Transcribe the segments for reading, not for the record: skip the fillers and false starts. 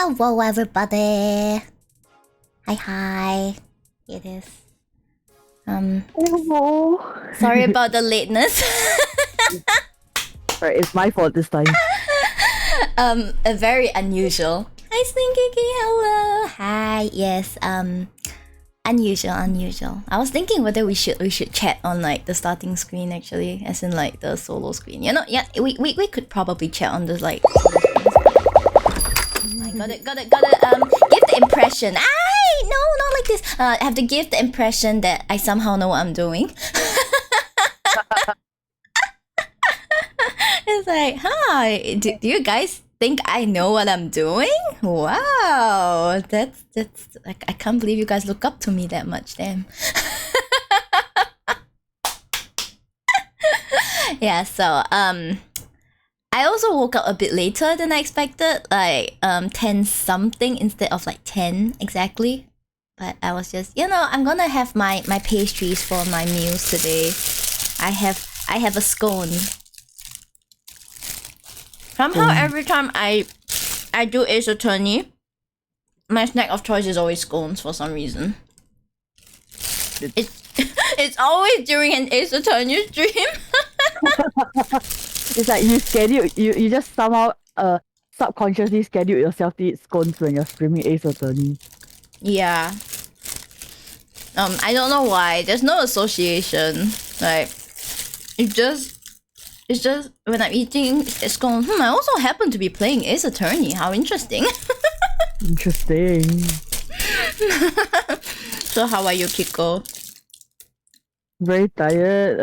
Hello, everybody. Hi. It is. Hello. Sorry about the lateness. Right, it's my fault this time. A very unusual. Hi, Slinky. Hello. Hi. Yes. Unusual. I was thinking whether we should chat on like the starting screen actually, as in like the solo screen. Yeah, we could probably chat on this like solo screen. I got it. Give the impression. No, not like this. I have to give the impression that I somehow know what I'm doing. It's like, hi. Do you guys think I know what I'm doing? Wow, that's like, I can't believe you guys look up to me that much. Damn. Yeah. So I also woke up a bit later than I expected, like 10 something instead of like 10 exactly. But I was just, I'm gonna have my pastries for my meals today. I have a scone. Somehow every time I do Ace Attorney, my snack of choice is always scones for some reason. It's always during an Ace Attorney stream. It's like you just somehow subconsciously schedule yourself to eat scones when you're streaming Ace Attorney. Yeah. I don't know why. There's no association. Like, it's just when I'm eating scone. I also happen to be playing Ace Attorney. How interesting. Interesting. So how are you, Kiko? Very tired.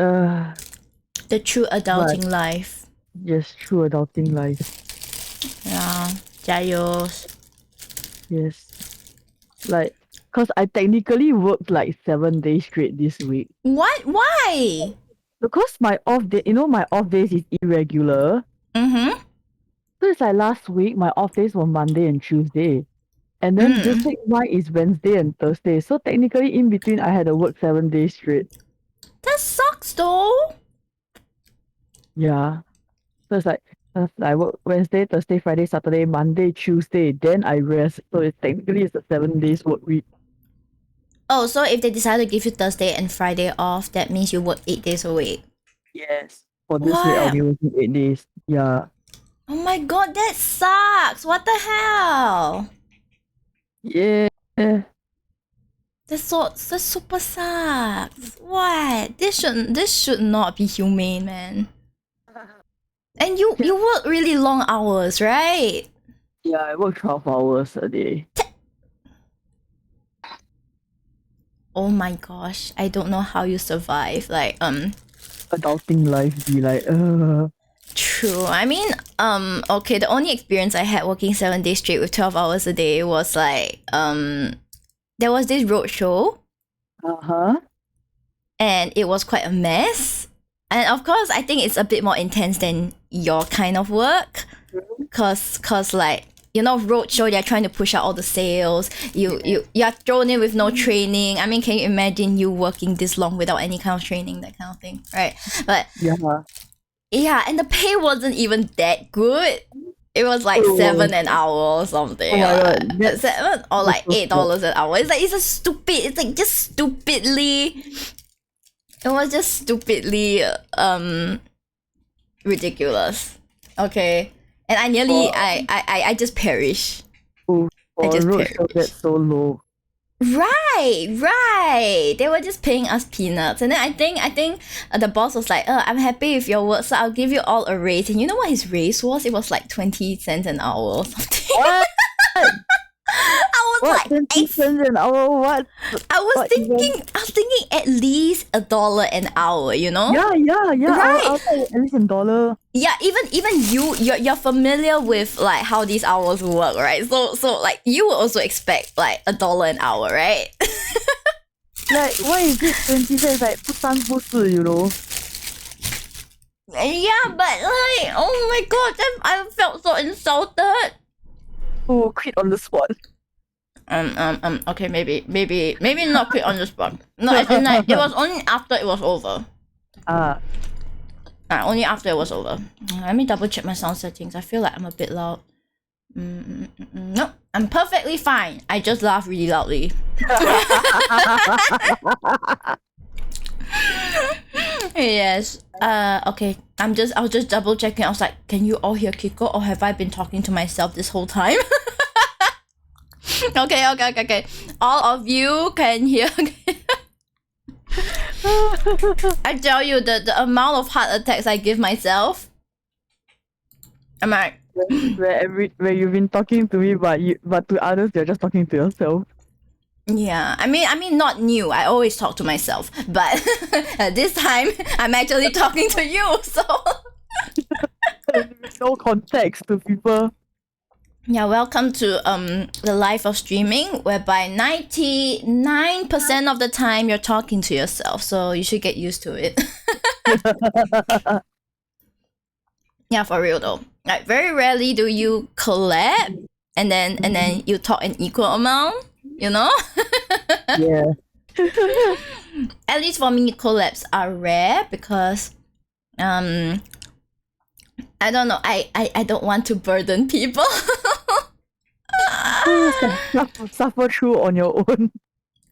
The true adulting life. Yes, true adulting life. Yeah. Jayos. Yes. Like, cause I technically worked like 7 days straight this week. What? Why? Because my off day, my off days is irregular. Mm-hmm. So it's like last week, my off days were Monday and Tuesday. And then this week, mine is Wednesday and Thursday. So technically, in between, I had to work 7 days straight. That sucks though. Yeah. So it's like, I work Wednesday, Thursday, Friday, Saturday, Monday, Tuesday. Then I rest. So it's a 7 days work week. Oh, so if they decide to give you Thursday and Friday off, that means you work 8 days a week. Yes. For this week, I'll be working 8 days. Yeah. Oh my god, that sucks. What the hell? Yeah. That super sucks. What? This should not be humane, man. And you work really long hours, right? Yeah, I work 12 hours a day. Oh my gosh, I don't know how you survive. Like, Adulting life be like, True. I mean, okay, the only experience I had working 7 days straight with 12 hours a day was like, there was this road show. Uh-huh. And it was quite a mess. And of course, I think it's a bit more intense than your kind of work. Cause like, roadshow, they're trying to push out all the sales. You're thrown in with no training. I mean, can you imagine you working this long without any kind of training, that kind of thing, right? But yeah, and the pay wasn't even that good. It was like $7 an hour or something. Oh my God. $7 or like $8 an hour. It's like just stupidly. It was just stupidly ridiculous. Okay. And I nearly I just perish. Oh, I just road perish. show that's so low. Right. They were just paying us peanuts. And then I think the boss was like, I'm happy with your work, so I'll give you all a raise. And you know what his raise was? It was like 20 cents an hour or something. What? I was like, 20 cents an hour? What? I was thinking at least $1 an hour, Yeah. Right. I'll say at least $1. Yeah, even you're familiar with like how these hours work, right? So like you would also expect like $1 an hour, right? Like, why is it 20 cents? Like, 不三不四, Yeah, but like, oh my god, then I felt so insulted. Oh, quit on the spot. Okay, maybe not quit on the spot. No, as in like, it was only after it was over. Only after it was over. Let me double check my sound settings. I feel like I'm a bit loud. No, I'm perfectly fine. I just laugh really loudly. Yes. Okay. I was just double checking. I was like, can you all hear Kiko, or have I been talking to myself this whole time? Okay. All of you can hear. I tell you the amount of heart attacks I give myself. I'm like, where you've been talking to me, but to others you're just talking to yourself. yeah. I mean, not new. I always talk to myself, but this time I'm actually talking to you. So No context to people. yeah, welcome to the life of streaming, whereby 99% of the time you're talking to yourself. So you should get used to it. Yeah, for real though. Like very rarely do you collab and then you talk an equal amount, you know? Yeah. At least for me, collabs are rare because I don't know, I don't want to burden people. Suffer through on your own.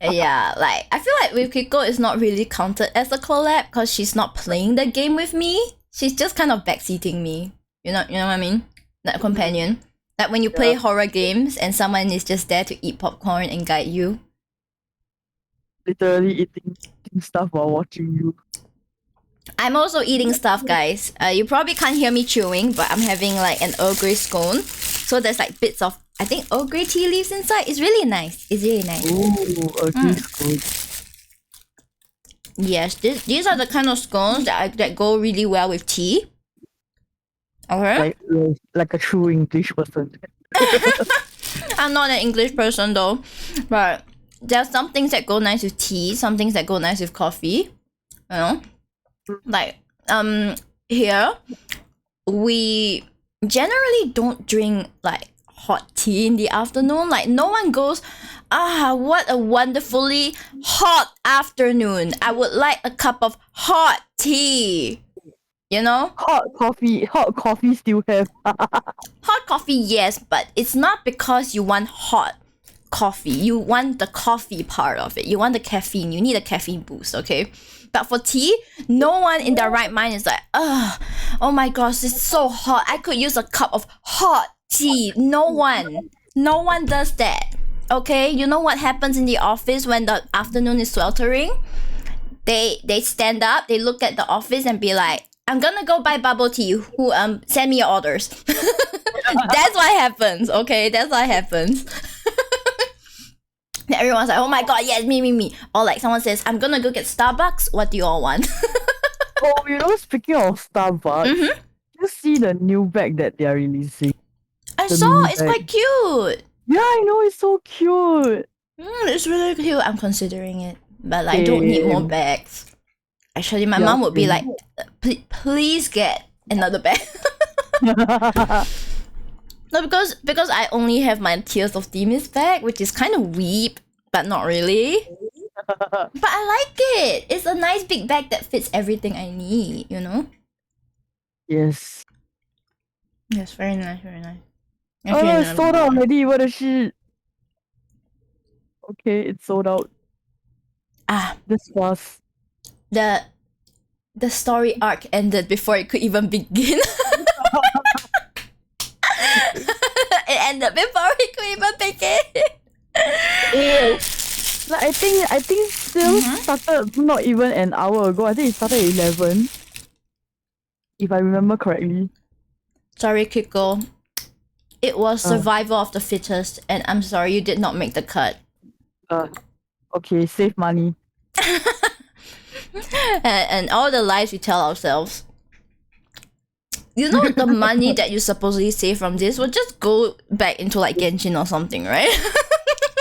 Yeah, like I feel like with Kiko it's not really counted as a collab because she's not playing the game with me. She's just kind of backseating me. You know what I mean? That companion. Like when you play horror games and someone is just there to eat popcorn and guide you. Literally eating stuff while watching you. I'm also eating stuff, guys. You probably can't hear me chewing, but I'm having like an Earl Grey scone. So there's like bits of, I think, Earl Grey tea leaves inside. It's really nice. It's really nice. Ooh, okay, good. Yes, these are the kind of scones that go really well with tea. Okay. Like a true English person. I'm not an English person though, but there's some things that go nice with tea, some things that go nice with coffee. You know, like here we generally don't drink like hot tea in the afternoon. Like no one goes, what a wonderfully hot afternoon. I would like a cup of hot tea. You know? Hot coffee still have. Hot coffee, yes, but it's not because you want hot coffee. You want the coffee part of it. You want the caffeine. You need a caffeine boost, okay? But for tea, no one in their right mind is like, oh my gosh, it's so hot. I could use a cup of hot tea. No one does that. Okay? You know what happens in the office when the afternoon is sweltering? They stand up, they look at the office and be like, I'm gonna go buy bubble tea. Who send me your orders. That's what happens, okay? That's what happens. Everyone's like, oh my god, yes, me. Or like someone says, I'm gonna go get Starbucks. What do you all want? Oh, speaking of Starbucks, you see the new bag that they are releasing? I saw, it's quite cute. Yeah, I know, it's so cute. It's really cute. I'm considering it. But like, I don't need more bags. Actually, my mom would be like, please get another bag. No, because I only have my Tears of Themis bag, which is kind of weep, but not really. But I like it. It's a nice big bag that fits everything I need, you know? Yes. Yes, very nice, very nice. It's sold out already. What the shit? Okay, it's sold out. This fast. The story arc ended before it could even begin. It ended before it could even begin. Like, I think sales started not even an hour ago. I think it started at 11. If I remember correctly. Sorry, Kiko. It was survival of the fittest, and I'm sorry you did not make the cut. Okay, save money. and all the lies we tell ourselves. You know, the money that you supposedly save from this will just go back into like Genshin or something, right?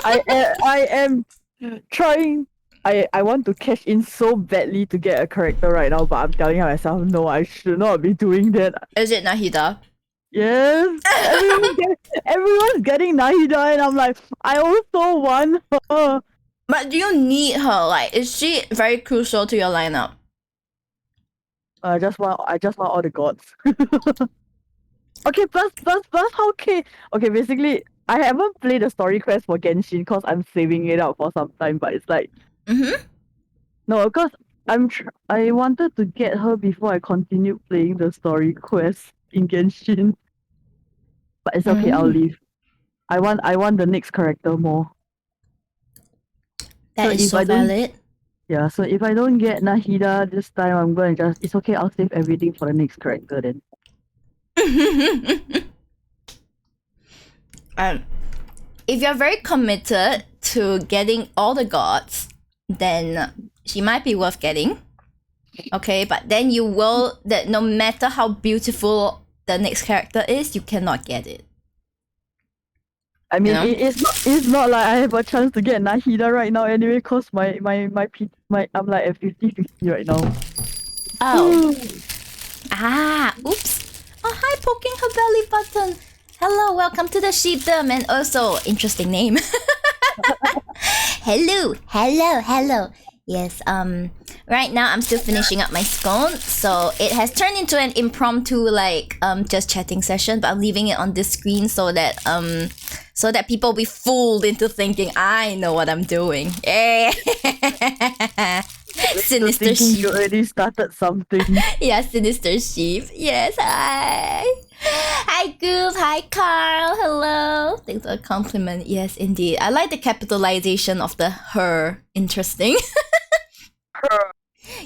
I am trying. I want to cash in so badly to get a character right now, but I'm telling myself, no, I should not be doing that. Is it Nahida? Yes. Everyone's getting Nahida, and I'm like, I also want her. But do you need her? Like, is she very crucial to your lineup? I just want all the gods. Okay, plus how okay. Okay, basically I haven't played the story quest for Genshin because I'm saving it up for some time, but it's like Mm-hmm. no, because I wanted to get her before I continue playing the story quest in Genshin. But it's okay, I'll Mm. leave. I want the next character more. So That is if so I don't valid. yeah, so if I don't get Nahida this time, I'm gonna just it's okay, I'll save everything for the next character then. um, if you're very committed to getting all the gods, then she might be worth getting. Okay, but then you will that no matter how beautiful the next character is, you cannot get it. I You mean, know? it's not like I have a chance to get Nahida right now anyway, cause my I'm like at 50-50 right now. Oh. Oops. Oh, hi, poking her belly button. Hello, welcome to the sheepdom, and also interesting name. hello. Yes, right now I'm still finishing up my scone, so it has turned into an impromptu just chatting session, but I'm leaving it on this screen so that people be fooled into thinking I know what I'm doing. Sinister Thinking sheep. you already started something. Yeah, sinister sheep. Yes, hi. Hi, Goof. Hi, Carl. Hello. Thanks for the compliment. Yes, indeed. I like the capitalization of the her. Interesting.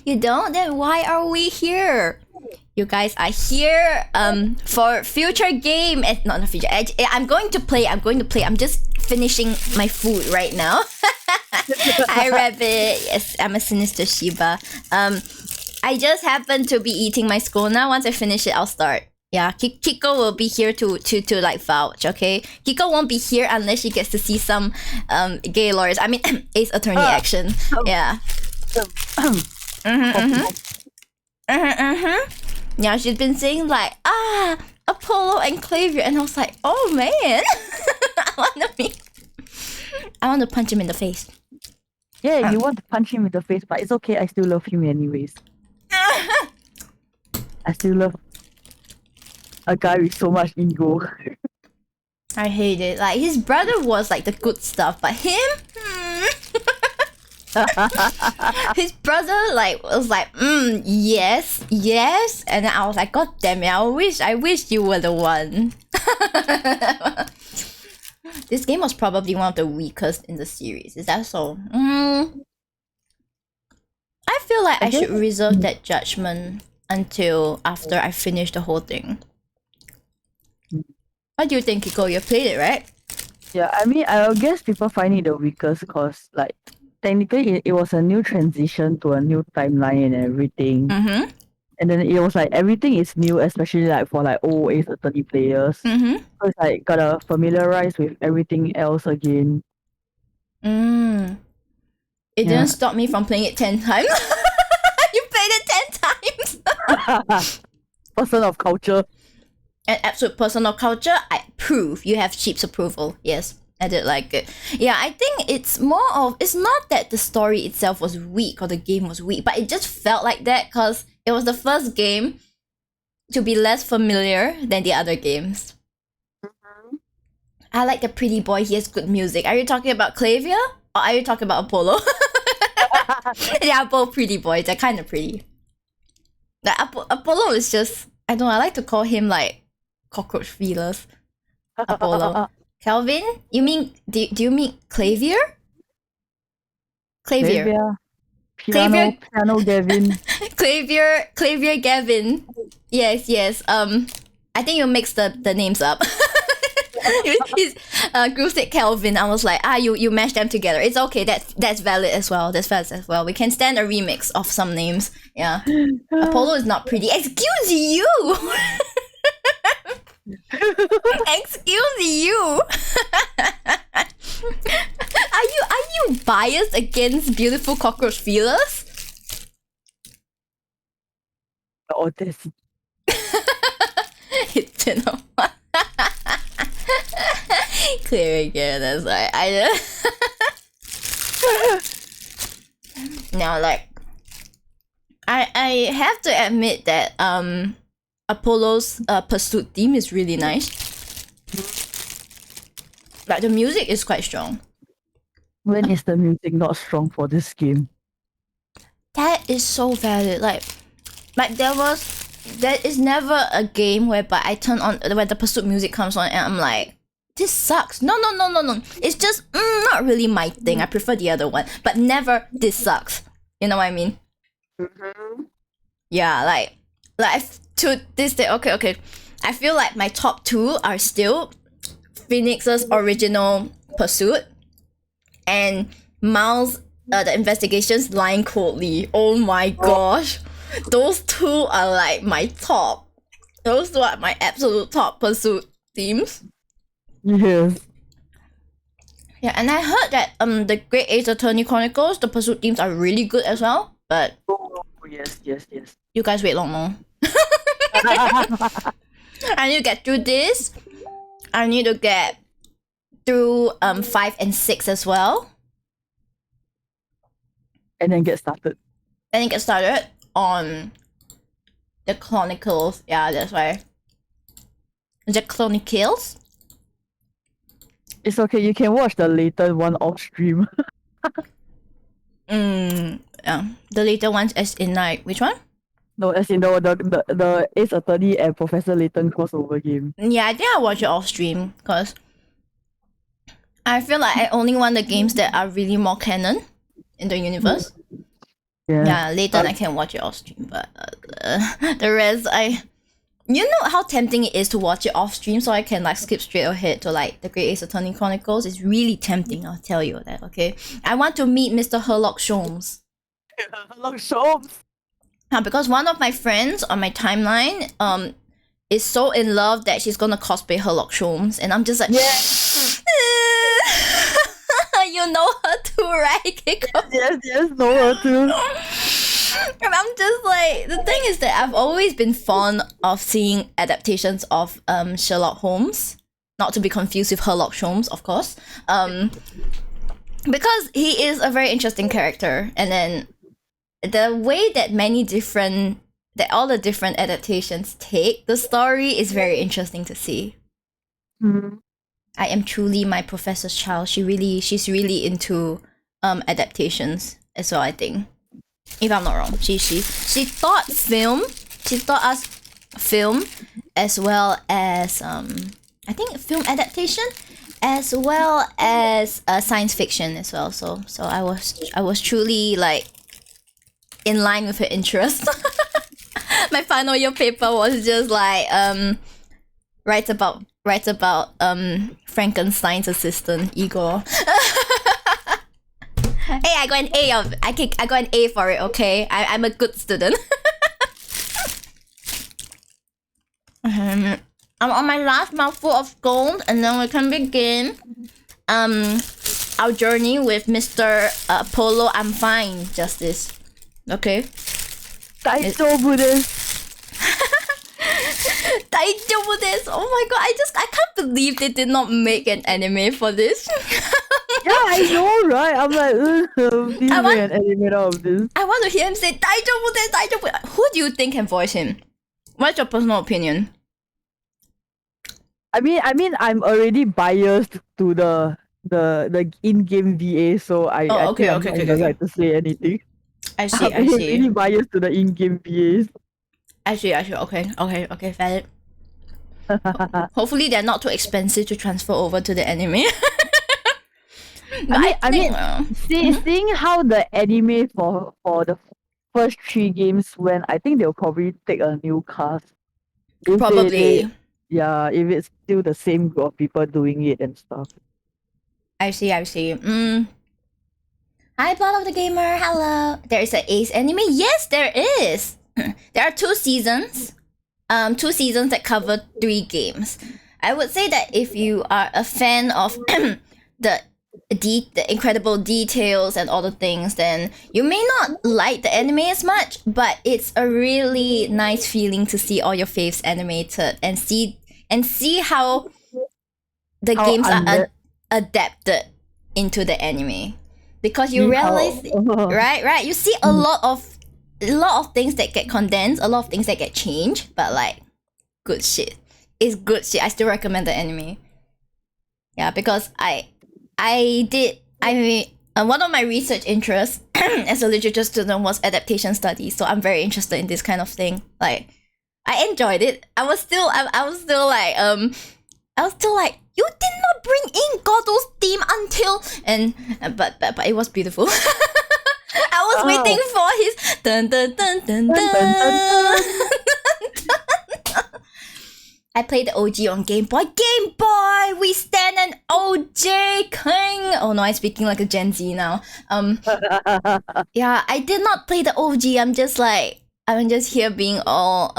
You don't? Then why are we here? You guys are here for future game. Not future. I'm going to play. I'm just finishing my food right now. Hi, Rabbit. Yes, I'm a sinister Shiba. I just happen to be eating my scone now. Once I finish it, I'll start. Yeah, Kiko will be here to like vouch. Okay, Kiko won't be here unless she gets to see some gay lawyers. I mean, Ace Attorney action. Yeah. Yeah, she's been saying like Apollo and Clavier, and I was like, oh man, I want to punch him in the face. Yeah, you want to punch him in the face, but it's okay. I still love him anyways. I still love a guy with so much ego. I hate it. Like his brother was like the good stuff, but him, his brother like was like, yes, and then I was like, God damn it! I wish you were the one. This game was probably one of the weakest in the series. Is that so? I feel like I should reserve that judgment until after I finish the whole thing. What do you think, Kiko? You played it, right? Yeah, I mean, I guess people find it the weakest because, like, technically it was a new transition to a new timeline and everything. Mm-hmm. And then it was like everything is new, especially like for like old Ace Attorney players. Mm-hmm. So it's like gotta familiarize with everything else again. It didn't stop me from playing it 10 times. You played it 10 times. Person of culture. An absolute person of culture. I prove you have Sheep's approval. Yes, I did like it. Yeah, I think it's more of it's not that the story itself was weak or the game was weak, but it just felt like that because it was the first game to be less familiar than the other games. I like the pretty boy. He has good music. Are you talking about Clavier or are you talking about Apollo? They are both pretty boys. They're kind of pretty. Like Apollo is just I don't know. I like to call him like cockroach feelers. Apollo. Calvin? You mean do you mean Clavier? Clavier. Piano Gavin. Clavier Gavin. Yes. I think you mixed the names up. He's Groove said Calvin. I was like, you mash them together. It's okay. That's valid as well. That's valid as well. We can stand a remix of some names. Yeah. Apollo is not pretty. Excuse you. Excuse you. Are you biased against beautiful cockroach feelers? Audacity. It's clear again. That's like I now like I have to admit that Apollo's pursuit theme is really nice. Like the music is quite strong. When is the music not strong for this game? That is so valid. Like there is never a game whereby I turn on when the pursuit music comes on and I'm like, this sucks. No. It's just not really my thing. I prefer the other one, but never this sucks. You know what I mean? Mm-hmm. Yeah, like to this day. Okay. I feel like my top two are still Phoenix's original pursuit and Miles' the investigations lying coldly. Oh my gosh. Those two are like my top. Those two are my absolute top pursuit themes. Yes. Yeah, and I heard that the Great Ace Attorney Chronicles, the pursuit themes are really good as well. But Oh, yes. you guys wait long more. I need to get through this. I need to get through 5 and 6 as well. And then get started. Then get started on the Chronicles. Yeah, that's why. The Chronicles? It's okay, you can watch the later one off stream. Yeah. The later ones as in like which one? No, as in the Ace Attorney and Professor Layton crossover game. Yeah, I think I'll watch it off stream because I feel like I only want the games that are really more canon in the universe. Yeah, later I can watch it off stream, but the rest you know how tempting it is to watch it off stream so I can like skip straight ahead to like the Great Ace Attorney Chronicles. It's really tempting, I'll tell you that, okay? I want to meet Mr. Herlock Sholmes. Herlock Sholmes! Because one of my friends on my timeline is so in love that she's gonna cosplay Herlock Sholmes, and I'm just like, you know her too, right, Keiko? Yes, know her too. And I'm just like, the thing is that I've always been fond of seeing adaptations of Sherlock Holmes, not to be confused with Herlock Sholmes, of course, because he is a very interesting character, and then the way that all the different adaptations take the story is very interesting to see. I am truly my professor's child. She's really into adaptations as well, I think. If I'm not wrong. She taught us film as well as I think film adaptation as well as science fiction as well. So I was truly like in line with her interest. My final year paper was just like writes about Frankenstein's assistant Igor. Hey, I got an A I got an A for it, okay? I'm a good student. I'm on my last mouthful of gold, and then we can begin our journey with Mr. Apollo. I'm fine, Justice. Okay? Daijoubu desu. Daijoubu desu. Oh my god, I can't believe they did not make an anime for this. Yeah, I know, right? I'm like, please make an anime out of this. I want to hear him say Daijoubu desu, Daijoubu. Who do you think can voice him? What's your personal opinion? I mean, I'm already biased to the in-game VA, so I okay, think I'm not right to say anything. I see. I'm really biased to the in-game VAs. I see. Okay, valid. Hopefully they're not too expensive to transfer over to the anime. Seeing how the anime for the first 3 games went, I think they'll probably take a new cast. Probably. If it's still the same group of people doing it and stuff. I see. Hi, Blood of the Gamer. Hello. There is an Ace anime. Yes, there is. There are 2 seasons. 2 seasons that cover 3 games. I would say that if you are a fan of the incredible details and all the things, then you may not like the anime as much, but it's a really nice feeling to see all your faves animated and see how the games are adapted into the anime, because you realize right you see a lot of things that get condensed, a lot of things that get changed, but like good shit. It's good shit. I still recommend the anime. Yeah, because one of my research interests as a literature student was adaptation studies, so I'm very interested in this kind of thing. Like, I enjoyed it. I was still like, you did not bring in Godot's theme until, but it was beautiful. I was waiting for his dun dun dun dun dun. I played the OG on Game Boy. Game Boy! We stand an OJ King! Oh no, I'm speaking like a Gen Z now. Yeah, I did not play the OG. I'm just here being all,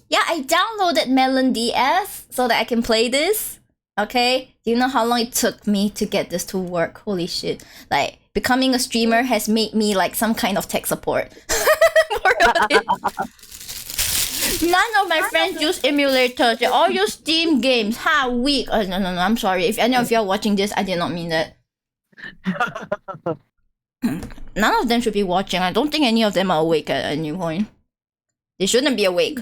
yeah, I downloaded Melon DS so that I can play this. Okay? Do you know how long it took me to get this to work? Holy shit. Like, becoming a streamer has made me like some kind of tech support. None of my friends use emulators. They all use Steam games. How weak. Oh, no, I'm sorry. If any of you are watching this, I did not mean that. None of them should be watching. I don't think any of them are awake at any point. They shouldn't be awake.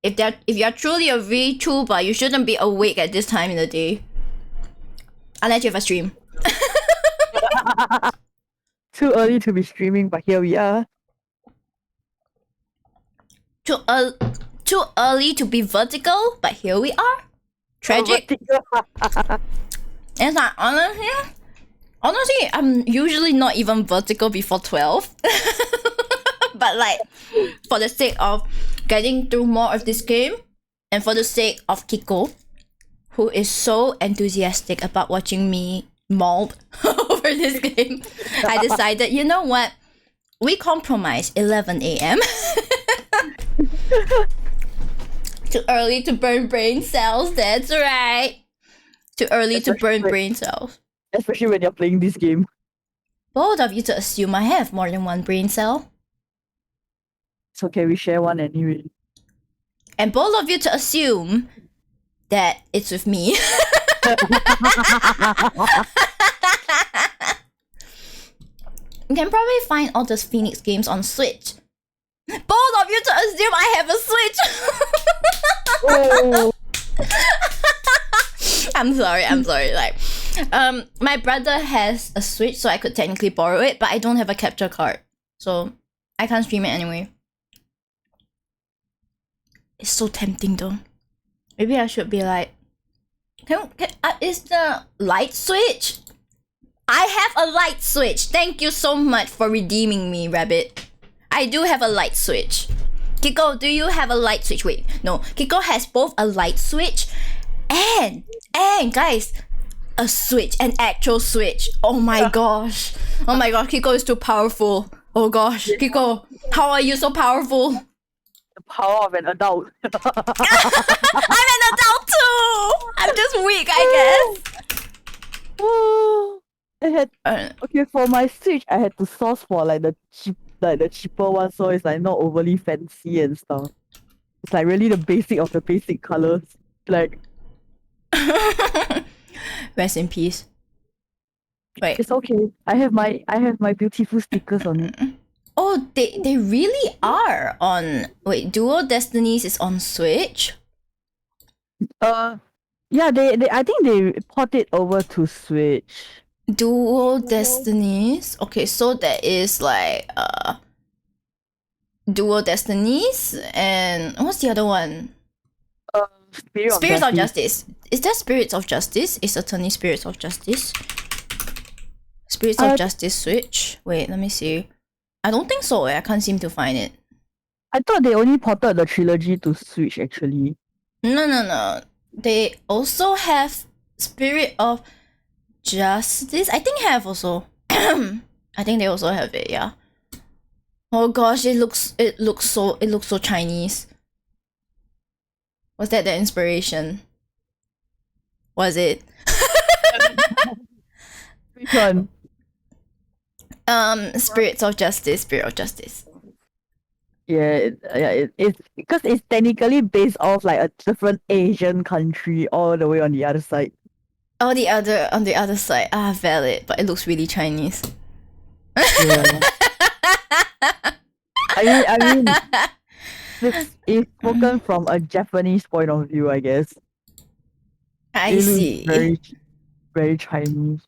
If you are truly a VTuber, you shouldn't be awake at this time in the day. Unless you have a stream. Too early to be streaming, but here we are. Too early to be vertical, but here we are. Tragic. It's like, honestly, I'm usually not even vertical before 12. But like, for the sake of getting through more of this game, and for the sake of Kiko, who is so enthusiastic about watching me mauled over this game, I decided, you know what? We compromise 11 a.m. Too early to burn brain cells, that's right. Too early to burn brain cells. Especially when you're playing this game. Bold of you to assume I have more than one brain cell. It's okay, we share one anyway. And bold of you to assume that it's with me. You can probably find all those Phoenix games on Switch. Bold of you to assume I have a Switch. Oh. I'm sorry. Like, my brother has a Switch, so I could technically borrow it, but I don't have a capture card, so I can't stream it anyway. It's so tempting though. Maybe I should be like, is the light switch? I have a light switch. Thank you so much for redeeming me, Rabbit. I do have a light switch. Kiko, do you have a light switch? Wait, no. Kiko has both a light switch and guys, a switch, an actual switch. Oh my gosh. Oh my gosh, Kiko is too powerful. Oh gosh, Kiko, how are you so powerful? The power of an adult. I'm an adult too. I'm just weak, I guess. Okay, for my Switch, I had to source for like the cheaper one, so it's like not overly fancy and stuff. It's like really the basic of the basic colors. Like, rest in peace. Wait. It's okay. I have my beautiful stickers on it. Oh, they really are on. Wait, Dual Destinies is on Switch? Yeah, they I think they port it over to Switch. Dual Destinies. Okay, so there is like Dual Destinies and what's the other one? Spirits of Justice. Is that Spirits of Justice? It's certainly Spirits of Justice. Spirits of Justice Switch. Wait, let me see. I don't think so. I can't seem to find it. I thought they only ported the trilogy to Switch actually. No. They also have Spirit of Justice. I think have also. I think they also have it. Yeah. Oh gosh, it looks so Chinese. Was that the inspiration? Was it? Which one? Spirits of Justice. Spirit of Justice. Yeah, it's because it's technically based off like a different Asian country all the way on the other side. On the other side. Ah, valid. But it looks really Chinese. Yeah. I mean, it's spoken from a Japanese point of view, I guess. I It looks see. very Chinese.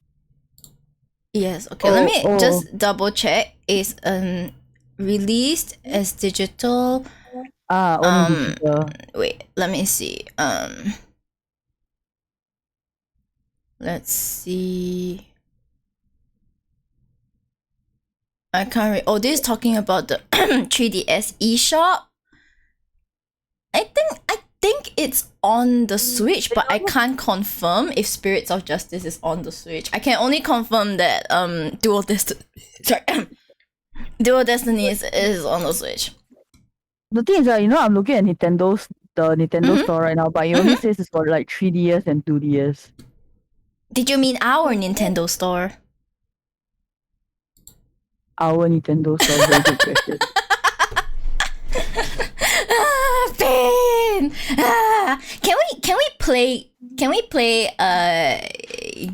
Yes, okay. Let me Oh, just double check. It's released as digital. only digital. Wait, let me see. Let's see. I can't read. Oh, this is talking about the 3DS eShop. I think it's on the Switch, but I can't confirm if Spirits of Justice is on the Switch. I can only confirm that Dual Destiny Dual Destinies is on the Switch. The thing is that I'm looking at the Nintendo store right now, but it only says it's for like 3DS and 2DS. Did you mean our Nintendo store? Our Nintendo store, very good question. Pain. Can we play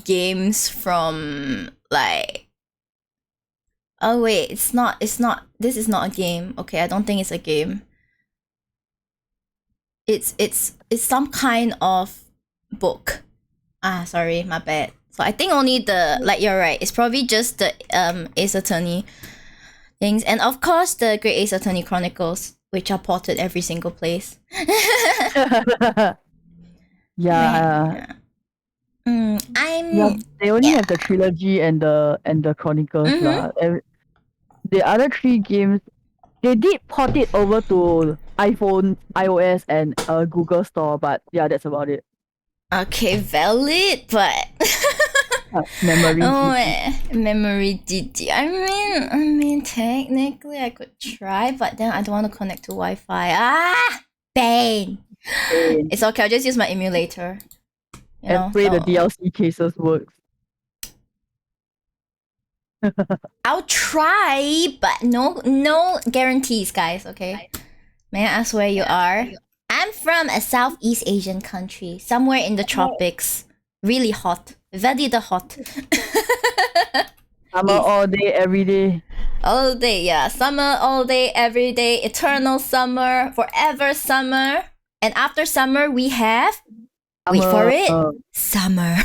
games from like, oh wait, it's not this is not a game. Okay, I don't think it's a game. It's some kind of book. Sorry, my bad. So I think only the, like, you're right, it's probably just the Ace Attorney things, and of course the Great Ace Attorney Chronicles, which are ported every single place. Yeah. They only have the trilogy and the Chronicles lah. The other 3 games, they did port it over to iPhone, iOS, and Google Store, but yeah, that's about it. Okay, valid, but Memory. memory DD. I mean, technically I could try, but then I don't want to connect to Wi-Fi. Bane. It's okay. I'll just use my emulator. And pray the DLC cases works. I'll try, but no guarantees, guys. Okay. May I ask where you are? I'm from a Southeast Asian country, somewhere in the tropics. Really hot. Very the hot. Summer all day, every day. All day, yeah. Summer all day, every day. Eternal summer, forever summer. And after summer, we have... Wait for it. Summer.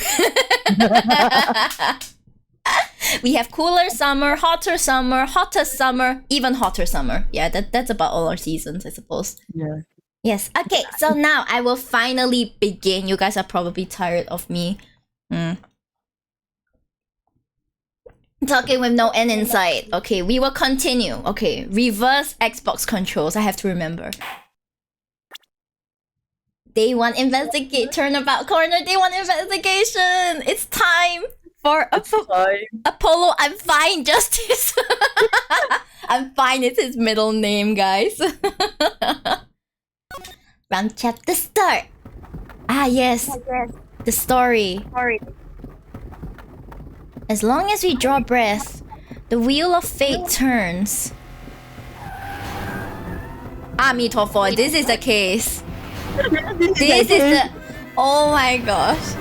We have cooler summer, hottest summer, even hotter summer. Yeah, that's about all our seasons, I suppose. Yeah. Yes. Okay, so now I will finally begin. You guys are probably tired of me. Talking with no end in sight. Okay, we will continue. Okay, reverse Xbox controls. I have to remember. Day 1 investigate. Turnabout corner. Day 1 investigation. It's time for Apollo. I'm fine. Justice. I'm fine. It's his middle name, guys. Round chapter start. Yes. The story. As long as we draw breath, the wheel of fate turns. Amitofo, this is the case. This is the... Oh my gosh.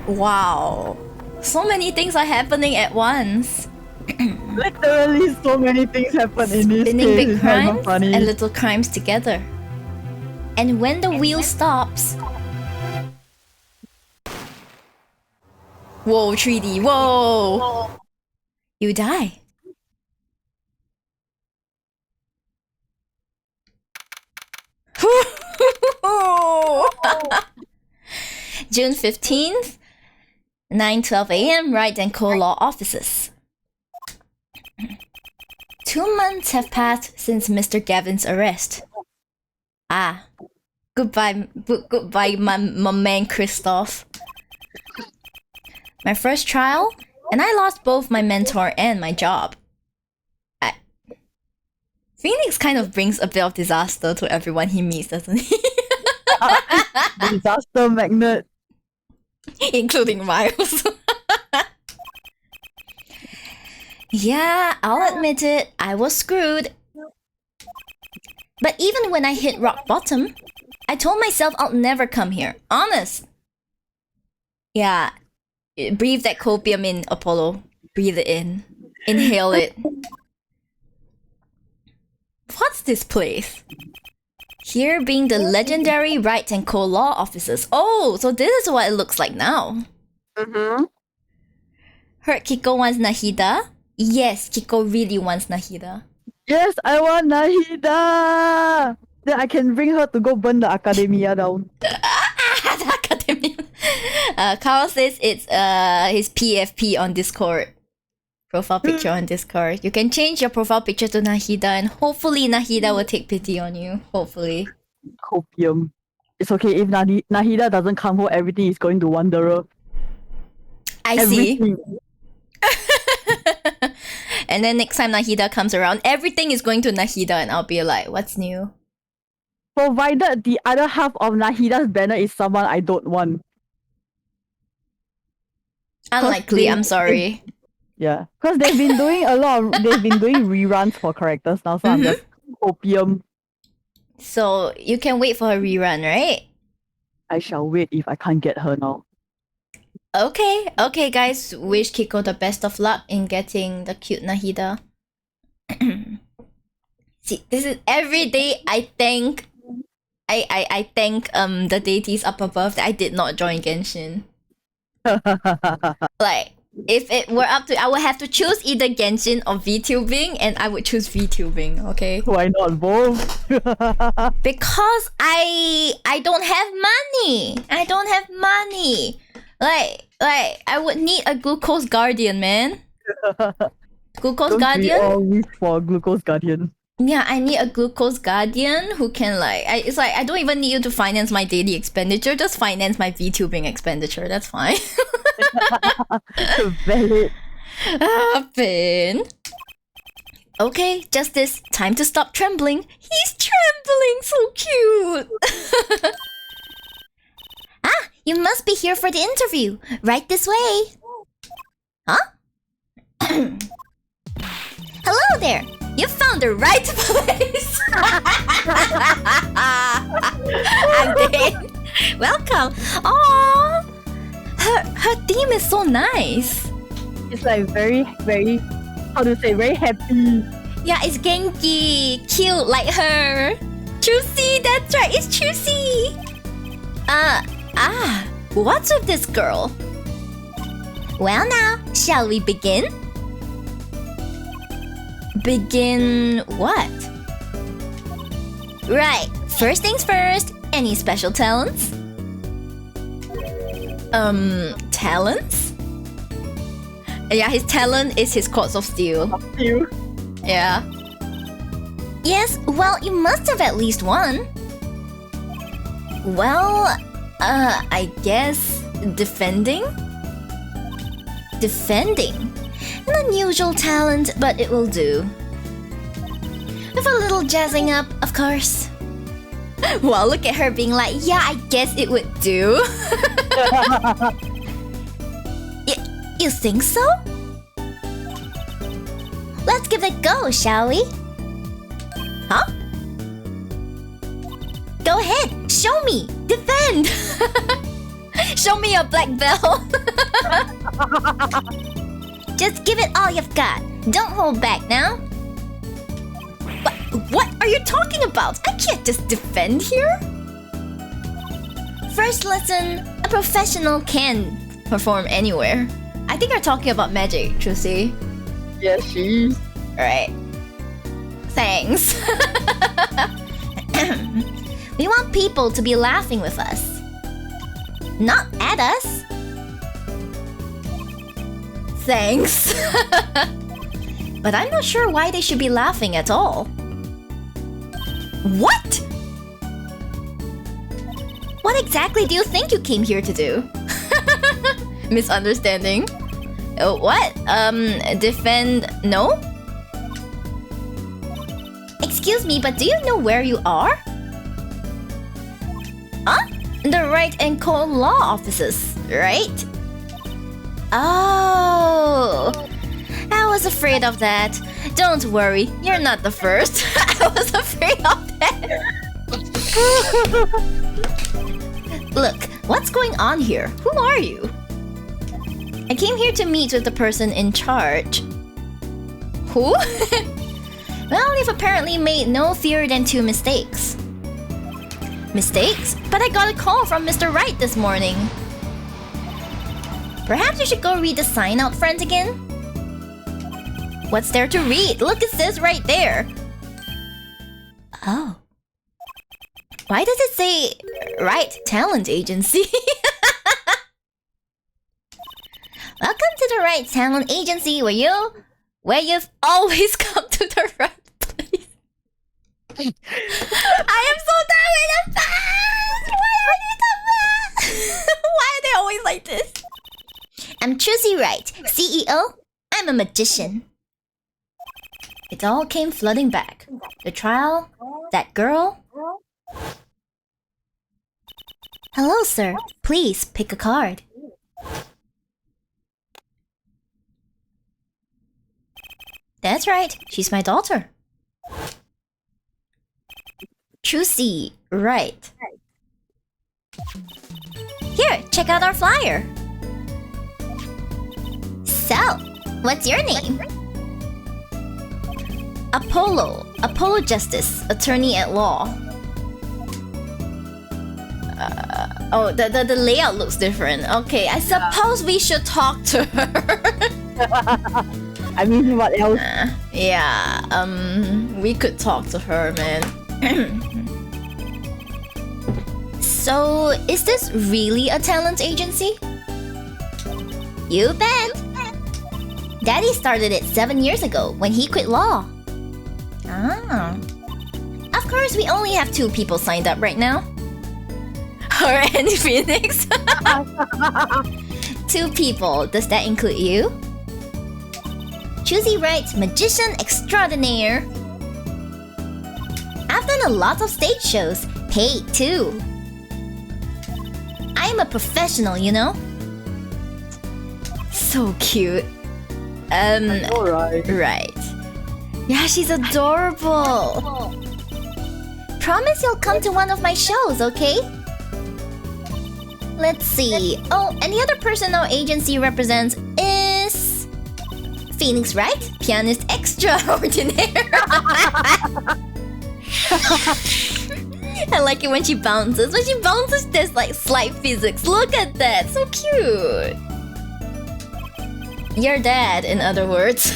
Wow. So many things are happening at once. Literally so many things happen in this Spinning case. big crimes and little crimes together. And when the wheel stops... Whoa, 3D, whoa! You die. June 15th, 9:12 a.m. Right and Co Law Offices. 2 months have passed since Mr. Gavin's arrest. Goodbye, my man Christoph. My first trial, and I lost both my mentor and my job. Phoenix kind of brings a bit of disaster to everyone he meets, doesn't he? Disaster magnet. Including Miles. Yeah, I'll admit it, I was screwed. But even when I hit rock bottom, I told myself I'll never come here. Honest. Yeah. Breathe that copium in, Apollo. Breathe it in. Inhale it. What's this place? Here being the legendary Right and Co law offices. Oh, so this is what it looks like now. Mm-hmm. Heard Kiko wants Nahida? Yes, Kiko really wants Nahida. Yes, I want Nahida! Then I can bring her to go burn the academia down. The academia. Carl says it's his PFP on Discord. Profile picture on Discord. You can change your profile picture to Nahida and hopefully Nahida will take pity on you. Hopefully. Copium. It's okay if Nahida doesn't come home, everything is going to Wanderer. I Everything. see. And then next time Nahida comes around, everything is going to Nahida and I'll be like, what's new? Provided the other half of Nahida's banner is someone I don't want. Unlikely, I'm sorry. Yeah. Because they've been doing they've been doing reruns for characters now, so I'm just opium. So you can wait for a rerun, right? I shall wait if I can't get her now. Okay guys, wish Kiko the best of luck in getting the cute Nahida. See, this is every day I thank the deities up above that I did not join Genshin. Like, if it were up to, I would have to choose either Genshin or VTubing, and I would choose VTubing, okay? Why not both? Because I don't have money. I don't have money. Like I would need a glucose guardian, man. Glucose guardian? We all wish for glucose guardian. Yeah, I need a glucose guardian who can it's like I don't even need you to finance my daily expenditure, just finance my VTubing expenditure, that's fine. Valid. Finn. Okay, Justice, time to stop trembling. He's trembling, so cute. You must be here for the interview. Right this way. Huh? Hello there. You found the right place. I'm dead. Welcome. Aww. Her theme is so nice. It's like very, very, how to say, very happy. Yeah, it's Genki. Cute like her. Chusi, that's right. It's Chusi. What's with this girl? Well now, shall we begin? Begin what? Right, first things first, any special talents? Talents? Yeah, his talent is his Quartz of Steel. Yeah. Yes, well, you must have at least one. Well, I guess defending? Defending? An unusual talent, but it will do. With a little jazzing up, of course. Well, look at her being like, yeah, I guess it would do. You think so? Let's give it a go, shall we? Huh? Go ahead, show me! Defend! Show me your black belt! Just give it all you've got. Don't hold back now. What are you talking about? I can't just defend here. First lesson, a professional can perform anywhere. I think you're talking about magic, Trucy. Yes, she is. Right. Thanks. We want people to be laughing with us. Not at us. Thanks. But I'm not sure why they should be laughing at all. What? What exactly do you think you came here to do? Misunderstanding. What? Defend... No? Excuse me, but do you know where you are? Huh? The Right and Co law offices, right? Oh, I was afraid of that. Don't worry, you're not the first. I was afraid of that. Look, what's going on here? Who are you? I came here to meet with the person in charge. Who? Well, you've apparently made no fewer than 2 mistakes. Mistakes? But I got a call from Mr. Wright this morning. Perhaps you should go read the sign out front again? What's there to read? Look, it says right there. Oh. Why does it say Wright Talent Agency? Welcome to the Wright Talent Agency, where you've always come to the right place. I am so done with the past! Why are they the best? Why are they always like this? I'm Choosy Wright, CEO. I'm a magician. It all came flooding back. The trial, that girl. Hello, sir. Please pick a card. That's right. She's my daughter. Choosy Wright. Here, check out our flyer. So, what's your name? Apollo Justice, attorney at law. Oh, the layout looks different. Okay, I suppose we should talk to her. I mean, what else? We could talk to her, man. So, is this really a talent agency? You bet! Daddy started it 7 years ago when he quit law. Ah. Of course, we only have 2 people signed up right now. Her and Phoenix. 2 people. Does that include you? Choosy Wright, magician extraordinaire. I've done a lot of stage shows, paid too. I am a professional, you know? So cute. Alright. Right. Yeah, she's adorable. Promise you'll come to one of my shows, okay? Let's see. Oh, and the other person our agency represents is Phoenix Wright, pianist extraordinaire. I like it when she bounces. When she bounces, there's like slight physics. Look at that, so cute. Your dad, in other words.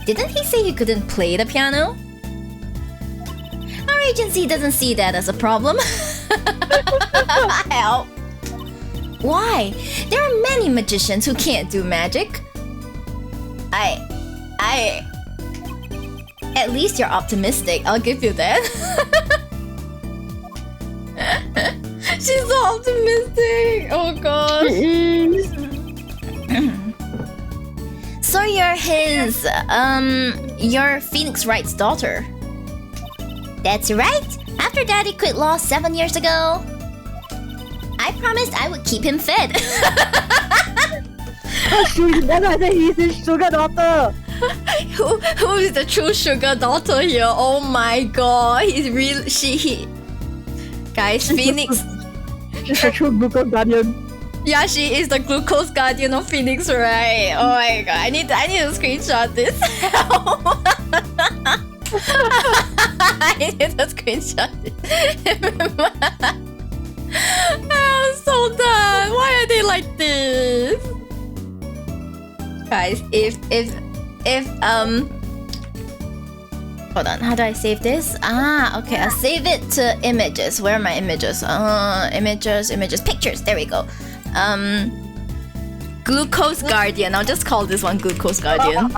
Didn't he say he couldn't play the piano? Our agency doesn't see that as a problem. Help. Why? There are many magicians who can't do magic. At least you're optimistic, I'll give you that. She's so optimistic. Oh gosh. So you're Phoenix Wright's daughter. That's right. After Daddy quit law 7 years ago, I promised I would keep him fed. That's why I said he's his sugar daughter. Who is the true sugar daughter here? Oh my god, he's real. Guys, Phoenix. She's the true glucose guardian. Yeah, she is the glucose guardian of Phoenix, right? Oh my god, I need to screenshot this. I need to screenshot this. I'm so done. Why are they like this? Guys, if hold on, how do I save this? Okay, I'll save it to images. Where are my images? Images, pictures. There we go. Glucose Guardian. I'll just call this one Glucose Guardian.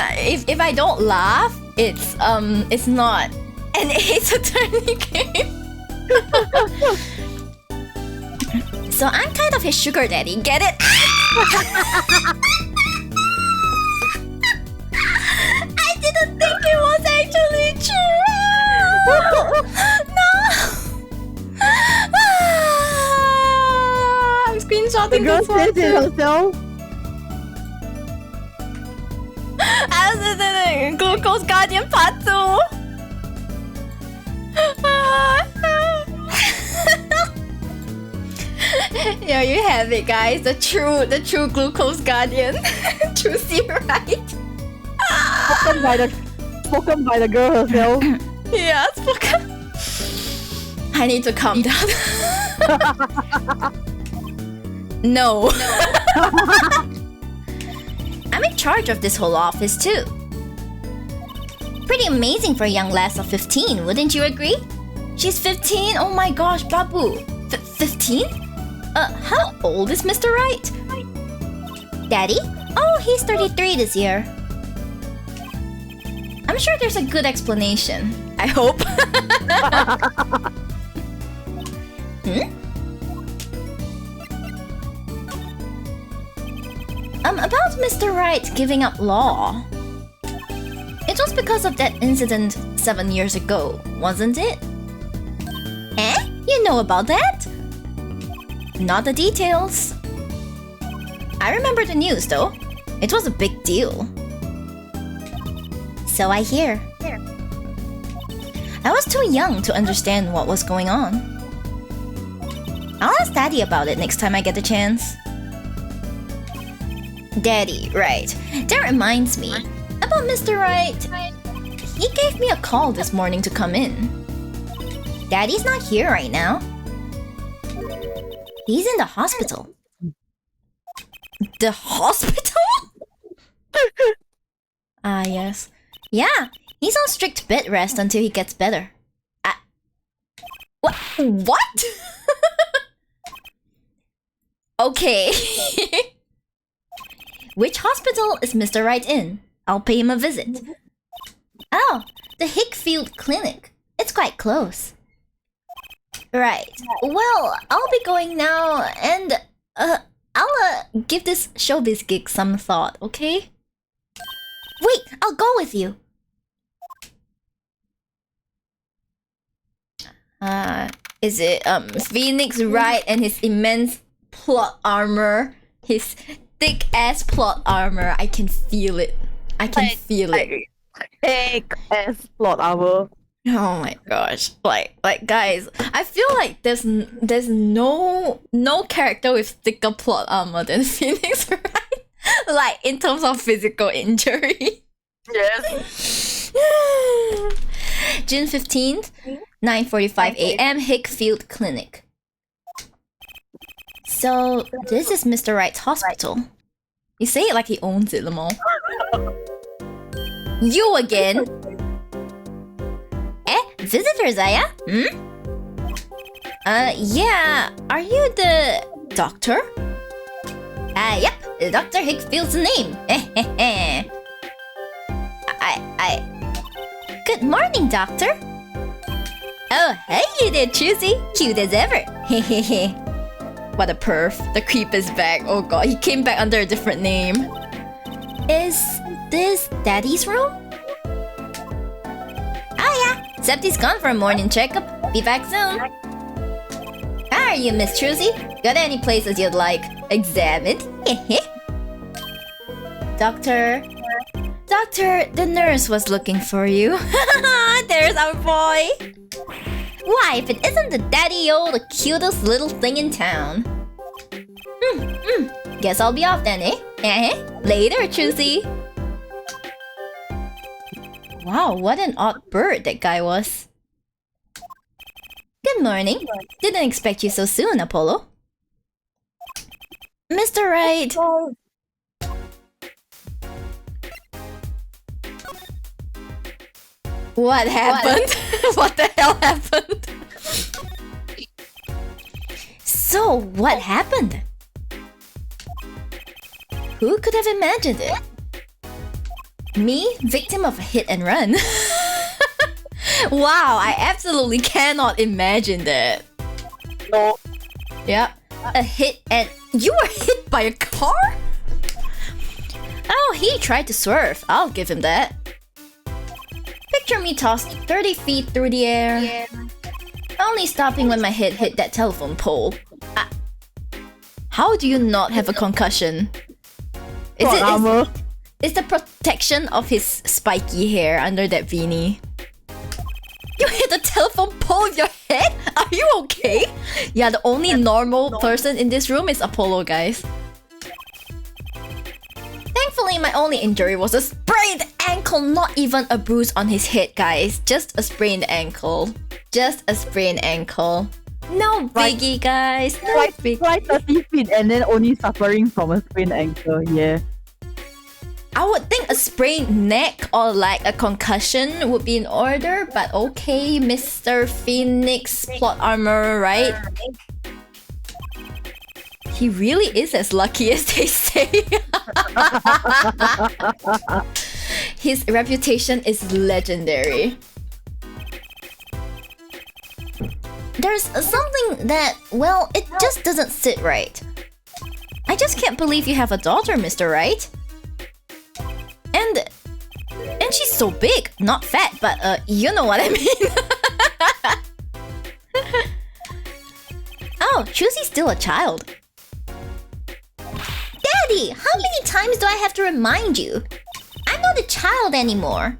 If I don't laugh, it's not an Ace Attorney game. So I'm kind of his sugar daddy. Get it? I didn't think it was actually true. No. I'm screenshotting The girl this one says it too. herself. Glucose Guardian Part 2. There you have it, guys. The true Glucose Guardian. Choosy Wright. spoken by the girl herself. Yeah, spoken. I need to calm down. No. I'm in charge of this whole office too. Pretty amazing for a young lass of 15, wouldn't you agree? She's 15? Oh my gosh, Babu. 15? How old is Mr. Wright? Daddy? Oh, he's 33 this year. I'm sure there's a good explanation. I hope. About Mr. Wright giving up law. It was because of that incident 7 years ago, wasn't it? Eh? You know about that? Not the details. I remember the news though. It was a big deal. So I hear. I was too young to understand what was going on. I'll ask Daddy about it next time I get the chance. Daddy, right. That reminds me. About Mr. Wright. He gave me a call this morning to come in. Daddy's not here right now. He's in the hospital. The hospital? Ah, yes. Yeah, he's on strict bed rest until he gets better. What? Okay. Which hospital is Mr. Wright in? I'll pay him a visit. Oh, the Hickfield Clinic. It's quite close. Right. Well, I'll be going now and I'll give this showbiz gig some thought, okay? Wait, I'll go with you. Is it Phoenix Wright and his immense plot armor? His thick-ass plot armor. I can feel it. I can feel it. Thick-ass plot armor. Oh my gosh. Like guys, I feel like there's no character with thicker plot armor than Phoenix Wright. Like in terms of physical injury. Yes. June 15th, 9:45 a.m. Hickfield Clinic. So, this is Mr. Wright's hospital. You say it like he owns it, Lamont. You again? Visitor Zaya? Yeah. Are you the doctor? Yep. Dr. Hickfield's the name. Good morning, doctor. Oh, hey there, Choosy. Cute as ever. Hehehe. What a perf. The creep is back. Oh god, he came back under a different name. Is this Daddy's room? Oh yeah, Septi's gone for a morning checkup. Be back soon. How are you, Miss Trucy? Got any places you'd like examined? Doctor, the nurse was looking for you. There's our boy. Why, if it isn't the daddy-o, the cutest little thing in town. Guess I'll be off then, eh? Later, Trucy. Wow, what an odd bird that guy was. Good morning. Didn't expect you so soon, Apollo. Mr. Wright. What happened? What the hell happened? So, what happened? Who could have imagined it? Me, victim of a hit and run. Wow, I absolutely cannot imagine that. No. Yep, a hit and... You were hit by a car? Oh, he tried to swerve. I'll give him that. Picture me tossed 30 feet through the air. Only stopping when my head hit that telephone pole. How do you not have a concussion? Is the protection of his spiky hair under that beanie? You hit a telephone pole with your head? Are you okay? Yeah, the only normal person in this room is Apollo, guys. Thankfully, Apparently my only injury was a sprained ankle, not even a bruise on his head, guys. Just a sprained ankle. Just a sprained ankle. No biggie, guys. No biggie. Fly 30 feet and then only suffering from a sprained ankle, yeah. I would think a sprained neck or like a concussion would be in order, but okay, Mr. Phoenix plot armor, right? He really is as lucky as they say. His reputation is legendary. There's something that, well, it just doesn't sit right. I just can't believe you have a daughter, Mr. Right? And she's so big, not fat, but you know what I mean. Oh, Chusie's still a child. Daddy, how many times do I have to remind you? I'm not a child anymore.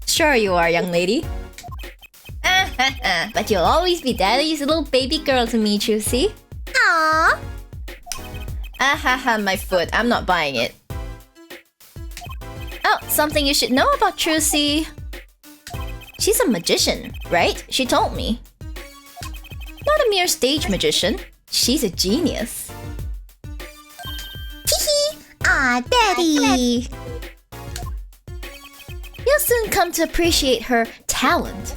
Sure you are, young lady. But you'll always be Daddy's little baby girl to me, Chusie. Aww. My foot. I'm not buying it. Oh, something you should know about Chusie. She's a magician, right? She told me. Not a mere stage magician. She's a genius. Hee. Ah, Daddy. You'll soon come to appreciate her talent.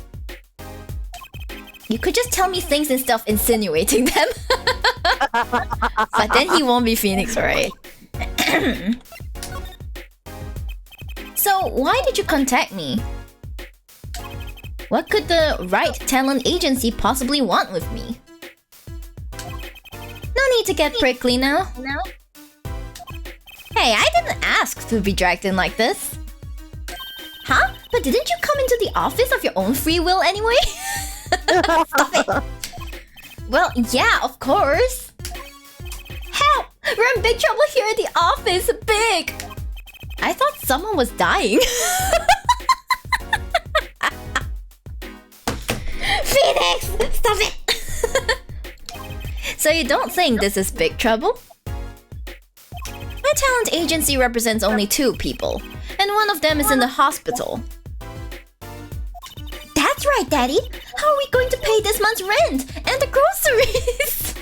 You could just tell me things instead of insinuating them. But then he won't be Phoenix, right? So, why did you contact me? What could the right talent agency possibly want with me? No need to get prickly now. Hey, I didn't ask to be dragged in like this. Huh? But didn't you come into the office of your own free will anyway? Stop it! Well, yeah, of course. Help! We're in big trouble here at the office. Big! I thought someone was dying. Phoenix! Stop it! So you don't think this is big trouble? My talent agency represents only 2 people, and one of them is in the hospital. That's right, Daddy! How are we going to pay this month's rent and the groceries?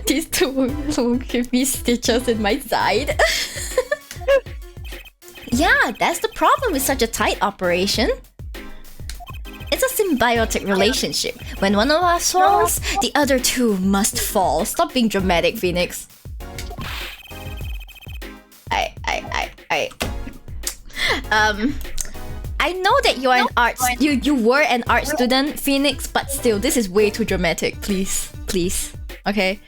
These two will give me stitches in my side. Yeah, that's the problem with such a tight operation. It's a symbiotic relationship. When one of us falls, the other 2 must fall. Stop being dramatic, Phoenix. I know that you're an art you were an art student, Phoenix, but still, this is way too dramatic. Please. Okay?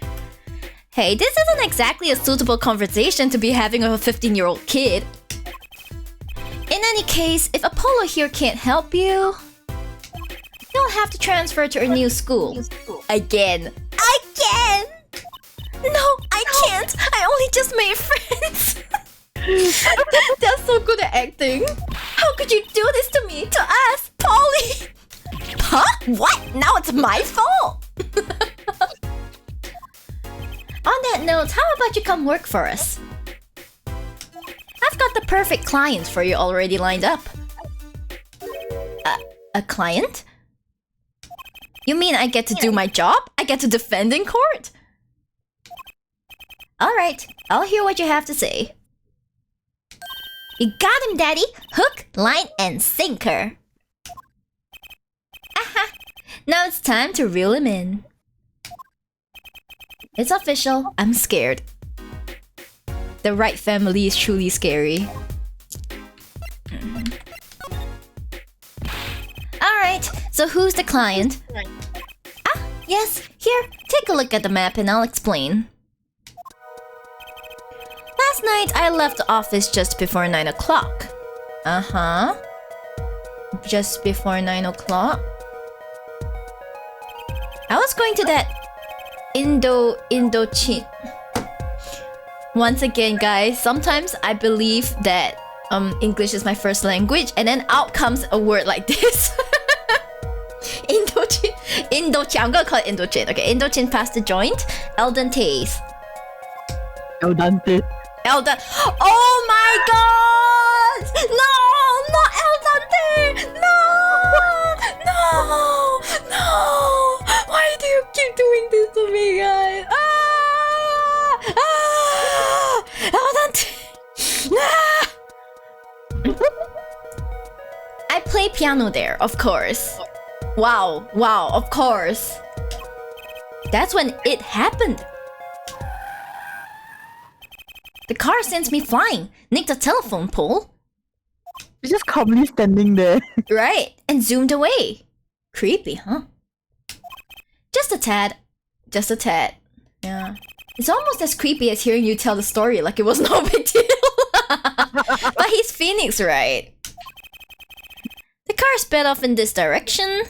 Hey, this isn't exactly a suitable conversation to be having with a 15-year-old kid. In any case, if Apollo here can't help you, you'll have to transfer to a new school. Again. No, I can't. I only just made friends. They're so good at acting. How could you do this to me? To us, Polly? Huh? What? Now it's my fault? On that note, how about you come work for us? I've got the perfect client for you already lined up. A client? You mean I get to do my job? I get to defend in court? Alright, I'll hear what you have to say. You got him, Daddy! Hook, line, and sinker! Aha! Now it's time to reel him in. It's official, I'm scared. The Wright family is truly scary. Alright, so who's the client? Ah, yes, here, take a look at the map and I'll explain. Last night, I left the office just before 9 o'clock. Just before 9 o'clock? I was going to that Indochin. Once again, guys, sometimes I believe that English is my first language, and then out comes a word like this. Indochin. Indochin. I'm gonna call it Indochin. Okay, Indochin passed the joint. Elden Taze. El Dante. Elden. Oh my god! No! Not Elden Taze! No! No! No! Why do you keep doing this to me, guys? Elden Taze! I play piano there, of course. Wow, of course. That's when it happened. The car sends me flying, nicked a telephone pole. It's just calmly standing there. Right, and zoomed away. Creepy, huh? Just a tad. Just a tad. Yeah. It's almost as creepy as hearing you tell the story like it was no big deal. But he's Phoenix, right? The car sped off in this direction.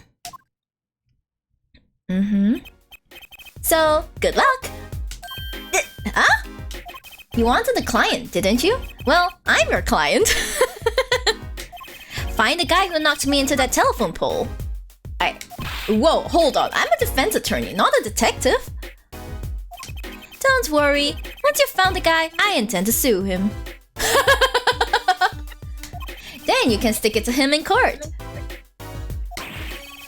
So, good luck. Huh? You wanted a client, didn't you? Well, I'm your client. Find the guy who knocked me into that telephone pole. Whoa, hold on. I'm a defense attorney, not a detective. Don't worry. Once you've found the guy, I intend to sue him. Then you can stick it to him in court.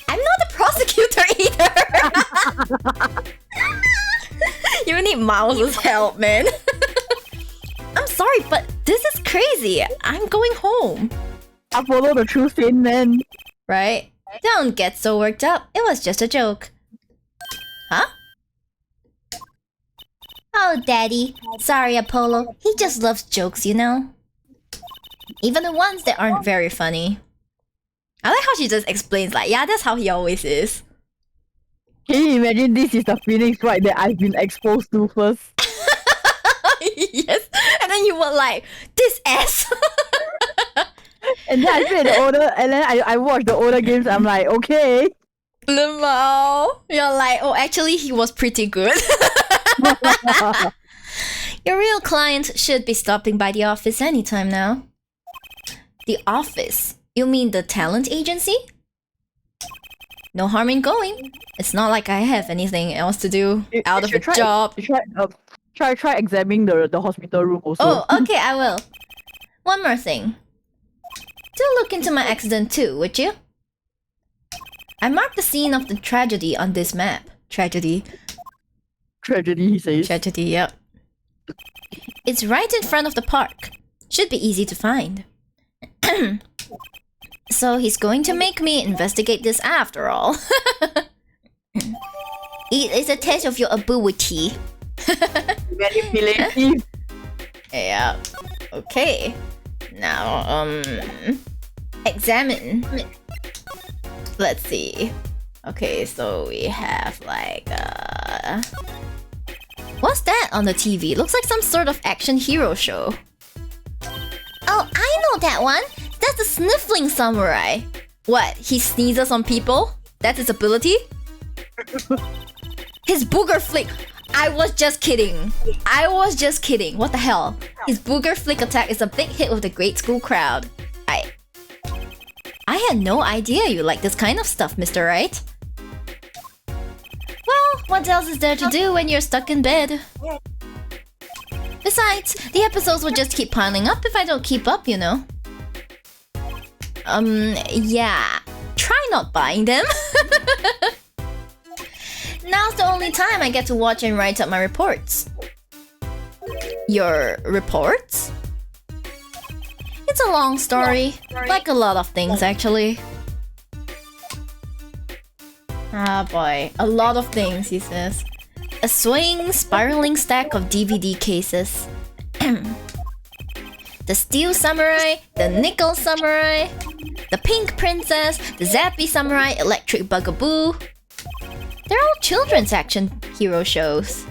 I'm not a prosecutor either. You need Mouse's help, man. I'm sorry, but this is crazy. I'm going home. I follow the true sin, man. Right? Don't get so worked up. It was just a joke. Huh? Oh, Daddy. Sorry, Apollo. He just loves jokes, you know? Even the ones that aren't very funny. I like how she just explains like, yeah, that's how he always is. Can you imagine this is the Phoenix right that I've been exposed to first? Yes. And then you were like, this ass. And then I played the older, and then I watched the older games. I'm like, okay. Lemao. You're like, oh, actually, he was pretty good. Your real client should be stopping by the office anytime now. The office? You mean the talent agency? No harm in going. It's not like I have anything else to do out of a job. Try examining the hospital room also. Oh, okay, I will. One more thing. Do look into my accident too, would you? I marked the scene of the tragedy on this map. Tragedy, he says. Tragedy, yep. It's right in front of the park. Should be easy to find. So he's going to make me investigate this after all. It is a test of your ability. Manipulative. Yeah. Okay. Now, examine. Let's see. Okay, so we have like what's that on the TV? Looks like some sort of action hero show. Oh, I know that one. That's the sniffling samurai. What? He sneezes on people? That's his ability? His booger flick. I was just kidding. What the hell? His booger flick attack is a big hit with the grade school crowd. I had no idea you like this kind of stuff, Mr. Right. Well, what else is there to do when you're stuck in bed? Besides, the episodes will just keep piling up if I don't keep up, you know. Yeah. Try not buying them. Now's the only time I get to watch and write up my reports. Your reports? It's a long story. Like a lot of things, actually. Ah boy, a lot of things, he says. A swaying, spiraling stack of DVD cases. The Steel Samurai, the Nickel Samurai, the Pink Princess, the Zappy Samurai, Electric Bugaboo. They're all children's action hero shows.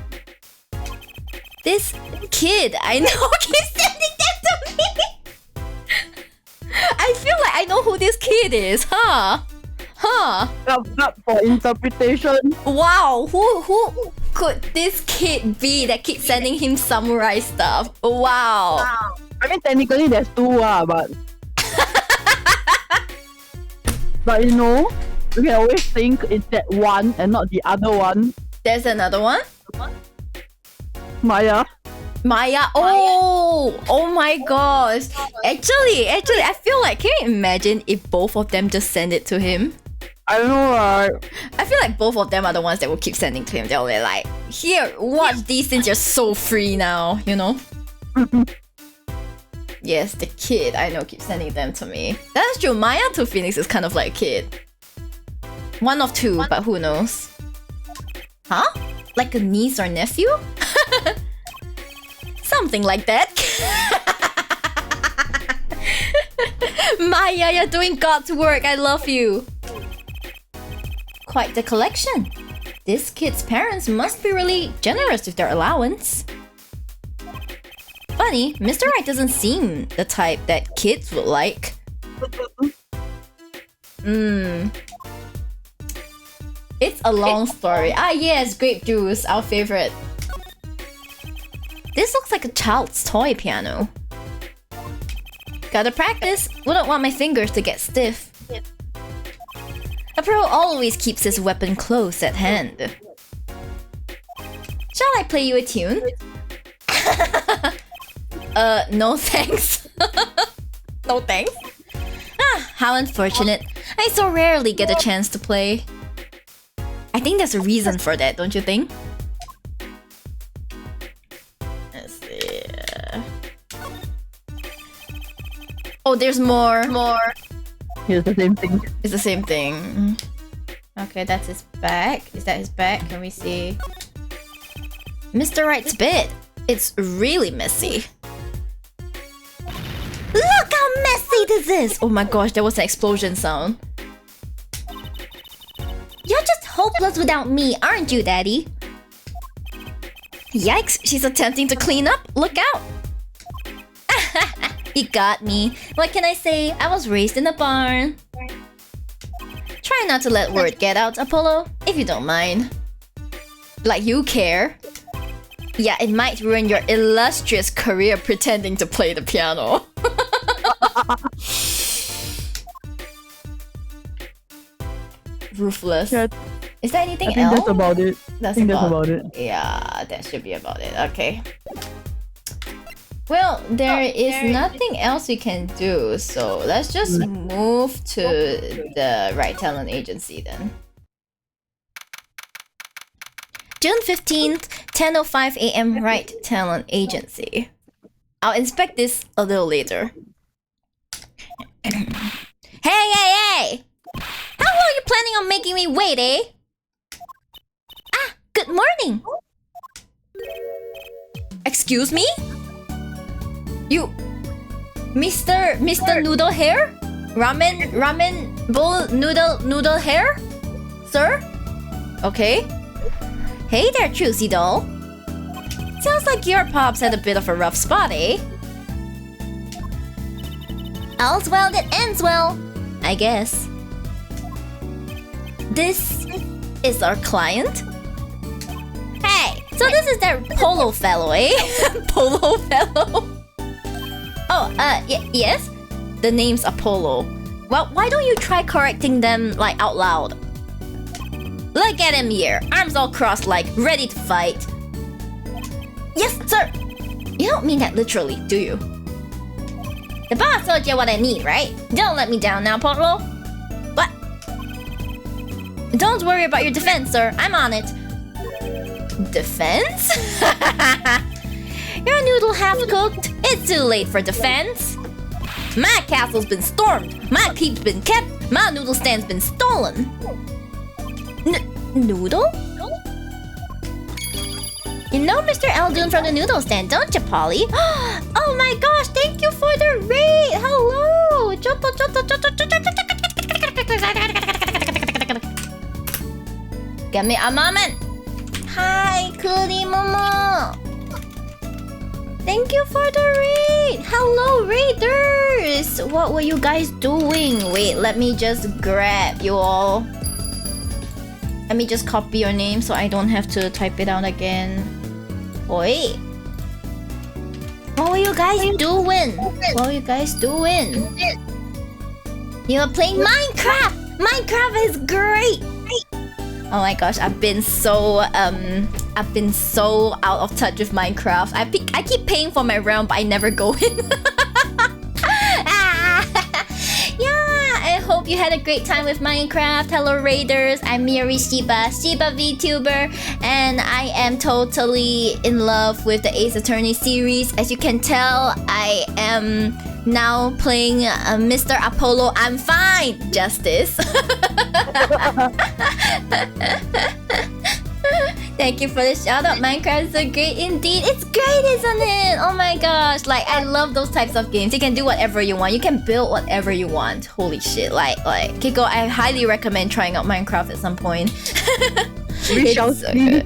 This kid I know keeps sending that to me. I feel like I know who this kid is, huh? Up for interpretation. Wow, who could this kid be that keeps sending him samurai stuff? Wow. I mean, technically there's two, but you know. You can always think it's that one and not the other one. There's another one. Maya. Maya. Oh my gosh. Actually, I feel like, can you imagine if both of them just send it to him? I don't know, right? I feel like both of them are the ones that will keep sending to him. They'll be like, here, watch these since you're so free now, you know? Yes, the kid, I know, keeps sending them to me. That's true, Maya to Phoenix is kind of like a kid. One of two, but who knows? Huh? Like a niece or nephew? Something like that. Maya, you're doing God's work. I love you. Quite the collection. This kid's parents must be really generous with their allowance. Funny, Mr. Right doesn't seem the type that kids would like. It's a long story. Ah yes, grape juice, our favorite. This looks like a child's toy piano. Gotta practice. Wouldn't want my fingers to get stiff. A pro always keeps his weapon close at hand. Shall I play you a tune? No thanks. No thanks. Ah, how unfortunate. I so rarely get a chance to play. I think there's a reason for that, don't you think? Let's see. Oh, there's more. It's the same thing. It's the same thing. Okay, that's his back. Is that his back? Can we see? Mr. Right's bed. It's really messy. Look how messy this is! Oh my gosh, there was an explosion sound. You're just hopeless without me, aren't you, Daddy? Yikes, she's attempting to clean up. Look out! You got me. What can I say? I was raised in a barn. Try not to let word get out, Apollo, if you don't mind. Like you care. Yeah, it might ruin your illustrious career pretending to play the piano. Ruthless. Yeah, Is there anything I think else? that's about it. That's I think that's about it. Yeah, that should be about it. Okay. Well, there is nothing else we can do, so let's just move to the Right Talent Agency then. June 15th, 10:05 AM, Right Talent Agency. I'll inspect this a little later. Hey! How long are you planning on making me wait, eh? Ah, good morning! Excuse me? You... Mr. Noodle Hair? Ramen bowl noodle hair? Sir? Okay. Hey there, Juicy Doll. Sounds like your pops had a bit of a rough spot, eh? All's well that ends well, I guess. This is our client? Hey, so this is that Polo fellow, eh? Polo fellow? Oh, yes? The name's Apollo. Well, why don't you try correcting them, like, out loud? Look at him here, arms all crossed like, ready to fight. Yes, sir! You don't mean that literally, do you? The boss told you what I need, right? Don't let me down now, Polo. What? Don't worry about your defense, sir. I'm on it. Defense? Your noodle half-cooked. It's too late for defense. My castle's been stormed. My peeps been kept. My noodle stand's been stolen. Noodle? You know Mr. Eldoon from the noodle stand, don't you, Polly? Oh my gosh, thank you for the raid! Hello! Give me a moment! Hi, Kuri Momo! Thank you for the raid! Hello, raiders! What were you guys doing? Wait, let me just grab you all. Let me just copy your name so I don't have to type it out again. Wait. What were you guys doing? What were you guys doing? You were playing Minecraft! Minecraft is great. Oh my gosh, I've been so out of touch with Minecraft. I keep paying for my realm, but I never go in. Yeah, I hope you had a great time with Minecraft. Hello Raiders, I'm Miri Shiba VTuber, and I am totally in love with the Ace Attorney series. As you can tell, I am now playing Mr. Apollo I'm Fine Justice. Thank you for the shout out. Minecraft is so great indeed. It's great, isn't it? Oh my gosh, like I love those types of games. You can do whatever you want. You can build whatever you want. Holy shit, like Kiko, I highly recommend trying out Minecraft at some point. It's so good.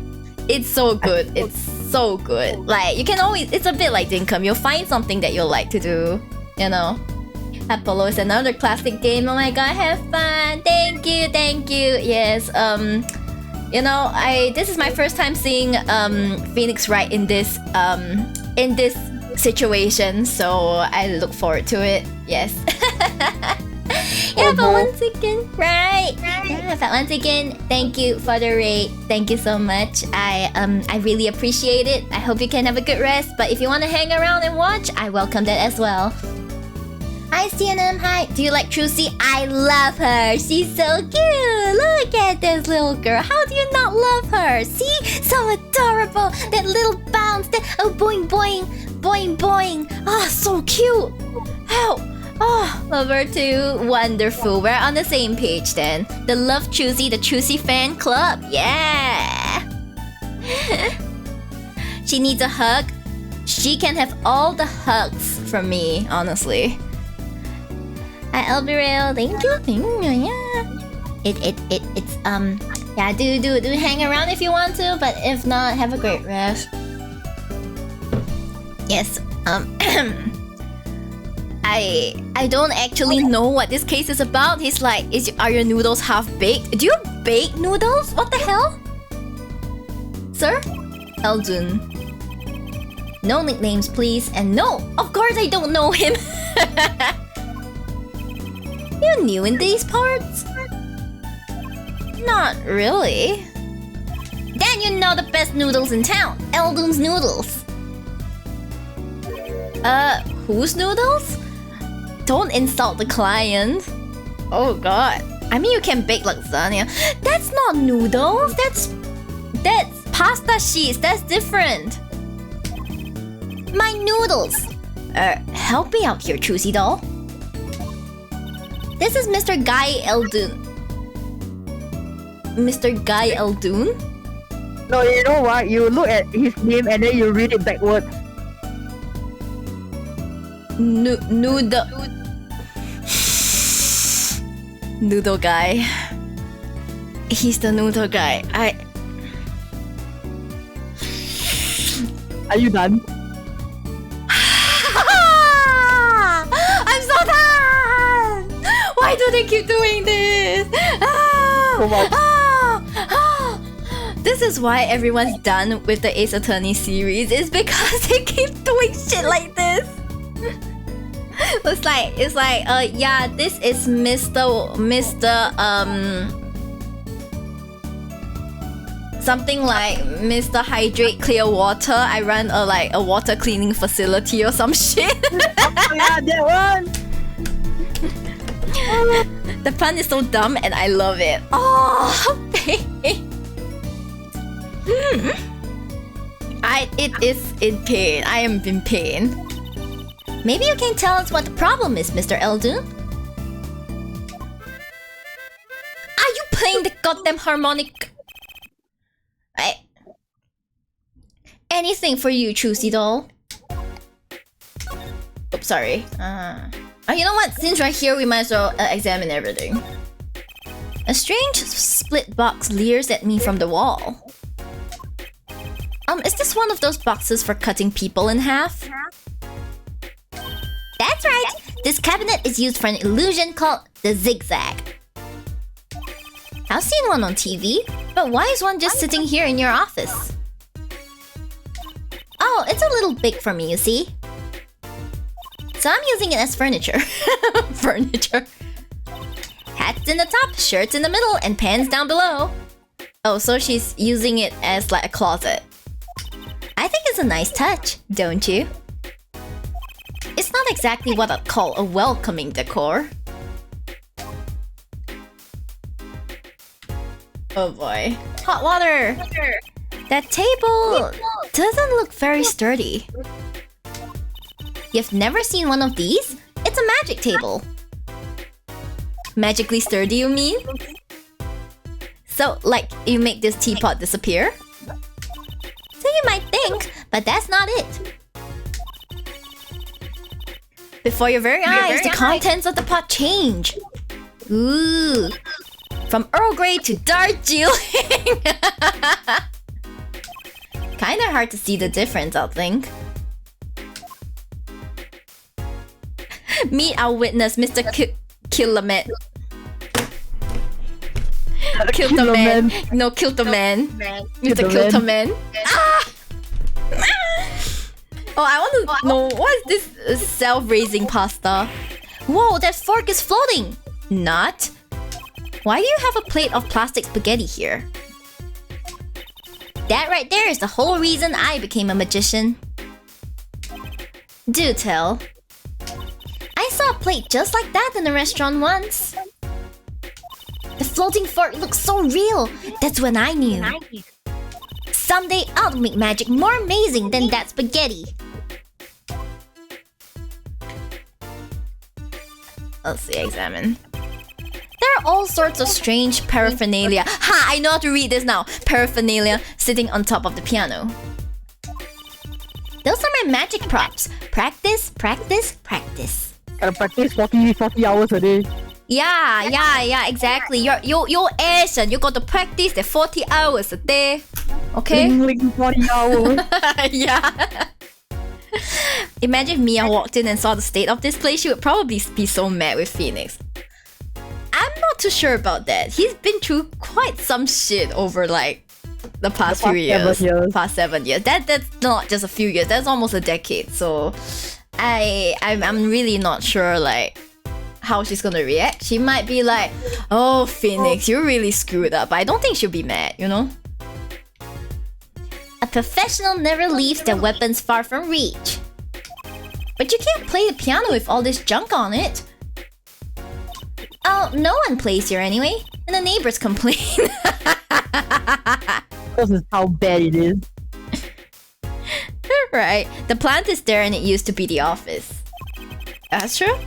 It's so good. It's so good. Like you can always, it's a bit like Dinkum. You'll find something that you'll like to do, you know. Apollo is another classic game. Oh my god, have fun. Thank you. Yes, you know, this is my first time seeing Phoenix Wright in this situation, so I look forward to it. Yes. Yeah, but once again, right. Yeah, but once again, thank you for the raid. Thank you so much. I really appreciate it. I hope you can have a good rest. But if you want to hang around and watch, I welcome that as well. Hi CNM, hi. Do you like Trucy? I love her. She's so cute. Look at this little girl. How do you not love her? See? So adorable. That little bounce. That boing boing. Boing boing. Oh, so cute. How? Oh, love her too. Wonderful. We're on the same page then. The Love Choosy, the Choosy fan club. Yeah. She needs a hug. She can have all the hugs from me, honestly. Hi Elbirail, thank you. Yeah. It's yeah, do hang around if you want to, but if not, have a great rest. Yes. I don't actually know what this case is about. He's like, are your noodles half baked? Do you bake noodles? What the hell? Sir? Eldun. No nicknames, please. And no, of course I don't know him. You new in these parts? Not really. Then you know the best noodles in town. Eldun's noodles. Whose noodles? Don't insult the client. Oh god. I mean you can bake lasagna. That's not noodles. That's pasta sheets. That's different. My noodles. Help me out here, Choosy doll. This is Mr. Guy Eldun. Mr. Guy Eldun? No, you know what? You look at his name and then you read it backwards. Noodle. Noodle guy. He's the noodle guy. Are you done? I'm so done! Why do they keep doing this? This is why everyone's done with the Ace Attorney series. It's because they keep doing shit like this. It's like, yeah, this is something like Mr. Hydrate Clear Water. I run a water cleaning facility or some shit. Oh yeah, that one. The pun is so dumb and I love it. Oh, pain. It is in pain. I am in pain. Maybe you can tell us what the problem is, Mr. Eldun? Are you playing the goddamn harmonic? Anything for you, Choosy doll. Oops, sorry. You know what? Since we're here, we might as well examine everything. A strange split box leers at me from the wall. Is this one of those boxes for cutting people in half? That's right! This cabinet is used for an illusion called the zigzag. I've seen one on TV, but why is one just sitting here in your office? Oh, it's a little big for me, you see? So I'm using it as furniture. Furniture. Hats in the top, shirts in the middle, and pants down below. Oh, so she's using it as like a closet. I think it's a nice touch, don't you? It's not exactly what I'd call a welcoming decor. Oh boy. Hot water! That table doesn't look very sturdy. You've never seen one of these? It's a magic table. Magically sturdy, you mean? So, like, you make this teapot disappear? So you might think, but that's not it. Before your very eyes, the contents of the pot change. Ooh. From Earl Grey to Darjeeling. Kinda hard to see the difference, I think. Meet our witness, Mr. Killamet. Kill the man. No, kill the man. Mr. Kill the man. Ah! Oh, I want to know, what is this self-raising pasta? Whoa, that fork is floating! Not. Why do you have a plate of plastic spaghetti here? That right there is the whole reason I became a magician. Do tell. I saw a plate just like that in a restaurant once. The floating fork looks so real. That's when I knew. Someday I'll make magic more amazing than that spaghetti. Let's see, examine. There are all sorts of strange paraphernalia. Ha! I know how to read this now. Paraphernalia sitting on top of the piano. Those are my magic props. Practice, practice, practice. Gotta practice 40 hours a day. Yeah, exactly. Your Asian, you got to practice the 40 hours a day. Okay? Ling 40 hours. Yeah. Imagine if Mia walked in and saw the state of this place, she would probably be so mad with Phoenix. I'm not too sure about that. He's been through quite some shit over like the past few years. Past 7 years. That's not just a few years, that's almost a decade. So I'm really not sure like how she's gonna react. She might be like, oh Phoenix, you really screwed up. But I don't think she'll be mad, you know? A professional never leaves their weapons far from reach. But you can't play the piano with all this junk on it. Oh, no one plays here anyway. And the neighbors complain. This is how bad it is. Right. The plant is there and it used to be the office. That's true.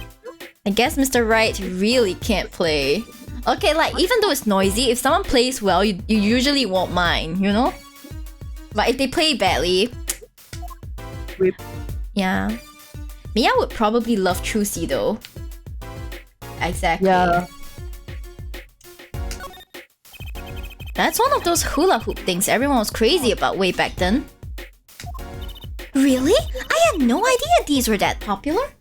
I guess Mr. Wright really can't play. Okay, like, even though it's noisy, if someone plays well, you usually won't mind, you know? But if they play badly... Rip. Yeah. Mia would probably love Trucy though. Exactly. Yeah. That's one of those hula hoop things everyone was crazy about way back then. Really? I had no idea these were that popular.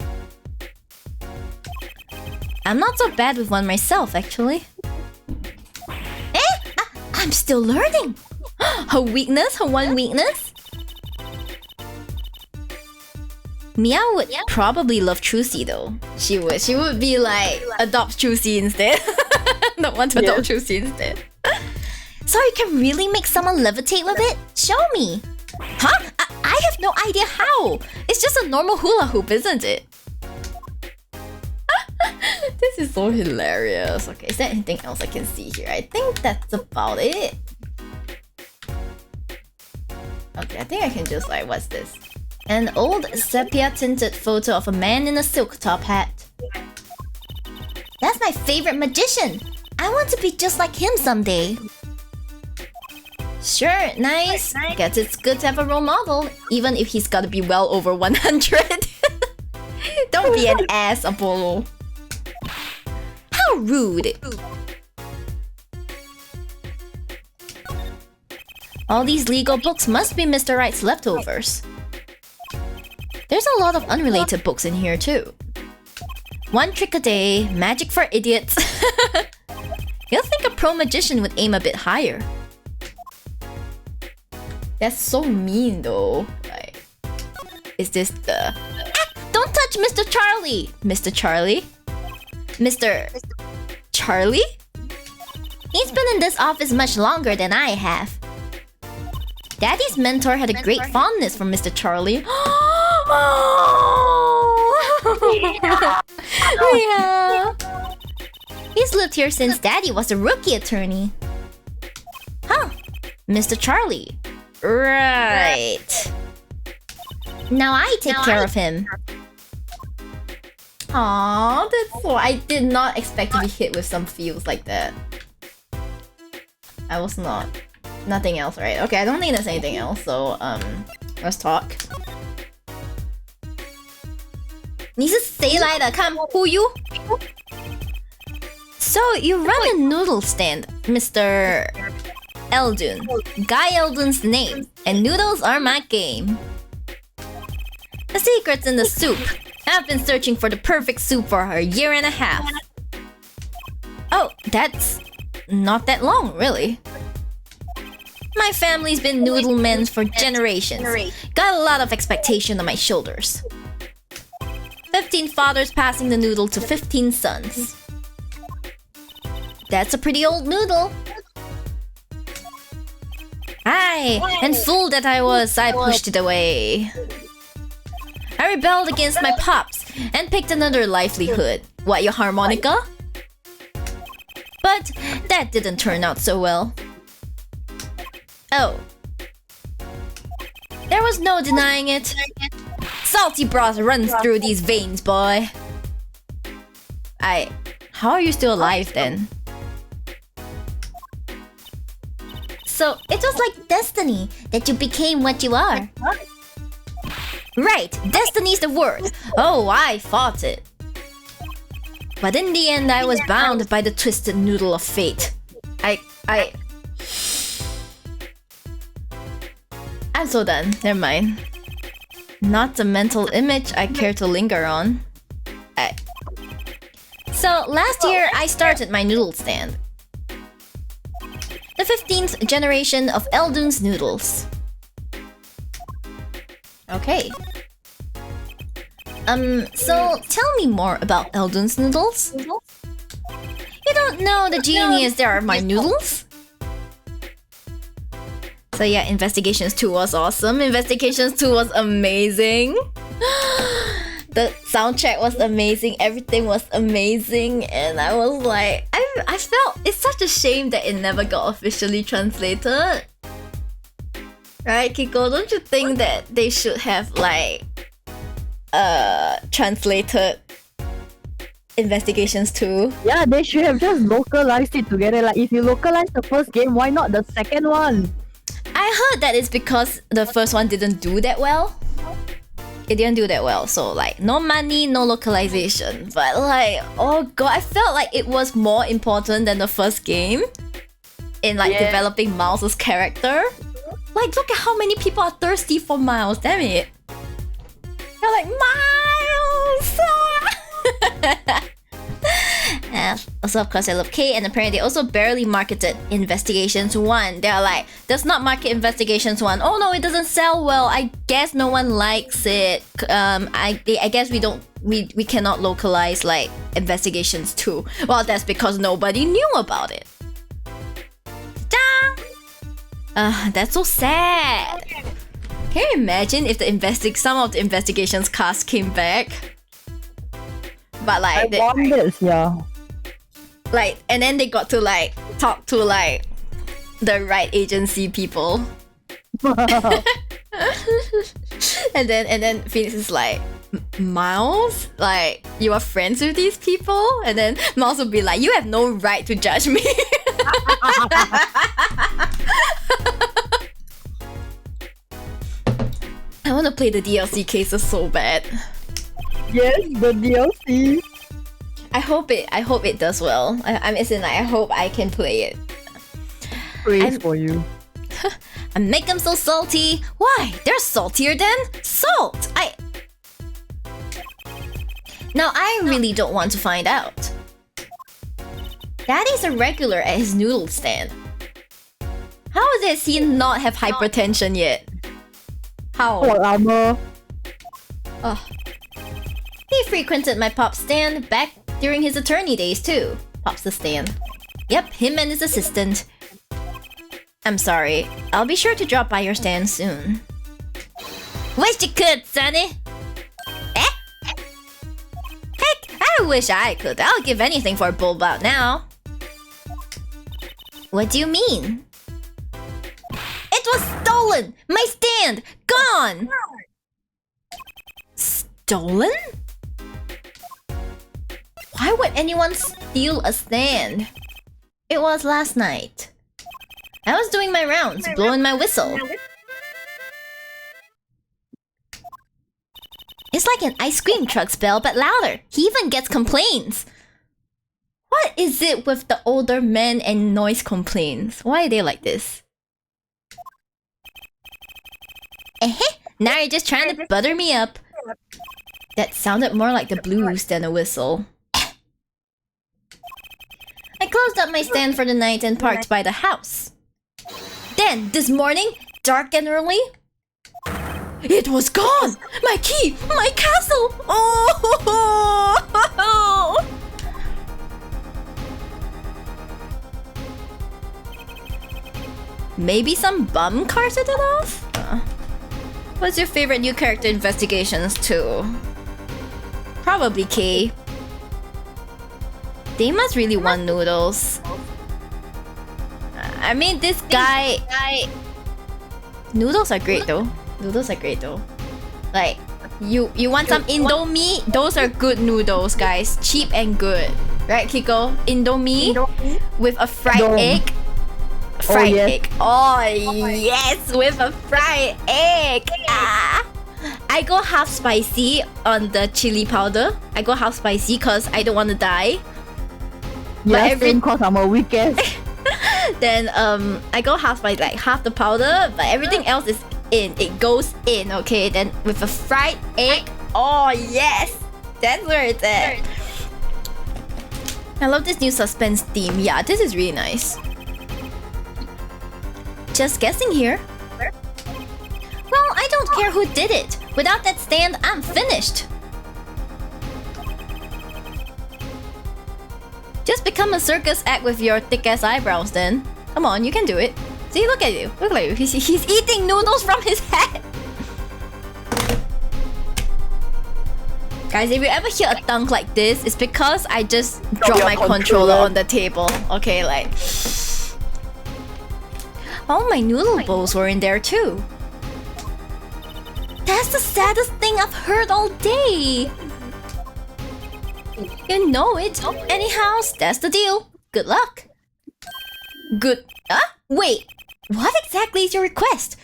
I'm not so bad with one myself, actually. I'm still learning. Her weakness? Her one weakness? Mia would probably love Trucy though. She would be like, adopt Trucy instead. Not want to adopt Trucy instead. So you can really make someone levitate with it? Show me. Huh? I have no idea how. It's just a normal hula hoop, isn't it? This is so hilarious. Okay, is there anything else I can see here? I think that's about it. Okay, I think I can just like, what's this? An old sepia-tinted photo of a man in a silk top hat. That's my favorite magician! I want to be just like him someday. Sure, nice. Guess it's good to have a role model, even if he's gotta be well over 100. Don't be an ass, Apollo. How rude! All these legal books must be Mr. Wright's leftovers. There's a lot of unrelated books in here too. One trick a day, magic for idiots. You'll think a pro magician would aim a bit higher. That's so mean though. Like, is this the... Ah, don't touch Mr. Charlie! Mr. Charlie? Mr. Charlie? He's been in this office much longer than I have. Daddy's mentor had a great fondness for Mr. Charlie. Yeah. He's lived here since Daddy was a rookie attorney. Huh. Mr. Charlie. Right. Now I take care of him. Aww, that's so... I did not expect to be hit with some feels like that. I was not. Nothing else, right? Okay, I don't think there's anything else, so, let's talk. 你是谁来的? Come, who you? So, you run a noodle stand, Mr. Eldun. Guy Eldun's name, and noodles are my game. The secret's in the soup. I've been searching for the perfect soup for a year and a half. Oh, that's not that long, really. My family's been noodle men for generations. Got a lot of expectation on my shoulders. 15 fathers passing the noodle to 15 sons. That's a pretty old noodle. Aye, and fool that I was, I pushed it away. I rebelled against my pops and picked another livelihood. What, your harmonica? But that didn't turn out so well. Oh. There was no denying it. Salty broth runs through these veins, boy. How are you still alive then? So, it was like destiny that you became what you are. Right, destiny's the word. Oh, I fought it. But in the end, I was bound by the twisted noodle of fate. I'm so done. Never mind. Not the mental image I care to linger on. So, last year, I started my noodle stand. The 15th generation of Eldun's noodles. Okay. So tell me more about Eldun's noodles. You don't know the genius there are my noodles? So yeah, Investigations 2 was awesome. Investigations 2 was amazing. The soundtrack was amazing. Everything was amazing. And I was like... I felt... It's such a shame that it never got officially translated. Right, Kiko? Don't you think that they should have, like... translated... Investigations 2? Yeah, they should have just localized it together. Like, if you localize the first game, why not the second one? I heard that it's because the first one didn't do that well. It didn't do that well, so like no money, no localization. But like, oh god, I felt like it was more important than the first game in like developing Miles' character. Like, look at how many people are thirsty for Miles, damn it. They're like, Miles! Also, of course, I love Kate, and apparently they also barely marketed Investigations 1. They're like, let's not market Investigations 1. Oh no, it doesn't sell well. I guess no one likes it. I guess we cannot localize like Investigations 2. Well, that's because nobody knew about it. That's so sad. Can you imagine if some of the Investigations cast came back? But like, I want this, yeah. Like, and then they got to like talk to like the right agency people. and then Phoenix is like, Miles, like, you are friends with these people? And then Miles will be like, you have no right to judge me. I want to play the DLC cases so bad. Yes, the DLC. I hope it does well. I hope I can play it. Praise for you. I make them so salty. Why? They're saltier than salt. Now I really don't want to find out. Daddy's a regular at his noodle stand. How does he not have hypertension yet? How? What armor? Oh. He frequented my pop's stand back during his attorney days too. Pops the stand. Yep, him and his assistant. I'm sorry. I'll be sure to drop by your stand soon. Wish you could, Sonny! Eh? Heck, I wish I could. I'll give anything for a bulb out now. What do you mean? It was stolen! My stand! Gone! Stolen? Why would anyone steal a stand? It was last night. I was doing my rounds, blowing my whistle. It's like an ice cream truck's bell, but louder. He even gets complaints. What is it with the older men and noise complaints? Why are they like this? Now you're just trying to butter me up. That sounded more like the blues than a whistle. I closed up my stand for the night and parked by the house. Then, this morning, dark and early, it was gone! My key! My castle! Oh! Maybe some bum carted it off? What's your favorite new character investigations too? Probably K. They must really want noodles. I mean, this guy... Noodles are great though. Noodles are great though. Like, you want some Indomie? Those are good noodles, guys. Cheap and good. Right, Kiko? Indomie with a fried egg. Fried egg. Oh, yes, with a fried egg. Ah. I go half spicy on the chili powder. I go half spicy because I don't want to die. Yeah, same cause I'm a weekend. Then I go half by like half the powder, but everything else is in. It goes in, okay? Then with a fried egg. Oh yes! That's where it's at. I love this new suspense theme. Yeah, this is really nice. Just guessing here. Well, I don't care who did it. Without that stand, I'm finished. Just become a circus act with your thick-ass eyebrows then. Come on, you can do it. See, look at you. Look at you. He's eating noodles from his head. Guys, if you ever hear a thunk like this, it's because I just dropped my controller on the table. Okay, like... All my noodle bowls were in there too. That's the saddest thing I've heard all day. You know it. Anyhow, that's the deal. Good luck. Good... Wait. What exactly is your request?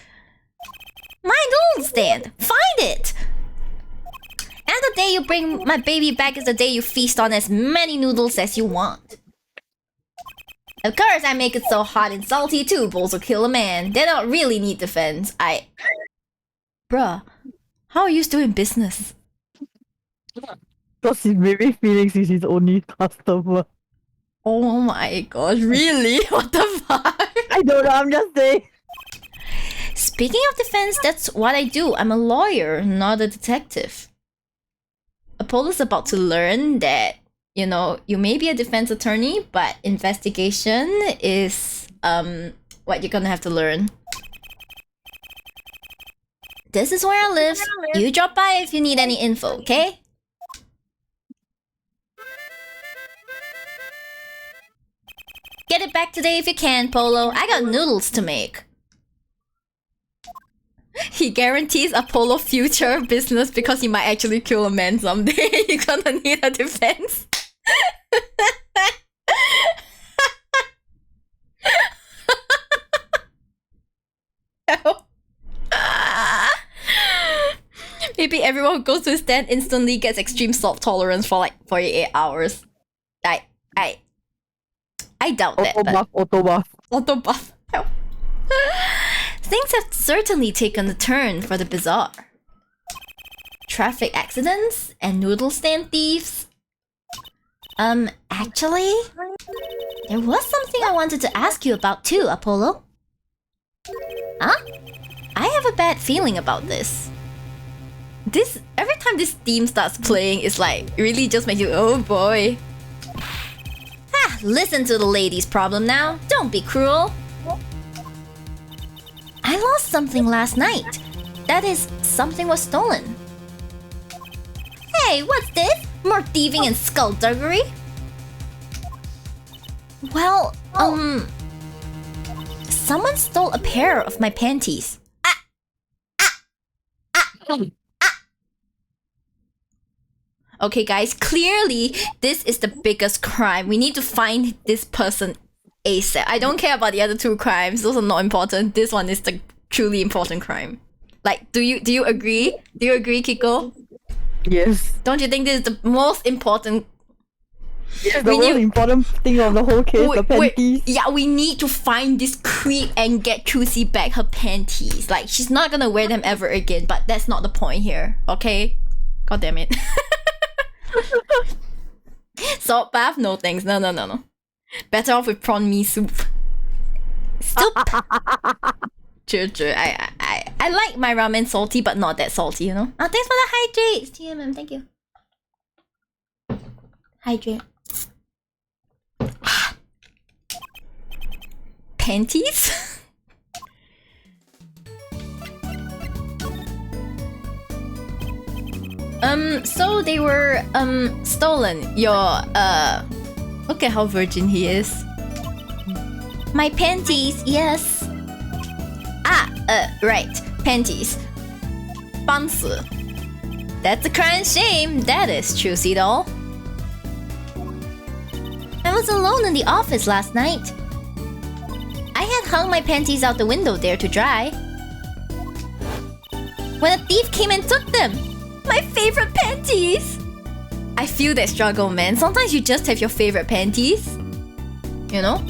My noodle stand. Find it. And the day you bring my baby back is the day you feast on as many noodles as you want. Of course, I make it so hot and salty too. Bowls will kill a man. They don't really need defense. Bruh, how are you still in business? Because his baby Felix is his only customer. Oh my gosh, really? What the fuck? I don't know, I'm just saying. Speaking of defense, that's what I do. I'm a lawyer, not a detective. Apollo's about to learn that, you know, you may be a defense attorney, but investigation is what you're gonna have to learn. This is where I live. You drop by if you need any info, okay? Get it back today if you can, Polo. I got noodles to make. He guarantees Apollo future business because he might actually kill a man someday. You're gonna need a defense. Maybe everyone who goes to his stand instantly gets extreme salt tolerance for like 48 hours. I doubt that. Auto buff. Things have certainly taken a turn for the bizarre. Traffic accidents and noodle stand thieves. Actually, there was something I wanted to ask you about too, Apollo. Huh? I have a bad feeling about this. Every time this theme starts playing, it's like, it really just makes you, oh boy. listen to the lady's problem now. Don't be cruel. I lost something last night. That is, something was stolen. Hey, what's this? More thieving and skullduggery? Well, someone stole a pair of my panties. Okay, guys, clearly this is the biggest crime. We need to find this person ASAP. I don't care about the other two crimes. Those are not important. This one is the truly important crime. Like, do you agree? Do you agree, Kiko? Yes. Don't you think this is the most important? Yes, the most important thing of the whole case, the panties. Yeah, we need to find this creep and get Chusi back her panties. Like, she's not gonna wear them ever again, but that's not the point here, okay? God damn it. Salt bath? No thanks. No. Better off with prawn mee soup. Still True. I like my ramen salty, but not that salty, you know? Oh, thanks for the hydrates, TMM, thank you. Hydrate. Panties? So they were, stolen. Your, look at how virgin he is. My panties, yes. Right. Panties. 绑死. That's a crying shame. That is true, doll. I was alone in the office last night. I had hung my panties out the window there to dry. When a thief came and took them. My favorite panties! I feel that struggle, man. Sometimes you just have your favorite panties. You know?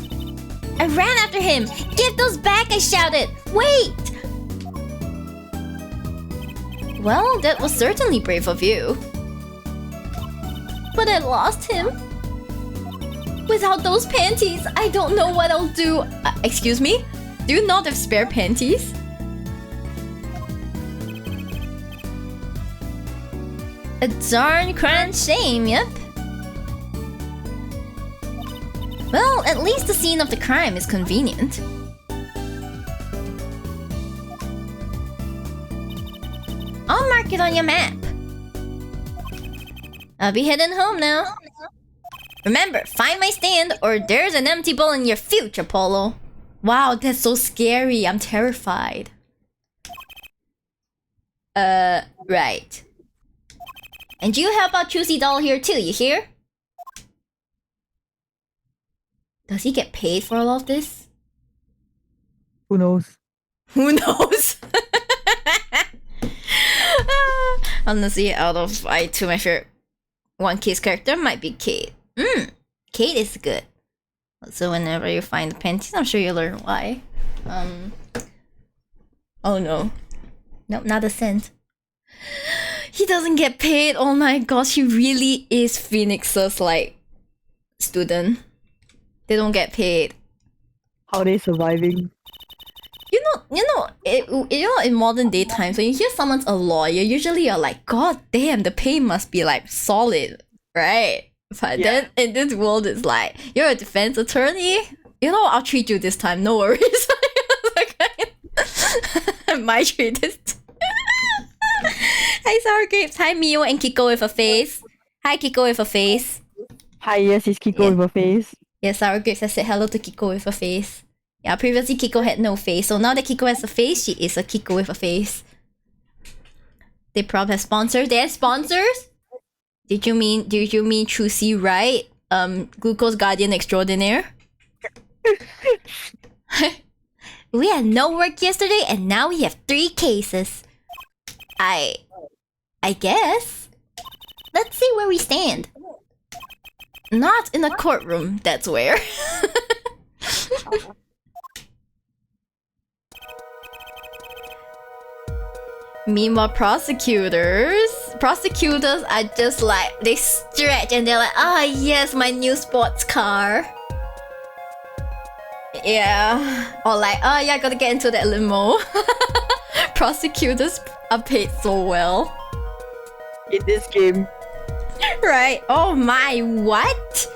I ran after him. Give those back, I shouted. Wait! Well, that was certainly brave of you. But I lost him. Without those panties, I don't know what I'll do. Excuse me? Do you not have spare panties? A darn crying shame, yep. Well, at least the scene of the crime is convenient. I'll mark it on your map. I'll be heading home now. Remember, find my stand or there's an empty bowl in your future, Polo. Wow, that's so scary. I'm terrified. Right. And you help out Chusi doll here too, you hear? Does he get paid for all of this? Who knows? Who knows? Honestly, out of I2, my favorite One Piece character might be Kate. Kate is good. So whenever you find the panties, I'm sure you'll learn why. Oh no. Nope, not a cent. He doesn't get paid. Oh my gosh, he really is Phoenix's like student. They don't get paid. How are they surviving? In modern day times, when you hear someone's a lawyer, usually you're like, God damn, the pay must be like solid, right? But then in this world, it's like, you're a defense attorney. You know, I'll treat you this time. No worries. My treat this time. Hi, Sour Grapes. Hi, Mio and Kiko with a face. Hi, Kiko with a face. Hi, yes, it's Kiko with a face. Yes, Sour Grapes has said hello to Kiko with a face. Yeah, previously Kiko had no face, so now that Kiko has a face, she is a Kiko with a face. They probably have sponsors. They have sponsors? Did you mean Chusi, right? Glucose Guardian Extraordinaire? We had no work yesterday and now we have 3 cases. I guess. Let's see where we stand. Not in a courtroom, that's where. Meanwhile, prosecutors are just like, they stretch and they're like, ah, yes, my new sports car. Yeah. Or like, oh yeah, I gotta get into that limo. Prosecutors are paid so well. In this game. Right. Oh my, what?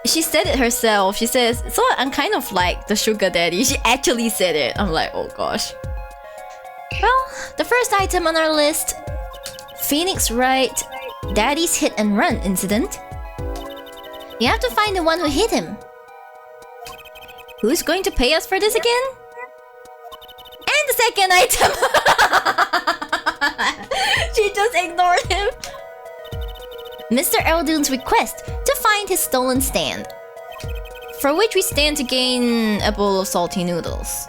she said it herself. She says, so I'm kind of like the sugar daddy. She actually said it. I'm like, oh gosh. Well, the first item on our list, Phoenix Wright Daddy's hit and run incident. You have to find the one who hit him. Who's going to pay us for this again? And the second item! She just ignored him. Mr. Eldoon's request to find his stolen stand, for which we stand to gain a bowl of salty noodles.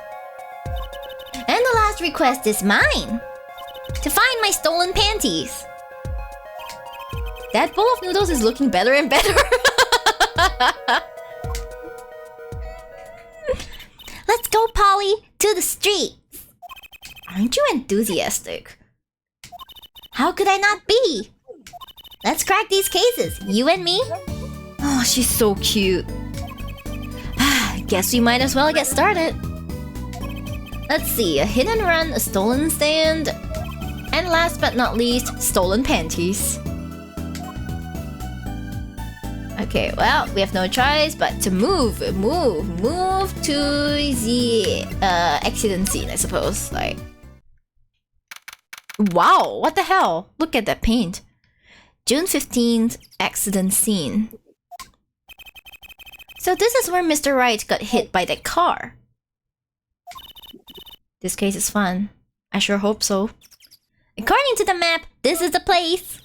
And the last request is mine, to find my stolen panties. That bowl of noodles is looking better and better. Let's go, Polly, to the streets. Aren't you enthusiastic? How could I not be? Let's crack these cases, you and me. Oh, she's so cute. Guess we might as well get started. Let's see, a hit and run, a stolen stand, and last but not least, stolen panties. Okay, well, we have no choice but to move to the accident scene, I suppose. Like, wow, what the hell? Look at that paint. June 15th, accident scene. So this is where Mr. Wright got hit by that car. This case is fun. I sure hope so. According to the map, this is the place.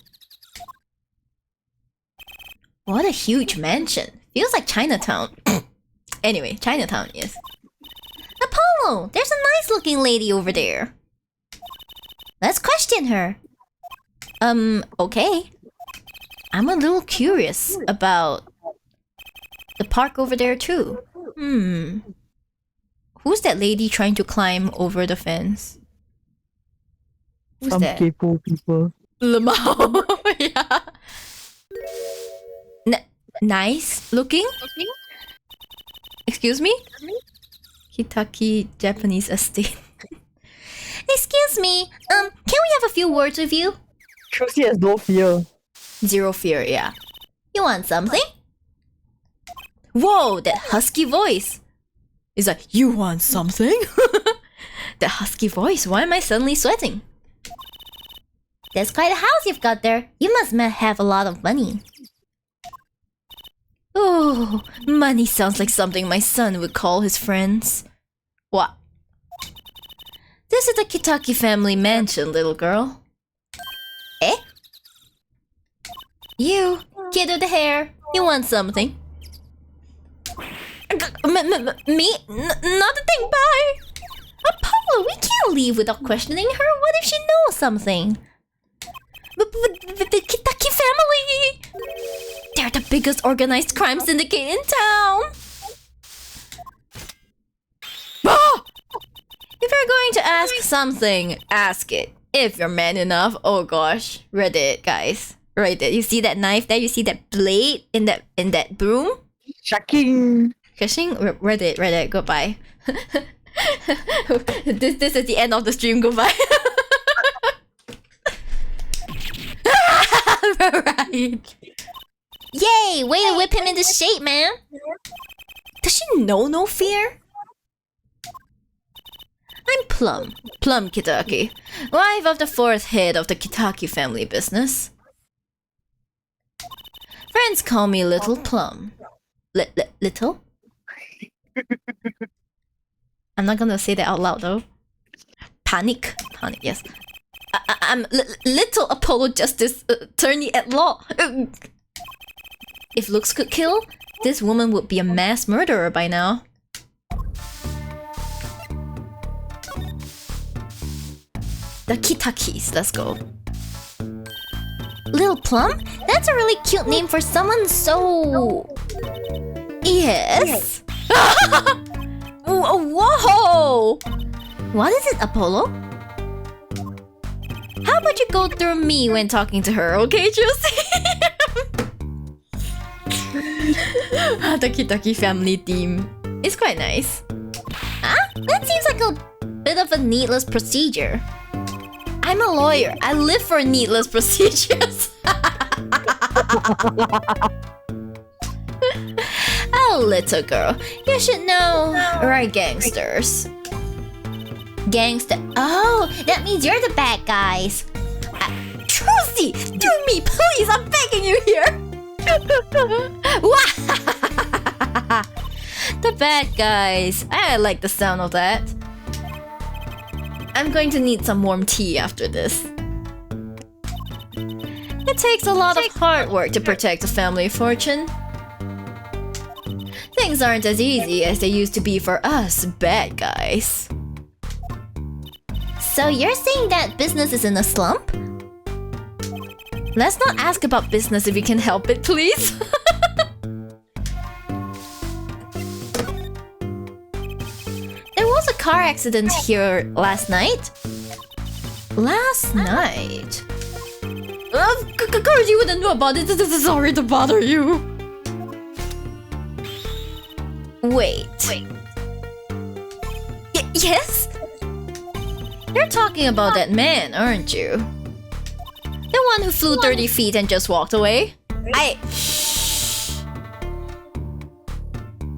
What a huge mansion. Feels like Chinatown. Anyway, Chinatown, yes. Apollo! There's a nice looking lady over there. Let's question her. Okay. I'm a little curious about the park over there too. Who's that lady trying to climb over the fence? Who's Some that? K-pop people. Lamau. Yeah. Nice looking? Excuse me? Hitaki Japanese estate. Excuse me, can we have a few words with you? Trucy has no fear. Zero fear, yeah. You want something? Whoa, that husky voice. It's like, you want something? That husky voice, why am I suddenly sweating? That's quite a house you've got there. You must have a lot of money. Oh, money sounds like something my son would call his friends. What? This is the Kitaki family mansion, little girl. Eh? You, kid with the hair, you want something? Me? Not a thing, bye! Apollo, we can't leave without questioning her. What if she knows something? But the Kitaki family! They're the biggest organized crime syndicate in town! Ah! If you're going to ask something, ask it. If you're man enough. Oh gosh. Reddit, guys. Right there. You see that knife there? You see that blade in that broom? Shocking. Cashing? Reddit, goodbye. This is the end of the stream, goodbye. Right. Yay! Way to whip him into shape, man! Does she know no fear? I'm Plum Kitaki, wife of the fourth head of the Kitaki family business. Friends call me Little Plum. Little? I'm not gonna say that out loud though. Panic, yes. I'm Little Apollo Justice Attorney at Law. If looks could kill, this woman would be a mass murderer by now. The Kitakis, let's go. Little Plum? That's a really cute name for someone so... Yes? Whoa! What is it, Apollo? How about you go through me when talking to her, okay, Juicy? The Kitaki family theme is quite nice. Huh? That seems like a bit of a needless procedure. I'm a lawyer. I live for needless procedures. Oh, little girl, you should know. Right, gangsters. Gangster. Oh, that means you're the bad guys. Trucy, do me, please. I'm begging you here. The bad guys. I like the sound of that. I'm going to need some warm tea after this. It takes a lot of hard work to protect a family fortune. Things aren't as easy as they used to be for us bad guys. So you're saying that business is in a slump? Let's not ask about business if you can help it, please. There was a car accident here last night. Last night? Of course you wouldn't know about it. Sorry to bother you. Wait. Yes? You're talking about that man, aren't you? The one who flew 30 feet and just walked away?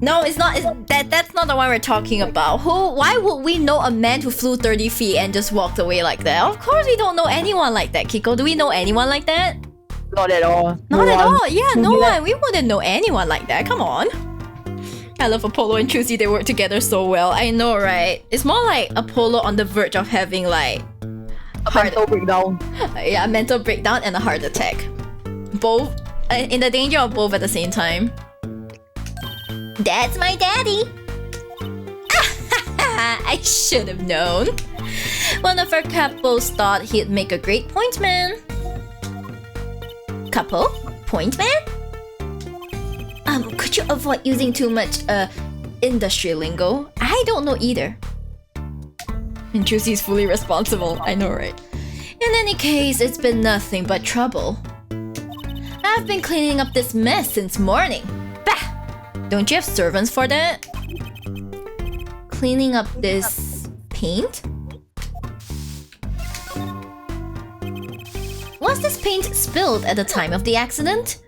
No, it's not. That's not the one we're talking about. Why would we know a man who flew 30 feet and just walked away like that? Of course we don't know anyone like that, Kiko. Do we know anyone like that? Not at all. Not at all. Yeah, no one. We wouldn't know anyone like that. Come on. I love Apollo and Trucy. They work together so well. I know, right? It's more like Apollo on the verge of having like a mental breakdown. Yeah, a mental breakdown and a heart attack. Both in the danger of both at the same time. That's my daddy. I should have known. One of our couples thought he'd make a great point man. Couple? Point man? Could you avoid using too much industry lingo? I don't know either. And Trucy's fully responsible. I know, right? In any case, it's been nothing but trouble. I've been cleaning up this mess since morning. Bah! Don't you have servants for that? Cleaning up this paint? Was this paint spilled at the time of the accident?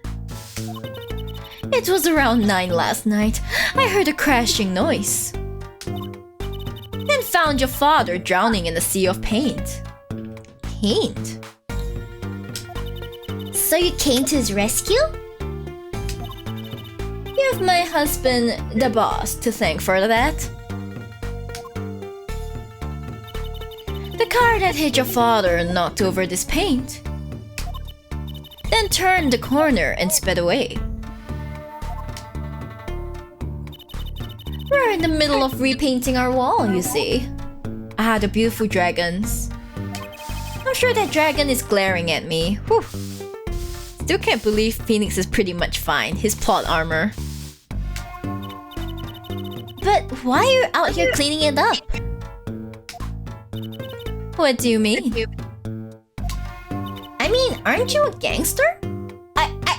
It was around 9 last night. I heard a crashing noise. And found your father drowning in a sea of paint. Paint? So you came to his rescue? You have my husband, the boss, to thank for that. The car that hit your father knocked over this paint. Then turned the corner and sped away. We're in the middle of repainting our wall, you see. The beautiful dragons. I'm sure that dragon is glaring at me. Whew. Still can't believe Phoenix is pretty much fine. His plot armor. But why are you out here cleaning it up? What do you mean? I mean, aren't you a gangster?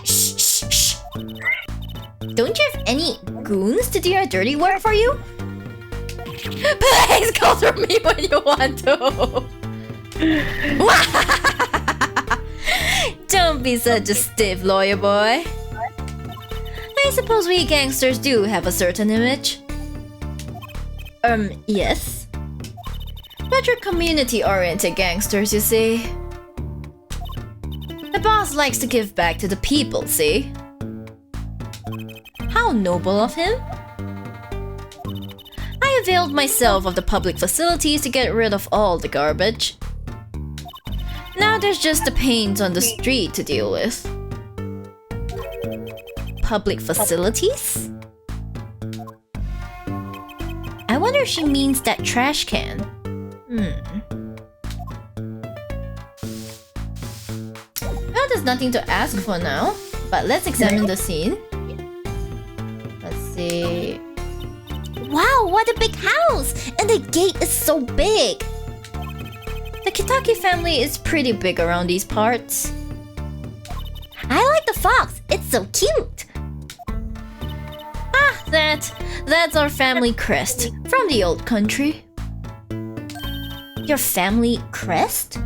Shh. Don't you have any goons to do your dirty work for you? Please call for me when you want to. Don't be such a stiff, lawyer boy. I suppose we gangsters do have a certain image. Yes. But you're community-oriented gangsters, you see. The boss likes to give back to the people, see? How noble of him. I availed myself of the public facilities to get rid of all the garbage. Now there's just the paint on the street to deal with. Public facilities? I wonder if she means that trash can. Well, there's nothing to ask for now, but let's examine the scene. Let's see. Wow, what a big house! And the gate is so big! The Kitaki family is pretty big around these parts. I like the fox, it's so cute! That's our family crest from the old country. Your family crest?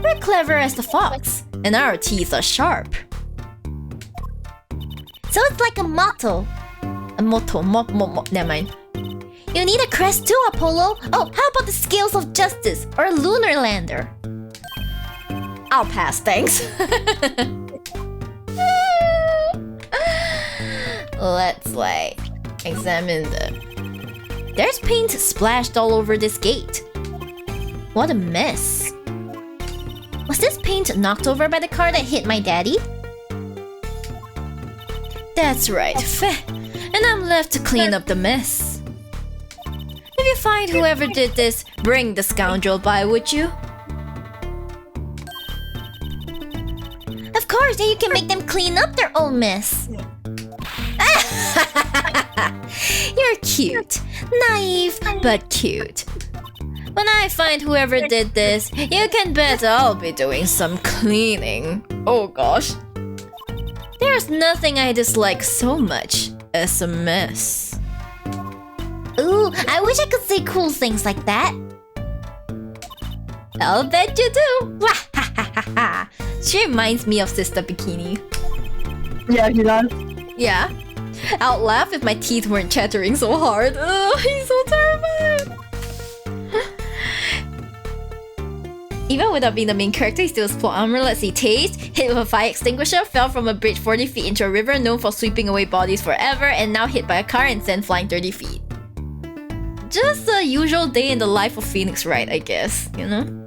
We're clever as the fox, and our teeth are sharp. So it's like a motto. A motto. Never mind. You need a crest too, Apollo. Oh, how about the scales of justice or a lunar lander? I'll pass, thanks. Let's like examine the... There's paint splashed all over this gate. What a mess. Was this paint knocked over by the car that hit my daddy? That's right. And I'm left to clean up the mess. If you find whoever did this, bring the scoundrel by, would you? Of course, then you can make them clean up their own mess. You're cute. Naive, but cute. When I find whoever did this, you can bet I'll be doing some cleaning. Oh gosh. There's nothing I dislike so much as a mess. Ooh, I wish I could say cool things like that. I'll bet you do. She reminds me of Sister Bikini. Yeah, he does. Yeah. I'd laugh if my teeth weren't chattering so hard. Oh, he's so terrified. Even without being the main character, he still has plot armor. Let's see. Tased, hit with a fire extinguisher, fell from a bridge 40 feet into a river known for sweeping away bodies forever, and now hit by a car and sent flying 30 feet. Just a usual day in the life of Phoenix Wright, I guess, you know?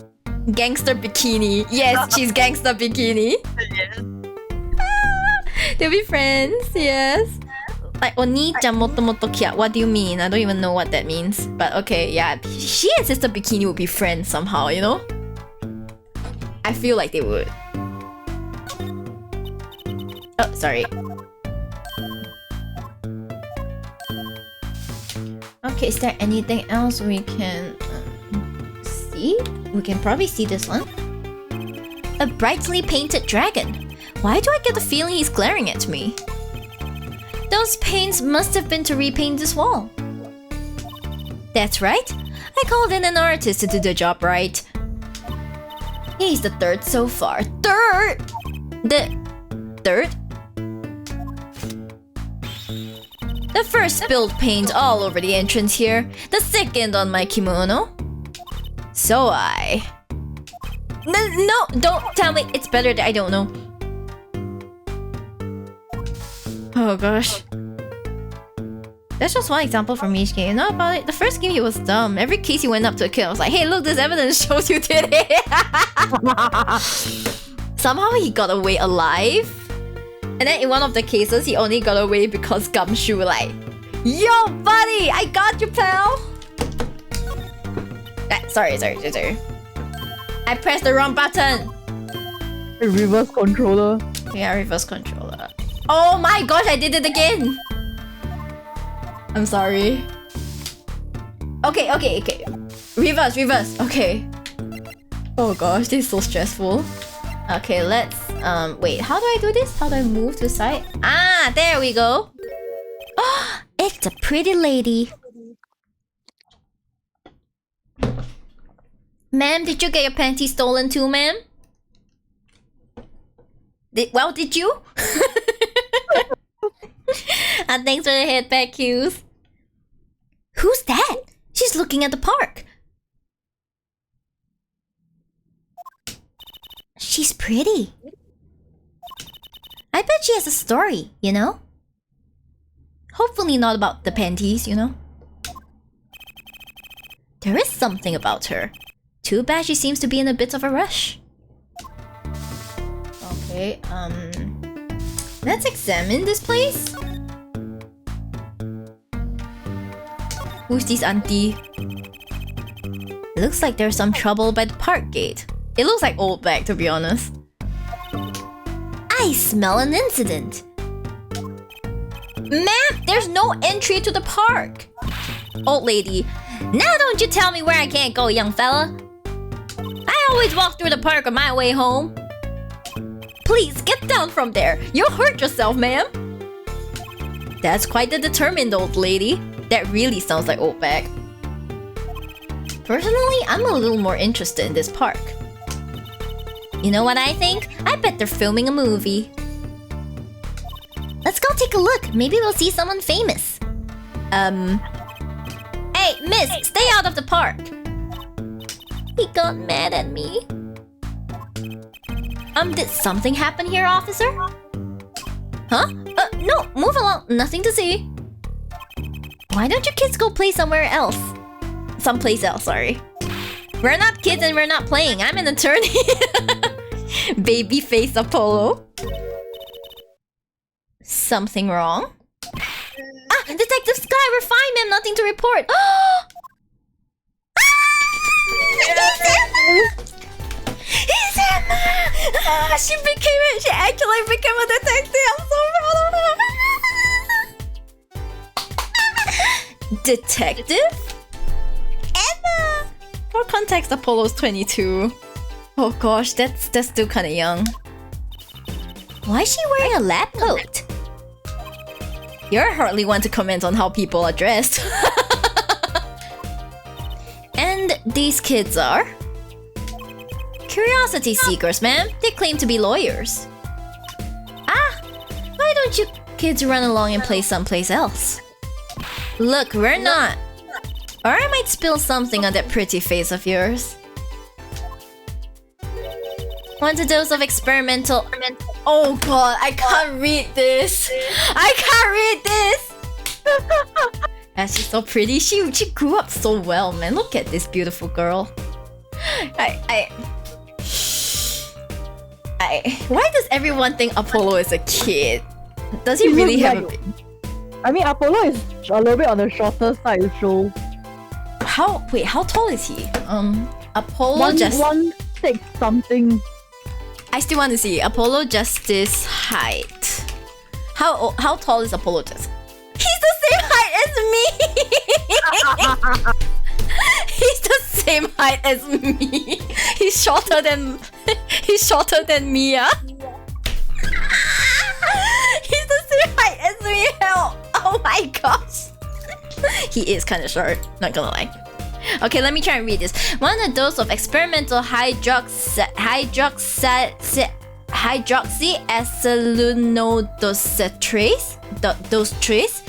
Gangster Bikini. Yes, she's Gangster Bikini. Yes. They'll be friends, yes. Like, Oni-chan motomoto kya. What do you mean? I don't even know what that means. But okay, yeah. She and Sister Bikini would be friends somehow, you know? I feel like they would. Oh, sorry. Okay, is there anything else we can see? We can probably see this one. A brightly painted dragon. Why do I get the feeling he's glaring at me? Those paints must have been to repaint this wall. That's right. I called in an artist to do the job right. He's the third so far. Third? The third? The first spilled paint all over the entrance here. The second on my kimono. So No, don't tell me. It's better that I don't know. Oh gosh. That's just one example from each game. Not about it. The first game he was dumb. Every case he went up to a kid, I was like, hey look, this evidence shows you did it. Somehow he got away alive. And then in one of the cases, he only got away because Gumshoe like, yo buddy, I got you pal. Sorry. I pressed the wrong button. Reverse controller. Yeah, reverse controller. Oh my gosh, I did it again! I'm sorry. Okay. Reverse, okay. Oh gosh, this is so stressful. Okay, let's, wait, how do I do this? How do I move to the side? Ah, there we go! Oh, it's a pretty lady. Ma'am, did you get your panties stolen too, ma'am? Did you? Thanks for the headback cues. Who's that? She's looking at the park. She's pretty. I bet she has a story, you know? Hopefully not about the panties, you know? There is something about her. Too bad she seems to be in a bit of a rush. Okay, let's examine this place. Who's this auntie? Looks like there's some trouble by the park gate. It looks like old bag, to be honest. I smell an incident. Ma'am, there's no entry to the park. Old lady, now don't you tell me where I can't go, young fella. I always walk through the park on my way home. Please, get down from there. You'll hurt yourself, ma'am. That's quite the determined old lady. That really sounds like old bag. Personally, I'm a little more interested in this park. You know what I think? I bet they're filming a movie. Let's go take a a look. Maybe we'll see someone famous. Hey, miss, stay out of the park. He got mad at me. Did something happen here, officer? Huh? No, move along. Nothing to see. Why don't you kids go play somewhere else? Someplace else, sorry. We're not kids and we're not playing. I'm an attorney. Baby face Apollo. Something wrong? Ah, Detective Sky, we're fine, ma'am. Nothing to report. He's Emma! She actually became a detective. I'm so proud of her. Detective? Emma! For context, Apollo's 22. Oh gosh, that's still kind of young. Why is she wearing a lab coat? You're hardly one to comment on how people are dressed. And these kids are? Curiosity seekers, ma'am. They claim to be lawyers. Ah! Why don't you kids run along and play someplace else? Look, we're not. Or I might spill something on that pretty face of yours. Want a dose of experimental... Oh god, I can't read this. I can't read this. And she's so pretty. She grew up so well, man. Look at this beautiful girl. Why does everyone think Apollo is a kid? Does he really have a... I mean, Apollo is a little bit on the shorter side, so... Wait, how tall is he? Apollo just... 1'6" something. I still want to see Apollo Justice height. How tall is Apollo Justice? He's the same height as me! He's the same height as me. He's shorter than Mia. He's the same height as me. Help! Oh my gosh. He is kind of short, not gonna lie. Okay, let me try and read this. Want a dose of experimental hydroxyacetylinodosetrace?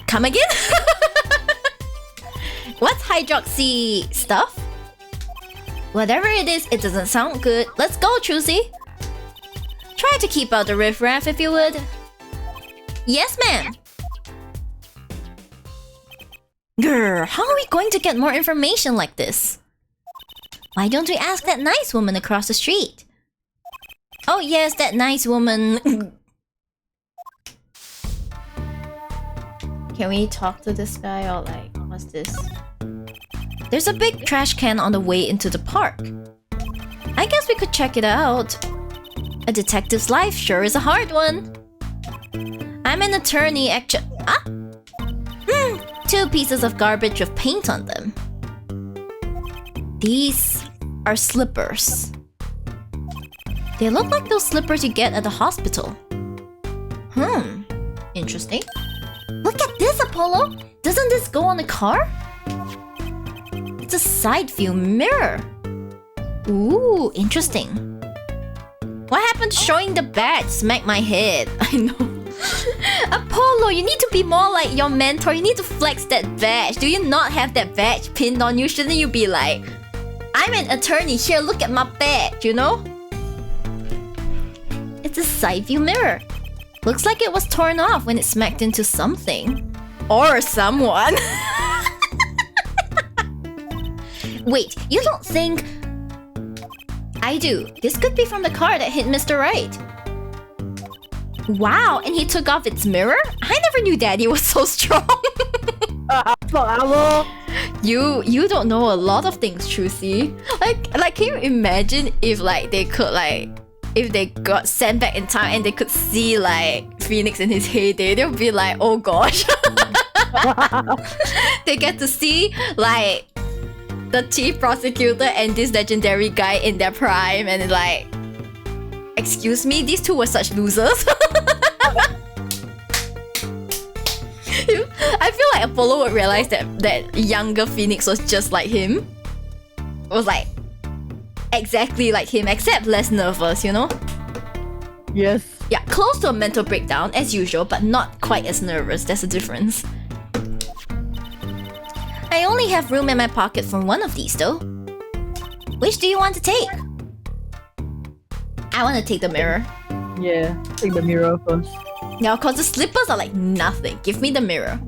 Come again? What's hydroxy stuff? Whatever it is, it doesn't sound good. Let's go, Trucy. Try to keep out the riffraff if you would. Yes, ma'am. Grr, how are we going to get more information like this? Why don't we ask that nice woman across the street? Oh yes, that nice woman. Can we talk to this guy or like, what's this? There's a big trash can on the way into the park. I guess we could check it out. A detective's life sure is a hard one. I'm an attorney, actually. Ah! 2 pieces of garbage with paint on them. These are slippers. They look like those slippers you get at the hospital. Interesting. Look at this, Apollo! Doesn't this go on the car? It's a side view mirror. Ooh, interesting. What happened to showing the badge? Smack my head. I know. Apollo, you need to be more like your mentor. You need to flex that badge. Do you not have that badge pinned on you? Shouldn't you be like, I'm an attorney here, look at my badge, you know? It's a side view mirror. Looks like it was torn off when it smacked into something. Or someone. Wait, you don't think... I do. This could be from the car that hit Mr. Right. Wow, and he took off its mirror? I never knew Daddy was so strong. You don't know a lot of things, Trucy. Like, can you imagine if like they could like, if they got sent back in time and they could see like Phoenix in his heyday? They'll be like, oh gosh. They get to see like the chief prosecutor and this legendary guy in their prime, and like, excuse me, these two were such losers. I feel like Apollo would realize that younger Phoenix was just like him. Was like exactly like him, except less nervous, you know? Yes. Yeah, close to a mental breakdown as usual, but not quite as nervous. There's a difference. I only have room in my pocket for one of these though. Which do you want to take? I want to take the mirror. Yeah, take the mirror first. Yeah, cause the slippers are like nothing. Give me the mirror.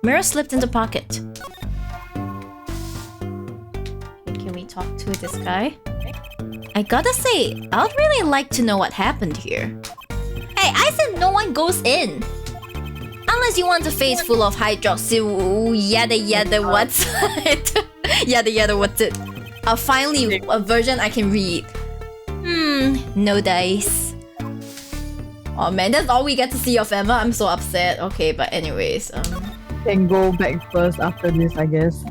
Mirror slipped in the pocket. Okay, can we talk to this guy? I gotta say, I'd really like to know what happened here. Hey, I said no one goes in! Unless you want a face full of hydroxy yada yada what's it? Yada yada what's it? Finally, a version I can read. No dice. Oh man, that's all we get to see of Emma. I'm so upset. Okay, but anyways, Can go back first after this, I guess.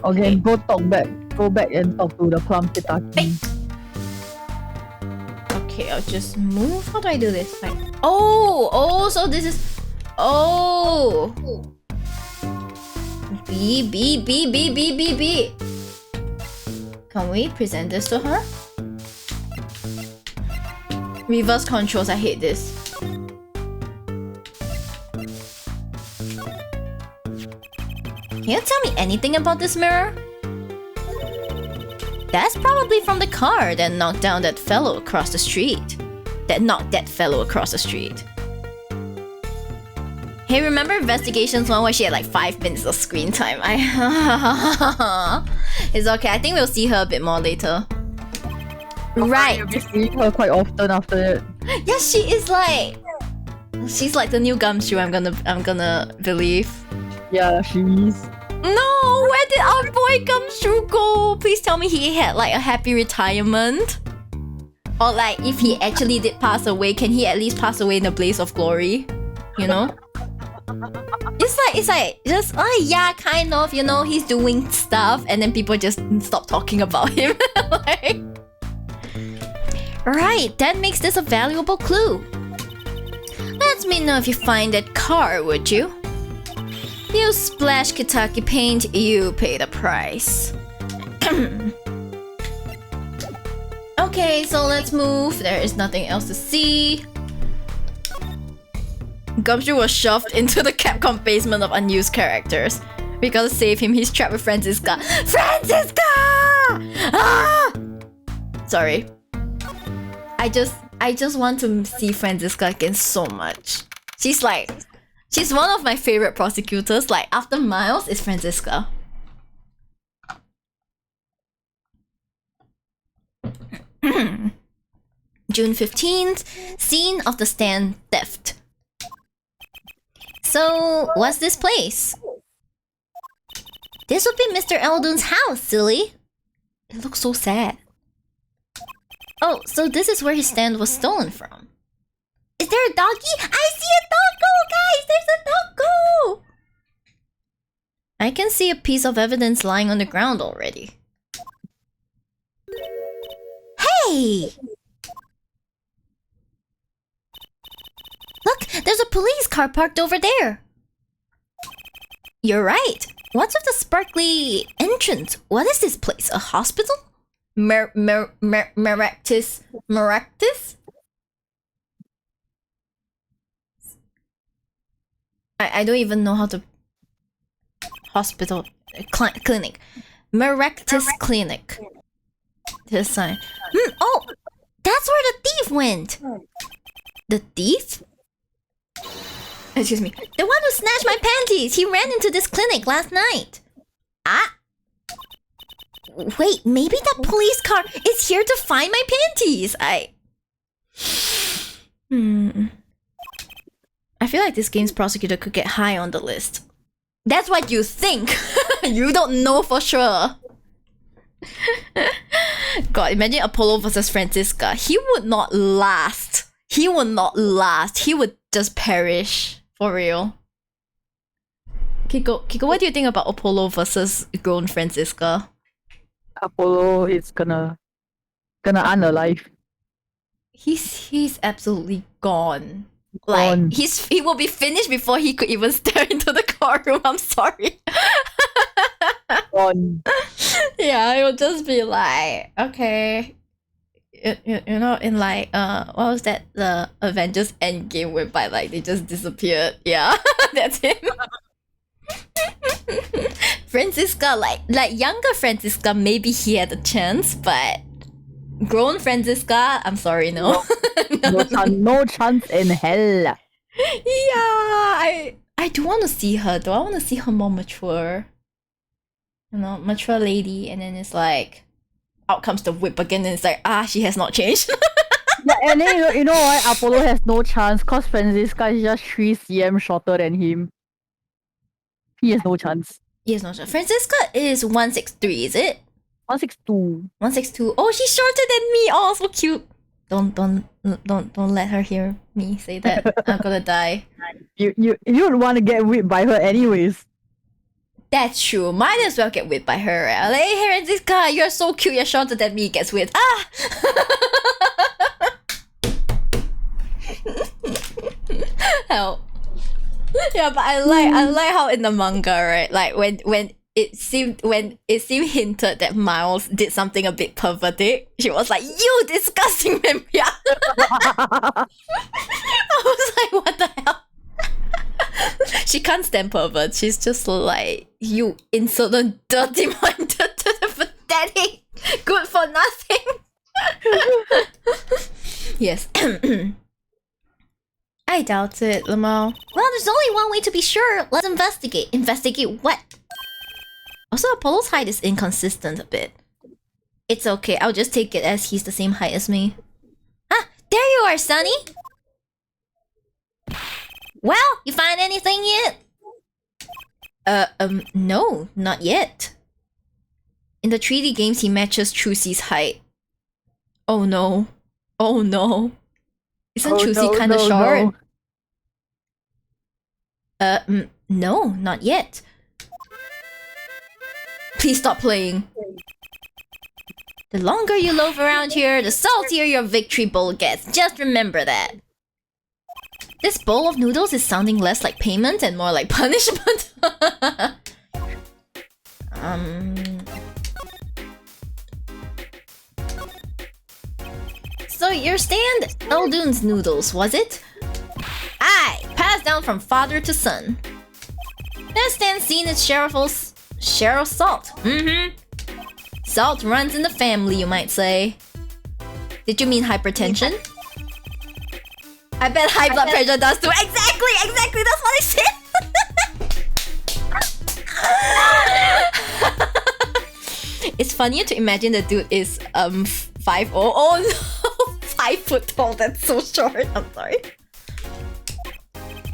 Okay, go back and talk to the plum Kitaki. Hey. Okay, I'll just move. How do I do this? Like, oh, so this is, oh. B. Can we present this to her? Reverse controls, I hate this. Can you tell me anything about this mirror? That's probably from the car that knocked down that fellow across the street. Hey, remember Investigations 1 where she had like 5 minutes of screen time? It's okay, I think we'll see her a bit more later. Right. You'll be seeing her quite often after that. Yeah, she's like the new Gumshoe, I'm gonna believe. Yeah, she is. No, where did our boy Gumshoe go? Please tell me he had like a happy retirement. Or like if he actually did pass away, can he at least pass away in a blaze of glory? You know? It's like just yeah, kind of, you know, he's doing stuff and then people just stop talking about him. Like, right, that makes this a valuable clue. Let me know if you find that car, would you? You splash Kitaki paint, you pay the price. Okay, so let's move. There is nothing else to see. Gumshoe was shoved into the Capcom basement of unused characters. We gotta save him, he's trapped with Franziska. Franziska! Ah! Sorry. I just want to see Franziska again so much. She's one of my favorite prosecutors. Like, after Miles, it's Franziska. June 15th, scene of the stand theft. So, what's this place? This would be Mr. Eldoon's house, silly. It looks so sad. Oh, so this is where his stand was stolen from. Is there a doggy? I see a doggo, guys! There's a doggo! I can see a piece of evidence lying on the ground already. Hey! Look, there's a police car parked over there. You're right. What's with the sparkly entrance? What is this place? A hospital? Maractus? I don't even know how to... Hospital... clinic. Maractus Clinic. This sign. Oh! That's where the thief went! The thief? Excuse me. The one who snatched my panties! He ran into this clinic last night! Ah! Wait, maybe that police car is here to find my panties! I feel like this game's prosecutor could get high on the list. That's what you think! You don't know for sure! God, imagine Apollo versus Franziska. He would not last. He would not last. He would just perish. For real. Kiko, what do you think about Apollo versus grown Franziska? Apollo is gonna unalive. He's absolutely gone. Like, he will be finished before he could even stare into the car room. I'm sorry. Gone. Yeah, it will just be like, okay. you know, in like what was that, the Avengers Endgame, whereby like they just disappeared. Yeah, that's him. Franziska, like younger Franziska, maybe he had a chance, but grown Franziska, I'm sorry, no. No chance in hell. Yeah, I do want to see her though. I want to see her more mature. You know, mature lady, and then it's like out comes the whip again, and it's like, she has not changed. Yeah, and then you know what? Apollo has no chance because Franziska is just 3 cm shorter than him. He has no chance. He has no chance. Franziska is 163, is it? 162. 162. Oh, she's shorter than me. Oh, so cute. Don't let her hear me say that. I'm gonna die. You would want to get whipped by her anyways. That's true. Might as well get whipped by her. Like, hey, Franziska, you're so cute. You're shorter than me. Gets whipped. Help. Yeah, but I like how in the manga, right? Like when it seemed hinted that Miles did something a bit pervertic, she was like, "You disgusting Mempia." I was like, what the hell? She can't stand pervert. She's just like, you insolent, dirty-minded, pathetic, good for nothing. Yes. I doubt it, Lamau. Well, there's only one way to be sure. Let's investigate. Investigate what? Also, Apollo's height is inconsistent a bit. It's okay. I'll just take it as he's the same height as me. Ah, there you are, Sonny. Well, you find anything yet? No, not yet. In the 3D games, he matches Trucy's height. Oh no. Oh no. Isn't Trucy kinda short? No, not yet. Please stop playing. The longer you loaf around here, the saltier your victory bowl gets. Just remember that. This bowl of noodles is sounding less like payment and more like punishment. So your stand, Eldoon's noodles, was it? Aye, passed down from father to son. That stand's seen its share of salt. Salt runs in the family, you might say. Did you mean hypertension? I bet high blood pressure does too. Exactly, that's what I said. It's funnier to imagine the dude is 5'0". Oh no, 5 foot tall. That's so short. I'm sorry.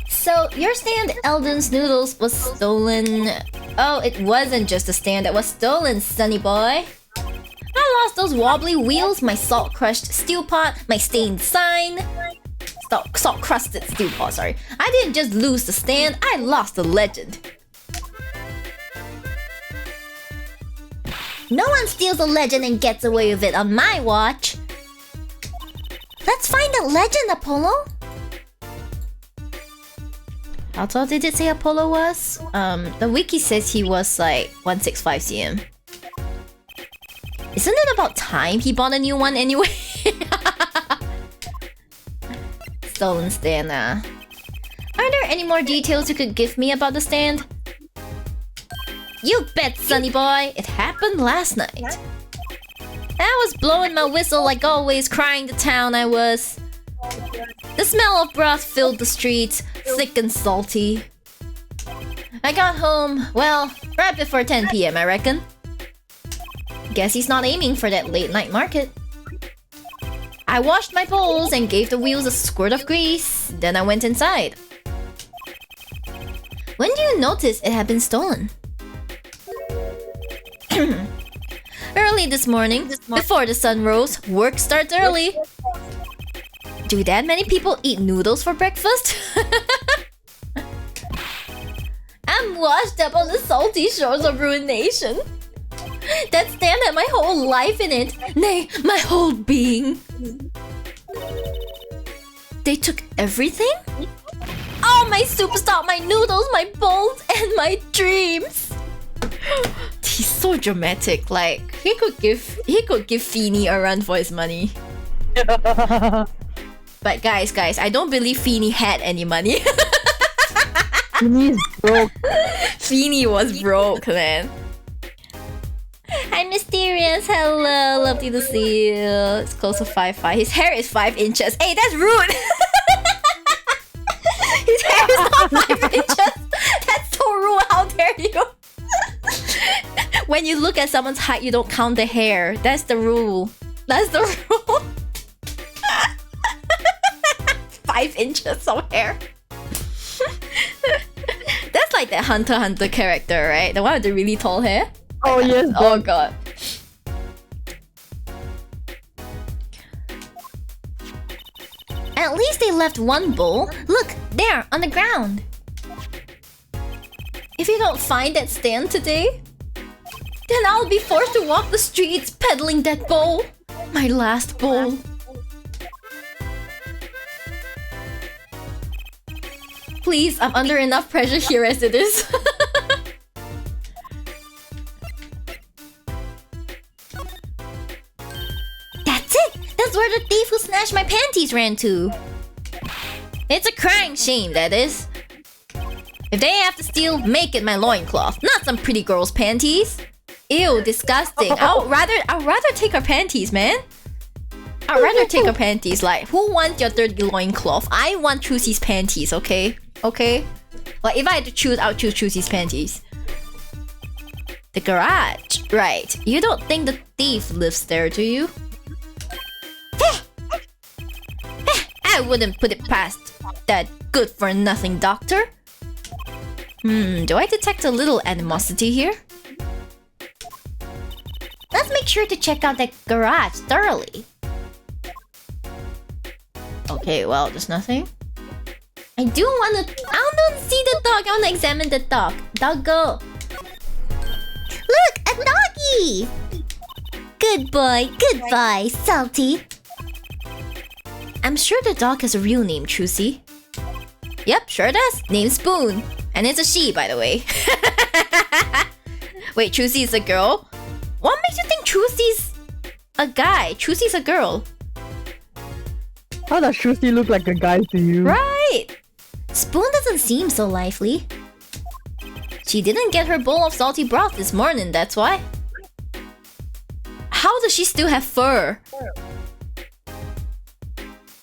So your stand, Elden's noodles, was stolen. Oh, it wasn't just a stand that was stolen, sonny boy. I lost those wobbly wheels, my salt-crushed steel pot, my stained sign. Salt-crusted steel pot, sorry. I didn't just lose the stand, I lost the legend. No one steals a legend and gets away with it on my watch. Let's find the legend, Apollo. How tall did it say Apollo was? The wiki says he was like 165 cm. Isn't it about time he bought a new one anyway? Stolen stand, Are there any more details you could give me about the stand? You bet, sonny boy. It happened last night. I was blowing my whistle like always, crying the town I was. The smell of broth filled the streets, thick and salty. I got home, well, right before 10 PM, I reckon. Guess he's not aiming for that late night market. I washed my poles and gave the wheels a squirt of grease. Then I went inside. When do you notice it had been stolen? Early this morning, before the sun rose. Work starts early. Do that many people eat noodles for breakfast? I'm washed up on the salty shores of ruination. That stand had my whole life in it. Nay, my whole being. They took everything? Oh, my soup stock, my noodles, my bowls, and my dreams. He's so dramatic. Like he could give Feeny a run for his money. But guys, I don't believe Feeny had any money. Feeny's broke. Feeny was broke, man. Hi, Mysterious. Hello, lovely to see you. It's close to 5'5". His hair is 5 inches. Hey, that's rude. His hair is not 5 inches. That's so rude. How dare you? When you look at someone's height, you don't count the hair. That's the rule. That's the rule. 5 inches of hair. That's like that Hunter x Hunter character, right? The one with the really tall hair. Oh yes. Oh god. At least they left one bowl. Look, there, on the ground. If you don't find that stand today, then I'll be forced to walk the streets peddling that bowl. My last bowl. Please, I'm under enough pressure here as it is. That's it! That's where the thief who snatched my panties ran to. It's a crying shame, that is. If they have to steal, make it my loincloth, not some pretty girl's panties. Ew, disgusting. I'll rather take her panties, man. I'd rather take her panties. Like, who wants your dirty loincloth? I want Chusie's panties, okay? Okay? Like, if I had to choose, I would choose Chusie's panties. The garage. Right. You don't think the thief lives there, do you? I wouldn't put it past that good-for-nothing doctor. Do I detect a little animosity here? Let's make sure to check out that garage thoroughly. Okay, well, there's nothing. I don't see the dog. I wanna examine the dog. Doggo. Look, a doggy! Good boy, Salty. I'm sure the dog has a real name, Chusi. Yep, sure does. Name's Spoon. And it's a she, by the way. Wait, Chusi is a girl? What makes you think Chusi's a guy? Chusi's a girl. How does Shruti look like a guy to you? Right! Spoon doesn't seem so lively. She didn't get her bowl of salty broth this morning, that's why. How does she still have fur?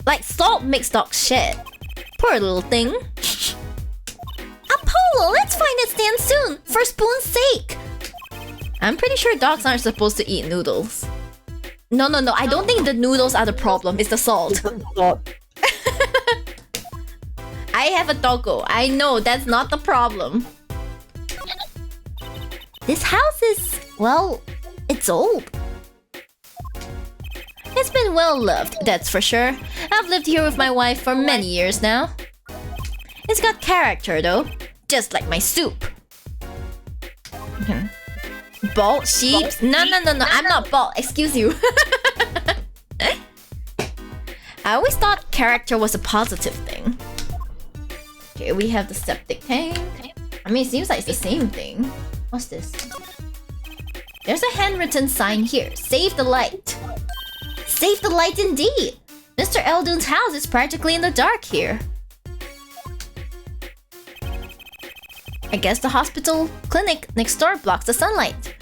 Like, salt makes dogs shed. Poor little thing. Apollo, let's find a stand soon, for Spoon's sake. I'm pretty sure dogs aren't supposed to eat noodles. No, I don't think the noodles are the problem, it's the salt. I have a doggo. I know, that's not the problem. This house is, well, it's old. It's been well loved, that's for sure. I've lived here with my wife for many years now. It's got character though, just like my soup. Bald sheep? No, I'm not bald, excuse you. I always thought character was a positive thing. Okay, we have the septic tank. I mean, it seems like it's the same thing. What's this? There's a handwritten sign here. Save the light. Save the light indeed. Mr. Eldon's house is practically in the dark here. I guess the hospital clinic next door blocks the sunlight.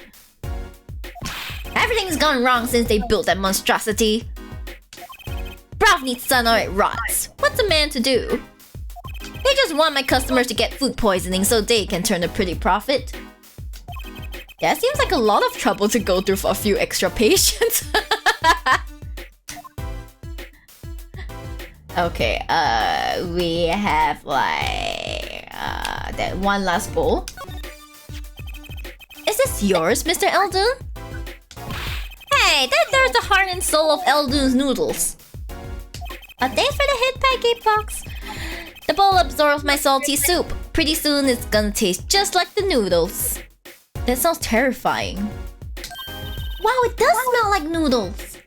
Everything's gone wrong since they built that monstrosity. Broth needs sun or it rots. What's a man to do? They just want my customers to get food poisoning so they can turn a pretty profit. Yeah, it seems like a lot of trouble to go through for a few extra patients. Okay, we have like that one last bowl. Is this yours, Mr. Eldon? Hey, there's the heart and soul of Eldon's noodles. Thanks for the hit packet box. The bowl absorbs my salty soup. Pretty soon it's gonna taste just like the noodles. That sounds terrifying. Wow, it does smell like noodles.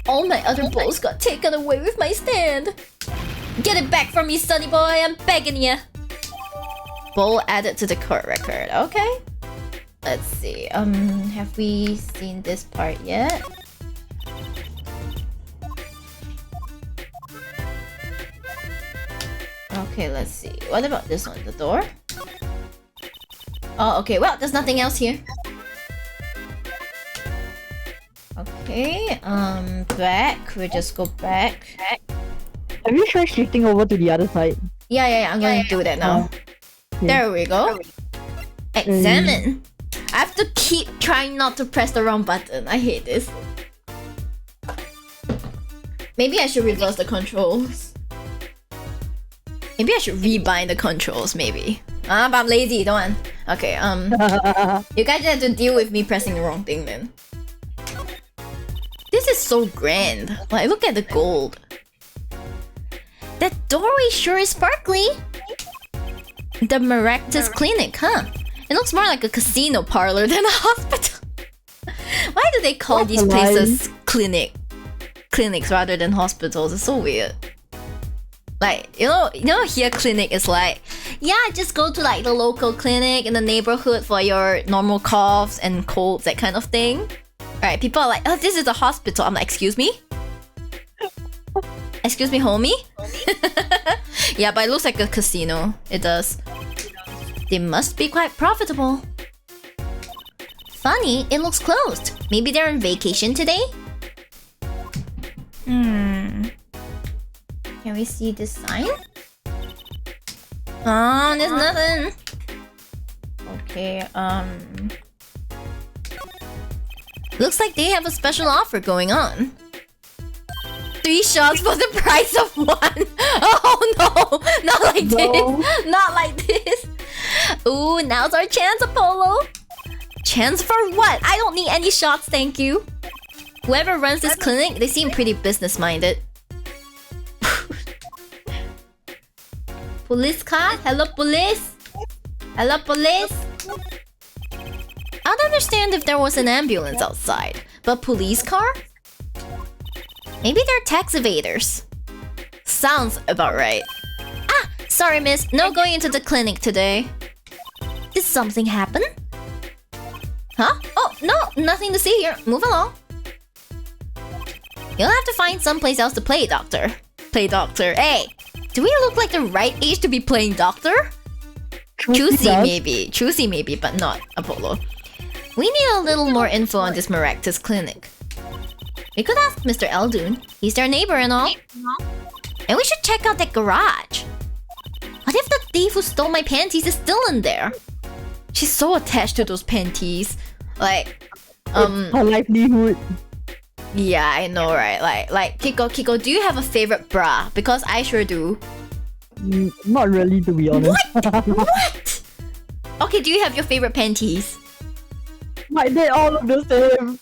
All my other bowls got taken away with my stand. Get it back from me, sonny boy, I'm begging ya. Bowl added to the court record. Okay. Let's see. Have we seen this part yet? Okay, let's see. What about this one? The door? Oh, okay. Well, there's nothing else here. Okay, back. We'll just go back. Have you tried shifting over to the other side? Yeah, I'm going to do that now. Yeah. There we go. Examine. I have to keep trying not to press the wrong button. I hate this. Maybe I should reverse the controls. Maybe I should rebind the controls, maybe. But I'm lazy, don't want. Okay, you guys have to deal with me pressing the wrong thing then. This is so grand. Like, look at the gold. That doorway sure is sparkly. The Maractus Clinic, huh? It looks more like a casino parlor than a hospital. Why do they call these places clinics rather than hospitals? It's so weird. Like, you know here clinic is like, yeah, just go to like the local clinic in the neighborhood for your normal coughs and colds, that kind of thing. Right, people are like, oh, this is a hospital. I'm like, excuse me? Excuse me, homie? Yeah, but it looks like a casino. It does. They must be quite profitable. Funny, it looks closed. Maybe they're on vacation today? Can we see this sign? Oh, there's nothing. Okay, looks like they have a special offer going on. 3 shots for the price of 1. Oh no! Not like this! Not like this! Ooh, now's our chance, Apollo! Chance for what? I don't need any shots, thank you. Whoever runs this clinic, they seem pretty business-minded. Police car? Hello, police? Hello, police? I'd understand if there was an ambulance outside, but police car? Maybe they're tax evaders. Sounds about right. Ah, sorry miss, no going into the clinic today. Did something happen? Huh? Oh, no, nothing to see here. Move along. You'll have to find someplace else to play doctor. Play doctor. Hey, do we look like the right age to be playing doctor? Choosy maybe, but not Apollo. We need a little more info on this Maractus clinic. We could ask Mr. Eldoon. He's their neighbor and all. And we should check out that garage. What if the thief who stole my panties is still in there? She's so attached to those panties. Like, her livelihood. Yeah, I know, right? Like Kiko, do you have a favorite bra? Because I sure do. Not really, to be honest. What? Okay, do you have your favorite panties? They all look the same.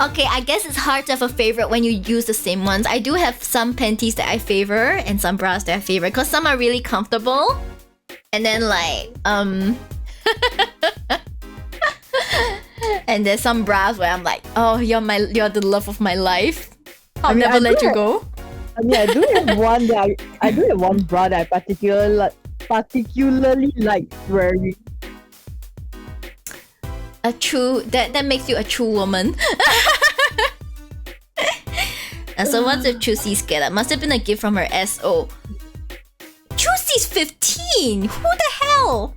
Okay, I guess it's hard to have a favorite when you use the same ones. I do have some panties that I favor and some bras that I favor because some are really comfortable. And then like, and there's some bras where I'm like, oh, you're the love of my life. I'll never let you go. I mean, I do have one bra that I particularly like wearing. A true that makes you a true woman. So what's the Chusi's get up? Must have been a gift from her SO. Chusi's 15! Who the hell?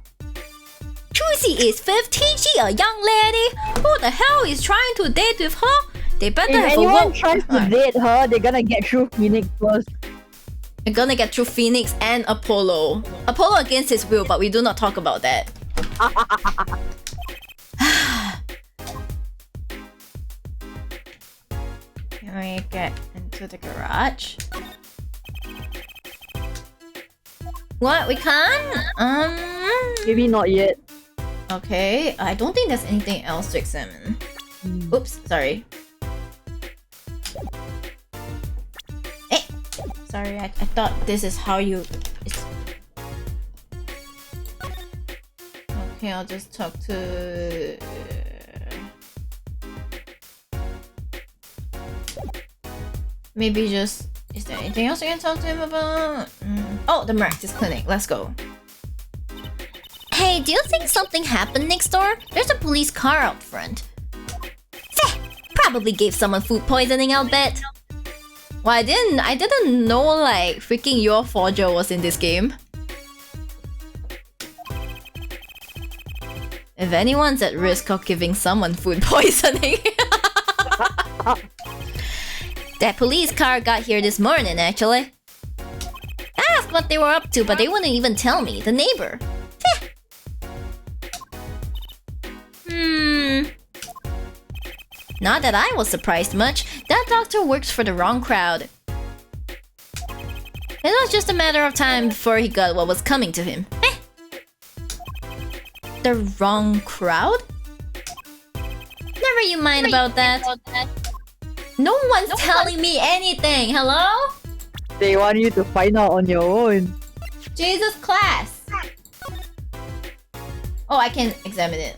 Chusi is 15, she a young lady. Who the hell is trying to date with her? They better if have anyone tries to date her, they're gonna get through Phoenix first. They're gonna get through Phoenix and Apollo. Apollo against his will, but we do not talk about that. Can we get into the garage? What? We can't? Maybe not yet. Okay, I don't think there's anything else to examine. Oops, sorry. Hey! Sorry, I thought this is how you... Okay, I'll just talk to... Maybe just... Is there anything else I can talk to him about? Oh, the Maractus Clinic. Let's go. Hey, do you think something happened next door? There's a police car out front. Probably gave someone food poisoning, I'll bet. Well, I didn't know like freaking your forger was in this game. If anyone's at risk of giving someone food poisoning. That police car got here this morning, actually. I asked what they were up to, but they wouldn't even tell me. The neighbor. Not that I was surprised much. That doctor works for the wrong crowd. It was just a matter of time before he got what was coming to him. The wrong crowd? Never you mind about that. No one's telling me anything, hello? They want you to find out on your own. Jesus class! Oh, I can examine it.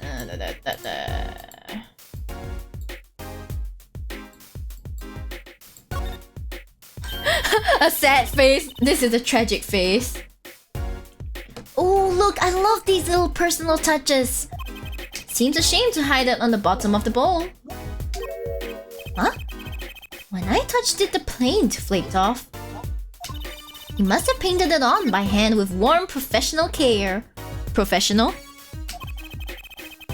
A sad face. This is a tragic face. Oh, look, I love these little personal touches. Seems a shame to hide it on the bottom of the bowl. Huh? When I touched it, the paint flaked off. He must have painted it on by hand with warm professional care. Professional?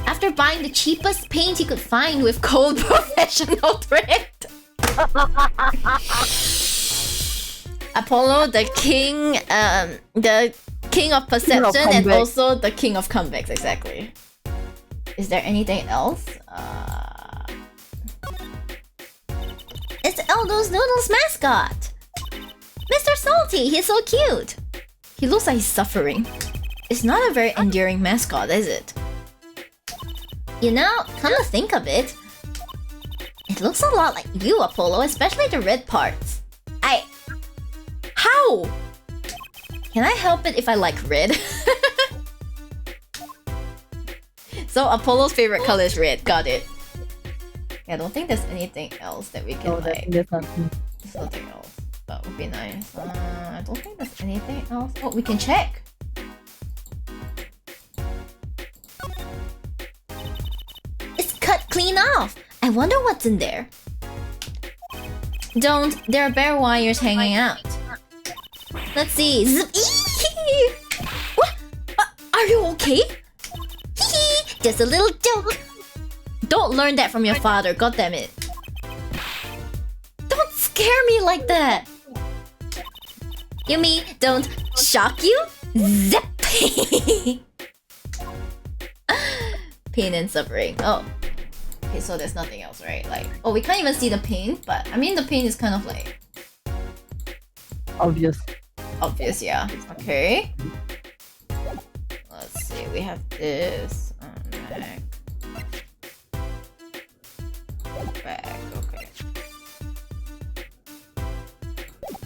After buying the cheapest paint he could find with cold professional thrift. Apollo, the king of perception and also the king of comebacks, exactly. Is there anything else? It's Eldo's Noodles mascot. Mr. Salty, he's so cute. He looks like he's suffering. It's not a very endearing mascot, is it? You know, come to think of it, it looks a lot like you, Apollo, especially the red parts. How? Can I help it if I like red? So Apollo's favorite color is red, got it. Yeah, I don't think there's anything else that we can like. There's nothing. There's nothing else. That would be nice. I don't think there's anything else. Oh, we can check. It's cut clean off. I wonder what's in there. Don't. There are bare wires hanging out. Let's see. What? Are you okay? Just a little joke. Don't learn that from your father, goddammit. Don't scare me like that. You mean don't shock you? Zip. Pain and suffering. Oh. Okay, so there's nothing else, right? Like, oh, we can't even see the pain, but I mean the pain is kind of like Obvious. obvious, yeah. Okay. Let's see, we have this back. Back, okay.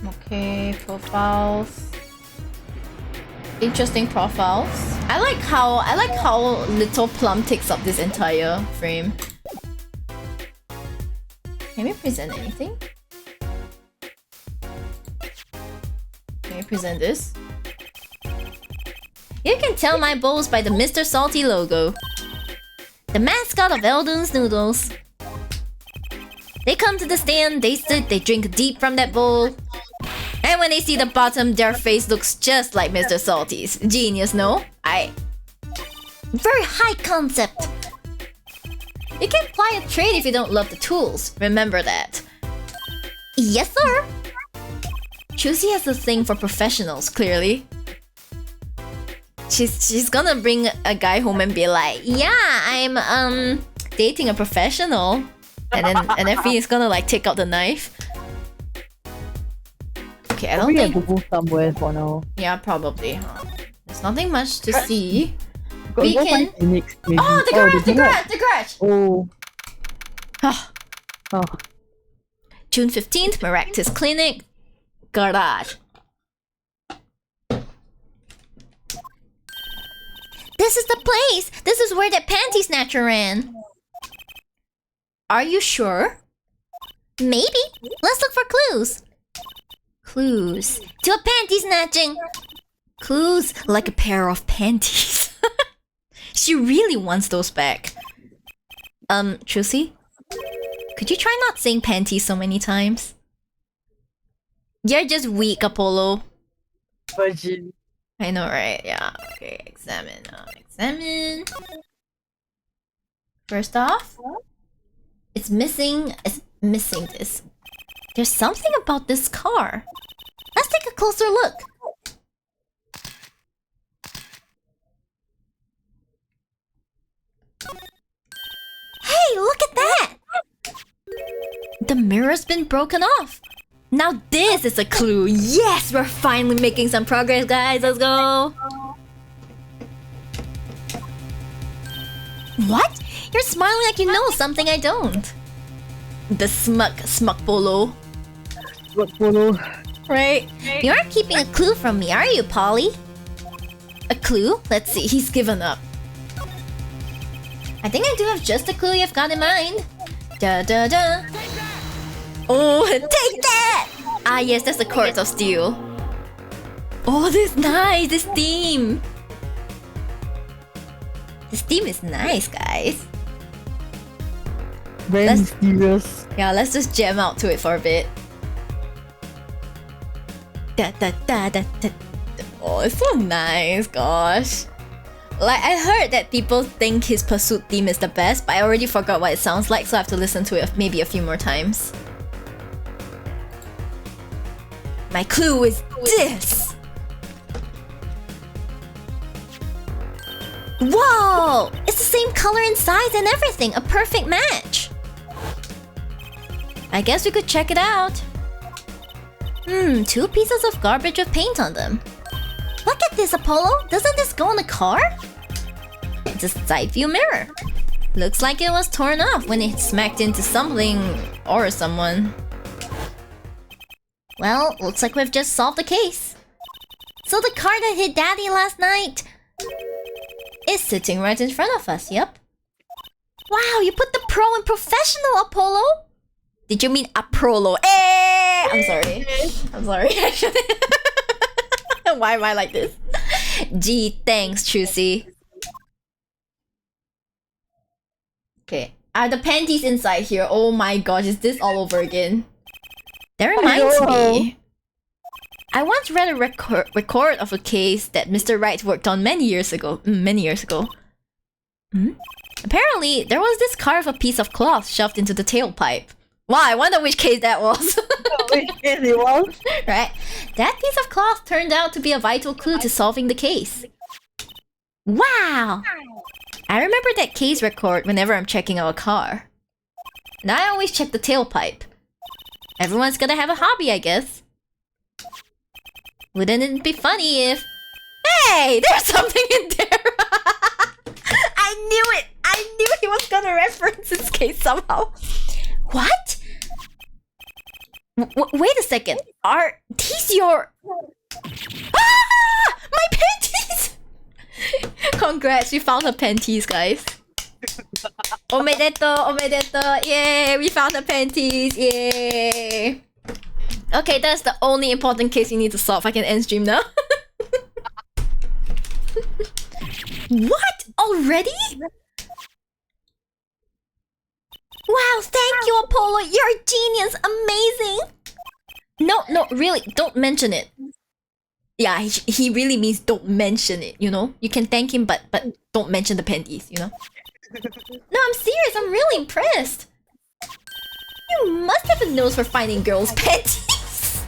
Okay, profiles. Interesting profiles. I like how Little Plum takes up this entire frame. Can we present anything? Can we present this? You can tell my bowls by the Mr. Salty logo. The mascot of Eldon's Noodles. They come to the stand, they sit, they drink deep from that bowl. And when they see the bottom, their face looks just like Mr. Salty's. Genius, no? Very high concept. You can't apply a trade if you don't love the tools. Remember that. Yes, sir. Chusi has a thing for professionals, clearly. She's gonna bring a guy home and be like, yeah, I'm dating a professional. And then Finn's gonna like take out the knife. Okay, I don't We have think. to go somewhere for now. Yeah, probably. Huh? There's nothing much to see. Go, We go can- find Phoenix, maybe. Oh, the garage! Oh. Ah, Oh. June 15th, Maractus Clinic, garage. This is the place. This is where that panty snatcher ran. Are you sure? Maybe. Let's look for clues. Clues. To a panty snatching. Clues like a pair of panties. She really wants those back. Chusi? Could you try not saying panties so many times? You're just weak, Apollo. Virgin. I know, right? Yeah. Okay, examine. Examine. First off, it's missing this. There's something about this car. Let's take a closer look. Hey, look at that! The mirror's been broken off. Now this is a clue. Yes, we're finally making some progress, guys. Let's go. What? You're smiling like you know something I don't. The smug Polo. What polo? Right? You aren't keeping a clue from me, are you, Polly? A clue? Let's see, he's given up. I think I do have just a clue you've got in mind. Da da da. Oh, take that! Ah yes, that's the Court of Steel. Oh, this is nice, this theme. This theme is nice, guys. Very mysterious. Yeah, let's just jam out to it for a bit. Da, da, da, da, da. Oh, it's so nice, gosh. Like, I heard that people think his Pursuit theme is the best, but I already forgot what it sounds like, so I have to listen to it maybe a few more times. My clue is this! Whoa! It's the same color and size and everything! A perfect match! I guess we could check it out. 2 pieces of garbage with paint on them. Look at this, Apollo! Doesn't this go on a car? It's a side view mirror. Looks like it was torn off when it smacked into something or someone. Well, looks like we've just solved the case. So the car that hit Daddy last night is sitting right in front of us, yep. Wow, you put the pro in professional, Apollo! Did you mean Apollo? Eh! I'm sorry. I'm sorry. Why am I like this? Gee, thanks, Trucy. Okay. Are the panties inside here? Oh my gosh, is this all over again? That reminds me. I once read a record of a case that Mr. Wright worked on many years ago. Apparently, there was this car with a piece of cloth shoved into the tailpipe. Wow, I wonder which case that was. Which case it was? Right. That piece of cloth turned out to be a vital clue to solving the case. Wow! I remember that case record whenever I'm checking out a car. Now I always check the tailpipe. Everyone's gonna have a hobby, I guess. Wouldn't it be funny if... Hey! There's something in there! I knew it! I knew he was gonna reference this case somehow. What? Wait a second. Are these your... Ah! My panties! Congrats, we found her panties, guys. Omedeto, omedeto. Yay, we found the panties. Yay. Okay, that's the only important case you need to solve. I can end stream now. What? Already? Wow, thank you, Apollo. You're a genius. Amazing. No, really, don't mention it. Yeah, he really means don't mention it, you know? You can thank him, but don't mention the panties, you know? No, I'm serious. I'm really impressed. You must have a nose for finding girls' panties.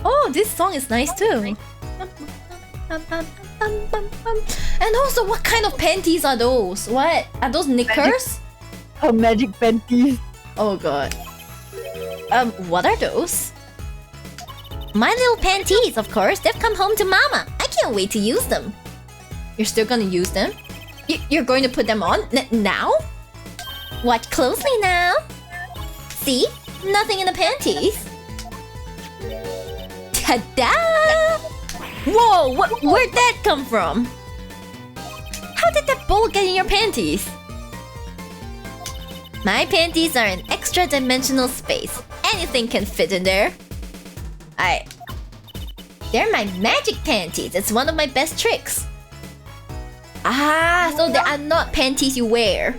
Oh, this song is nice too. And also, what kind of panties are those? What? Are those knickers? Her magic panties. Oh god. What are those? My little panties, of course. They've come home to Mama. I can't wait to use them. You're still gonna use them? You're going to put them on? Now? Watch closely now. See? Nothing in the panties. Ta-da! Whoa! Where'd that come from? How did that bowl get in your panties? My panties are an extra-dimensional space. Anything can fit in there. They're my magic panties. It's one of my best tricks. Ah, so they are not panties you wear.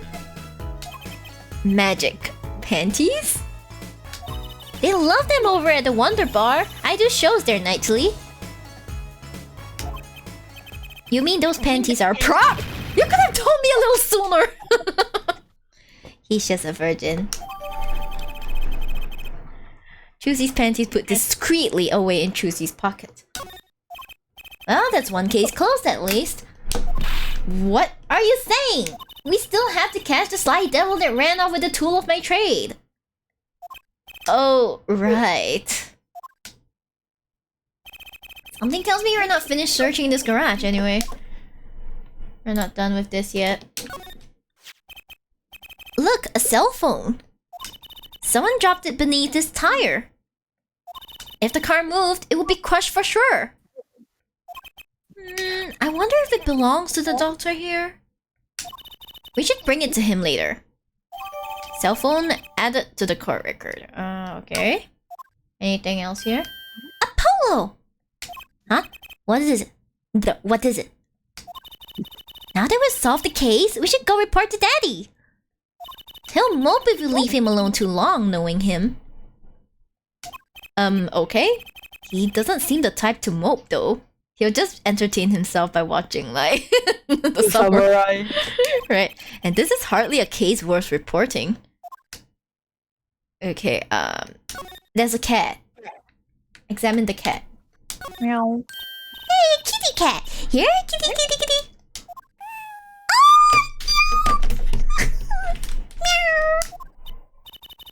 Magic panties? They love them over at the Wonder Bar. I do shows there nightly. You mean those panties are a prop? You could have told me a little sooner. He's just a virgin. Choosy's panties put discreetly away in Choosy's pocket. Well, that's one case closed at least. What Are you saying? We still have to catch the sly devil that ran off with the tool of my trade. Oh, right. Something tells me you're not finished searching this garage anyway. We're not done with this yet. Look, a cell phone. Someone dropped it beneath this tire. If the car moved, it would be crushed for sure. I wonder if it belongs to the doctor here. We should bring it to him later. Cell phone added to the court record. Okay. Anything else here? Apollo! Huh? What is it? What is it? Now that we've solved the case, we should go report to Daddy. He'll mope if we leave him alone too long, knowing him. Okay. He doesn't seem the type to mope though. He'll just entertain himself by watching, like, the Samurai. Right. And this is hardly a case worth reporting. Okay, there's a cat. Examine the cat. Meow. Hey, kitty cat! Here, kitty, kitty, kitty!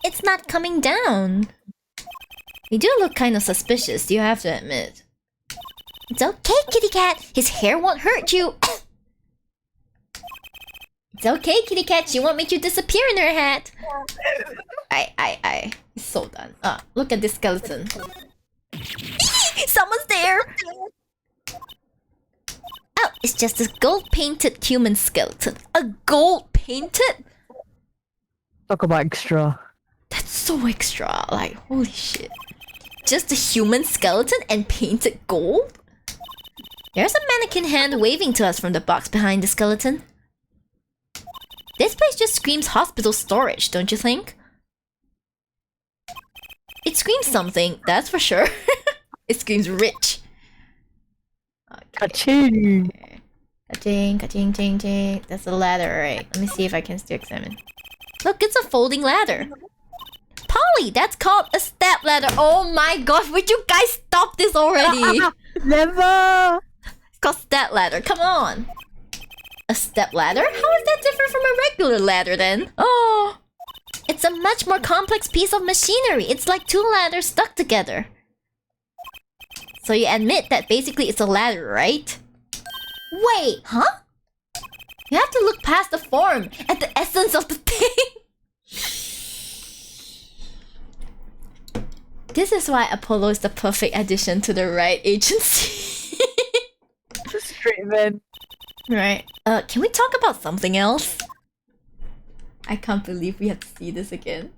It's not coming down. You do look kind of suspicious, you have to admit. It's okay, kitty cat. His hair won't hurt you. It's okay, kitty cat. She won't make you disappear in her hat. It's so done. Look at this skeleton. Someone's there. Oh, it's just a gold-painted human skeleton. A gold-painted? Talk about extra. That's so extra. Like, holy shit. Just a human skeleton and painted gold? There's a mannequin hand waving to us from the box behind the skeleton. This place just screams hospital storage, don't you think? It screams something, that's for sure. It screams rich. Okay. Ka-ching! Ka-ching, ka-ching, ching, ching. That's a ladder, right? Let me see if I can still examine. Look, it's a folding ladder. Polly, that's called a step ladder. Oh my gosh, would you guys stop this already? Never! It's called step ladder, come on. A step ladder? How is that different from a regular ladder then? Oh, it's a much more complex piece of machinery. It's like two ladders stuck together. So you admit that basically it's a ladder, right? Wait, huh? You have to look past the form, at the essence of the thing. This is why Apollo is the perfect addition to the right agency. Straight man. Right. Can we talk about something else? I can't believe we have to see this again.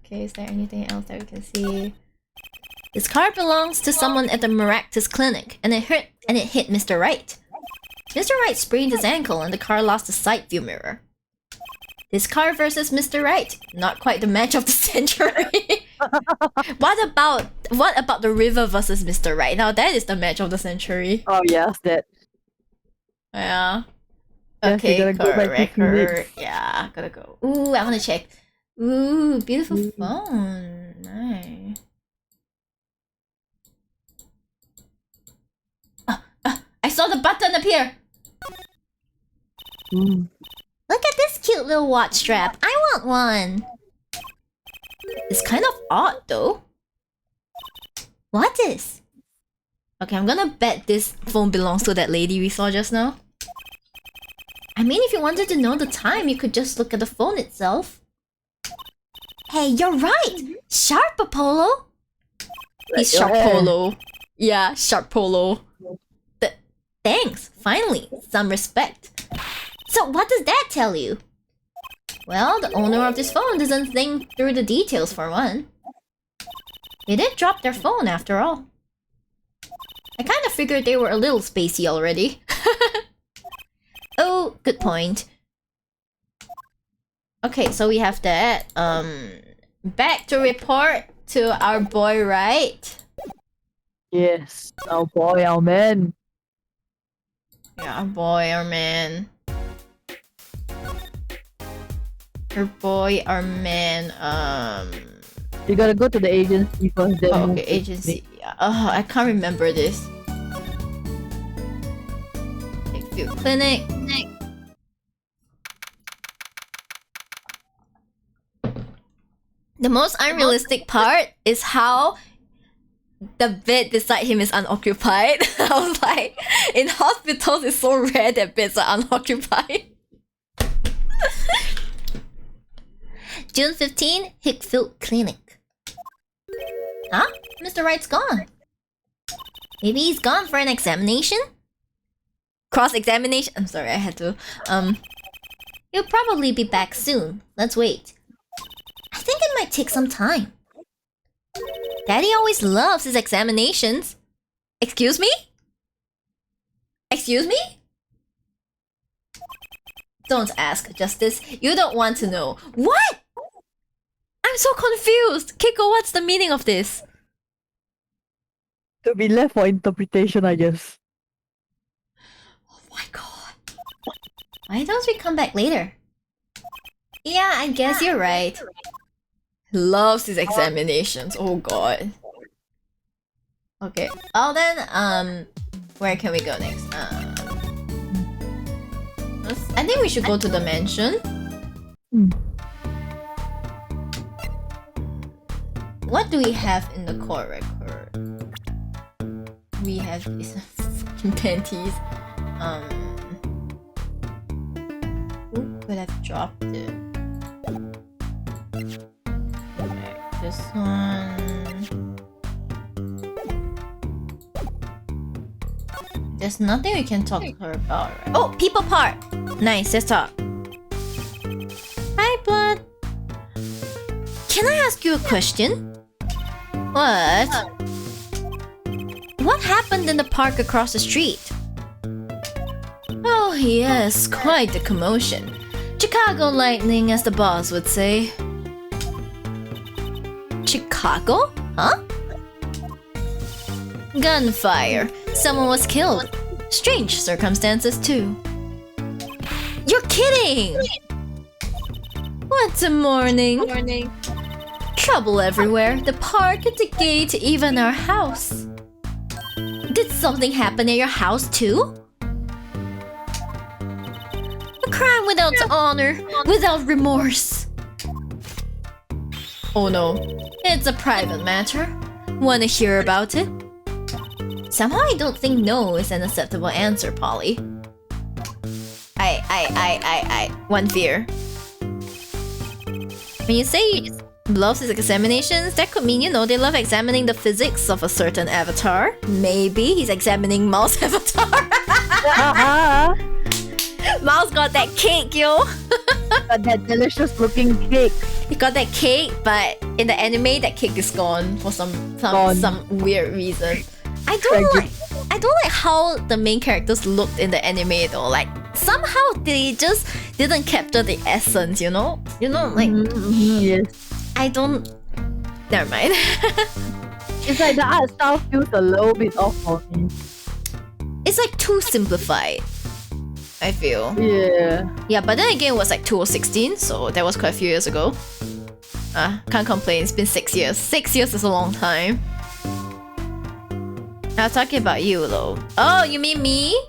Okay, is there anything else that we can see? This car belongs to someone at the Maractus clinic, and it hit Mr. Wright. Mr. Wright sprained his ankle and the car lost the side view mirror. This car versus Mr. Wright, not quite the match of the century. What about the river versus Mr. Wright? Now that is the match of the century. Oh yes, that. Yeah. Yes, we Okay, gotta go back to correct. Phoenix. Yeah, gotta go. Ooh, I wanna check. Ooh, beautiful phone. Nice. I saw the button appear. Look at this cute little watch strap. I want one. It's kind of odd though. What is? Okay, I'm gonna bet this phone belongs to that lady we saw just now. I mean, if you wanted to know the time, you could just look at the phone itself. Hey, you're right! Sharp, Apollo! He's Sharp Polo. Yeah, Sharp Polo. Thanks, finally, some respect. So what does that tell you? Well, the owner of this phone doesn't think through the details for one. They did drop their phone after all. I kind of figured they were a little spacey already. Oh, good point. Okay, so we have that. Back to report to our boy, right? Yes, our boy, our man. Yeah, our boy, our man. Our boy, our man, You gotta go to the agency first. Then oh, move okay, to agency. Yeah. Oh, I can't remember this. Field clinic. The most unrealistic part is how the bed beside him is unoccupied. I was like, in hospitals, it's so rare that beds are unoccupied. June 15, Hickfield Clinic. Huh? Mr. Wright's gone. Maybe he's gone for an examination? Cross-examination? I'm sorry, I had to. He'll probably be back soon. Let's wait. I think it might take some time. Daddy always loves his examinations. Excuse me? Excuse me? Don't ask, Justice. You don't want to know. What? I'm so confused. Kiko, what's the meaning of this? to be left for interpretation, I guess. Oh my god. Why don't we come back later? Yeah, I guess you're right. Loves his examinations. Oh god. Okay. Oh then, where can we go next? I think we should go to the mansion. What do we have in the court record? We have these fucking panties. Who could have dropped it? Okay, this one. There's nothing we can talk to her about, right? Oh, people part! Nice, let's talk. Hi, Blood. Can I ask you a question? What? What happened in the park across the street? Oh, yes, quite the commotion. Chicago lightning, as the boss would say. Chicago? Huh? Gunfire. Someone was killed. Strange circumstances, too. You're kidding! What a morning. Trouble everywhere. The park, at the gate, even our house. Did something happen at your house, too? A crime without honor, without remorse. Oh no. It's a private matter. Wanna hear about it? Somehow I don't think no is an acceptable answer, Polly. One fear. When you say he loves his examinations, that could mean, they love examining the physics of a certain avatar. Maybe he's examining Mao's avatar. Mao's got that cake, yo. Got that delicious looking cake. He got that cake, but in the anime, that cake is gone for some weird reason. I don't like how the main characters looked in the anime though. Like somehow they just didn't capture the essence, like Yes. I don't. Never mind. It's like the art style feels a little bit off for me. It's like too simplified, I feel. Yeah. Yeah, but then again, it was like 2016, so that was quite a few years ago. Can't complain. It's been 6 years. 6 years is a long time. I was talking about you though. Oh, you mean me?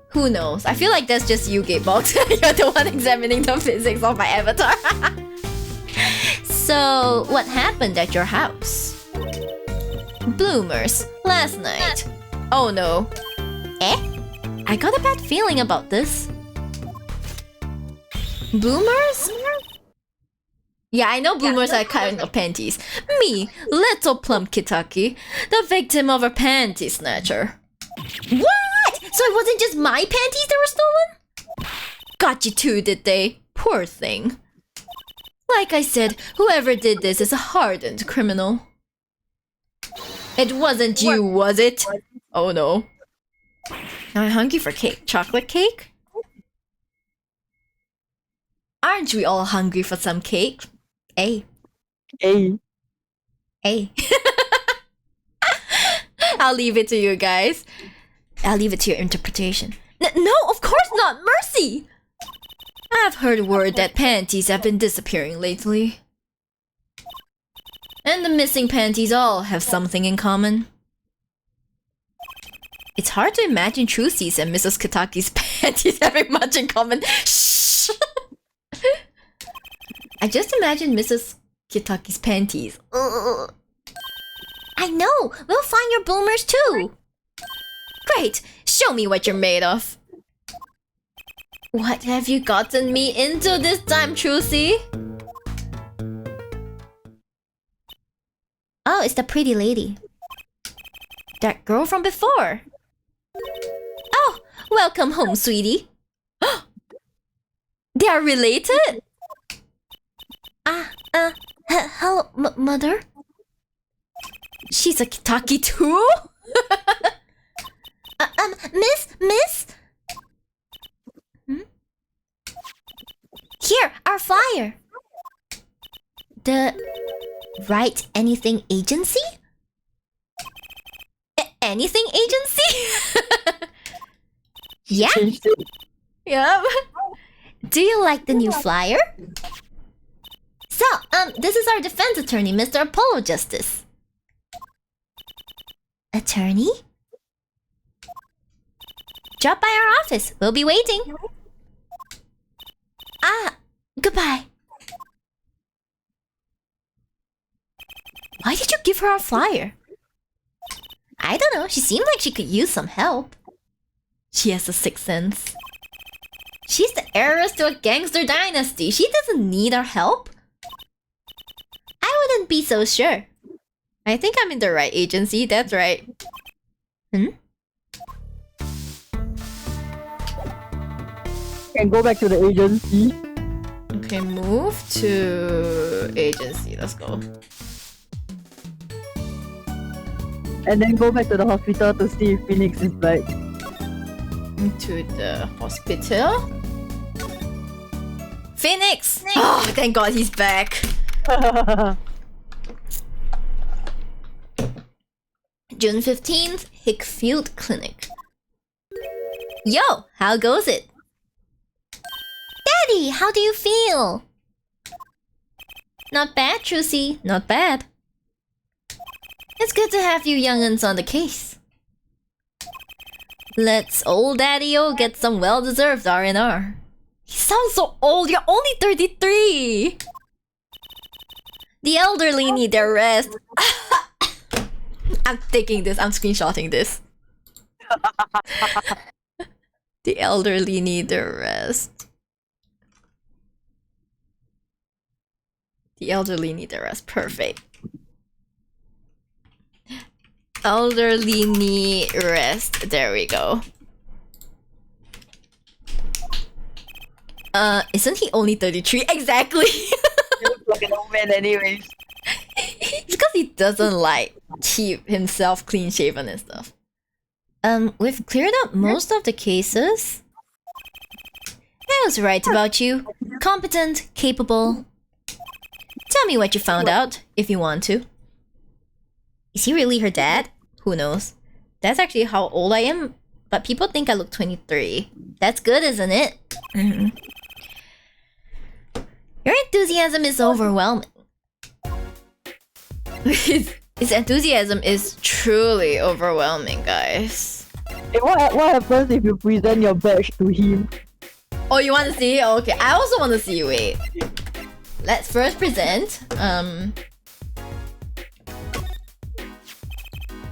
Who knows? I feel like that's just you, Gatebox. You're the one examining the physics of my avatar. So, what happened at your house? Bloomers, last night. Oh no. I got a bad feeling about this. Bloomers? Yeah, I know bloomers are kind of panties. Me, little plump Kitaki, the victim of a panty snatcher. What? So it wasn't just my panties that were stolen? Got you too, did they? Poor thing. Like I said, whoever did this is a hardened criminal. It wasn't you, was it? Oh no. Now I'm hungry for cake. Chocolate cake? Aren't we all hungry for some cake? Hey. Hey. Hey. I'll leave it to you guys. I'll leave it to your interpretation. No, of course not! Mercy! I've heard word that panties have been disappearing lately. And the missing panties all have something in common. It's hard to imagine Trucy's and Mrs. Kataki's panties having much in common. Shh! I just imagine Mrs. Kataki's panties. Ugh. I know! We'll find your bloomers too! Great! Show me what you're made of! What have you gotten me into this time, Trucy? Oh, it's the pretty lady. That girl from before. Oh, welcome home, sweetie. They are related? Hello, mother? She's a Kitaki too? Miss? Hmm? Here, our flyer. The Write Anything Agency? Anything Agency? Yeah? Yep. Do you like the new flyer? So, this is our defense attorney, Mr. Apollo Justice. Attorney? Drop by our office. We'll be waiting. Goodbye. Why did you give her our flyer? I don't know. She seemed like she could use some help. She has a sixth sense. She's the heiress to a gangster dynasty. She doesn't need our help. I wouldn't be so sure. I think I'm in the right agency. That's right. Can go back to the agency. Okay, move to agency. Let's go. And then go back to the hospital to see if Phoenix is back. To the hospital. Phoenix! Oh, thank God he's back. June 15th, Hickfield Clinic. Yo, how goes it? Daddy, how do you feel? Not bad, Trucy. Not bad. It's good to have you young'uns on the case. Let's old Daddy-O get some well-deserved R&R. He sounds so old, you're only 33! The elderly need their rest. I'm taking this, I'm screenshotting this. The elderly need their rest. The elderly need their rest, perfect. Elderly need rest. There we go. Isn't he only 33? Exactly! He looks like an old man anyways. It's because he doesn't like keep himself clean shaven and stuff. We've cleared up most of the cases. I was right about you. Competent, capable. Tell me what you found out, if you want to. Is he really her dad? Who knows? That's actually how old I am, but people think I look 23. That's good, isn't it? Your enthusiasm is overwhelming. His enthusiasm is truly overwhelming, guys. Hey, what happens if you present your badge to him? Oh, you want to see? Okay, I also want to see. Wait. Let's first present.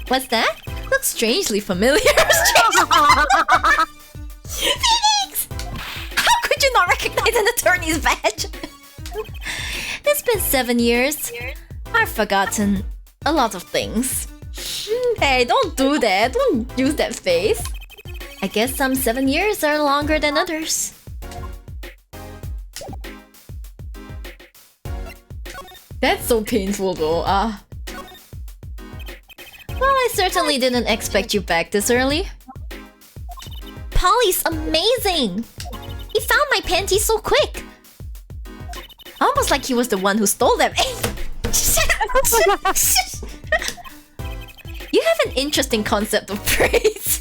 What's that? Looks strangely familiar. Phoenix! How could you not recognize an attorney's badge? It's been 7 years. I've forgotten a lot of things. Hey, don't do that. Don't use that face. I guess some 7 years are longer than others. That's so painful though. Well, I certainly didn't expect you back this early. Polly's amazing! He found my panties so quick! Almost like he was the one who stole them. You have an interesting concept of praise.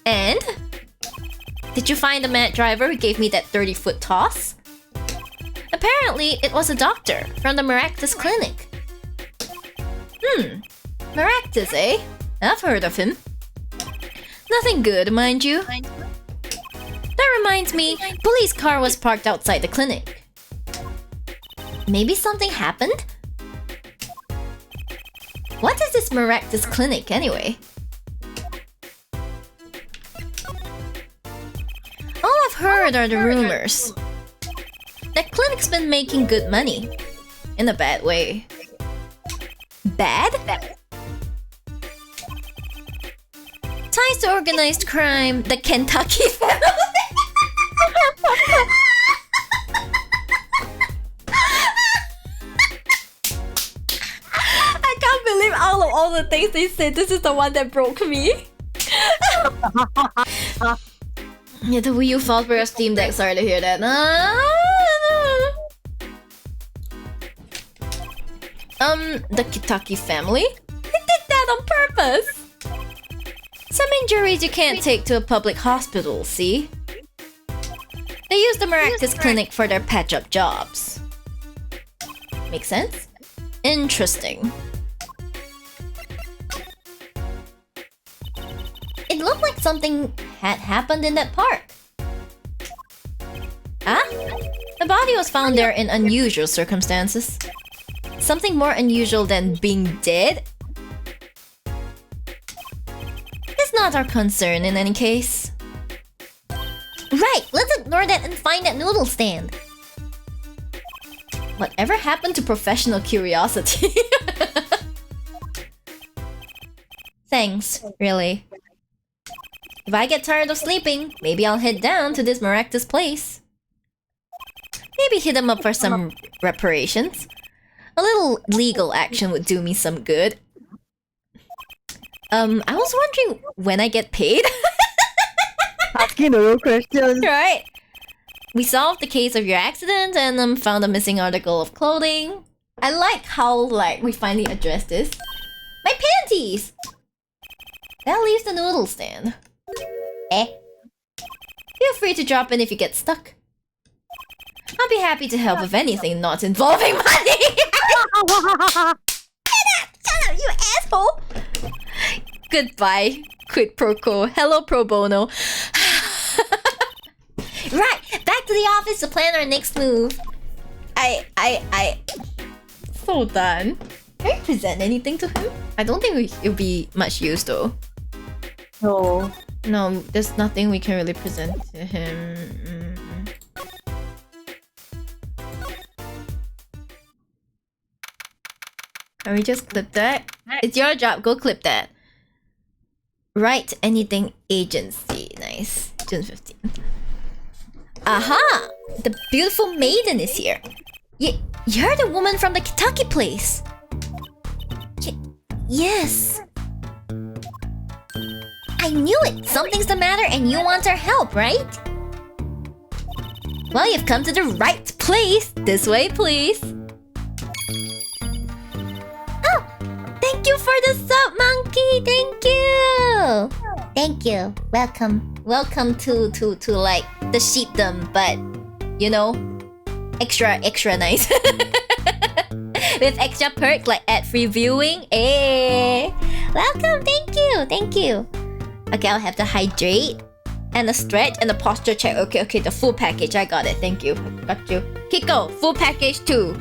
And did you find the mad driver who gave me that 30-foot toss? Apparently, it was a doctor from the Maractus Clinic. Maractus, eh? I've heard of him. Nothing good, mind you. That reminds me, Bully's car was parked outside the clinic. Maybe something happened? What is this Maractus Clinic, anyway? All I've heard are the rumors. That clinic's been making good money. In a bad way. Bad? Ties to organized crime, the Kentucky family. I can't believe out of all the things they said, this is the one that broke me. Yeah, the Wii U fault for your Steam Deck. Sorry to hear that. The Kentucky family? They did that on purpose! Some injuries you can't take to a public hospital, see? They use the Maractus Clinic for their patch-up jobs. Make sense? Interesting. It looked like something had happened in that park. Ah? The body was found there in unusual circumstances. Something more unusual than being dead? It's not our concern in any case. Right, let's ignore that and find that noodle stand. Whatever happened to professional curiosity? Thanks, really. If I get tired of sleeping, maybe I'll head down to this Maractus place. Maybe hit him up for some reparations. A little legal action would do me some good. I was wondering when I get paid. Asking the real question. Right? We solved the case of your accident and found a missing article of clothing. I like how we finally addressed this. My panties! That leaves the noodle stand. Feel free to drop in if you get stuck. I'll be happy to help with anything not involving money. Shut up, you asshole! Goodbye, quid pro quo. Hello, pro bono. Right, back to the office to plan our next move. So done. Can we present anything to him? I don't think it'll be much use though. No. No, there's nothing we can really present to him. Can we just clip that? It's your job, go clip that. Write anything agency. Nice. June 15th. Aha! The beautiful maiden is here. You're the woman from the Kentucky place. Yes. I knew it! Something's the matter and you want our help, right? Well, you've come to the right place. This way, please. Oh! Thank you for the sub, monkey! Thank you! Thank you. Welcome. Welcome to like the sheepdom, but you know, extra nice. With extra perks like ad-free viewing. Hey! Welcome, thank you. Okay, I'll have to hydrate and a stretch and a posture check. Okay, the full package. I got it. Thank you. Got you. Kiko, full package too.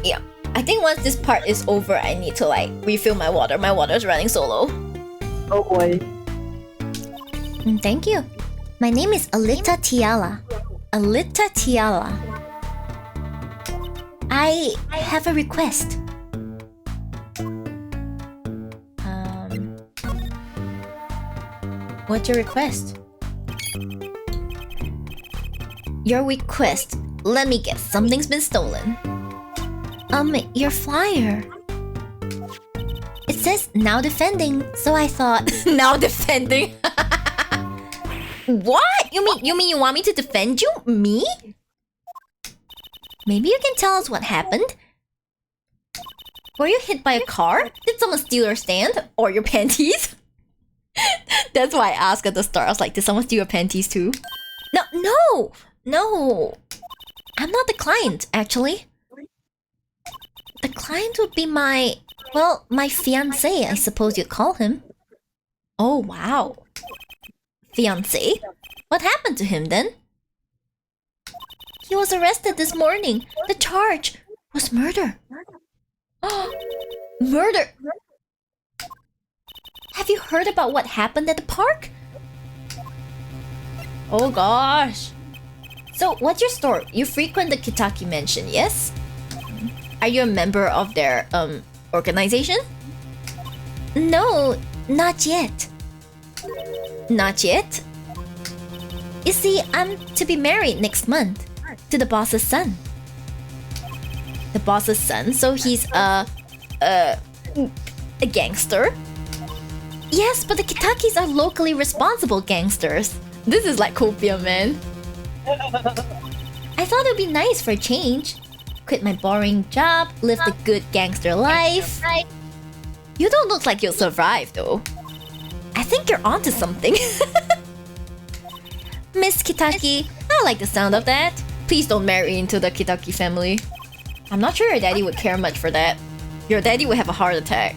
Yeah. I think once this part is over, I need to like refill my water. My water's running so low. Oh boy. Thank you. My name is Alita Tiala. Alita Tiala. I have a request. What's your request? Your request. Let me guess. Something's been stolen. Your flyer. It says now defending, so I thought now defending. What? You mean you want me to defend you? Me? Maybe you can tell us what happened? Were you hit by a car? Did someone steal your stand? Or your panties? That's why I asked at the start. I was like, did someone steal your panties too? No! I'm not the client, actually. The client would be my fiancé, I suppose you'd call him. Oh, wow. Fiancé? What happened to him then? He was arrested this morning. The charge was murder. Murder! Have you heard about what happened at the park? Oh gosh. So, what's your story? You frequent the Kitaki Mansion, yes? Are you a member of their, organization? No, not yet. Not yet? You see, I'm to be married next month to the boss's son. The boss's son? So he's a gangster? Yes, but the Kitakis are locally responsible gangsters. This is like copium, man. I thought it would be nice for a change. Quit my boring job, live the good gangster life. You don't look like you'll survive, though. I think you're onto something. Miss Kitaki, I like the sound of that. Please don't marry into the Kitaki family. I'm not sure your daddy would care much for that. Your daddy would have a heart attack.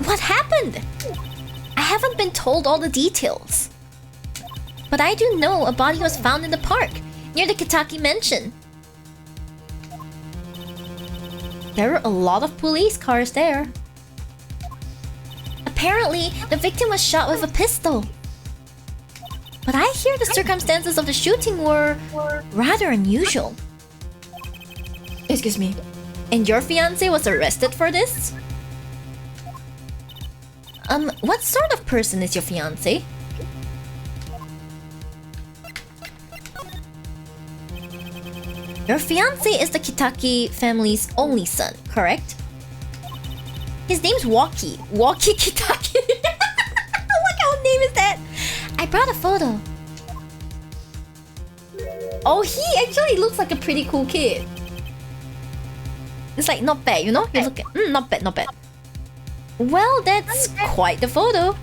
What happened? I haven't been told all the details. But I do know a body was found in the park, near the Kitaki Mansion. There were a lot of police cars there. Apparently, the victim was shot with a pistol. But I hear the circumstances of the shooting were rather unusual. Excuse me. And your fiancé was arrested for this? What sort of person is your fiancé? Your fiancé is the Kitaki family's only son, correct? His name's Waki. Waki Kitaki. What kind of name is that? I brought a photo. Oh, he actually looks like a pretty cool kid. It's like not bad, you know? You look at, not bad, not bad. Well, that's quite the photo.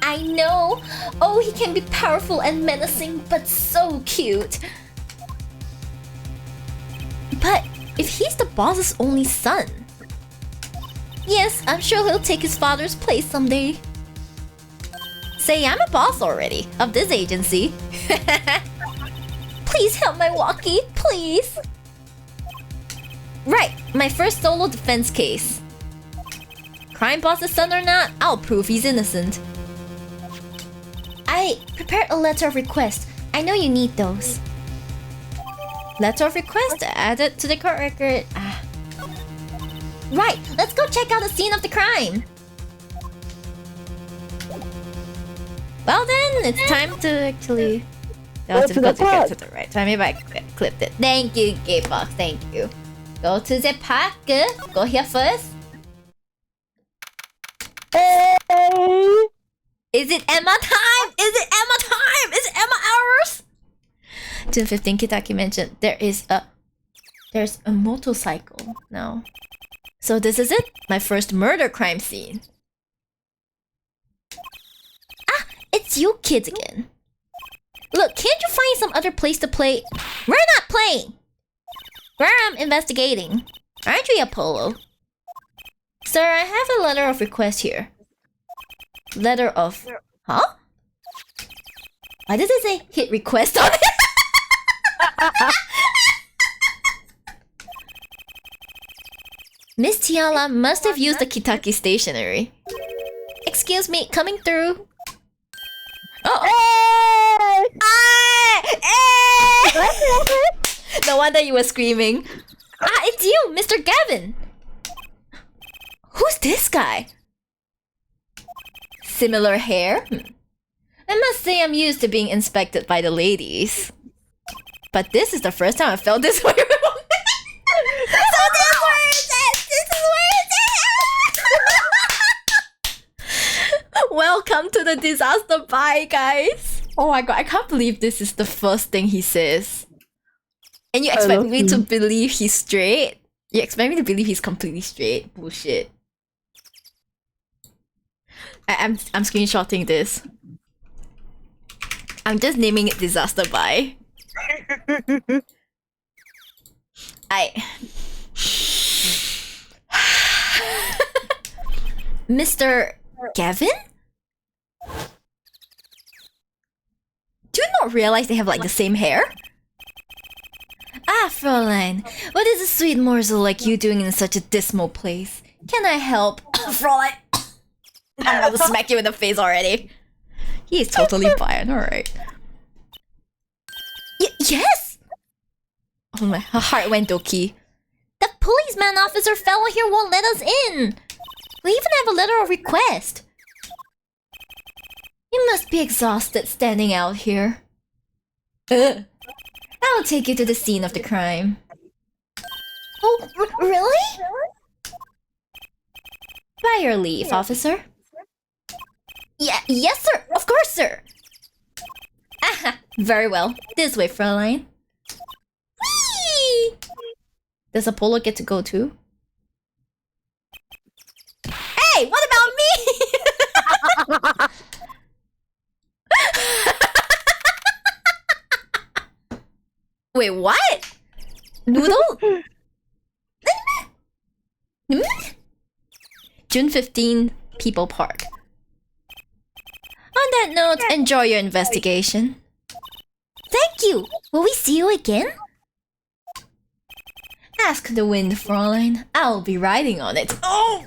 I know. Oh, he can be powerful and menacing, but so cute. But if he's the boss's only son, yes, I'm sure he'll take his father's place someday. Say, I'm a boss already of this agency. Please help my Waki, please. Right, my first solo defense case. Crime boss's son or not, I'll prove he's innocent. I prepared a letter of request. I know you need those. Letter of request added to the court record. Right, let's go check out the scene of the crime. Well then, it's time to actually go to the right time. Maybe I clipped it. Thank you, Gaybox. Thank you. Go to the park. Go here first. Hey! Is it Emma time? Is it Emma time? Is it Emma hours? 2:15 Kitaki mentioned there's a motorcycle now. So this is it? My first murder crime scene. Ah, it's you kids again. Look, can't you find some other place to play? We're not playing! We're investigating. Aren't we, Apollo? Sir, I have a letter of request here. Letter of... Huh? Why does it say hit request on it? Miss Tiala must have used the Kitaki stationery. Excuse me, coming through. Oh! No wonder you were screaming. Ah, it's you, Mr. Gavin. Who's this guy? Similar hair? I must say I'm used to being inspected by the ladies. But this is the first time I felt this way. So this is where it's at! This is where it's at! Welcome to the disaster bye, guys. Oh my god, I can't believe this is the first thing he says. And you expect me to believe he's straight? You expect me to believe he's completely straight? Bullshit. I'm screenshotting this. I'm just naming it disaster bye. Mr. Gavin? Do you not realize they have like the same hair? Ah, Fräulein, what is a sweet morsel like you doing in such a dismal place? Can I help? Fräulein! I'm about to smack you in the face already. He is totally fine, alright. Yes! Oh my, her heart went doki. The policeman officer fellow here won't let us in. We even have a letter of request. You must be exhausted standing out here. I'll take you to the scene of the crime. Oh, really? By your leave, officer. Yes, sir. Of course, sir. Aha, very well. This way, Fräulein. Whee! Does Apollo get to go too? Hey, what about me? Wait, what? Noodle? June 15, People Park. On that note, enjoy your investigation. Thank you. Will we see you again? Ask the wind, Fräulein. I'll be riding on it. Oh,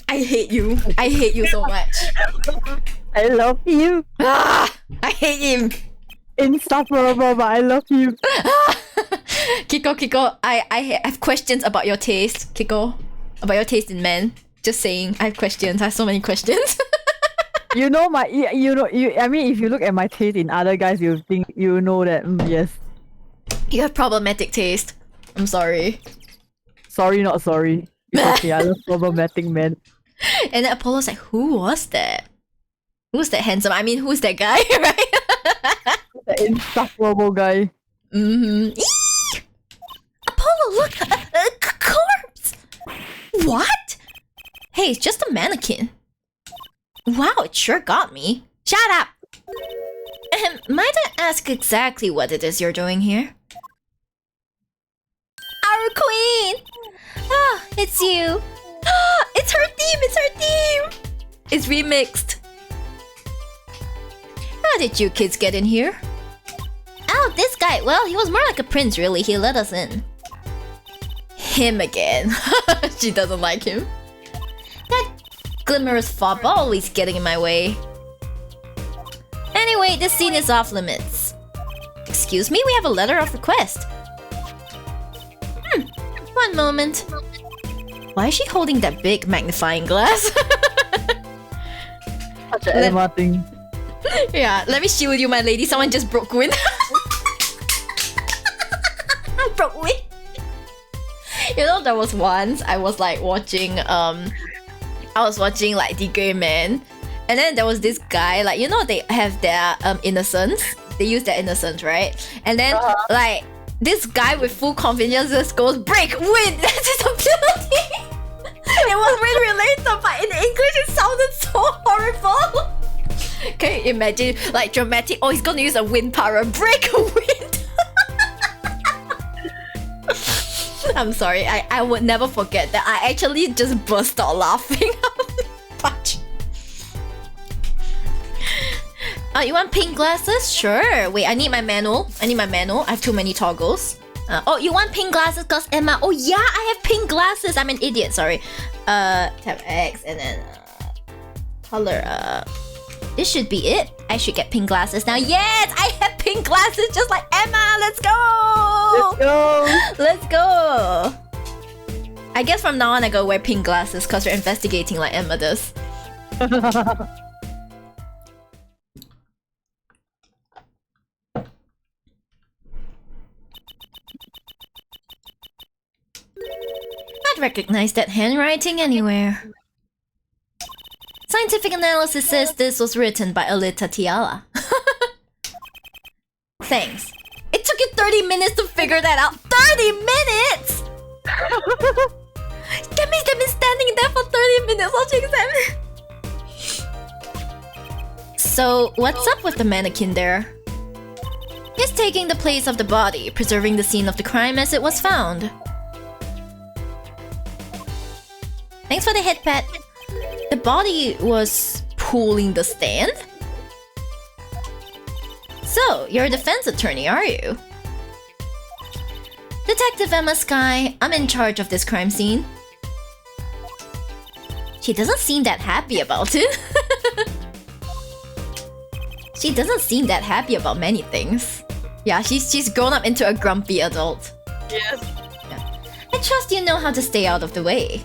I hate you. I hate you so much. I love you. Ah, I hate him. Insufferable, but I love you. Kiko, I have questions about your taste, Kiko. About your taste in men. Just saying, I have questions. I have so many questions. I mean, if you look at my taste in other guys, you know that, yes. You have problematic taste. I'm sorry. Sorry, not sorry. It's okay, I love problematic men. And then Apollo's like, who was that? Who's that handsome? I mean, who's that guy, right? The insufferable guy. Mm-hmm. Apollo, look! A corpse! What? Hey, it's just a mannequin. Wow, it sure got me. Shut up! Might I ask exactly what it is you're doing here? Our queen! Ah, it's you. It's her theme! It's her theme! It's remixed. How did you kids get in here? Oh, this guy. Well, he was more like a prince, really. He let us in. Him again. She doesn't like him. That glimmerous fob always getting in my way. Anyway, this scene is off limits. Excuse me, we have a letter of request. One moment. Why is she holding that big magnifying glass? Such an Emma thing. Yeah, let me shield you, my lady. Someone just broke wind. I broke wind. You know, there was once I was like watching like The Gray Man, and then there was this guy, like, you know, they have their innocence. They use their innocence, right? And then like this guy with full confidence just goes, break wind. That's his ability. It was really related, but in English it sounded so horrible. Can you imagine, like, dramatic? Oh, he's gonna use a wind power. Break a wind. I'm sorry. I would never forget that. I actually just burst out laughing. You want pink glasses? Sure. Wait, I need my manual. I have too many toggles. Oh, you want pink glasses? Cause Emma. Oh yeah, I have pink glasses. I'm an idiot. Sorry. Tab X and then color. This should be it. I should get pink glasses now. Yes, I have pink glasses just like Emma. Let's go. Let's go. Let's go. I guess from now on I go wear pink glasses because we're investigating like Emma does. I'd recognize that handwriting anywhere. Signed Scientific analysis says this was written by Alita Tiala. Thanks. It took you 30 minutes to figure that out. 30 minutes! Demi's been standing there for 30 minutes watching them. So, what's up with the mannequin there? It's taking the place of the body, preserving the scene of the crime as it was found. Thanks for the head pat. The body was pulling the stand? So, you're a defense attorney, are you? Detective Emma Sky, I'm in charge of this crime scene. She doesn't seem that happy about it. She doesn't seem that happy about many things. Yeah, she's grown up into a grumpy adult. Yes. Yeah. I trust you know how to stay out of the way.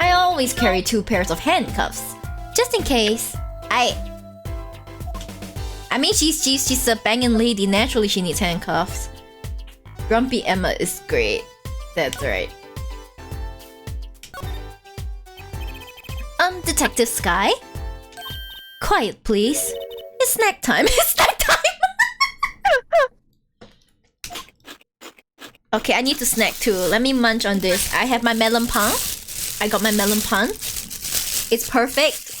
I always carry 2 pairs of handcuffs, just in case. I mean, she's a banging lady. Naturally, she needs handcuffs. Grumpy Emma is great. That's right. Detective Sky? Quiet, please. It's snack time. It's snack time! Okay, I need to snack too. Let me munch on this. I have my melon pan. I got my melon pan. It's perfect.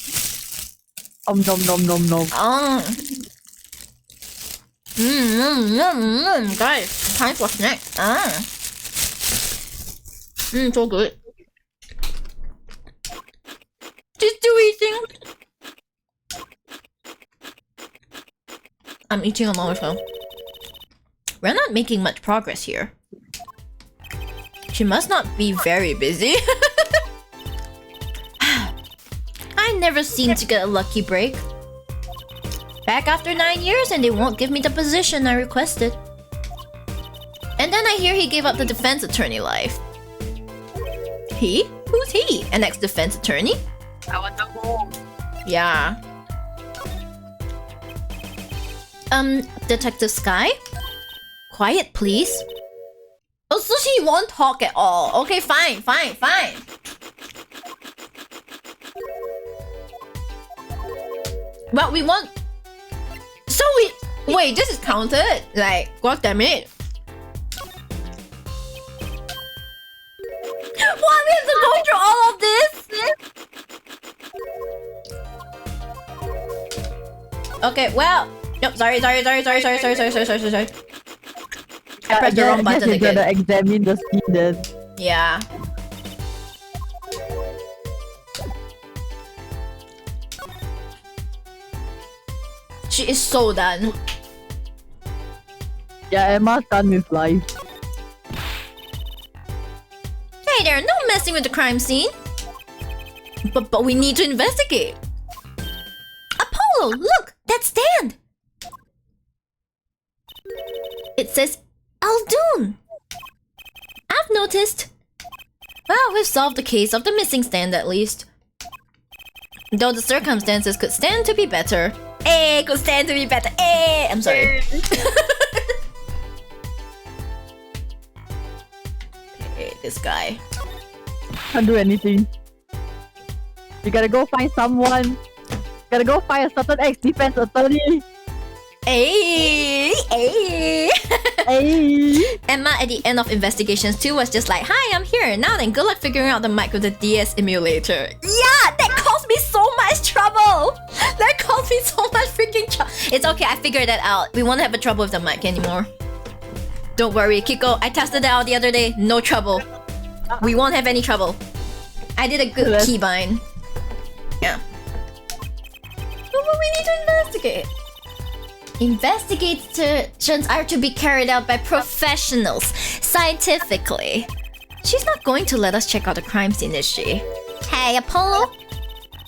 Nom nom nom nom. Oh. Guys, time for snacks. So good. She's still eating. I'm eating along as well. We're not making much progress here. She must not be very busy. I never seem to get a lucky break. Back after 9 years and they won't give me the position I requested. And then I hear he gave up the defense attorney life. He? Who's he? An ex-defense attorney? I want to go. Yeah. Detective Sky? Quiet, please. Oh, so she won't talk at all. Okay, fine. But we want... So we... Wait, this is counted? Like, god damn it. What? We have to go through all of this? Okay, well... Nope, sorry. I pressed the wrong button again. You gotta again. examine the scene then. Yeah. She is so done. Yeah, Emma's done with life. Hey there, no messing with the crime scene. But we need to investigate. Apollo, look, that stand. It says Aldoon. I've noticed. Well, we've solved the case of the missing stand at least. Though the circumstances could stand to be better. Could stand to be better. I'm sorry. Okay, this guy. Can't do anything. You gotta go find someone. Gotta go find a certain ex-defense attorney. Hey. Emma at the end of Investigations 2 was just like, hi, I'm here. Now then, good luck figuring out the mic with the DS emulator. Yeah, that caused me so much trouble. That caused me so much freaking trouble. It's okay, I figured that out. We won't have a trouble with the mic anymore. Don't worry, Kiko. I tested that out the other day. No trouble. We won't have any trouble. I did a good keybind. Yeah. But we need to investigate. Investigations are to be carried out by professionals, scientifically. She's not going to let us check out the crime scene, is she? Hey, Apollo!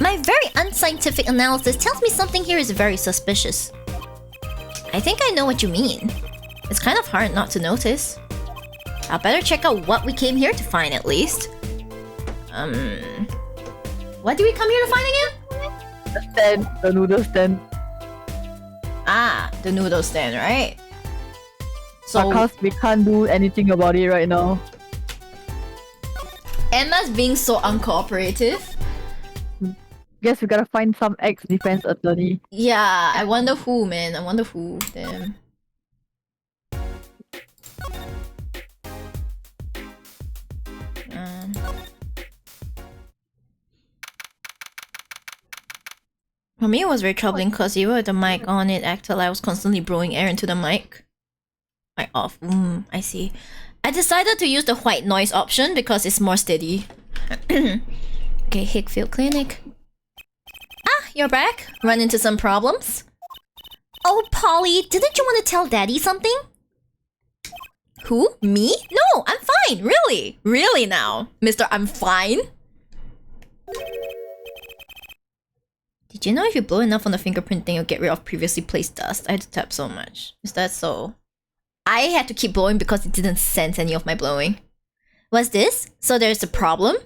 My very unscientific analysis tells me something here is very suspicious. I think I know what you mean. It's kind of hard not to notice. I'll better check out what we came here to find at least. What did we come here to find again? The stand, the noodle stand. Ah, the noodle stand, right? So Because we can't do anything about it right now. Emma's being so uncooperative. Guess we gotta find some ex-defense attorney. Yeah, I wonder who, man. I wonder who. Damn. For me, it was very troubling because even with the mic on, it acted like I was constantly blowing air into the mic. Mic off. I see. I decided to use the white noise option because it's more steady. Okay, Hickfield Clinic. Ah, you're back. Run into some problems? Oh, Polly, didn't you want to tell Daddy something? Who? Me? No, I'm fine. Really? Really now? Mr. I'm fine? Did you know if you blow enough on the fingerprint thing, you'll get rid of previously placed dust? I had to tap so much. Is that so? I had to keep blowing because it didn't sense any of my blowing. What's this? So there's a problem?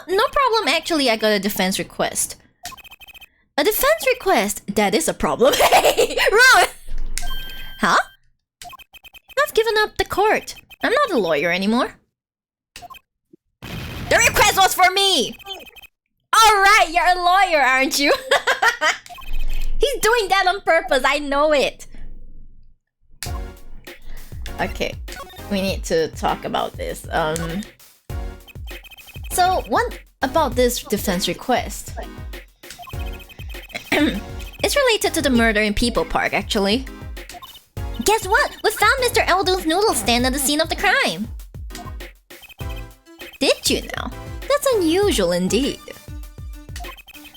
No problem. Actually, I got a defense request. A defense request? That is a problem. Hey, Ron! Huh? I've given up the court. I'm not a lawyer anymore. The request was for me! Alright, you're a lawyer, aren't you? He's doing that on purpose, I know it. Okay, we need to talk about this. So, what about this defense request? It's related to the murder in People Park, actually. Guess what? We found Mr. Eldo's noodle stand at the scene of the crime. Did you now? That's unusual indeed.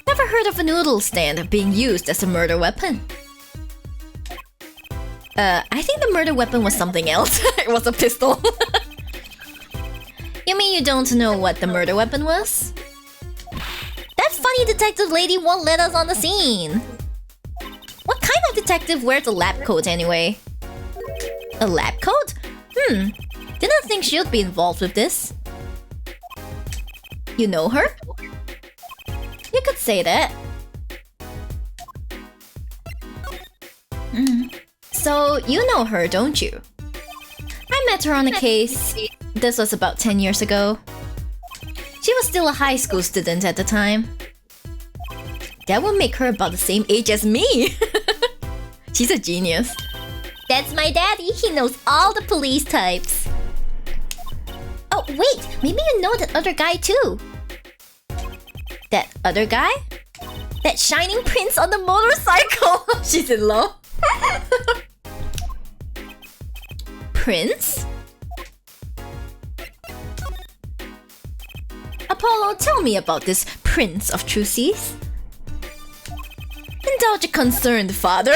Never heard of a noodle stand being used as a murder weapon. I think the murder weapon was something else. It was a pistol. You mean you don't know what the murder weapon was? That funny detective lady won't let us on the scene. What kind of detective wears a lab coat anyway? A lab coat? Didn't think she'd be involved with this. You know her? You could say that. So, you know her, don't you? I met her on a case. This was about 10 years ago. She was still a high school student at the time. That would make her about the same age as me. She's a genius. That's my daddy. He knows all the police types. Oh, wait. Maybe you know that other guy too. That other guy? That shining prince on the motorcycle. She's in love. Prince? Apollo, tell me about this Prince of Trucies. Indulge a concerned father.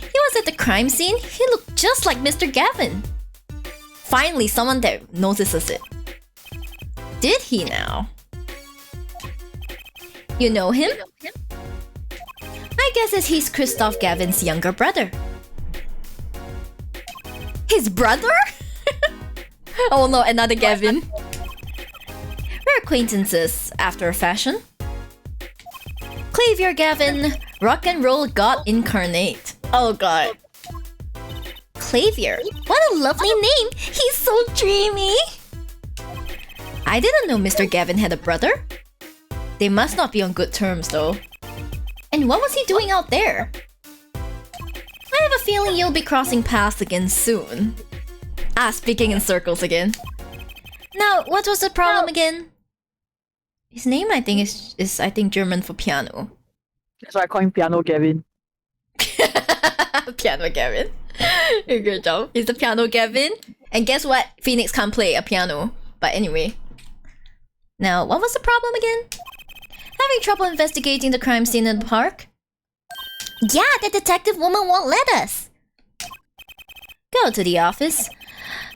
He was at the crime scene. He looked just like Mr. Gavin. Finally, someone that notices it. Did he now? You know him? I guess he's Christoph Gavin's younger brother. His brother? Oh no, another Gavin. We're acquaintances after a fashion. Clavier Gavin, rock and roll god incarnate. Oh god. Clavier, what a lovely name. He's so dreamy. I didn't know Mr. Gavin had a brother. They must not be on good terms though. And what was he doing out there? I have a feeling you'll be crossing paths again soon. Ah, speaking in circles again. Now, what was the problem again? His name, I think, is I think German for piano. That's why I call him Piano Gavin. Piano Gavin. Good job. He's the Piano Gavin. And guess what? Phoenix can't play a piano. But anyway. Now, what was the problem again? Having trouble investigating the crime scene in the park? Yeah, the detective woman won't let us. Go to the office.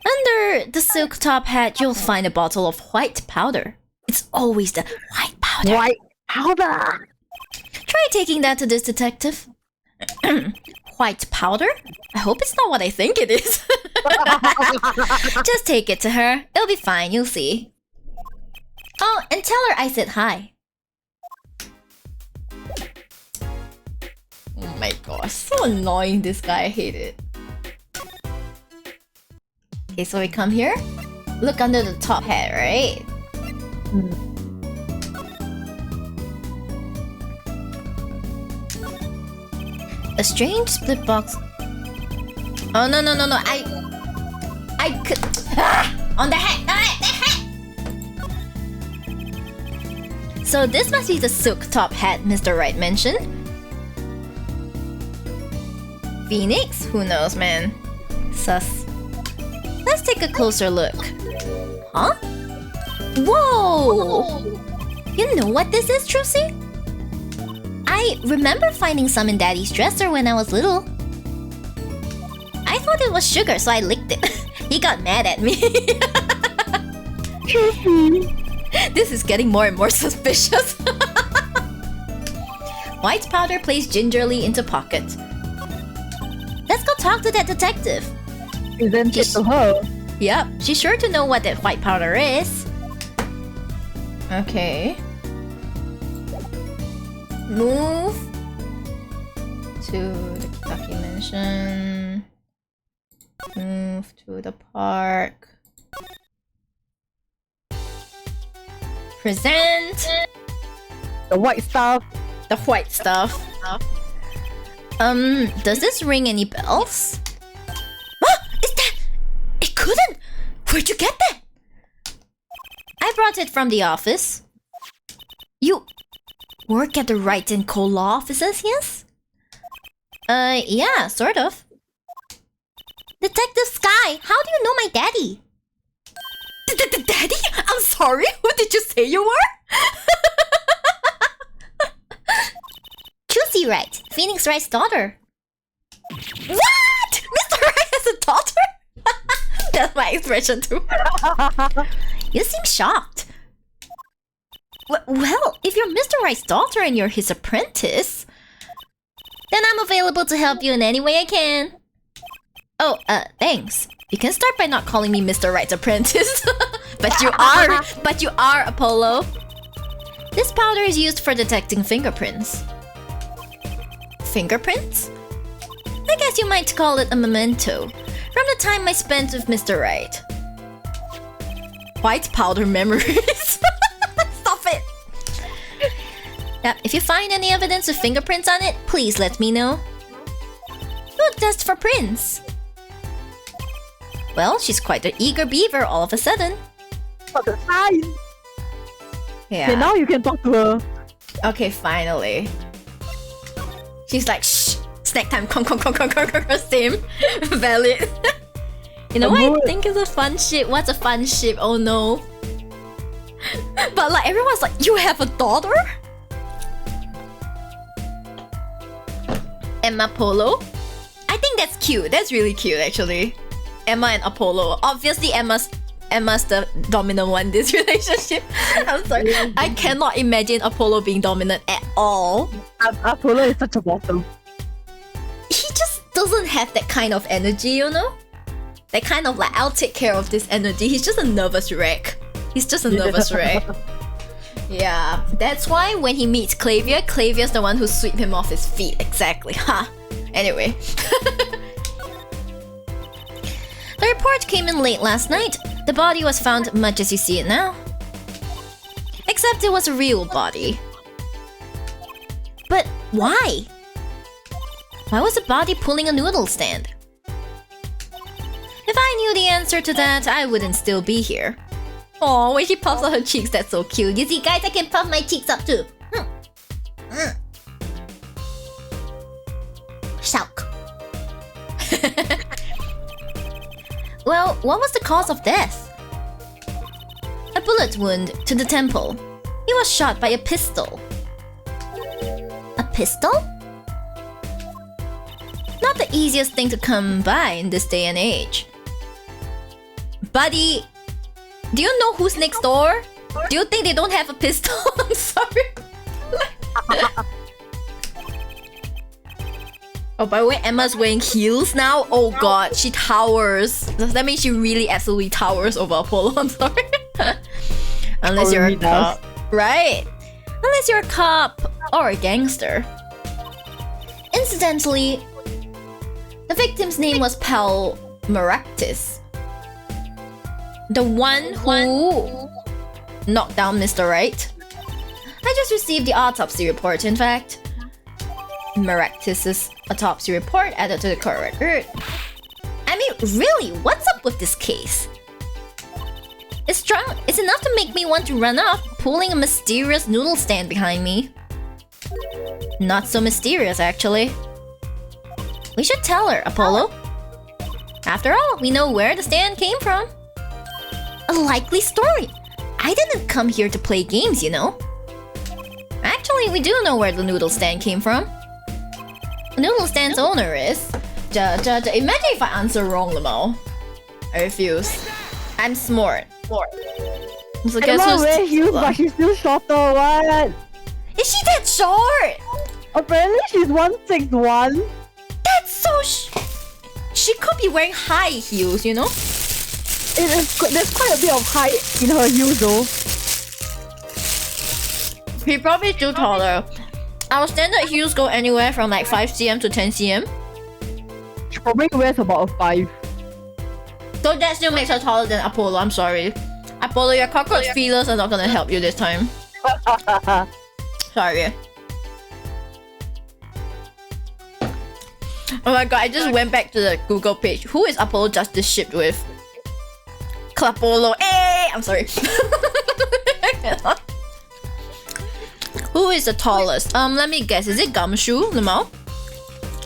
Under the silk top hat, you'll find a bottle of white powder. It's always the white powder. White powder! Try taking that to this detective. White powder? I hope it's not what I think it is. Just take it to her. It'll be fine, you'll see. Oh, and tell her I said hi. Oh my gosh, so annoying this guy, I hate it. Okay, so we come here. look under the top hat, right? A strange split box. Oh no. I could on the hat. The hat. So this must be the silk top hat Mr. Wright mentioned. Phoenix? Who knows, man? Sus. Let's take a closer look. Huh? Whoa! You know what this is, Trucy? I remember finding some in Daddy's dresser when I was little. I thought it was sugar, so I licked it. He got mad at me. This is getting more and more suspicious. White powder placed gingerly into pocket. Let's go talk to that detective. Present it to her. Yep, she's sure to know what that white powder is. Okay. Move to the Kentucky Mansion. Move to the park. Present The white stuff. the white stuff. Does this ring any bells? What? Is that? It couldn't! Where'd you get that? I brought it from the office. You work at the Wright & Co. law offices, yes? Yeah, sort of. Detective Sky, how do you know my daddy? Daddy? I'm sorry, who did you say you were? Lucy Wright, Phoenix Wright's daughter. What? Mr. Wright has a daughter? That's my expression too. You seem shocked. Well, if you're Mr. Wright's daughter and you're his apprentice, then I'm available to help you in any way I can. Oh, thanks. You can start by not calling me Mr. Wright's apprentice. But you are, Apollo. This powder is used for detecting fingerprints. Fingerprints? I guess you might call it a memento from the time I spent with Mr. Wright. White powder memories. Stop it. Now, if you find any evidence with fingerprints on it, please let me know. Good test for prints. Well, she's quite an eager beaver all of a sudden. For the sign. Yeah. Okay, now you can talk to her. Okay, finally. She's like, shh, snack time, same, valid. You know what I think is a fun ship? What's a fun ship? Oh no. But like, everyone's like, you have a daughter? Emma Polo? I think that's cute. That's really cute, actually. Emma and Apollo. Obviously, Emma's the dominant one in this relationship. I'm sorry. I cannot imagine Apollo being dominant at all. Apollo is such a bottom. He just doesn't have that kind of energy, you know? That kind of like, I'll take care of this energy. He's just a nervous wreck. He's just a nervous wreck. Yeah, that's why when he meets Clavia, Clavia's the one who sweep him off his feet. Exactly, huh? Anyway. The report came in late last night. The body was found much as you see it now. Except it was a real body. But why? Why was the body pulling a noodle stand? If I knew the answer to that, I wouldn't still be here. Oh, when she puffs out her cheeks, that's so cute. You see, guys, I can puff my cheeks up too. Shout. Well, what was the cause of death? A bullet wound to the temple. He was shot by a pistol. A pistol? Not the easiest thing to come by in this day and age. Buddy, do you know who's next door? Do you think they don't have a pistol? I'm sorry. Oh, by the way, Emma's wearing heels now? Oh god, she towers. Does that mean she really absolutely towers over Apollo? I'm sorry. Unless you're a cop. Right. Unless you're a cop or a gangster. Incidentally, the victim's name was Pal Maractus. The one who knocked down Mr. Right? I just received the autopsy report, in fact. Maractus's autopsy report added to the court record. I mean, really, what's up with this case? It's enough to make me want to run off, pulling a mysterious noodle stand behind me. Not so mysterious, actually. We should tell her, Apollo. After all, we know where the stand came from. A likely story. I didn't come here to play games, you know. Actually, we do know where the noodle stand came from. The noodle stand's owner is... Imagine if I answer wrong, Lamau. I refuse. I'm smart. So guess who's... Hughes, but she's still shorter, what? Is she that short? Apparently she's 161. That's so she could be wearing high heels, you know? There's quite a bit of height in her heels though. He's probably still taller. Our standard heels go anywhere from like 5 cm to 10 cm. She probably wears about a 5. So that still makes her taller than Apollo, I'm sorry. Apollo, your cockroach feelers are not gonna help you this time. Sorry. Oh my god, I just went back to the Google page. Who is Apollo Justice shipped with? Clapolo. Hey! I'm sorry. Who is the tallest? Let me guess. Is it Gumshoe, Lamau?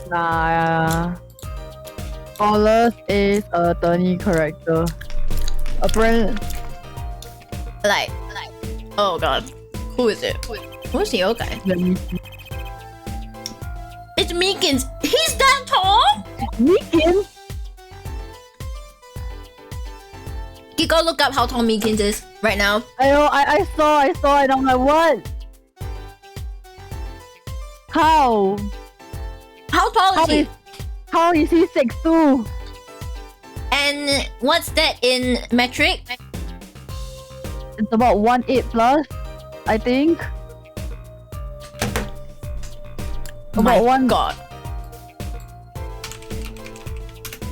Nah. Tallest is a Turney character. Apparently. Like. Oh god. Who is it? Who's the old guy? Let me see. It's Meekins. He's that tall? Meekins? You go look up how tall Meekins is right now. I know, I saw, and I'm like, what? How? How tall is he? How is he 6'2"? And what's that in metric? It's about 1.8 plus, I think. My About one. god.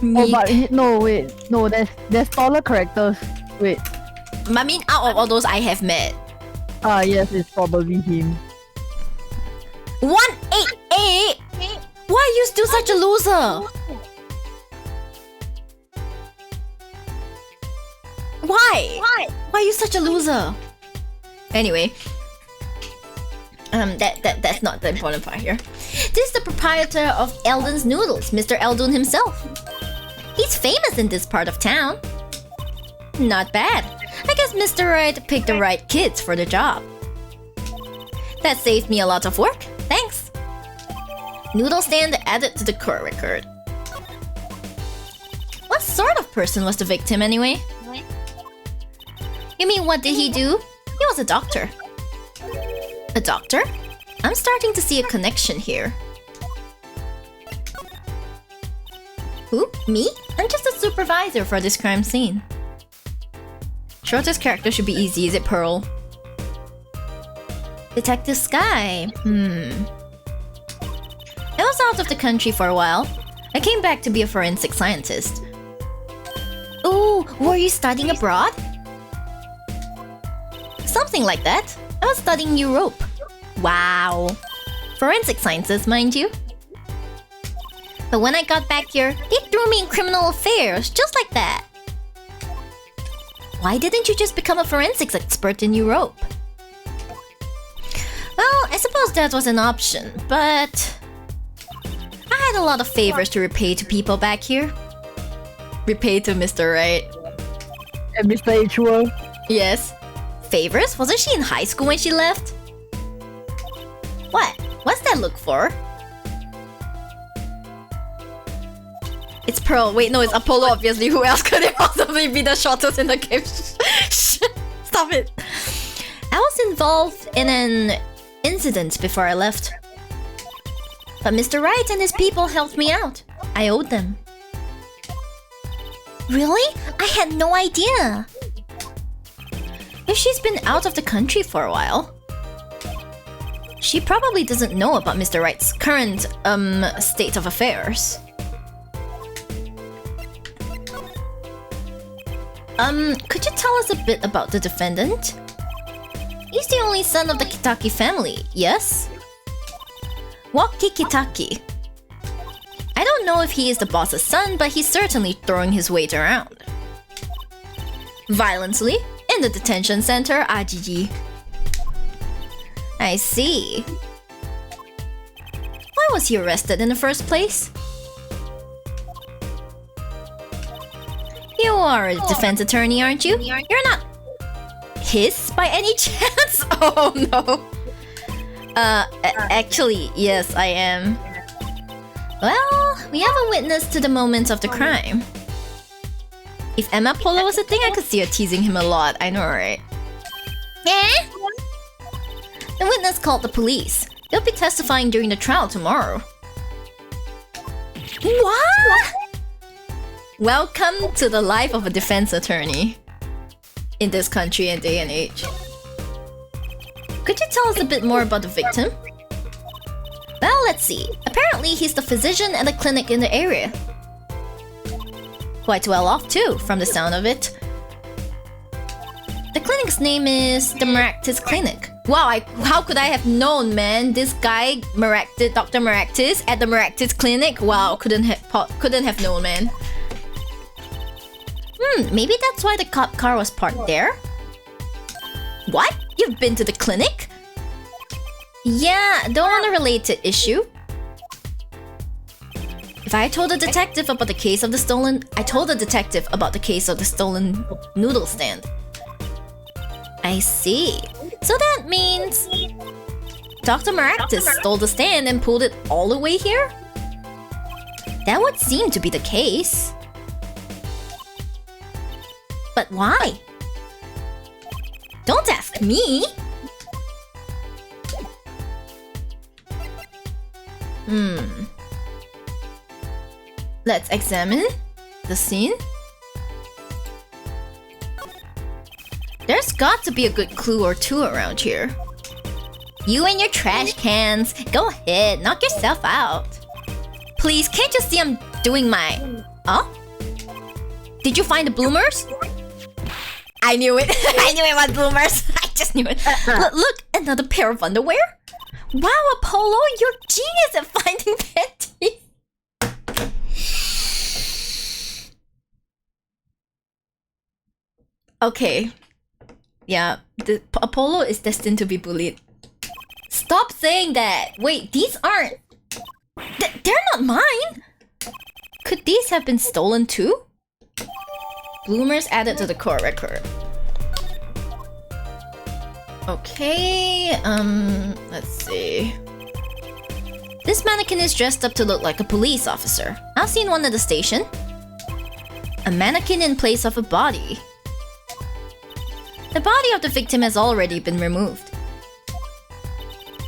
Oh, but no, wait. No, there's taller characters. Wait. I mean, out of all those I have met. Ah, yes, it's probably him. 188? Why are you still such a loser? Why? Why are you such a loser? Anyway. That's not the important part here. This is the proprietor of Eldon's Noodles, Mr. Eldon himself. He's famous in this part of town. Not bad. I guess Mr. Right picked the right kids for the job. That saved me a lot of work. Thanks. Noodle stand added to the court record. What sort of person was the victim anyway? You mean what did he do? He was a doctor. A doctor? I'm starting to see a connection here. Who? Me? I'm just a supervisor for this crime scene. Shortest character should be easy, is it Pearl? Detective Sky. I was out of the country for a while. I came back to be a forensic scientist. Ooh, were you studying abroad? Something like that. I was studying Europe. Wow. Forensic sciences, mind you. But when I got back here, they threw me in criminal affairs, just like that. Why didn't you just become a forensics expert in Europe? Well, I suppose that was an option, but... I had a lot of favors to repay to people back here. Repay to Mr. Right. And Mr. H. Yes. Favors? Wasn't she in high school when she left? What? What's that look for? It's Pearl. Wait, no, it's Apollo, obviously. Who else could it possibly be the shortest in the game? Stop it. I was involved in an incident before I left. But Mr. Wright and his people helped me out. I owed them. Really? I had no idea. If she's been out of the country for a while, she probably doesn't know about Mr. Wright's current, state of affairs. Could you tell us a bit about the defendant? He's the only son of the Kitaki family, yes? Waki Kitaki. I don't know if he is the boss's son, but he's certainly throwing his weight around. Violently, in the detention center, Ajiji. I see. Why was he arrested in the first place? You are a defense attorney, aren't you? You're not his by any chance? Oh no. Actually, yes, I am. Well, we have a witness to the moments of the crime. If Emma Polo was a thing, I could see her teasing him a lot. I know, right? Yeah? The witness called the police. They'll be testifying during the trial tomorrow. What? Welcome to the life of a defense attorney in this country and day and age. Could you tell us a bit more about the victim? Well, let's see. Apparently, he's the physician at a clinic in the area. Quite well off too, from the sound of it. The clinic's name is the Maractus Clinic. Wow, how could I have known, man? This guy, Dr. Maractus, at the Maractus Clinic? Wow, couldn't have known, man. Maybe that's why the cop car was parked there? What? You've been to the clinic? Yeah, don't want a related issue. If I told the detective about the case of the stolen... I told the detective about the case of the stolen noodle stand. I see. So that means... Dr. Maractus stole the stand and pulled it all the way here? That would seem to be the case. But why? Don't ask me! Let's examine the scene. There's got to be a good clue or two around here. You and your trash cans. Go ahead, knock yourself out. Please, can't you see I'm doing my... Oh? Did you find the bloomers? I knew it. I knew it was bloomers. I just knew it. Look, another pair of underwear? Wow, Apollo, you're genius at finding panties. Okay. Yeah, the Apollo is destined to be bullied. Stop saying that! Wait, these aren't... they're not mine! Could these have been stolen too? Bloomers added to the court record. Okay, let's see. This mannequin is dressed up to look like a police officer. I've seen one at the station. A mannequin in place of a body. The body of the victim has already been removed.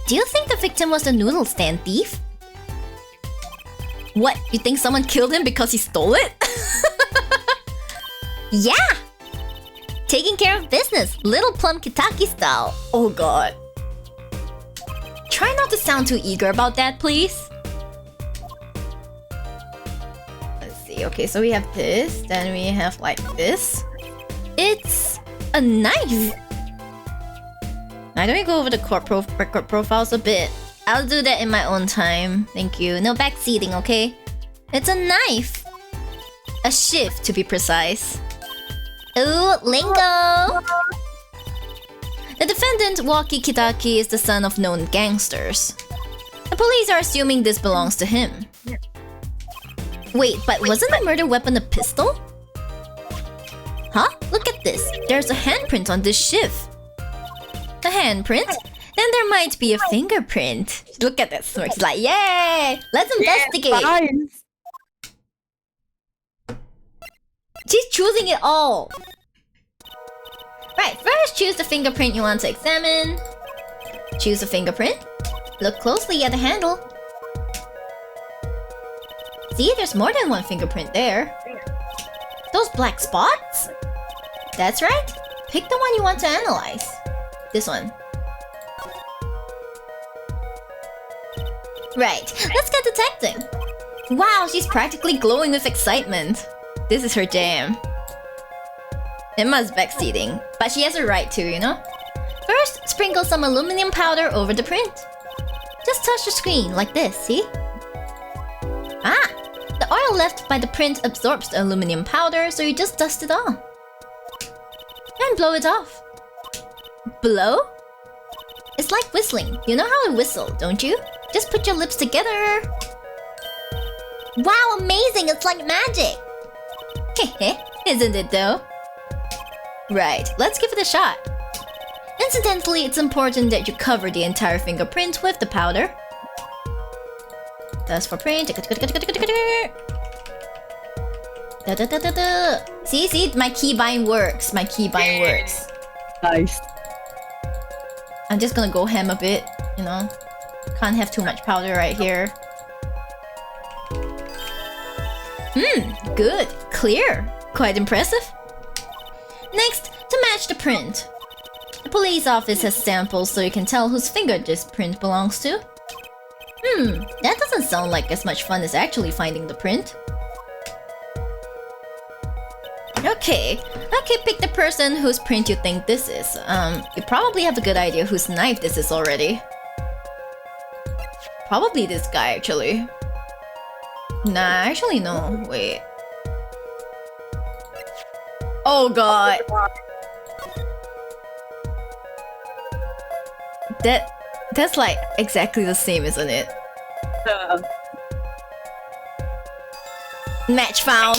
Do you think the victim was the noodle stand thief? What, you think someone killed him because he stole it? Yeah! Taking care of business, Little Plum Kitaki style. Oh god. Try not to sound too eager about that, please. Let's see, okay, so we have this, then we have like this. It's a knife! Now let me go over the court record profiles a bit. I'll do that in my own time. Thank you. No backseating, okay? It's a knife! A shiv, to be precise. Ooh, lingo! The defendant, Waki Kitaki, is the son of known gangsters. The police are assuming this belongs to him. Wait, but wasn't the murder weapon a pistol? Huh? Look at this. There's a handprint on this shiv. A handprint? Then there might be a fingerprint. Look at that smirk. He's like, yay! Let's investigate! Fine. She's choosing it all! Right, first choose the fingerprint you want to examine. Choose a fingerprint. Look closely at the handle. See, there's more than one fingerprint there. Those black spots? That's right. Pick the one you want to analyze. This one. Right, let's get detecting. Wow, she's practically glowing with excitement. This is her jam. Emma's backseating, but she has a right to, you know? First, sprinkle some aluminum powder over the print. Just touch the screen like this, see? Ah! The oil left by the print absorbs the aluminum powder, so you just dust it off. And blow it off. Blow? It's like whistling. You know how to whistle, don't you? Just put your lips together. Wow, amazing! It's like magic! Hehe, isn't it though? Right, let's give it a shot. Incidentally, it's important that you cover the entire fingerprint with the powder. That's for print. See, my keybind works. My keybind works. Nice. I'm just gonna go ham a bit, you know. Can't have too much powder right here. Good. Clear. Quite impressive. Next, to match the print. The police office has samples so you can tell whose finger this print belongs to. That doesn't sound like as much fun as actually finding the print. Okay, pick the person whose print you think this is. You probably have a good idea whose knife this is already. Probably this guy, actually. Nah, actually no, wait. Oh god. That's like exactly the same, isn't it? Match found.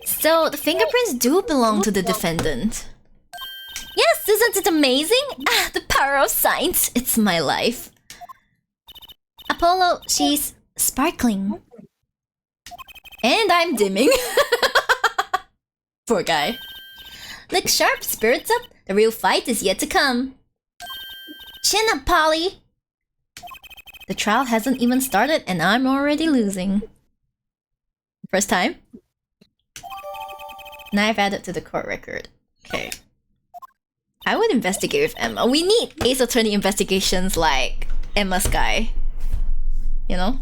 So the fingerprints do belong to the defendant. Yes, isn't it amazing? Ah, the power of science. It's my life. Apollo, she's sparkling. And I'm dimming. Poor guy. Look sharp, spirits up. The real fight is yet to come. Chin up, Polly. The trial hasn't even started and I'm already losing. First time? Knife added to the court record. Okay. I would investigate with Emma. We need Ace Attorney investigations like Emma's guy. You know?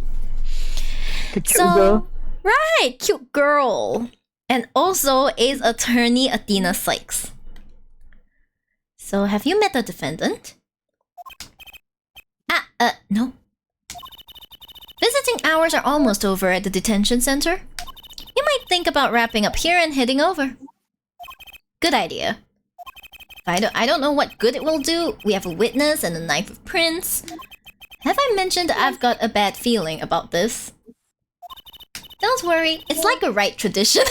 The cute girl. Right! Cute girl! And also Ace Attorney Athena Sykes. So have you met the defendant? No. Visiting hours are almost over at the detention center. You might think about wrapping up here and heading over. Good idea. I don't know what good it will do. We have a witness and a knife of prints. Have I mentioned I've got a bad feeling about this? Don't worry, it's like a right tradition.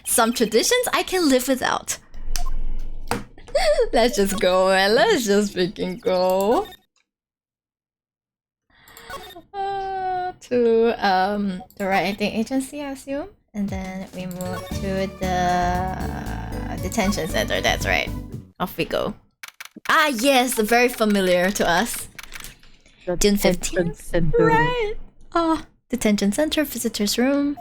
Some traditions I can live without. Let's just go, man. Let's just freaking go. To the writing agency, I assume. And then we move to the detention center. That's right. Off we go. Ah, yes, very familiar to us. June 15th. Right. Oh, detention center, visitors room.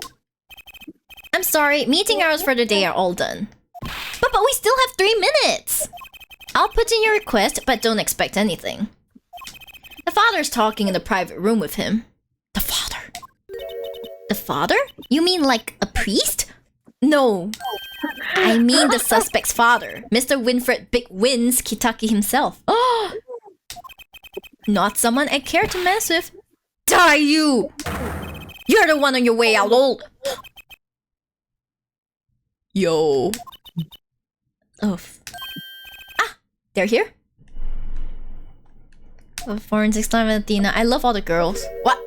I'm sorry, meeting hours for the day are all done. But we still have 3 minutes! I'll put in your request, but don't expect anything. The father's talking in the private room with him. The father? The father? You mean like a priest? No. I mean the suspect's father, Mr. Winfred Big Wins Kitaki himself. Oh! Not someone I care to mess with. Die you! You're the one on your way out old! Yo. Oh. Ah! They're here? Oh, forensics time with Athena. I love all the girls. What?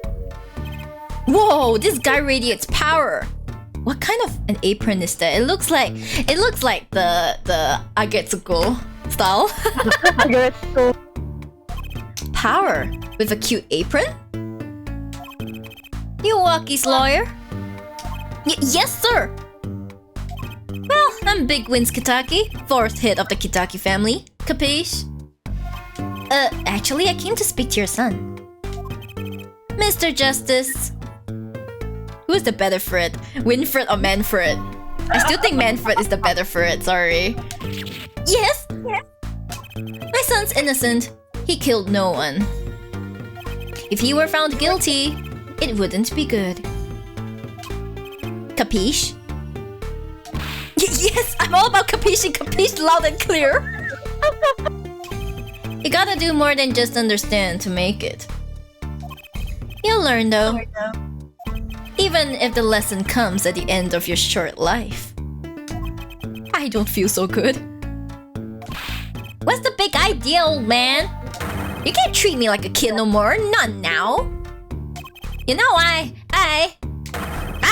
Whoa! This guy radiates power! What kind of an apron is that? It looks like the Agetsuko style. Agetsuko. Power with a cute apron? Iwaki's lawyer? Yes, sir! Well, I'm Big Wins Kitaki, 4th head of the Kitaki family. Capiche? Actually, I came to speak to your son. Mr. Justice. Who's the better Fred? Winfred or Manfred? I still think Manfred is the better Fred, sorry. Yes? My son's innocent. He killed no one. If he were found guilty, it wouldn't be good. Capiche? Yes, I'm all about capiche, capiche loud and clear. You gotta do more than just understand to make it. You'll learn though. Even if the lesson comes at the end of your short life. I don't feel so good. What's the big idea, old man? You can't treat me like a kid no more, not now. You know, I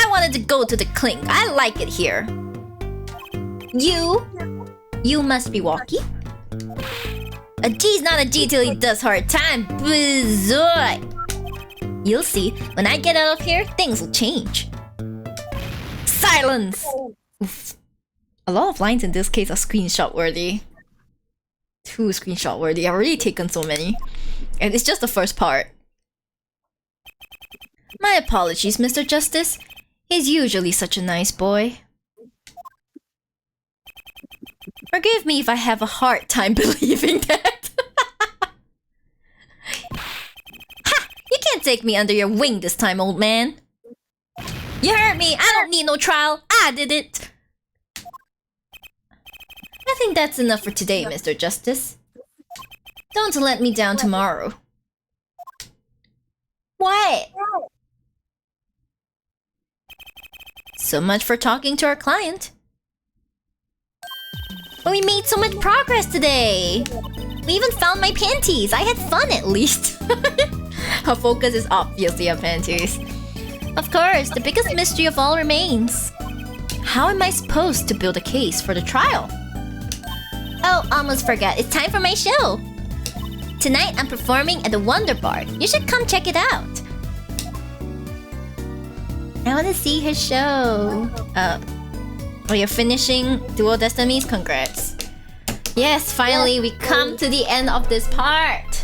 wanted to go to the clink. I like it here. You must be walkie. A G's not a G till he does hard time. Bzzzoy. You'll see, when I get out of here, things will change. Silence! Oof. A lot of lines in this case are screenshot worthy. Too screenshot worthy. I've already taken so many. And it's just the first part. My apologies, Mr. Justice. He's usually such a nice boy. Forgive me if I have a hard time believing that. Ha! You can't take me under your wing this time, old man. You heard me. I don't need no trial. I did it. I think that's enough for today, Mr. Justice. Don't let me down tomorrow. What? So much for talking to our client. But we made so much progress today. We even found my panties. I had fun at least. Her focus is obviously her panties. Of course, the biggest mystery of all remains. How am I supposed to build a case for the trial? Oh, almost forgot. It's time for my show. Tonight, I'm performing at the Wonder Bar. You should come check it out. I want to see her show. Oh, you're finishing Dual Destinies? Congrats. Yes, finally, we come to the end of this part.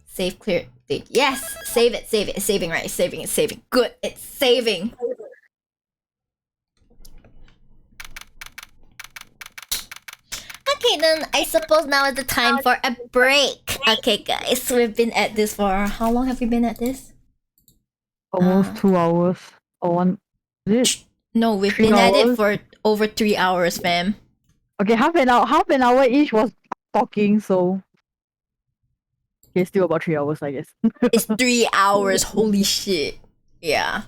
Save, clear, save. Yes, save it, save it. It's saving, right? It's saving, it's saving. Good, it's saving. Okay, then I suppose now is the time for a break. Okay, guys, we've been at this for... How long have we been at this? Almost 2 hours. Or one. Is it? No, we've 3 been at it hours? for over 3 hours, fam. Okay, half an hour each was talking, so okay, still about 3 hours, I guess. It's 3 hours, holy shit. Yeah.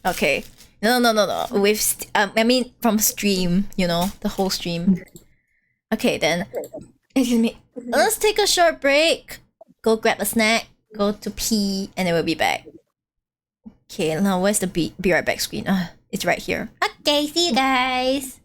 Okay. No. We've I mean from stream, you know, the whole stream. Okay then. Excuse me. Let's take a short break. Go grab a snack, go to pee, and then we'll be back. Okay, now where's the be right back screen? It's right here. Okay, see you guys.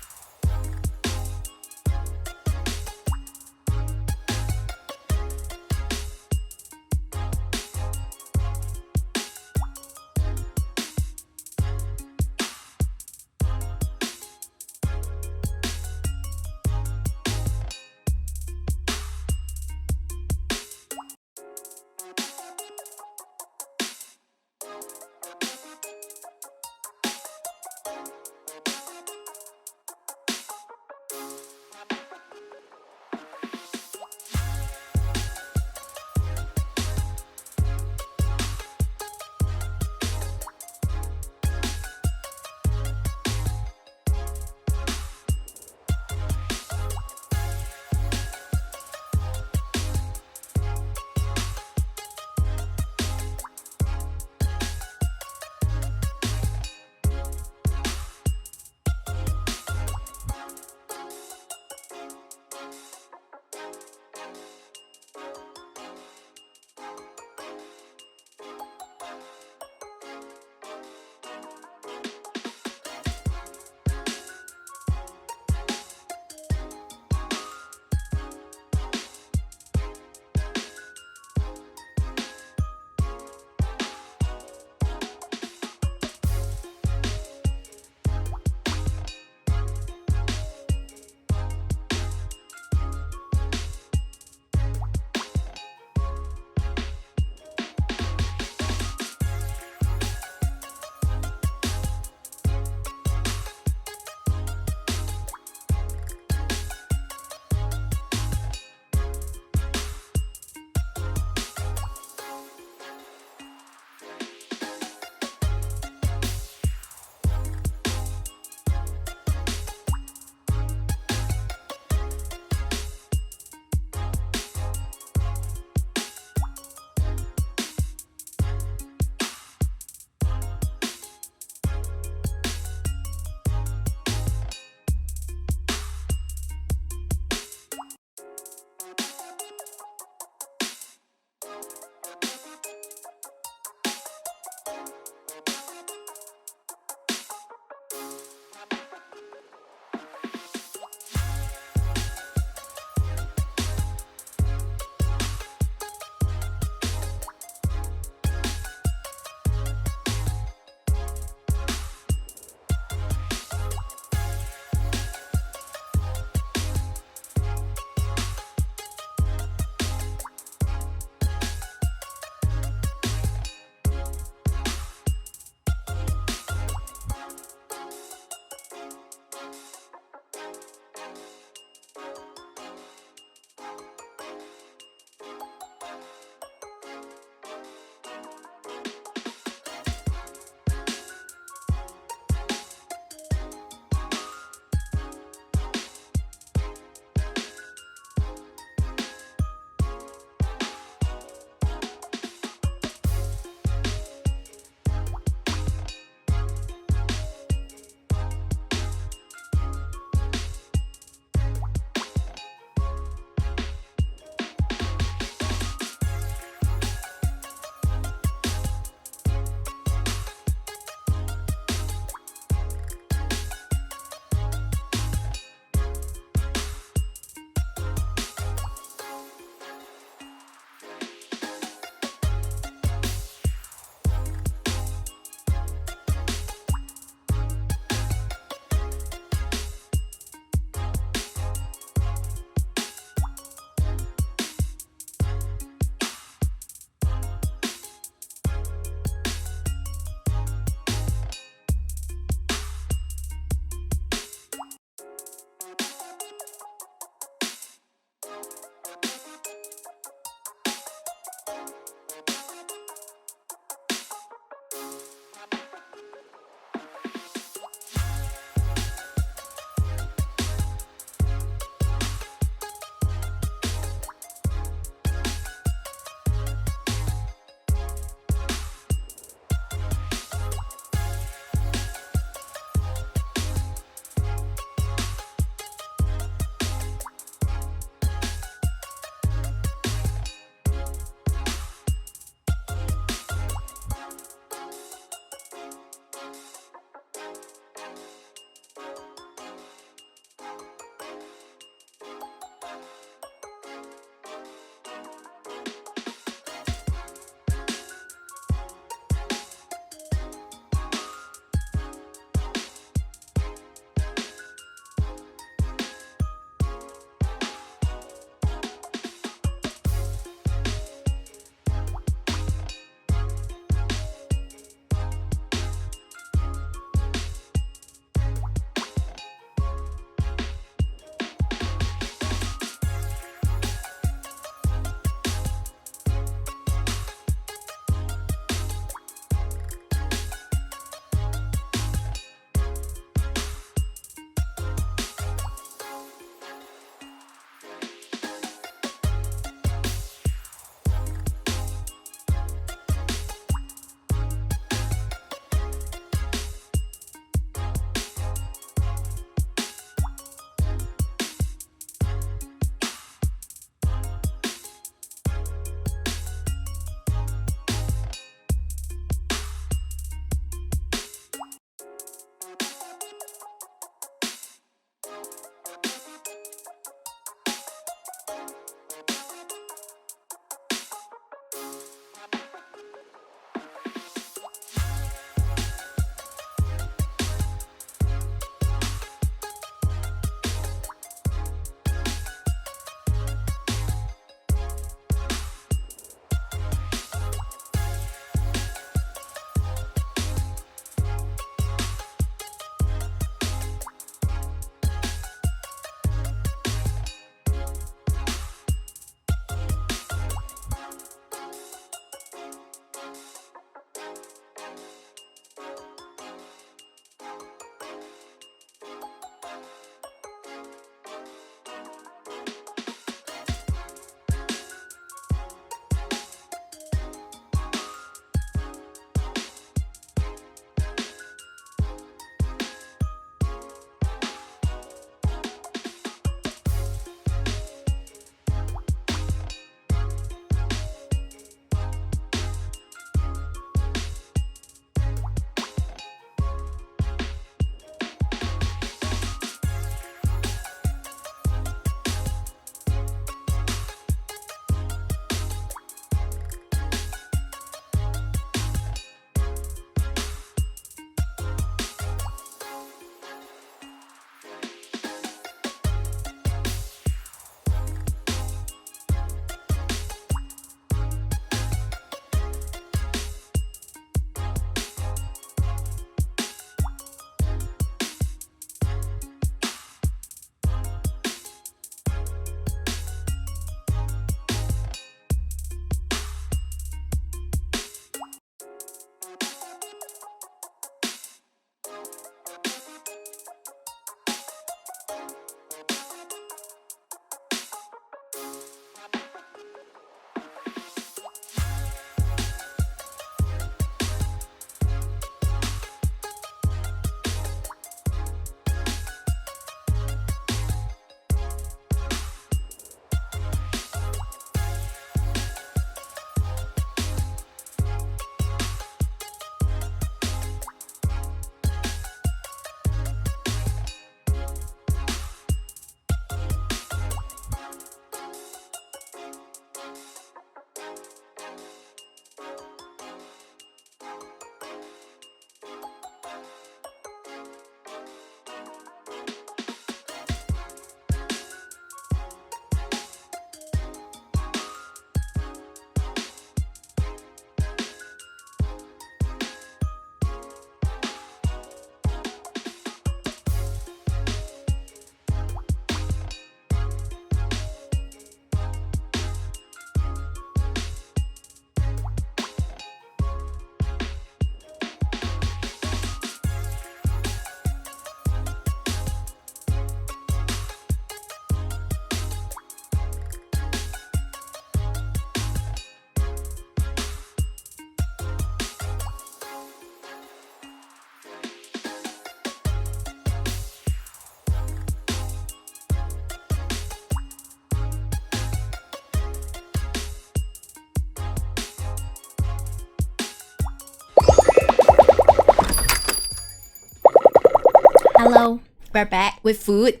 Hello, we're back with food.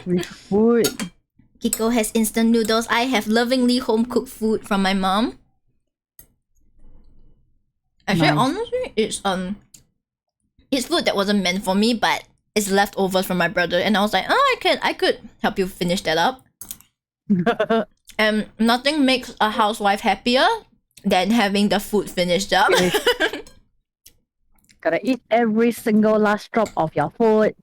With food. Kiko has instant noodles. I have lovingly home cooked food from my mom. Actually, Nice. honestly, it's food that wasn't meant for me, but it's leftovers from my brother, and I was like, oh, I could help you finish that up. And nothing makes a housewife happier than having the food finished up. Gotta eat every single last drop of your food.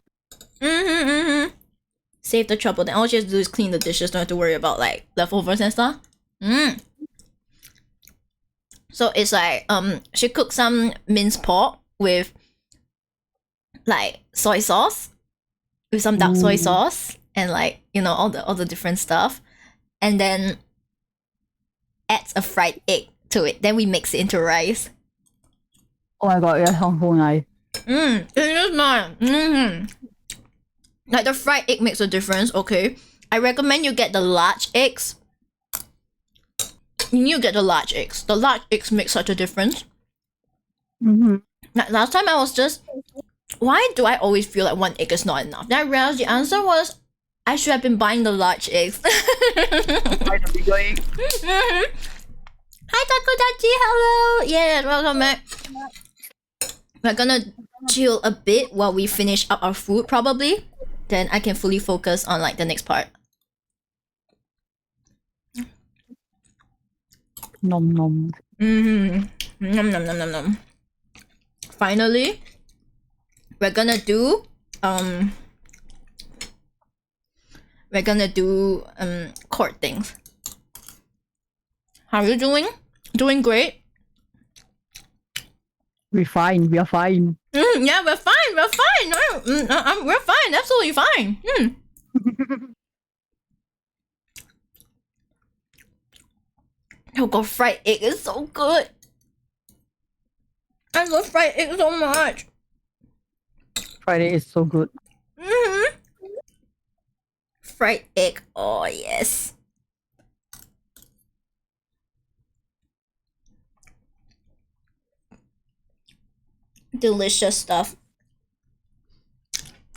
Save the trouble. Then all she has to do is clean the dishes. Don't have to worry about like leftovers and stuff. So it's like she cooked some minced pork with like soy sauce, with some dark soy sauce, and like all the different stuff, and then adds a fried egg to it. Then we mix it into rice. Oh my god, yeah, sounds so nice. It is nice. Like the fried egg makes a difference. Okay, I recommend you get the large eggs. You need to get the large eggs. The large eggs make such a difference. Like last time I was just, why do I always feel like one egg is not enough? Then I realized the answer was I should have been buying the large eggs. Hi, the bigger egg. Hi Takodachi, hello! Yeah, welcome back. We're gonna chill a bit while we finish up our food probably. Then I can fully focus on like the next part. Nom nom. Nom nom nom nom nom. Finally, we're gonna do court things. How are you doing? Doing great? We're fine. We are fine. Yeah, we're fine. We're fine. We're fine. Absolutely fine. Oh god, fried egg is so good. I love fried egg so much. Friday is so good. Fried egg. Oh yes. Delicious stuff.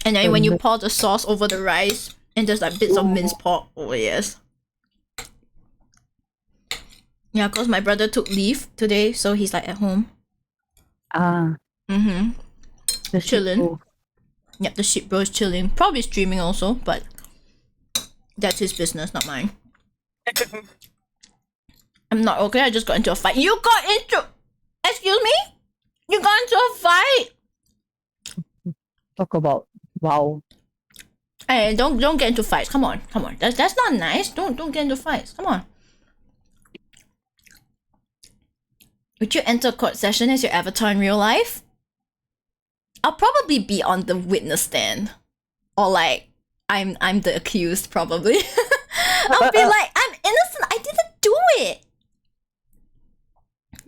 And then when you pour the sauce over the rice, and there's like bits of minced pork. Oh yes. Yeah, cause my brother took leave today, so he's like at home. The Chilling. ship. Yep, the ship bro is chilling. Probably streaming also, but that's his business, not mine. I'm not okay. I just got into a fight. You got into. Excuse me? You got into a fight? Talk about wow. Hey, don't get into fights. Come on. That's not nice. Don't get into fights. Come on. Would you enter a court session as your avatar in real life? I'll probably be on the witness stand, or like I'm the accused probably. I'll be like, I'm innocent. I didn't do it.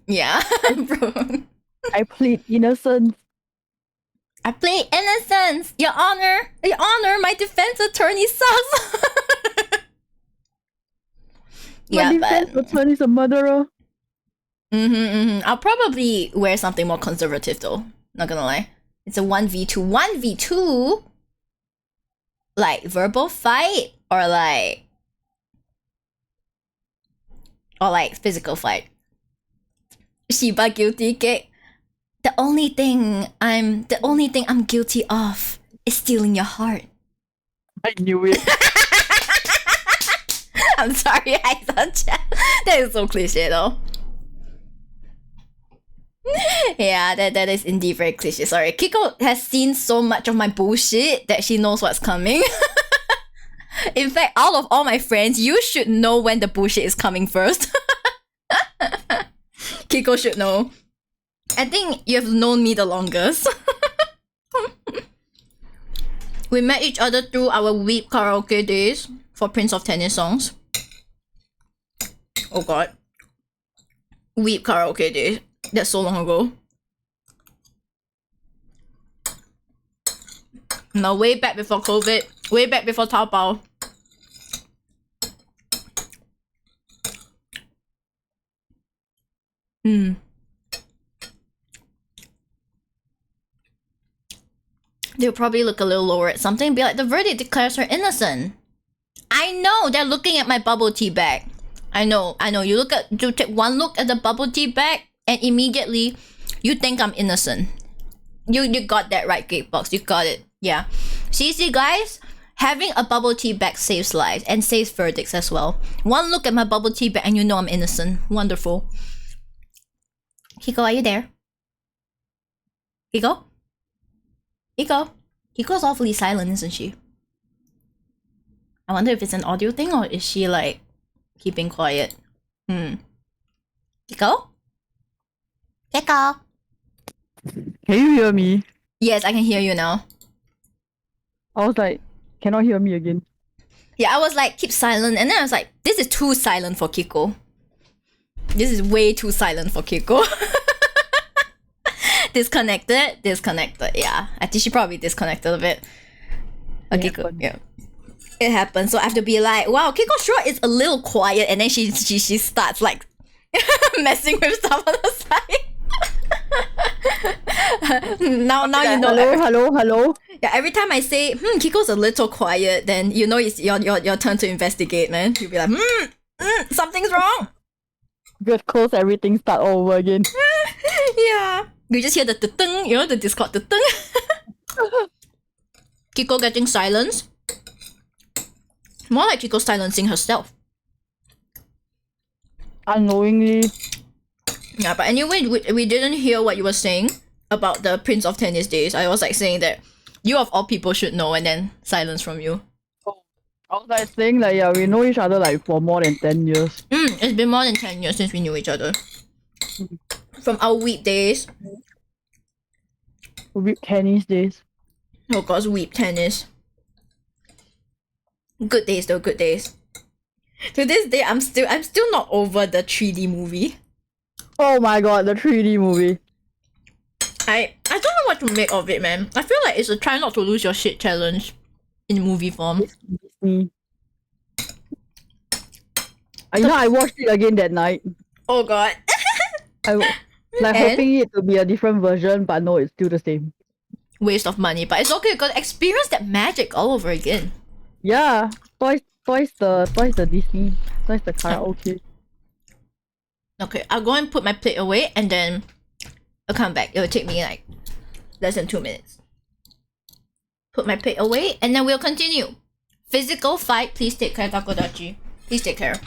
Yeah, bro. I plead innocence. I plead innocence, Your Honor. Your Honor, my defense attorney sucks. My defense attorney is a murderer. I'll probably wear something more conservative though. Not gonna lie. It's a 1v2. 1v2? Like verbal fight? Or like physical fight? Shiba guilty cake. The only thing I'm guilty of is stealing your heart. I knew it. I'm sorry, I such that is so cliche though. Yeah, that is indeed very cliche. Sorry. Kiko has seen so much of my bullshit that she knows what's coming. In fact, out of all my friends, you should know when the bullshit is coming first. Kiko should know. I think you have known me the longest. We met each other through our weep karaoke days for Prince of Tennis songs. Oh god. Weep karaoke days. That's so long ago. No, way back before COVID. Way back before Taobao. They'll probably look a little lower at something and be like, the verdict declares her innocent. I know, they're looking at my bubble tea bag. I know. You take one look at the bubble tea bag and immediately you think I'm innocent. You got that right, Gatebox. You got it. Yeah. See guys? Having a bubble tea bag saves lives and saves verdicts as well. One look at my bubble tea bag and you know I'm innocent. Wonderful. Hiko, are you there? Hiko? Hiko's awfully silent, isn't she? I wonder if it's an audio thing or is she like keeping quiet? Hiko? Hiko? Can you hear me? Yes, I can hear you now. I was like, cannot hear me again. Yeah, I was like, keep silent, and then I was like, this is too silent for Kiko. This is way too silent for Kiko. Disconnected. Yeah, I think she probably disconnected a bit. Okay, cool. Yeah, it happened. So I have to be like, wow, Kiko sure is a little quiet, and then she starts like messing with stuff on the side. now you know. Hello. Yeah, every time I say, Kiko's a little quiet, then you know it's your turn to investigate, man. You'll be like, something's wrong. Just close everything, start all over again. Yeah. You just hear the tung, you know, the Discord tung. Kiko getting silence. More like Kiko silencing herself. Unknowingly. Yeah, but anyway, we didn't hear what you were saying about the Prince of Tennis Days. I was like saying that you of all people should know, and then silence from you. I was like saying like, yeah, we know each other like for more than 10 years. It's been more than 10 years since we knew each other. From our weep days. Weep tennis days. Oh gosh, weep tennis. Good days though, good days. To this day, I'm still not over the 3D movie. Oh my god, the 3D movie. I don't know what to make of it, man. I feel like it's a try not to lose your shit challenge in movie form. You know, I watched it again that night. Oh god. Hoping it to be a different version, but no, it's still the same. Waste of money, but it's okay. You gotta experience that magic all over again. Yeah, twice the Disney, twice the karaoke. Okay, I'll go and put my plate away and then I'll come back. It'll take me like less than 2 minutes. Put my plate away and then we'll continue. Physical fight, please take care, Takodachi. Please take care.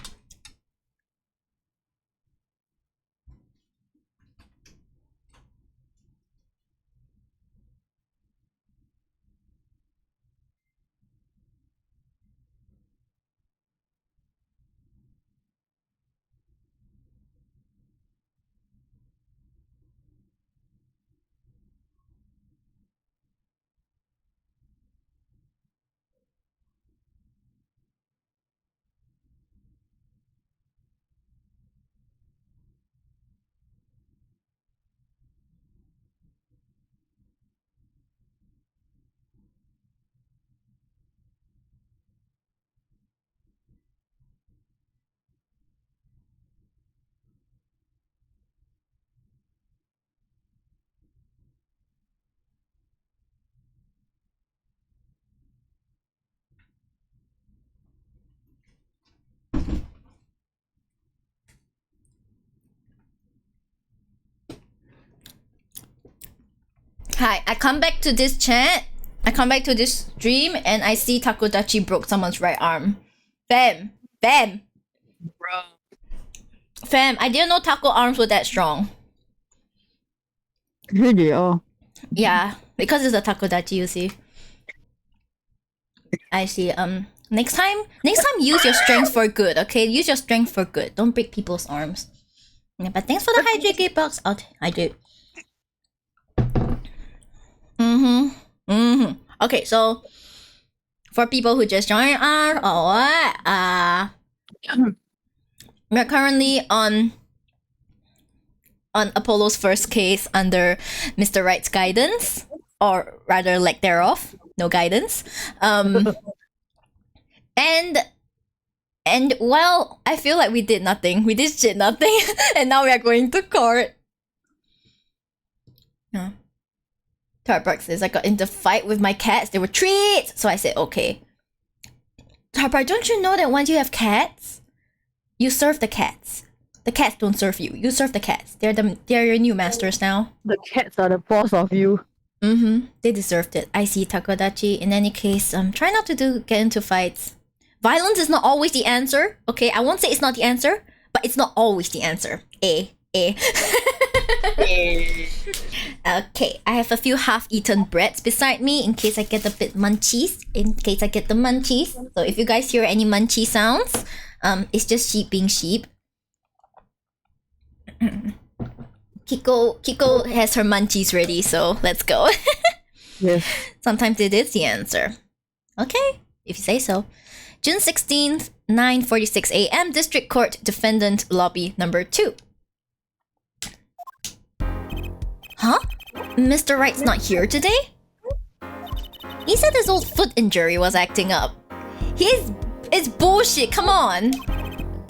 Hi, I come back to this chat. I come back to this stream and I see Takodachi broke someone's right arm. Fam. Bro. Fam, I didn't know taco arms were that strong. Really? Oh. Yeah, because it's a Takodachi, you see. I see. Next time use your strength for good, okay? Use your strength for good. Don't break people's arms. Yeah, but thanks for the hydrate, Gatebox. I'll hydrate. Okay, so for people who just joined us or what, we're currently on Apollo's first case under Mr. Wright's guidance, or rather lack thereof, no guidance. And well, I feel like we did nothing. We did shit nothing, and now we are going to court. Yeah. Tarpark says, I got into a fight with my cats. They were treats! So I said, okay. Tarpark, don't you know that once you have cats, you serve the cats. The cats don't serve you. You serve the cats. They're your new masters now. The cats are the boss of you. Mm-hmm. They deserved it. I see, Takodachi. In any case, try not to get into fights. Violence is not always the answer. Okay, I won't say it's not the answer, but it's not always the answer. Okay, I have a few half-eaten breads beside me in case I get a bit munchies. So if you guys hear any munchy sounds, it's just sheep being sheep. Kiko has her munchies ready, so let's go. Yes. Sometimes it is the answer. Okay, if you say so. June 16th, 9:46 a.m. District Court Defendant Lobby number 2. Huh? Mr. Wright's not here today? He said his old foot injury was acting up. It's bullshit, come on.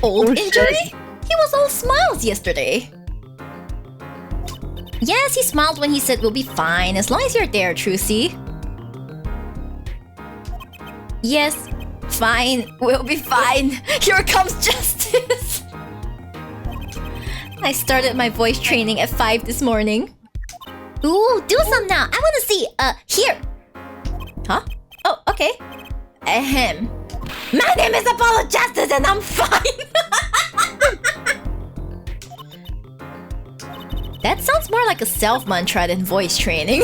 Old injury? He was all smiles yesterday. Yes, he smiled when he said we'll be fine, as long as you're there, Trucy. Yes, fine, we'll be fine. Here comes justice. I started my voice training at 5 this morning. Ooh, do some now. I want to see. Here. Huh? Oh, okay. Ahem. My name is Apollo Justice and I'm fine. That sounds more like a self-mantra than voice training.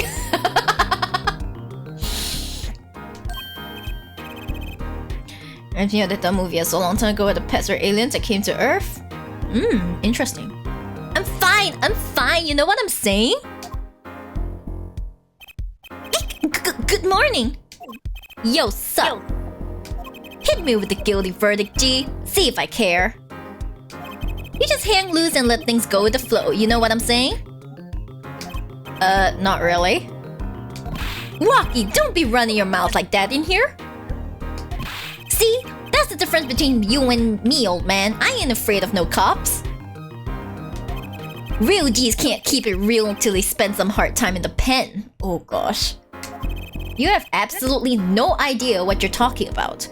And you know that movie so long time ago where the pets were aliens that came to Earth? Interesting. I'm fine. You know what I'm saying? Good morning. Yo, sup? Hit me with the guilty verdict, G. See if I care. You just hang loose and let things go with the flow, you know what I'm saying? Not really. Walkie, don't be running your mouth like that in here. See? That's the difference between you and me, old man. I ain't afraid of no cops. Real G's can't keep it real until they spend some hard time in the pen. Oh gosh. You have absolutely no idea what you're talking about.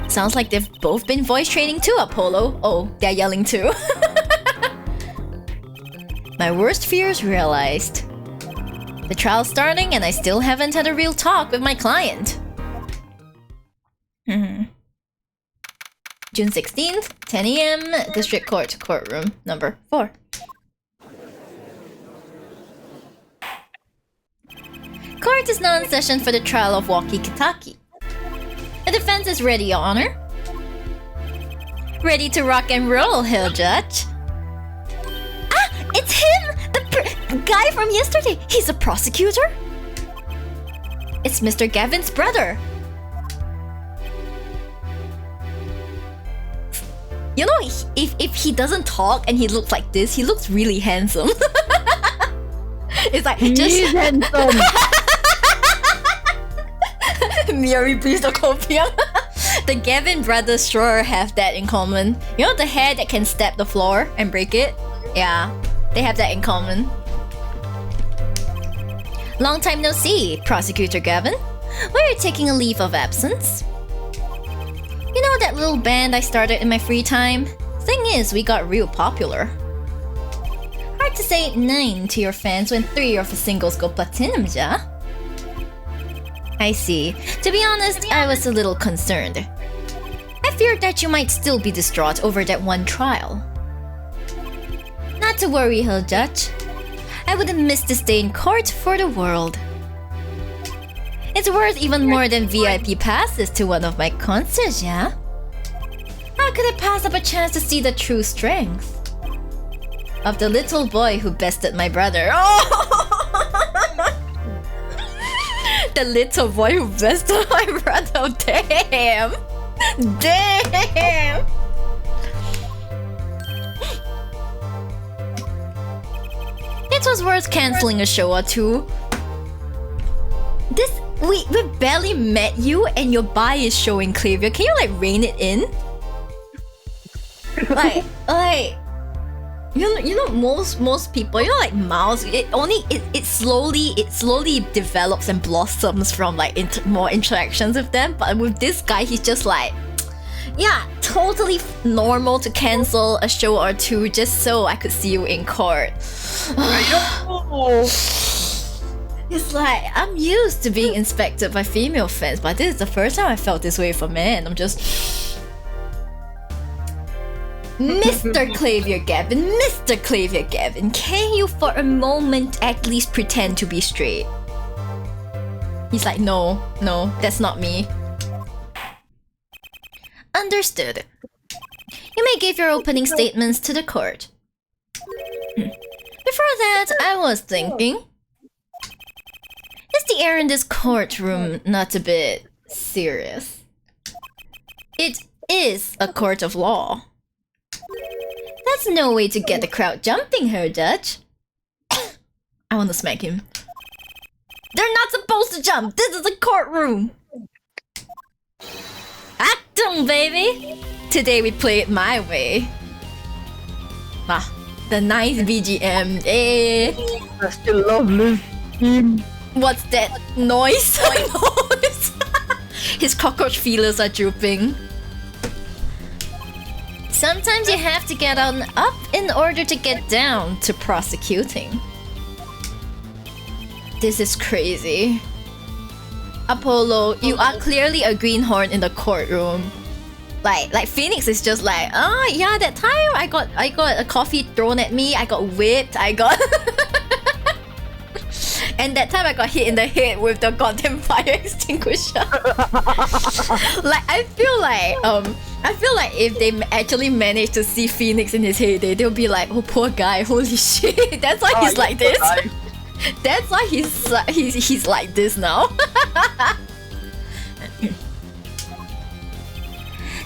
Sounds like they've both been voice training too, Apollo. Oh, they're yelling too. My worst fears realized. The trial's starting and I still haven't had a real talk with my client. June 16th, 10 a.m. District Court, courtroom number 4. Court is now in session for the trial of Walkie Kitaki. The defense is ready, Your Honor. Ready to rock and roll, Hill Judge. Ah, it's him! The guy from yesterday! He's a prosecutor? It's Mr. Gavin's brother. You know, if he doesn't talk and he looks like this, he looks really handsome. It's like, He's handsome. Miri, please don't copium. The Gavin brothers sure have that in common. You know the hair that can step the floor and break it? Yeah, they have that in common. Long time no see, Prosecutor Gavin. Why are you taking a leave of absence? You know that little band I started in my free time? Thing is, we got real popular. Hard to say 9 to your fans when 3 of the singles go platinum, ja? I see. To be honest, I was a little concerned. I feared that you might still be distraught over that one trial. Not to worry, Hill Judge. I wouldn't miss this day in court for the world. It's worth even more than VIP passes to one of my concerts, yeah? How could I pass up a chance to see the true strength of the little boy who bested my brother? Oh! The little boy who bested my brother. Damn! Damn! It was worth canceling a show or two. We barely met you and your buy is showing clear. Can you like rein it in? like You know most people, you know, like mouse, it slowly develops and blossoms from like more interactions with them. But with this guy, he's just like, yeah, totally normal to cancel a show or two just so I could see you in court. It's like, I'm used to being inspected by female fans, but this is the first time I felt this way for men. I'm just... Mr. Clavier Gavin, can you for a moment at least pretend to be straight? He's like, no, that's not me. Understood. You may give your opening statements to the court. Before that, I was thinking... Is the air in this courtroom not a bit serious? It is a court of law. That's no way to get the crowd jumping, Herr Judge. I want to smack him. They're not supposed to jump! This is a courtroom! Achtung, baby! Today we play it my way. Ah, the nice BGM. Eh. I still love this team. What's that noise? His cockroach feelers are drooping. Sometimes you have to get on up in order to get down to prosecuting. This is crazy. Apollo, you are clearly a greenhorn in the courtroom. Like Phoenix is just like, oh yeah, that time I got a coffee thrown at me, I got whipped, I got and that time I got hit in the head with the goddamn fire extinguisher. Like I feel like if they actually managed to see Phoenix in his heyday, they'll be like, oh poor guy, holy shit, that's why he's like this. That's why he's like this now.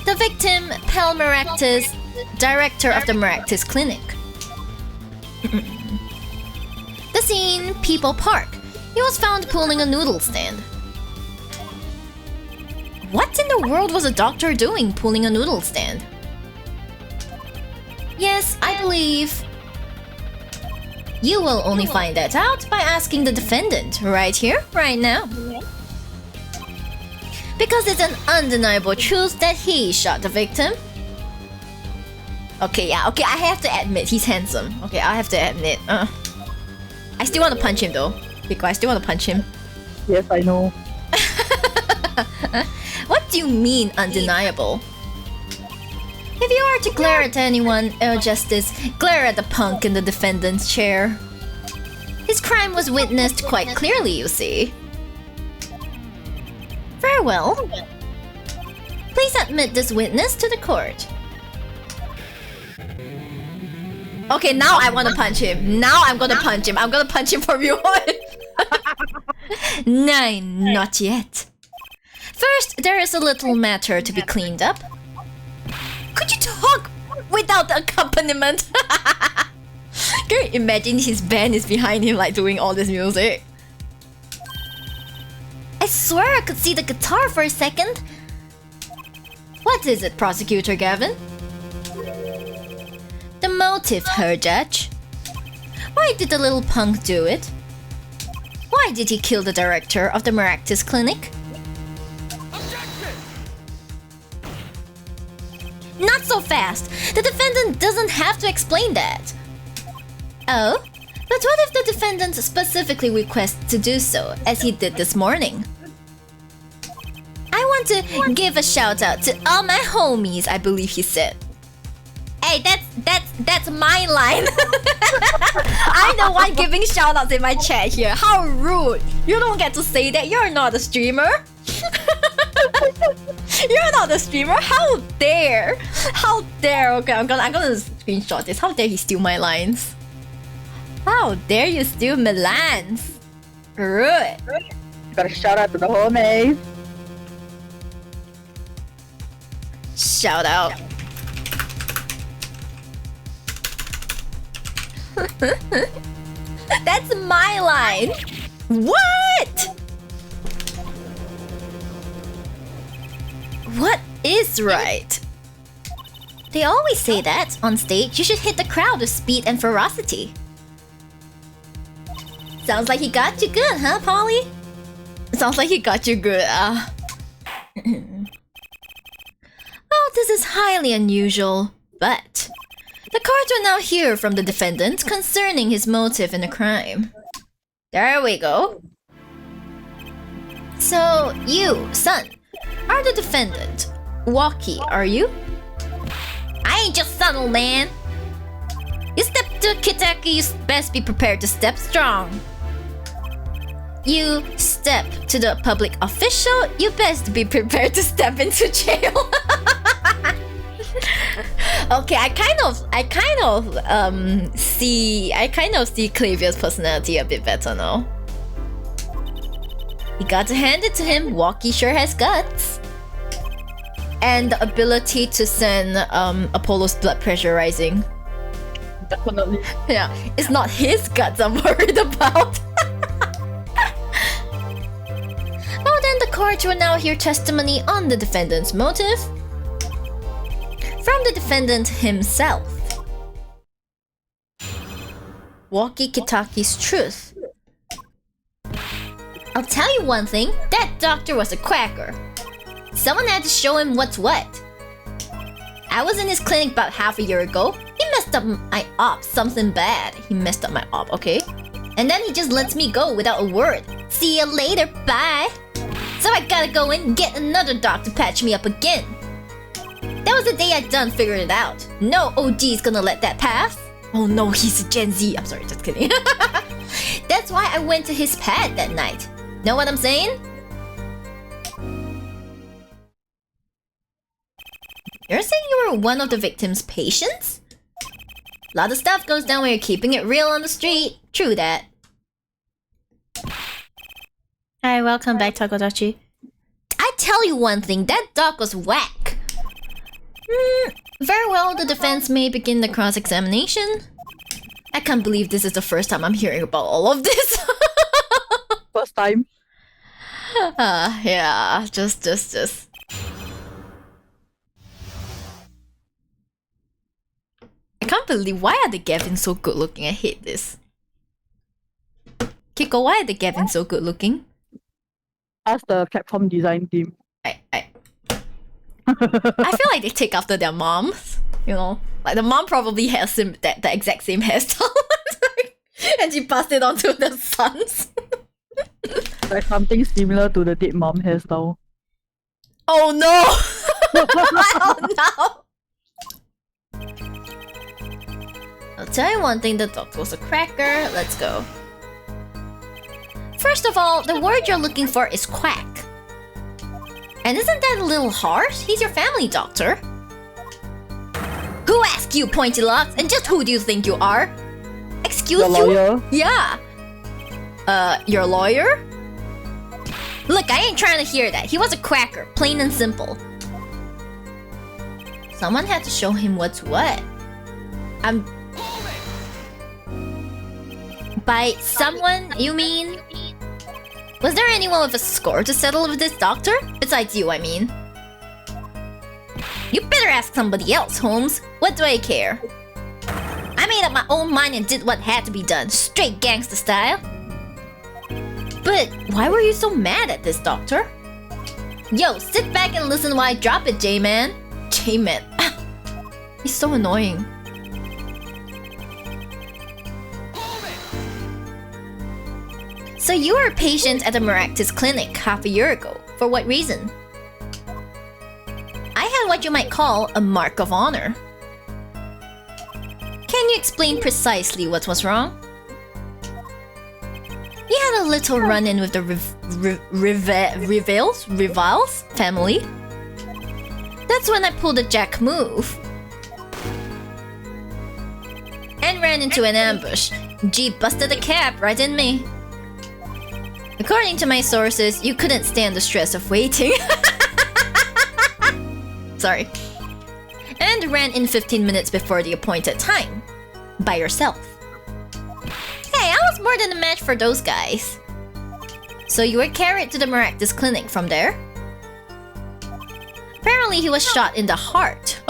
The victim, Pel Maractus, director of the Maractus Clinic. The scene, People Park. He was found pulling a noodle stand. What in the world was a doctor doing pulling a noodle stand? Yes, I believe. You will only find that out by asking the defendant right here, right now. Because it's an undeniable truth that he shot the victim. Okay, yeah, okay, I have to admit, he's handsome. Okay, I have to admit. I still want to punch him though. Because I still want to punch him. Yes, I know. What do you mean, undeniable? If you are to glare at anyone, Justice, glare at the punk in the defendant's chair. His crime was witnessed quite clearly, you see. Very well. Please admit this witness to the court. Okay, now I want to punch him. Now I'm gonna punch him. I'm gonna punch him for real. 9, not yet. First, there is a little matter to be cleaned up. Could you talk without the accompaniment? Can you imagine his band is behind him like doing all this music? I swear I could see the guitar for a second. What is it, Prosecutor Gavin? The motive, Herr Judge. Why did the little punk do it? Why did he kill the director of the Maractus Clinic? Not so fast! The defendant doesn't have to explain that. Oh? But what if the defendant specifically requests to do so, as he did this morning? I want to give a shout out to all my homies, I believe he said. Hey, that's my line. I'm the one giving shoutouts in my chat here. How rude! You don't get to say that. You're not a streamer. You're not a streamer. How dare? How dare? Okay, I'm gonna screenshot this. How dare he steal my lines? How dare you steal my lines? Rude. Gotta shout out to the homies. Shout out. That's my line. What? What is right? They always say that, on stage, you should hit the crowd with speed and ferocity. Sounds like he got you good, huh, Polly? Sounds like he got you good. Well, this is highly unusual, but the cards are now here from the defendant concerning his motive in the crime. There we go. So, you, son, are the defendant. Walkie, are you? I ain't just son, old man. You step to Kitaki, you best be prepared to step strong. You step to the public official, you best be prepared to step into jail. Okay, I kind of see Clavier's personality a bit better now. You got to hand it to him, Walkie sure has guts. And the ability to send Apollo's blood pressure rising. Definitely. Yeah, it's not his guts I'm worried about. Well then, the court will now hear testimony on the defendant's motive from the defendant himself. Walkie Kitaki's truth. I'll tell you one thing, that doctor was a quacker. Someone had to show him what's what. I was in his clinic about half a year ago. He messed up my op, something bad. He messed up my op, okay? And then he just lets me go without a word. See you later, bye. So I gotta go in and get another doc to patch me up again. That was the day I done figured it out. No OG's gonna let that pass. Oh no, he's a Gen Z. I'm sorry, just kidding. That's why I went to his pad that night. Know what I'm saying? You're saying you were one of the victim's patients? A lot of stuff goes down when you're keeping it real on the street. True that. Hi, welcome back, Takodachi. I tell you one thing, that doc was whack. Very well, the defense may begin the cross-examination. I can't believe this is the first time I'm hearing about all of this. First time. Yeah, just. I can't believe, why are the Gavin so good looking? I hate this. Kiko, why are the Gavin so good looking? Ask the Capcom design team. I feel like they take after their moms, you know? Like the mom probably has the exact same hairstyle. And she passed it on to the sons. Like something similar to the dead mom hairstyle. Oh no! Oh no! I'll tell you one thing, the doctor was a cracker. Let's go. First of all, the word you're looking for is quack. And isn't that a little harsh? He's your family doctor. Who asked you, Pointy Locks? And just who do you think you are? Excuse The you? lawyer? Yeah. Your lawyer? Look, I ain't trying to hear that. He was a quacker, plain and simple. Someone had to show him what's what. By someone, you mean? Was there anyone with a score to settle with this doctor? Besides you, I mean. You better ask somebody else, Holmes. What do I care? I made up my own mind and did what had to be done, straight gangster style. But why were you so mad at this doctor? Yo, sit back and listen while I drop it, J-Man. J-Man. He's so annoying. So you were a patient at the Maractus clinic half a year ago. For what reason? I had what you might call a mark of honor. Can you explain precisely what was wrong? You had a little run-in with the Rivals family. That's when I pulled a jack move. And ran into an ambush. Jeep busted a cab right in me. According to my sources, you couldn't stand the stress of waiting. Sorry. And ran in 15 minutes before the appointed time. By yourself. Hey, I was more than a match for those guys. So you were carried to the Maractus clinic from there? Apparently he was shot in the heart.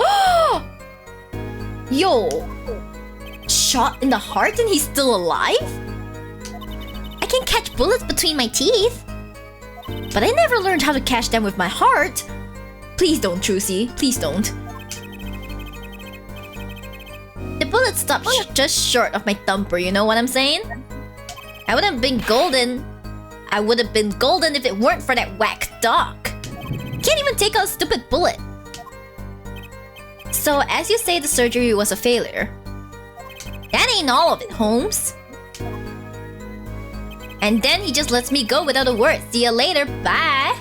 Yo! Shot in the heart and he's still alive? I can catch bullets between my teeth. But I never learned how to catch them with my heart. Please don't, Trucy. Please don't. The bullet stopped just short of my thumper, you know what I'm saying? I would have been golden. I would have been golden if it weren't for that whack doc. Can't even take out a stupid bullet. So, as you say, the surgery was a failure. That ain't all of it, Holmes. And then he just lets me go without a word. See ya later, bye.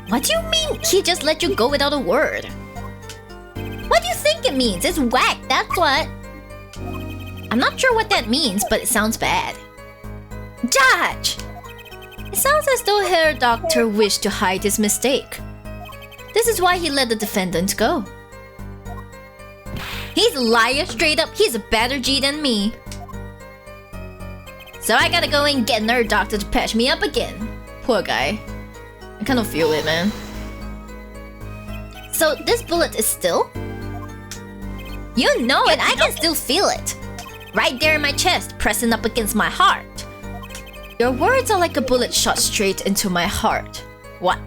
What do you mean he just let you go without a word? What do you think it means? It's whack, that's what. I'm not sure what that means, but it sounds bad. Judge! It sounds as though Herr Doctor wished to hide his mistake. This is why he let the defendant go. He's a liar straight up. He's a better G than me. So I gotta go and get Nerd Doctor to patch me up again. Poor guy. I kind of feel it, man. So this bullet is still? You know it, I can still feel it. Right there in my chest, pressing up against my heart. Your words are like a bullet shot straight into my heart. What?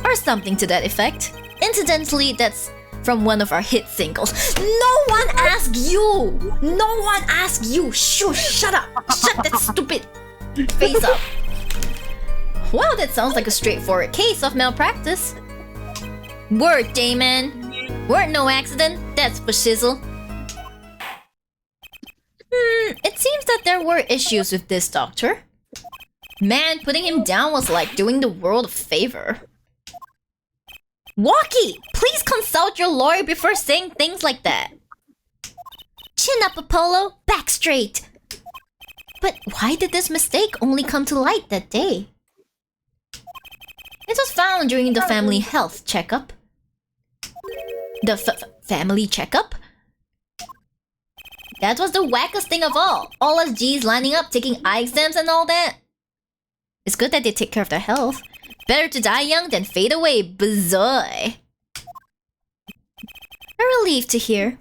Or something to that effect. Incidentally, that's from one of our hit singles. No one asked you! No one asked you! Shut up! Shut that stupid face up! Wow, that sounds like a straightforward case of malpractice. Word, Damon. Word no accident, that's for shizzle. It seems that there were issues with this doctor. Man, putting him down was like doing the world a favor. Walkie, please consult your lawyer before saying things like that. Chin up, Apollo, back straight. But why did this mistake only come to light that day? It was found during the family health checkup. The family checkup? That was the wackest thing of all. All us G's lining up, taking eye exams and all that. It's good that they take care of their health. Better to die young than fade away, bazoy. A relief to hear.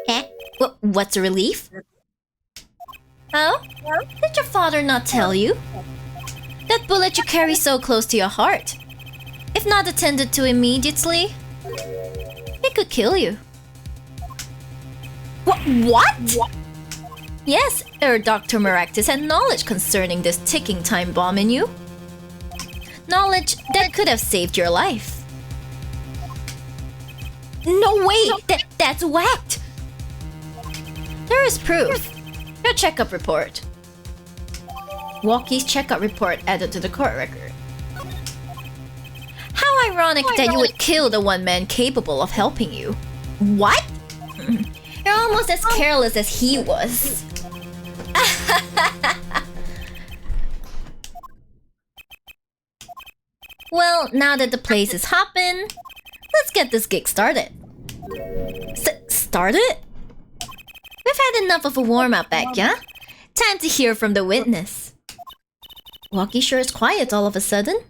Eh? What's a relief? Oh? Did your father not tell you? That bullet you carry so close to your heart. If not attended to immediately, it could kill you. What? Yes, Dr. Maractus had knowledge concerning this ticking time bomb in you. Knowledge that could have saved your life. No way! That's whacked! There is proof. Your checkup report. Walkie's checkup report added to the court record. How ironic that you would kill the one man capable of helping you. What? You're almost as careless as he was. Well, now that the place is hopping, let's get this gig started. Started? We've had enough of a warm-up act, yeah? Time to hear from the witness. Walkie sure is quiet all of a sudden.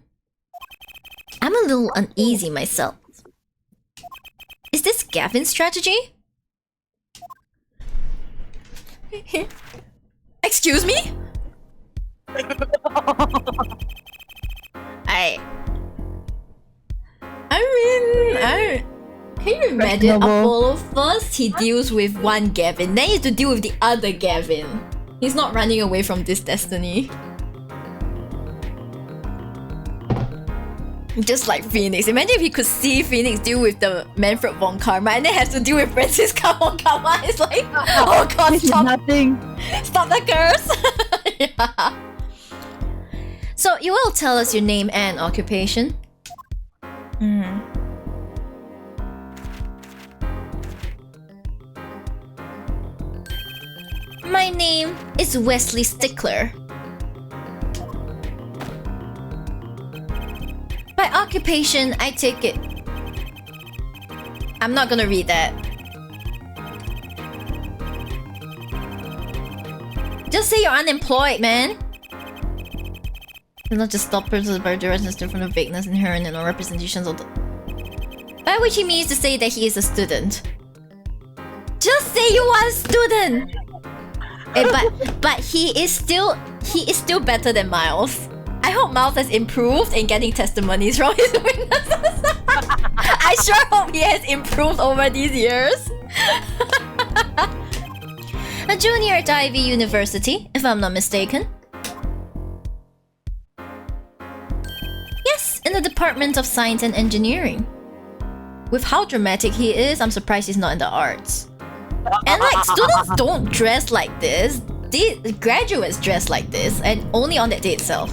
I'm a little uneasy myself. Is this Gavin's strategy? Excuse me? Can you imagine Apollo first he deals with one Gavin, then he has to deal with the other Gavin. He's not running away from this destiny. Just like Phoenix. Imagine if he could see Phoenix deal with the Manfred von Karma and then has to deal with Franziska von Karma. It's like, oh god, stop. Nothing. Stop the curse. Yeah. So you will tell us your name and occupation? My name is Wesley Stickler. By occupation, I take it... I'm not gonna read that. Just say you're unemployed, man. It's not just stop persons by directions from the vagueness inherent in all representations of the... By which he means to say that he is a student. Just say you are a student! But he is still better than Miles. I hope Miles has improved in getting testimonies from his witnesses. I sure hope he has improved over these years. A junior at Ivy University, if I'm not mistaken. Yes, in the Department of Science and Engineering. With how dramatic he is, I'm surprised he's not in the arts. And like, students don't dress like this. Graduates dress like this, and only on that day itself.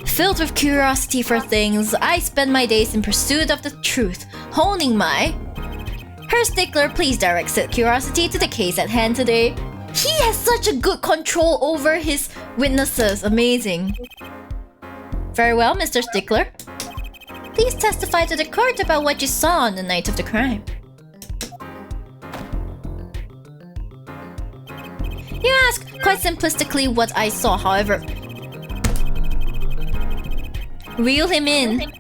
Filled with curiosity for things, I spend my days in pursuit of the truth, honing my... Her stickler, please direct said curiosity to the case at hand today. He has such a good control over his witnesses. Amazing. Very well, Mr. Stickler. Please testify to the court about what you saw on the night of the crime. You ask quite simplistically what I saw, however. Reel him in.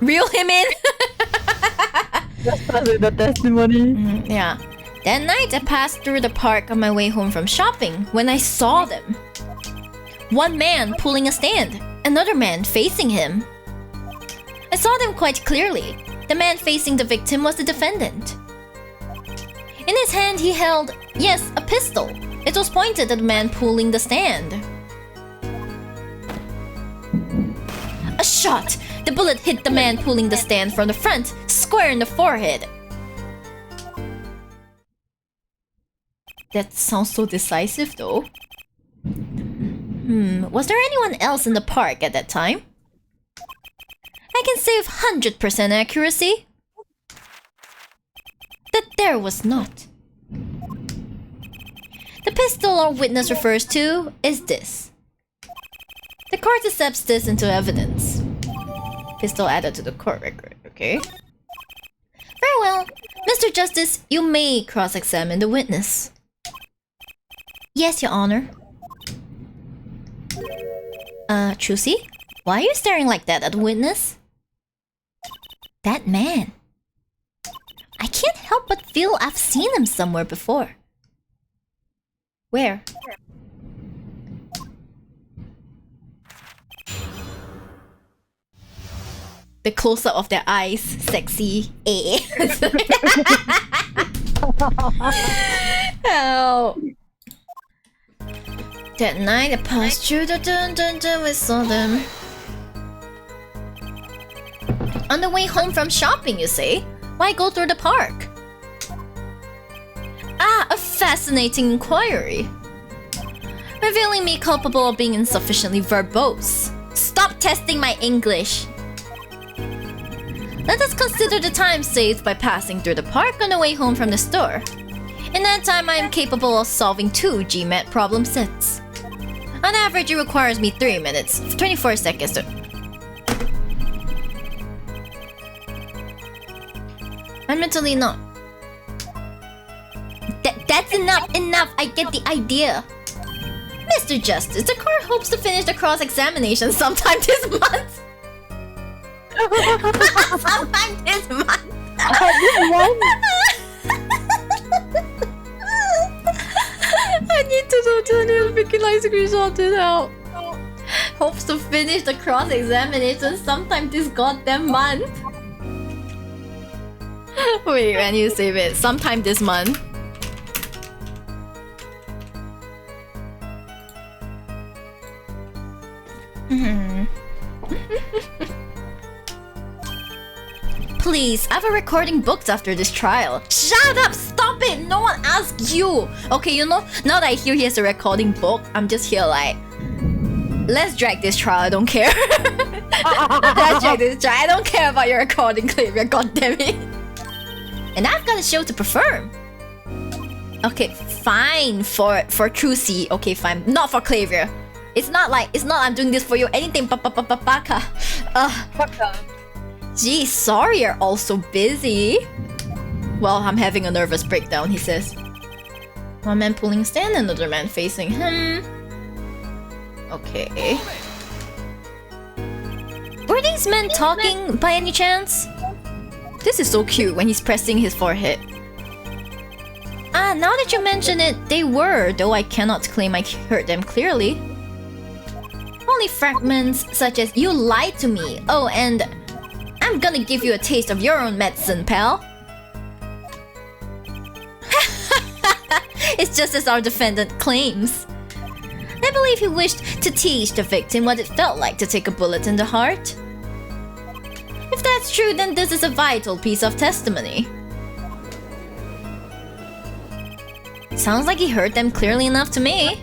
Reel him in? Just with the testimony. Yeah. That night I passed through the park on my way home from shopping when I saw them. One man pulling a stand, another man facing him. I saw them quite clearly. The man facing the victim was the defendant. In his hand he held, yes, a pistol. It was pointed at the man pulling the stand. A shot! The bullet hit the man pulling the stand from the front, square in the forehead. That sounds so decisive though. Was there anyone else in the park at that time? I can say with 100% accuracy that there was not. The pistol our witness refers to is this. The court accepts this into evidence. Pistol added to the court record, okay? Very well. Mr. Justice, you may cross-examine the witness. Yes, Your Honor. Trucy? Why are you staring like that at the witness? That man. I can't help but feel I've seen him somewhere before. Where? The close-up of their eyes. Sexy. Oh. That night I passed through the we saw them. On the way home from shopping, you say? Why go through the park? Ah, a fascinating inquiry. Revealing me culpable of being insufficiently verbose. Stop testing my English. Let us consider the time saved by passing through the park on the way home from the store. In that time, I am capable of solving 2 GMAT problem sets. On average, it requires me 3 minutes, 24 seconds to... I'm mentally not. That's enough, I get the idea. Mr. Justice, the court hopes to finish the cross-examination sometime this month. Sometime this month. I need to do the freaking like screenshot it out. Hopes to finish the cross-examination sometime this goddamn month. Wait, when you save it, sometime this month. Please, I have a recording booked after this trial. Shut up! Stop it! No one asked you! Okay, you know, now that I hear he has a recording book, I'm just here like... Let's drag this trial, I don't care. Let's drag this trial, I don't care about your recording clip, goddammit. And I've got a show to perform. Okay, fine for Trucy. Okay, fine. Not for Clavier. It's not I'm doing this for you. Anything baka. Gee, sorry you're all so busy. Well, I'm having a nervous breakdown, he says. One man pulling stand, another man facing him. Okay. Were these men talking by any chance? This is so cute when he's pressing his forehead. Ah, now that you mention it, they were, though I cannot claim I heard them clearly. Only fragments such as "you lied to me," oh, and "I'm gonna give you a taste of your own medicine, pal." It's just as our defendant claims. I believe he wished to teach the victim what it felt like to take a bullet in the heart. If that's true, then this is a vital piece of testimony. Sounds like he heard them clearly enough to me.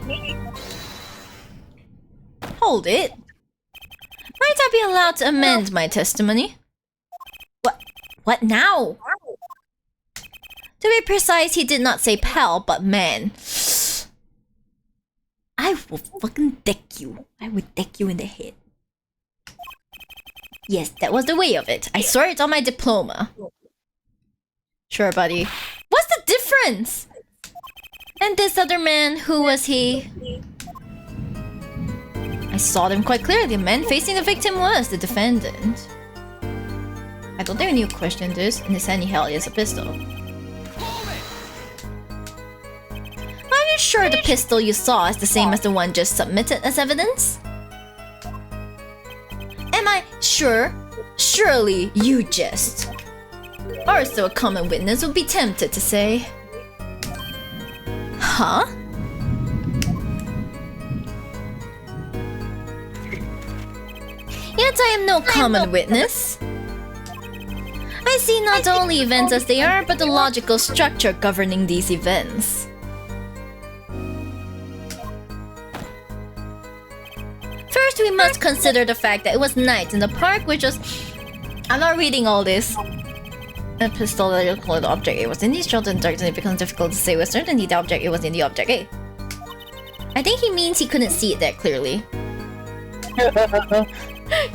Hold it. Might I be allowed to amend my testimony? What now? To be precise, he did not say pal, but man. I will fucking deck you. I will deck you in the head. Yes, that was the way of it. I swear it's on my diploma. Sure, buddy. What's the difference? And this other man, who was he? I saw them quite clearly. The man facing the victim was the defendant. I don't think I need to question this. In his hand he held a pistol. Are you sure the pistol you saw is the same as the one just submitted as evidence? Am I sure? Surely you jest. Or so a common witness would be tempted to say. Huh? Yet I am no common witness. I see not only events as they are, but the logical structure governing these events. First, we must consider the fact that it was night in the park, which was... I'm not reading all this. A pistol that you call the object A was in the shot in dark, and it becomes difficult to say with certainty the object A was in the object A. I think he means he couldn't see it that clearly.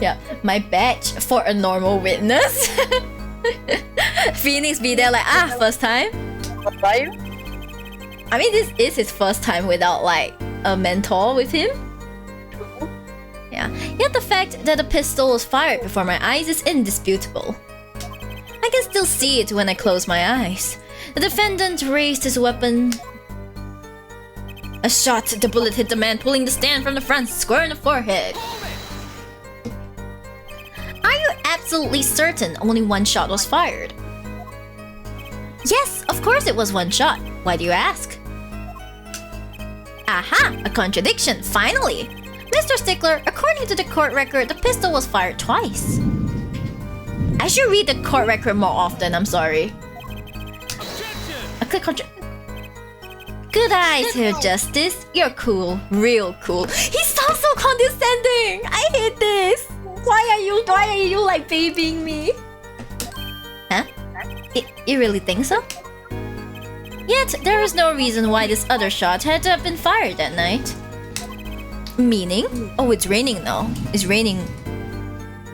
Yeah, my badge for a normal witness. Phoenix be there like, first time? First time? I mean, this is his first time without like a mentor with him. Yeah, yet the fact that the pistol was fired before my eyes is indisputable. I can still see it when I close my eyes. The defendant raised his weapon. A shot, the bullet hit the man pulling the stand from the front, square in the forehead. Are you absolutely certain only one shot was fired? Yes, of course it was one shot. Why do you ask? Aha, a contradiction, finally! Mr. Stickler, according to the court record, the pistol was fired twice. I should read the court record more often, I'm sorry. Good eyes, Her Justice. You're cool, real cool. He sounds so condescending! I hate this! Why are you like babying me? Huh? You really think so? Yet, there is no reason why this other shot had to have been fired that night. Meaning? Oh, it's raining now. It's raining.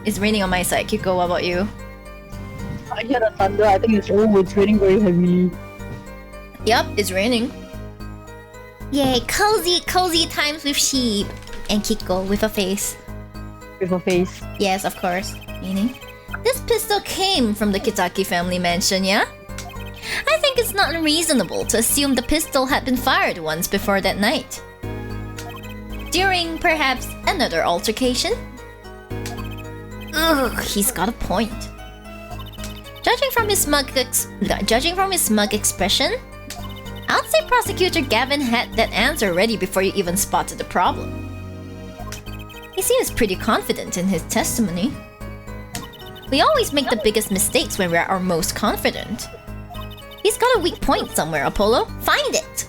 It's raining on my side. Kiko, what about you? I hear the thunder. I think it's raining very heavily. Yep, it's raining. Yay, cozy times with Shib. And Kiko with a face. With a face. Yes, of course. Meaning? This pistol came from the Kitaki family mansion, yeah? I think it's not unreasonable to assume the pistol had been fired once before that night. During, perhaps, another altercation? Ugh, he's got a point. Judging from his smug expression, I'd say Prosecutor Gavin had that answer ready before you even spotted the problem. He seems pretty confident in his testimony. We always make the biggest mistakes when we're our most confident. He's got a weak point somewhere, Apollo. Find it!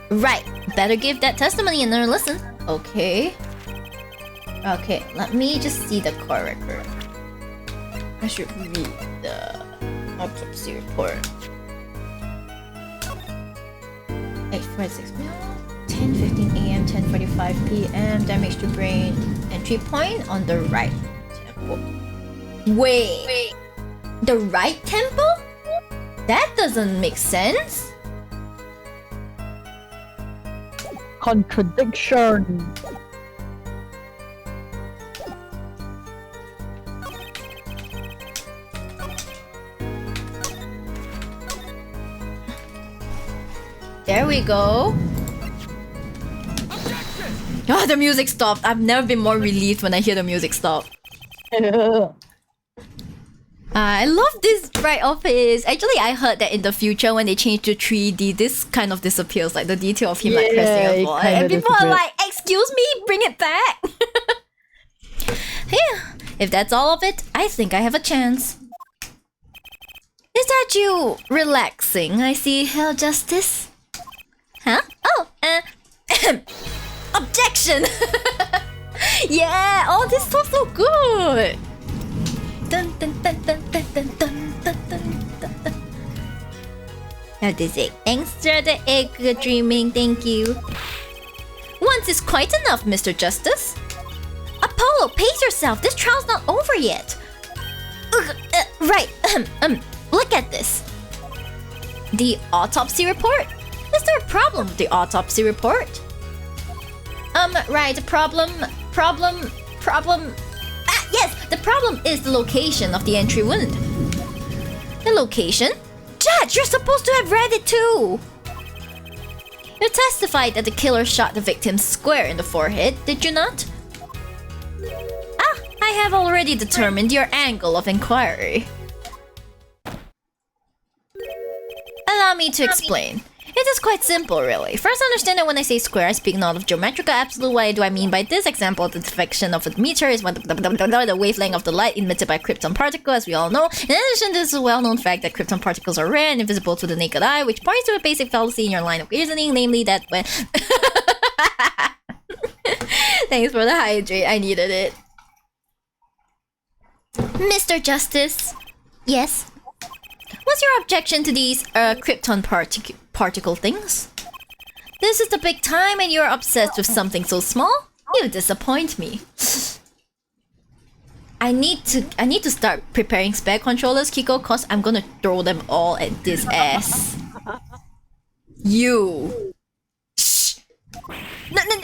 Right, better give that testimony another listen. Okay. Okay, let me just see the court record. I should read the autopsy report. 8:46 p.m. 10:15 a.m. 10:45 p.m. Damage to brain. Entry point on the right temple. Wait. The right temple? That doesn't make sense. Contradiction. There we go. Oh, the music stopped. I've never been more relieved when I hear the music stop. I love this bright office. Actually, I heard that in the future when they change to 3D, this kind of disappears, like the detail of him like pressing a ball. And people are like, excuse me, bring it back. Yeah, if that's all of it, I think I have a chance. Is that you relaxing? I see, Hell Justice. Huh? Oh, objection! Yeah, oh, this sounds so good. Dun, dun, dun, dun, dun, dun, dun, dun, dun, dun. Now this egg. Thanks for the egg dreaming, thank you. Once is quite enough, Mr. Justice. Apollo, pace yourself. This trial's not over yet. Right. Look at this. The autopsy report? Is there a problem with the autopsy report? Right. Problem. Yes, the problem is the location of the entry wound. The location? Judge, you're supposed to have read it too! You testified that the killer shot the victim square in the forehead, did you not? Ah, I have already determined your angle of inquiry. Allow me to explain. It is quite simple, really. First, understand that when I say square, I speak not of geometrical absolute. What do I mean by this? Example, the deflection of a meter is the wavelength of the light emitted by a krypton particle, as we all know. In addition, this is a well-known fact that krypton particles are rare and invisible to the naked eye, which points to a basic fallacy in your line of reasoning, namely that when... Thanks for the hydrate, I needed it. Mr. Justice. Yes? What's your objection to these krypton particle things? This is the big time and you're obsessed with something so small? You disappoint me. I need to start preparing spare controllers, Kiko, cause I'm gonna throw them all at this ass. You. Shh.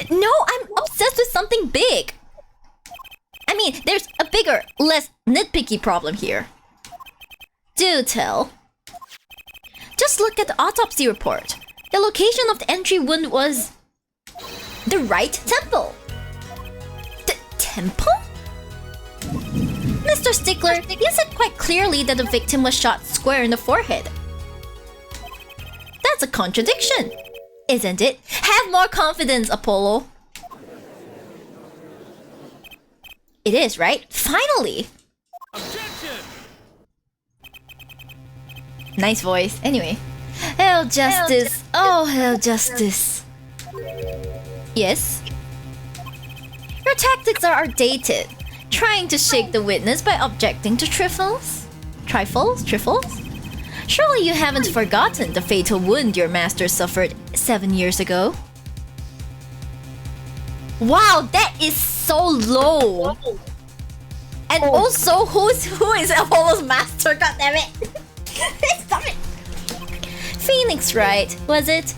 No, I'm obsessed with something big. I mean, there's a bigger, less nitpicky problem here. Do tell. Just look at the autopsy report. The location of the entry wound was... the right temple. The temple? Mr. Stickler, you said quite clearly that the victim was shot square in the forehead. That's a contradiction, isn't it? Have more confidence, Apollo. It is, right? Finally! Objection! Nice voice. Anyway. Hell Justice. Oh, Hell Justice. Yes? Your tactics are outdated. Trying to shake the witness by objecting to trifles? Trifles? Surely you haven't forgotten the fatal wound your master suffered 7 years ago? Wow, that is so low! And also, who is Apollo's master? God damn it! Stop it! Phoenix, right? Was it?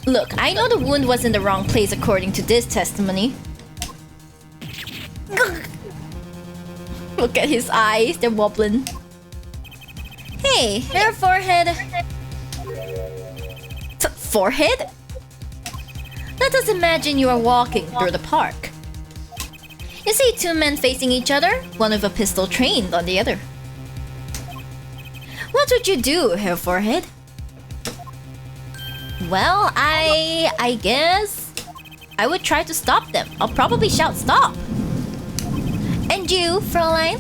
Look, I know the wound was in the wrong place according to this testimony. Look at his eyes, they're wobbling. Hey, her forehead. Forehead? Let us imagine you are walking through the park. You see two men facing each other, one with a pistol trained on the other. What would you do, Hair Forehead? Well, I guess I would try to stop them. I'll probably shout stop. And you, Fräulein?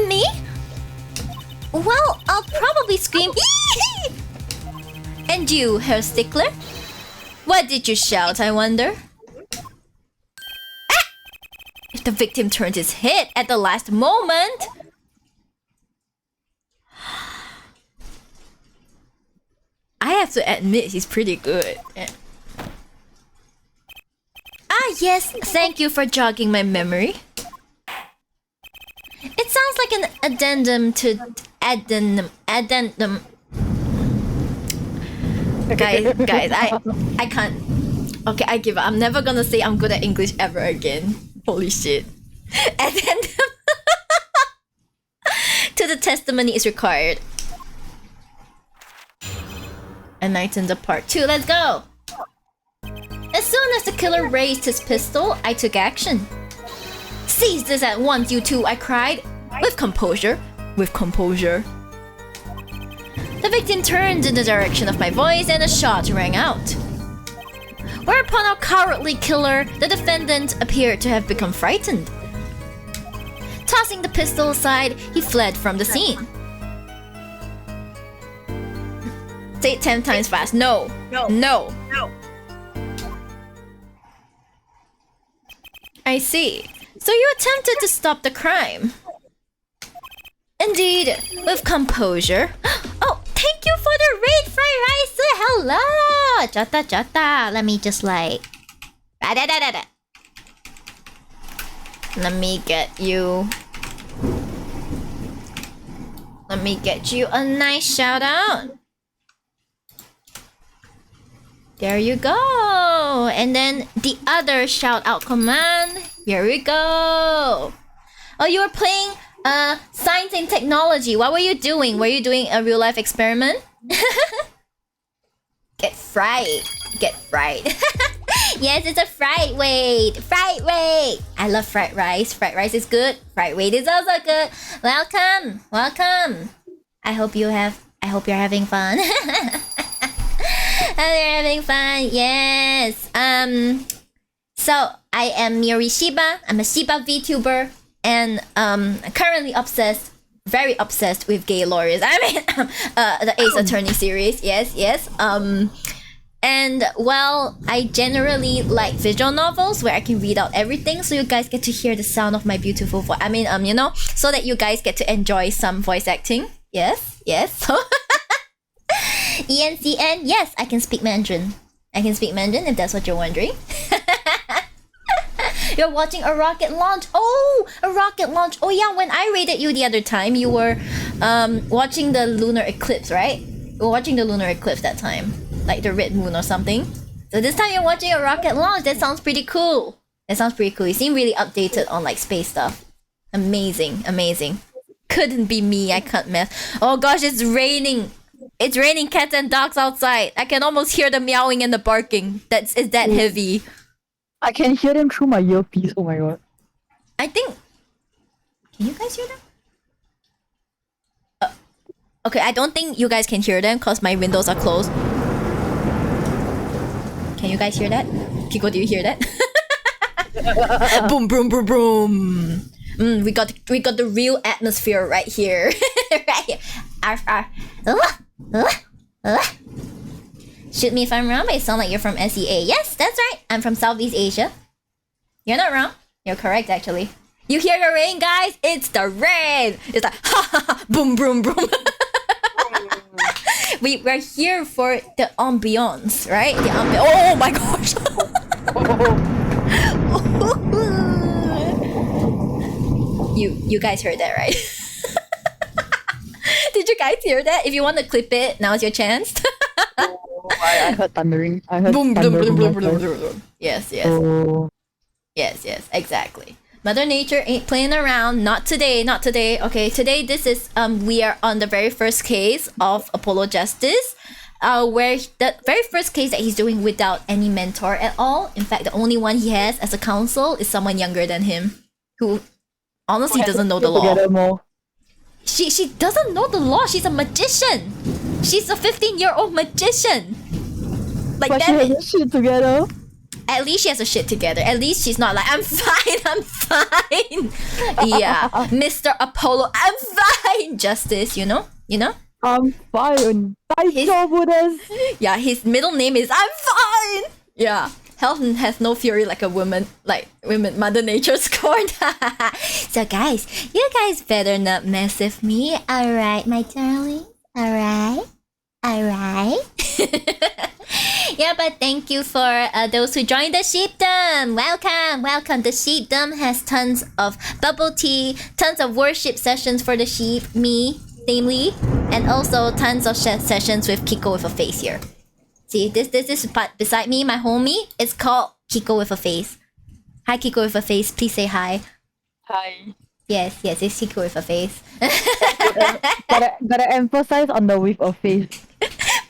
Me? Well, I'll probably scream Eee! And you, Herr Stickler? What did you shout, I wonder? Ah! If the victim turned his head at the last moment... I have to admit, he's pretty good. Ah, yes, thank you for jogging my memory. It sounds like an addendum to addendum. Guys, I can't. Okay, I give up. I'm never gonna say I'm good at English ever again. Holy shit. Addendum to the testimony is required. Enlighten the part 2. Let's go! As soon as the killer raised his pistol, I took action. Seize this at once, you two, I cried. With composure. With composure. The victim turned in the direction of my voice and a shot rang out. Whereupon our cowardly killer, the defendant, appeared to have become frightened. Tossing the pistol aside, he fled from the scene. Say it 10 times fast. No. No. No. No. I see. So you attempted to stop the crime. Indeed, with composure. Oh, thank you for the raid, fried rice. Hello, Jota Jota. Let me just like. Let me get you. Let me get you a nice shout out. There you go. And then the other shout out command. Here we go. Oh, you were playing science and technology. What were you doing? Were you doing a real life experiment? Get fried. Get fried. Yes, it's a fried weight. Fried weight. I love fried rice. Fried rice is good. Fried weight is also good. Welcome. Welcome. I hope you're having fun. You're having fun. Yes. So I am Miori Shiba. I'm a Shiba VTuber, and I'm currently very obsessed with gay lawyers. I mean, the Ace Attorney series. Yes, yes. And well, I generally like visual novels where I can read out everything, so you guys get to hear the sound of my beautiful voice. I mean, you know, so that you guys get to enjoy some voice acting. Yes, yes. So ENCN, yes, I can speak Mandarin. I can speak Mandarin if that's what you're wondering. You're watching a rocket launch. Oh, a rocket launch. Oh yeah, when I raided you the other time, you were watching the lunar eclipse, right? You were watching the lunar eclipse that time, like the red moon or something. So this time you're watching a rocket launch. That sounds pretty cool. That sounds pretty cool. You seem really updated on like space stuff. Amazing, amazing. Couldn't be me. I can't mess. Oh gosh, it's raining. It's raining cats and dogs outside. I can almost hear the meowing and the barking. It's that heavy. I can hear them through my earpiece. Oh my god. I think. Can you guys hear them? Okay, I don't think you guys can hear them because my windows are closed. Can you guys hear that? Kiko, do you hear that? Boom, boom, boom, boom. We got the real atmosphere right here. Right here. Arf, arf. Shoot me if I'm wrong, but it sounds like you're from SEA. Yes, that's right. I'm from Southeast Asia. You're not wrong. You're correct, actually. You hear the rain, guys? It's the rain. It's like ha ha ha, boom, boom, boom. We're here for the ambiance, right? The ambiance. Oh my gosh. You guys heard that, right? Did you guys hear that? If you want to clip it, now's your chance. I heard thundering. I heard Boom, thunder boom, boom, from boom, my boom, side. boom. Yes, yes. Oh. Yes, yes, exactly. Mother Nature ain't playing around. Not today, not today. Okay, today this is we are on the very first case of Apollo Justice. Where the very first case that he's doing without any mentor at all. In fact, the only one he has as a counsel is someone younger than him, who honestly doesn't know the law. More. She doesn't know the law. She's a magician. She's a 15-year-old magician. Like But that. she has her shit together. At least she has her shit together. At least she's not like, I'm fine, I'm fine. Yeah, Mr. Apollo, I'm fine. Justice, you know? I'm fine. Yeah, his middle name is I'm fine. Yeah, health has no fury like a woman, like women, Mother Nature scorned. So guys, you guys better not mess with me. Alright, my darling. Alright. Yeah, but thank you for those who joined the sheepdom. Welcome. The sheepdom has tons of bubble tea, tons of worship sessions for the sheep, me, namely, and also tons of sessions with Kiko with a face here. See, this is beside me, my homie. It's called Kiko with a face. Hi, Kiko with a face. Please say hi. Hi. Yes, it's Kiko with a face. Gotta emphasize on the with a face.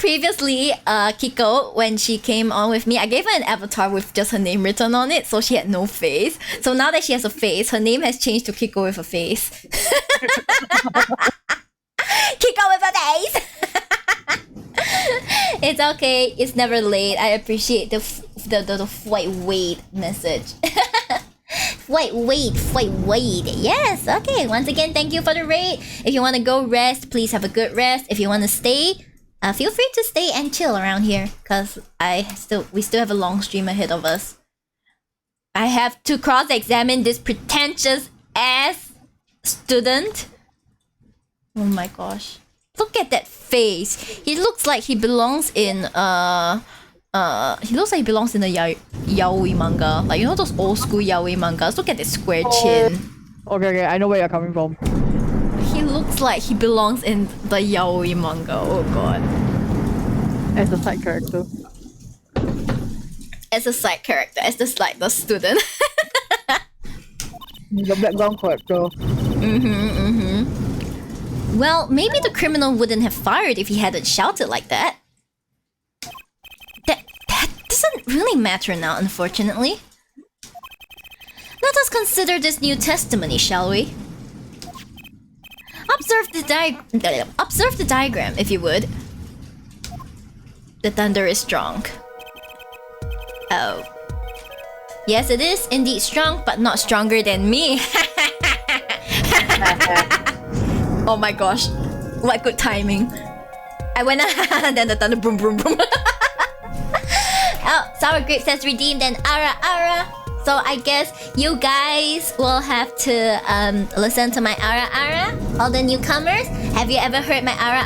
previously, Kiko, when she came on with me, I gave her an avatar with just her name written on it, so she had no face. So now that she has a face, her name has changed to Kiko with a face. Kiko with a face! It's okay. It's never late. I appreciate the white wait message. White wait. Yes, okay. Once again, thank you for the raid. If you want to go rest, please have a good rest. If you want to stay, feel free to stay and chill around here, cause we still have a long stream ahead of us. I have to cross-examine this pretentious ass student. Oh my gosh. Look at that face. He looks like he belongs in the yaoi manga. Like, you know those old school yaoi mangas? Look at this square chin. Okay, I know where you're coming from. He looks like he belongs in the yaoi manga. Oh god. As a side character. As a side character, as the student. The background character. Well, maybe the criminal wouldn't have fired if he hadn't shouted like that. That doesn't really matter now, unfortunately. Let us consider this new testimony, shall we? Observe the diagram, if you would. The thunder is strong. Oh. Yes, it is indeed strong, but not stronger than me. Oh my gosh. What good timing. I went then the thunder boom boom boom. Oh, Sour Grape says redeemed and ara. So I guess you guys will have to listen to my ara. All the newcomers, have you ever heard my ara?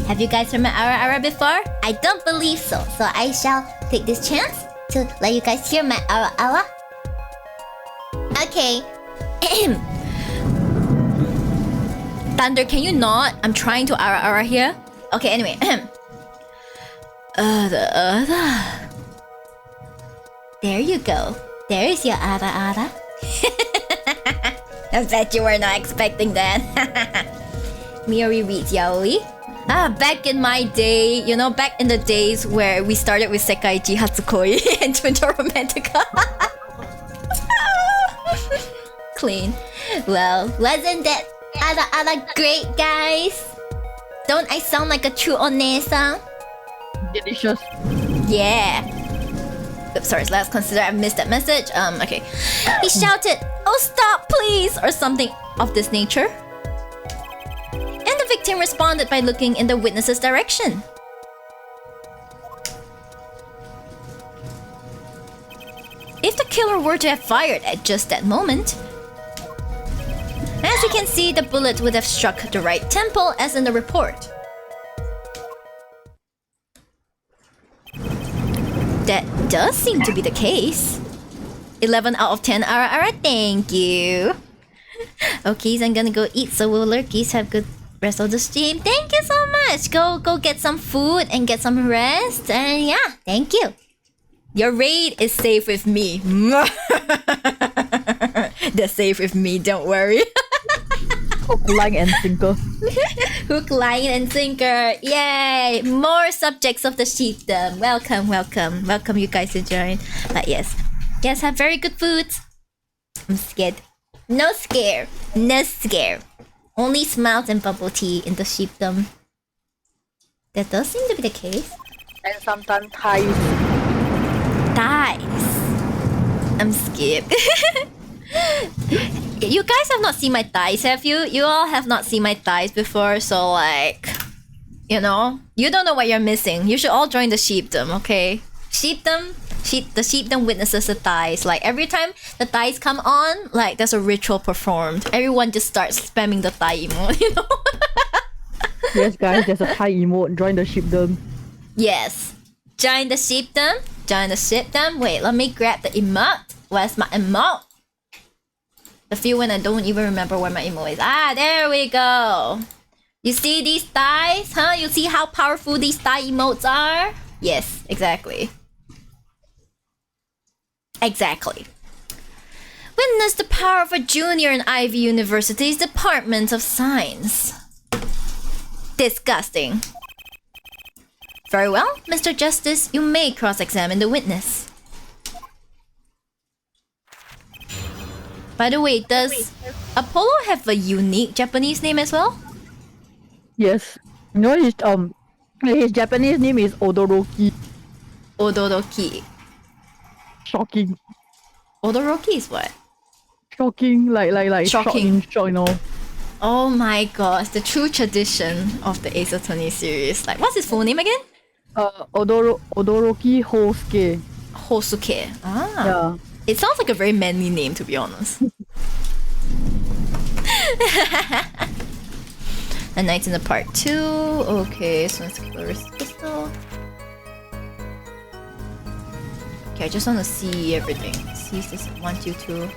Have you guys heard my ara before? I don't believe so. So I shall take this chance to let you guys hear my ara. Okay. Thunder, can you not? I'm trying to ara here. Okay, anyway. There you go. There is your ara. I bet you were not expecting that. Miori reads yaoi. Back in my day, back in the days where we started with Sekaiichi Hatsukoi and Junjo Romantica. Clean. Well, wasn't that ara great, guys? Don't I sound like a true Onesa? Delicious. Yeah. Oops, sorry, let's consider I missed that message. Okay. He shouted, "Oh, stop, please!" or something of this nature. And the victim responded by looking in the witness's direction. If the killer were to have fired at just that moment, as you can see, the bullet would have struck the right temple as in the report. That does seem to be the case. 11 out of 10 ara, thank you. Okay, so I'm gonna go eat, so will lurkies have good rest of the stream. Thank you so much. Go get some food and get some rest. And yeah, thank you. Your raid is safe with me. They're safe with me, don't worry. Hook, line, and sinker. Hook, line, and sinker. Yay! More subjects of the sheepdom. Welcome. Welcome you guys to join. But yes, have very good food. I'm scared. No scare. Only smiles and bubble tea in the sheepdom. That does seem to be the case. And sometimes thighs. I'm scared. You guys have not seen my thighs, have you? You all have not seen my thighs before, so like, you don't know what you're missing. You should all join the sheepdom, okay? The sheepdom witnesses the thighs. Like every time the thighs come on, like there's a ritual performed. Everyone just starts spamming the thigh emote, Yes, guys, there's a thigh emote. Join the sheepdom. Yes. Join the sheepdom. Wait, let me grab the emote. Where's my emote? The few when I don't even remember where my emote is. There we go. You see these thighs? Huh? You see how powerful these thigh emotes are? Yes, exactly. Witness the power of a junior in Ivy University's Department of Science. Disgusting. Very well, Mr. Justice, you may cross-examine the witness. By the way, does Apollo have a unique Japanese name as well? Yes. You know his Japanese name is Odoroki. Odoroki. Shocking. Odoroki is what? Shocking, like Shocking. shock, you know. Oh my gosh, the true tradition of the Ace Attorney series. Like, what's his full name again? Odoroki Hosuke. Hosuke. Ah. Yeah. It sounds like a very manly name, to be honest. A Night in the Part 2. Okay, so let's kill the pistol. Okay, I just want to see everything. See if this 1, 2, 2.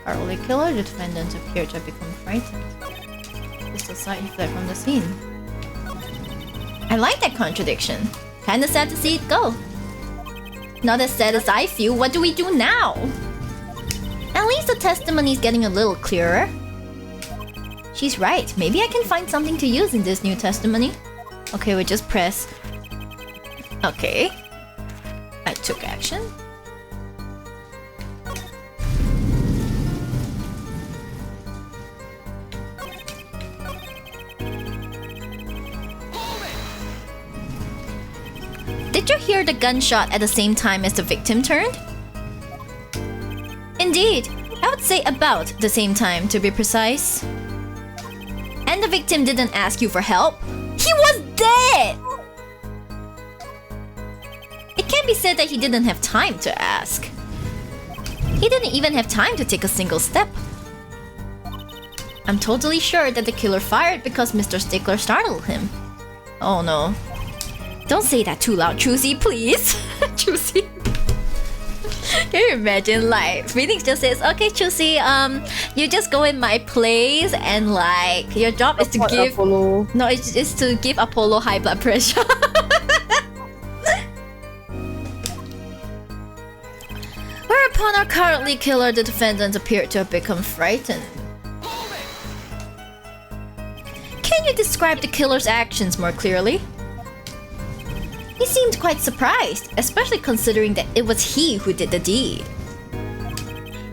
Early killer, the defendant appeared to have become frightened. Pistol side, he fled from the scene. I like that contradiction. Kinda sad to see it go. Not as sad as I feel, what do we do now? At least the testimony's getting a little clearer. She's right, maybe I can find something to use in this new testimony. Okay, we just press... Okay. I took action. Did you hear the gunshot at the same time as the victim turned? Indeed, I would say about the same time to be precise. And the victim didn't ask you for help. He was dead! It can't be said that he didn't have time to ask. He didn't even have time to take a single step. I'm totally sure that the killer fired because Mr. Stickler startled him. Oh no. Don't say that too loud, Chusey, please. Chusey. Can you imagine, like, Phoenix just says, okay, Chusey, you just go in my place and, like, your job is to give... Apollo. No, it's to give Apollo high blood pressure. Whereupon our cowardly killer, the defendant, appeared to have become frightened. Can you describe the killer's actions more clearly? He seemed quite surprised, especially considering that it was he who did the deed.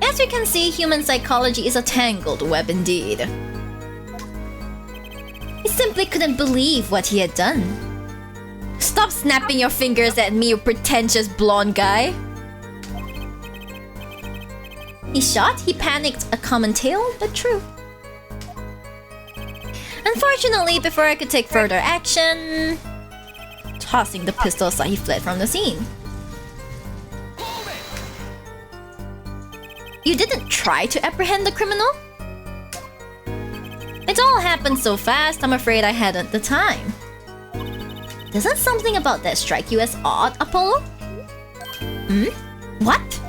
As we can see, human psychology is a tangled web indeed. He simply couldn't believe what he had done. Stop snapping your fingers at me, you pretentious blonde guy. He shot, he panicked, a common tale, but true. Unfortunately, before I could take further action... Tossing the pistol aside, he fled from the scene. You didn't try to apprehend the criminal? It all happened so fast, I'm afraid I hadn't the time. Doesn't something about that strike you as odd, Apollo? What?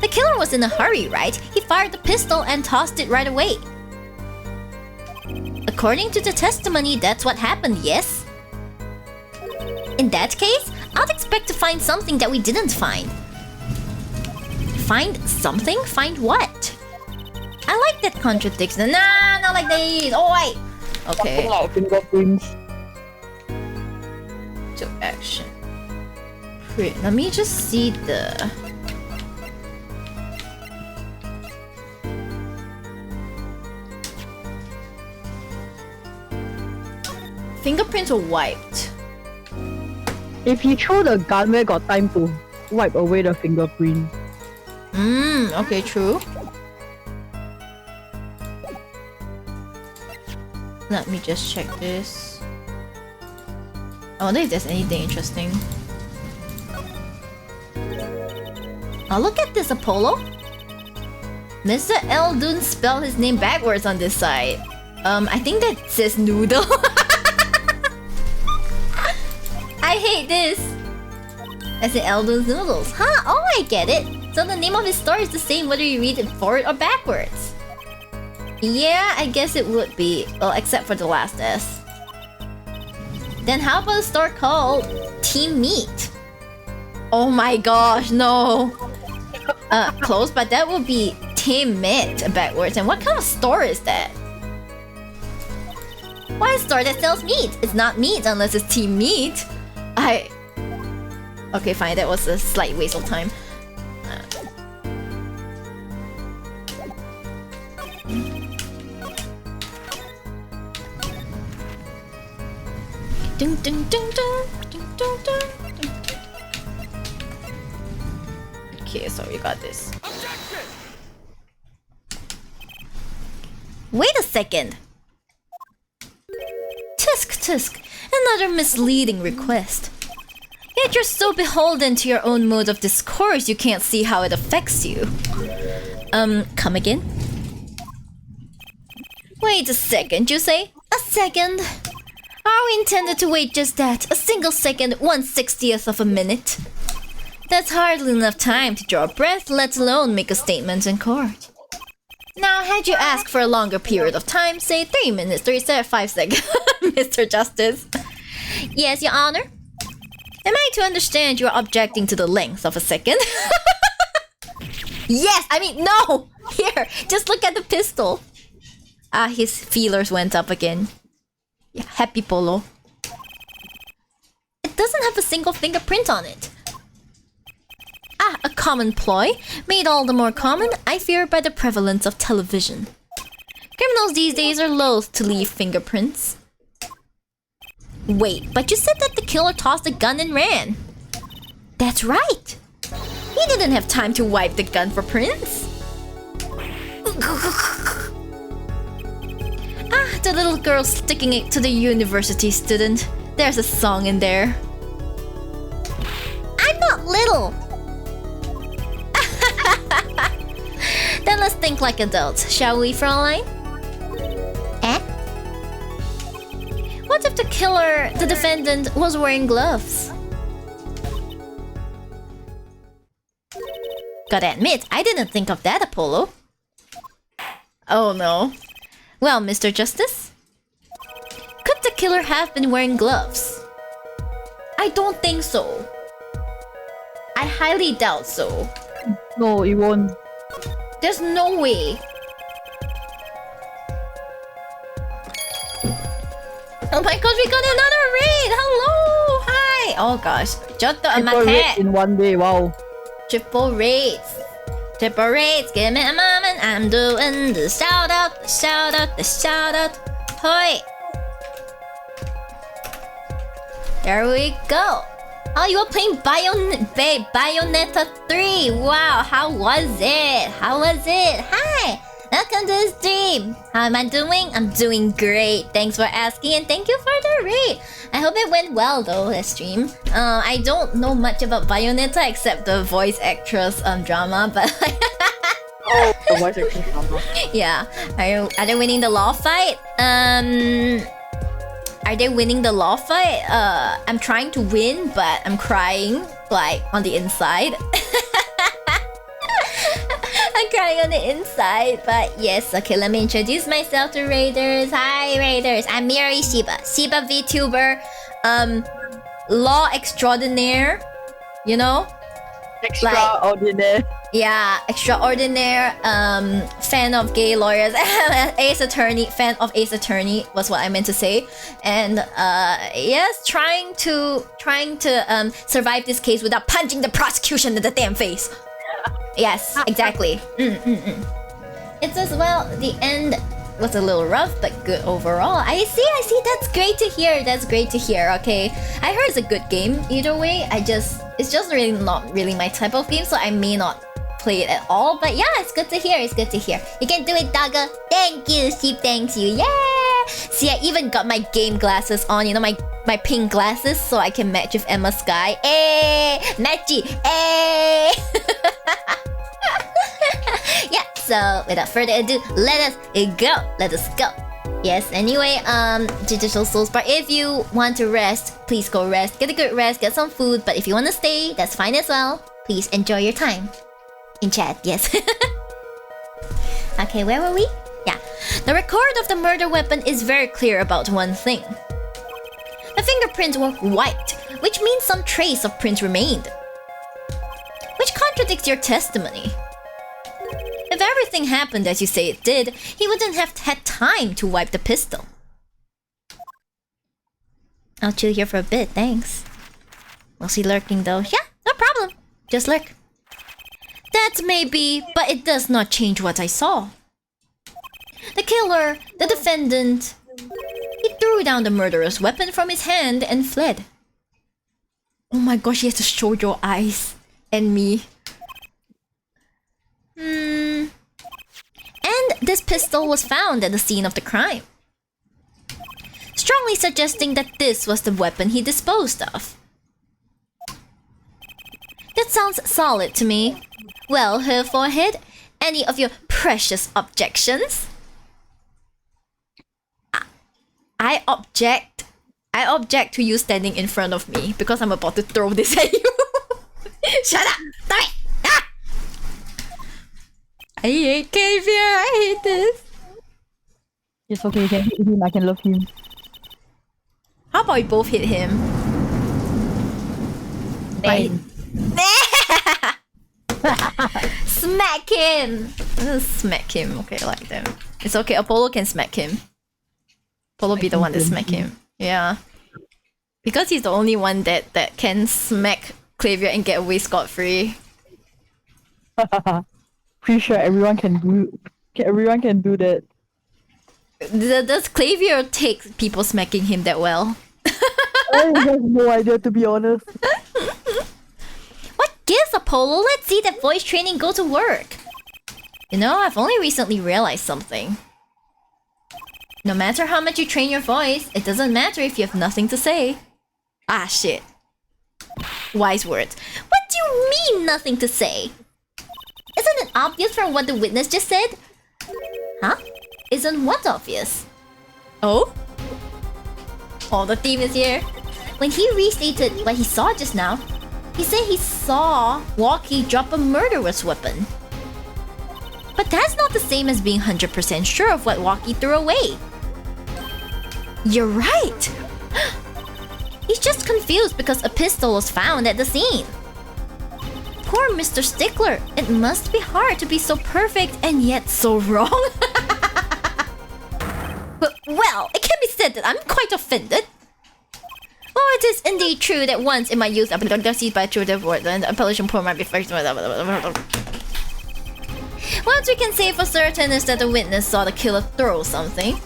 The killer was in a hurry, right? He fired the pistol and tossed it right away. According to the testimony, that's what happened, yes? In that case, I'd expect to find something that we didn't find. Find something? Find what? I like that contradiction. Nah, not like these. Oh, wait. Okay. Something like fingerprints. To action. Wait, let me just see the... Fingerprints were wiped. If he threw the gun, where got time to wipe away the fingerprint? Okay, true. Let me just check this. I wonder if there's anything interesting. Oh, look at this, Apollo. Mr. Eldun spelled his name backwards on this side. I think that says noodle. I hate this. As in Eldun's noodles. Huh? Oh, I get it. So the name of his store is the same whether you read it forward or backwards. Yeah, I guess it would be. Well, except for the last S. Then how about a store called Team Meat? Oh my gosh, no. Close, but that would be team meat backwards, and what kind of store is that? Why a store that sells meat? It's not meat unless it's team meat. Okay, fine, that was a slight waste of time. Dun, dun, dun, dun, dun, dun, dun. Okay, so we got this. Wait a second. Tisk, another misleading request. Yet you're so beholden to your own mode of discourse you can't see how it affects you. Come again? Wait a second, you say? A second? Are we intended to wait just that? A single second, 1/60th of a minute? That's hardly enough time to draw a breath, let alone make a statement in court. Now, had you asked for a longer period of time, say 3 minutes, 5 seconds, Mr. Justice. Yes, Your Honor? Am I to understand you're objecting to the length of a second? Yes! I mean, no! Here, just look at the pistol. Ah, his feelers went up again. Yeah, happy Polo. It doesn't have a single fingerprint on it. Ah, a common ploy, made all the more common, I fear, by the prevalence of television. Criminals these days are loath to leave fingerprints. Wait, but you said that the killer tossed the gun and ran. That's right. He didn't have time to wipe the gun for prints. Ah, the little girl sticking it to the university student. There's a song in there. I'm not little. Then let's think like adults, shall we, Fraulein? Eh? What if the killer, the defendant, was wearing gloves? Gotta admit, I didn't think of that, Apollo. Oh no. Well, Mr. Justice? Could the killer have been wearing gloves? I don't think so. I highly doubt so. No, it won't. There's no way. Oh my gosh, we got another raid! Hello! Hi! Oh gosh. Jotto Triple raid in one day, wow. Triple raids. Triple raids, give me a moment. I'm doing the shout out, the shout out, the shout out. Hoi! There we go. Oh, you were playing Bayonetta 3. Wow, how was it? How was it? Hi! Welcome to the stream. How am I doing? I'm doing great. Thanks for asking and thank you for the raid. I hope it went well though, the stream. I don't know much about Bayonetta except the voice actress drama, but Oh, the voice actress drama. yeah. Are they winning the law fight? Are they winning the law fight? I'm trying to win, but I'm crying, like, on the inside. I'm crying on the inside, but yes. Okay, let me introduce myself to Raiders. Hi, Raiders. I'm Miri Shiba. Shiba VTuber. Law extraordinaire. You know? Extraordinary. Yeah, extraordinaire, fan of gay lawyers, Ace Attorney, fan of Ace Attorney was what I meant to say. And yes, trying to survive this case without punching the prosecution in the damn face. Yes, exactly. It's as well, the end was a little rough, but good overall. I see, that's great to hear, okay? I heard it's a good game, either way, it's just really not really my type of game, so I may not play it at all, but yeah, it's good to hear, You can do it, Dogga. Thank you, Sheep, thanks you, yeah! See, I even got my game glasses on, you know, my pink glasses, so I can match with Emma Sky. Hey! Matchy! Hey! Yeah, so without further ado, let us go. Yes, anyway, Digital Souls Bar, if you want to rest, please go rest. Get a good rest, get some food, but if you want to stay, that's fine as well. Please enjoy your time. In chat, yes. Okay, where were we? Yeah. The record of the murder weapon is very clear about one thing. The fingerprints were wiped, which means some trace of prints remained. Which contradicts your testimony. If everything happened as you say it did, he wouldn't have had time to wipe the pistol. I'll chill here for a bit, thanks. Was he lurking though? Yeah, no problem. Just lurk. That may be, but it does not change what I saw. The killer, the defendant, he threw down the murderous weapon from his hand and fled. Oh my gosh, he has to show your eyes and me. And this pistol was found at the scene of the crime, strongly suggesting that this was the weapon he disposed of. That sounds solid to me. Well, her forehead, any of your precious objections? I object. I object to you standing in front of me because I'm about to throw this at you. Shut up! Stop it! Ah! I hate Xavier. I hate this. It's okay, you can hit him, I can love him. How about we both hit him? Fine. Smack him! Smack him. Okay, I like them. It's okay, Apollo can smack him. Apollo be the one that smack him. Yeah. Because he's the only one that can smack Xavier and get away scot-free. Pretty sure everyone can do that. Does Xavier take people smacking him that well? I have no idea, to be honest. What gives, Apollo? Let's see that voice training go to work. You know, I've only recently realized something. No matter how much you train your voice, it doesn't matter if you have nothing to say. Ah, shit. Wise words. What do you mean, nothing to say? Isn't it obvious from what the witness just said? Huh? Isn't what obvious? Oh? Oh, the theme is here. When he restated what he saw just now, he said he saw Walkie drop a murderous weapon. But that's not the same as being 100% sure of what Walkie threw away. You're right! He's just confused because a pistol was found at the scene. Poor Mr. Stickler, it must be hard to be so perfect and yet so wrong. But, well, it can be said that I'm quite offended. Oh, it is indeed true that once in my youth, I've been deceived by a true word and appellation poor might be first. What we can say for certain is that the witness saw the killer throw something.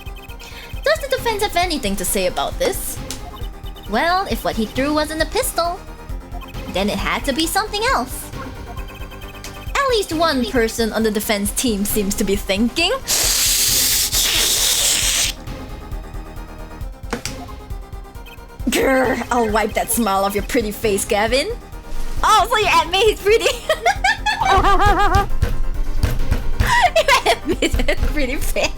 Does the defense have anything to say about this? Well, if what he threw wasn't a pistol, then it had to be something else. At least one person on the defense team seems to be thinking. Grr, I'll wipe that smile off your pretty face, Gavin. Oh, so you're at me, he's pretty. You're at me, that's pretty face.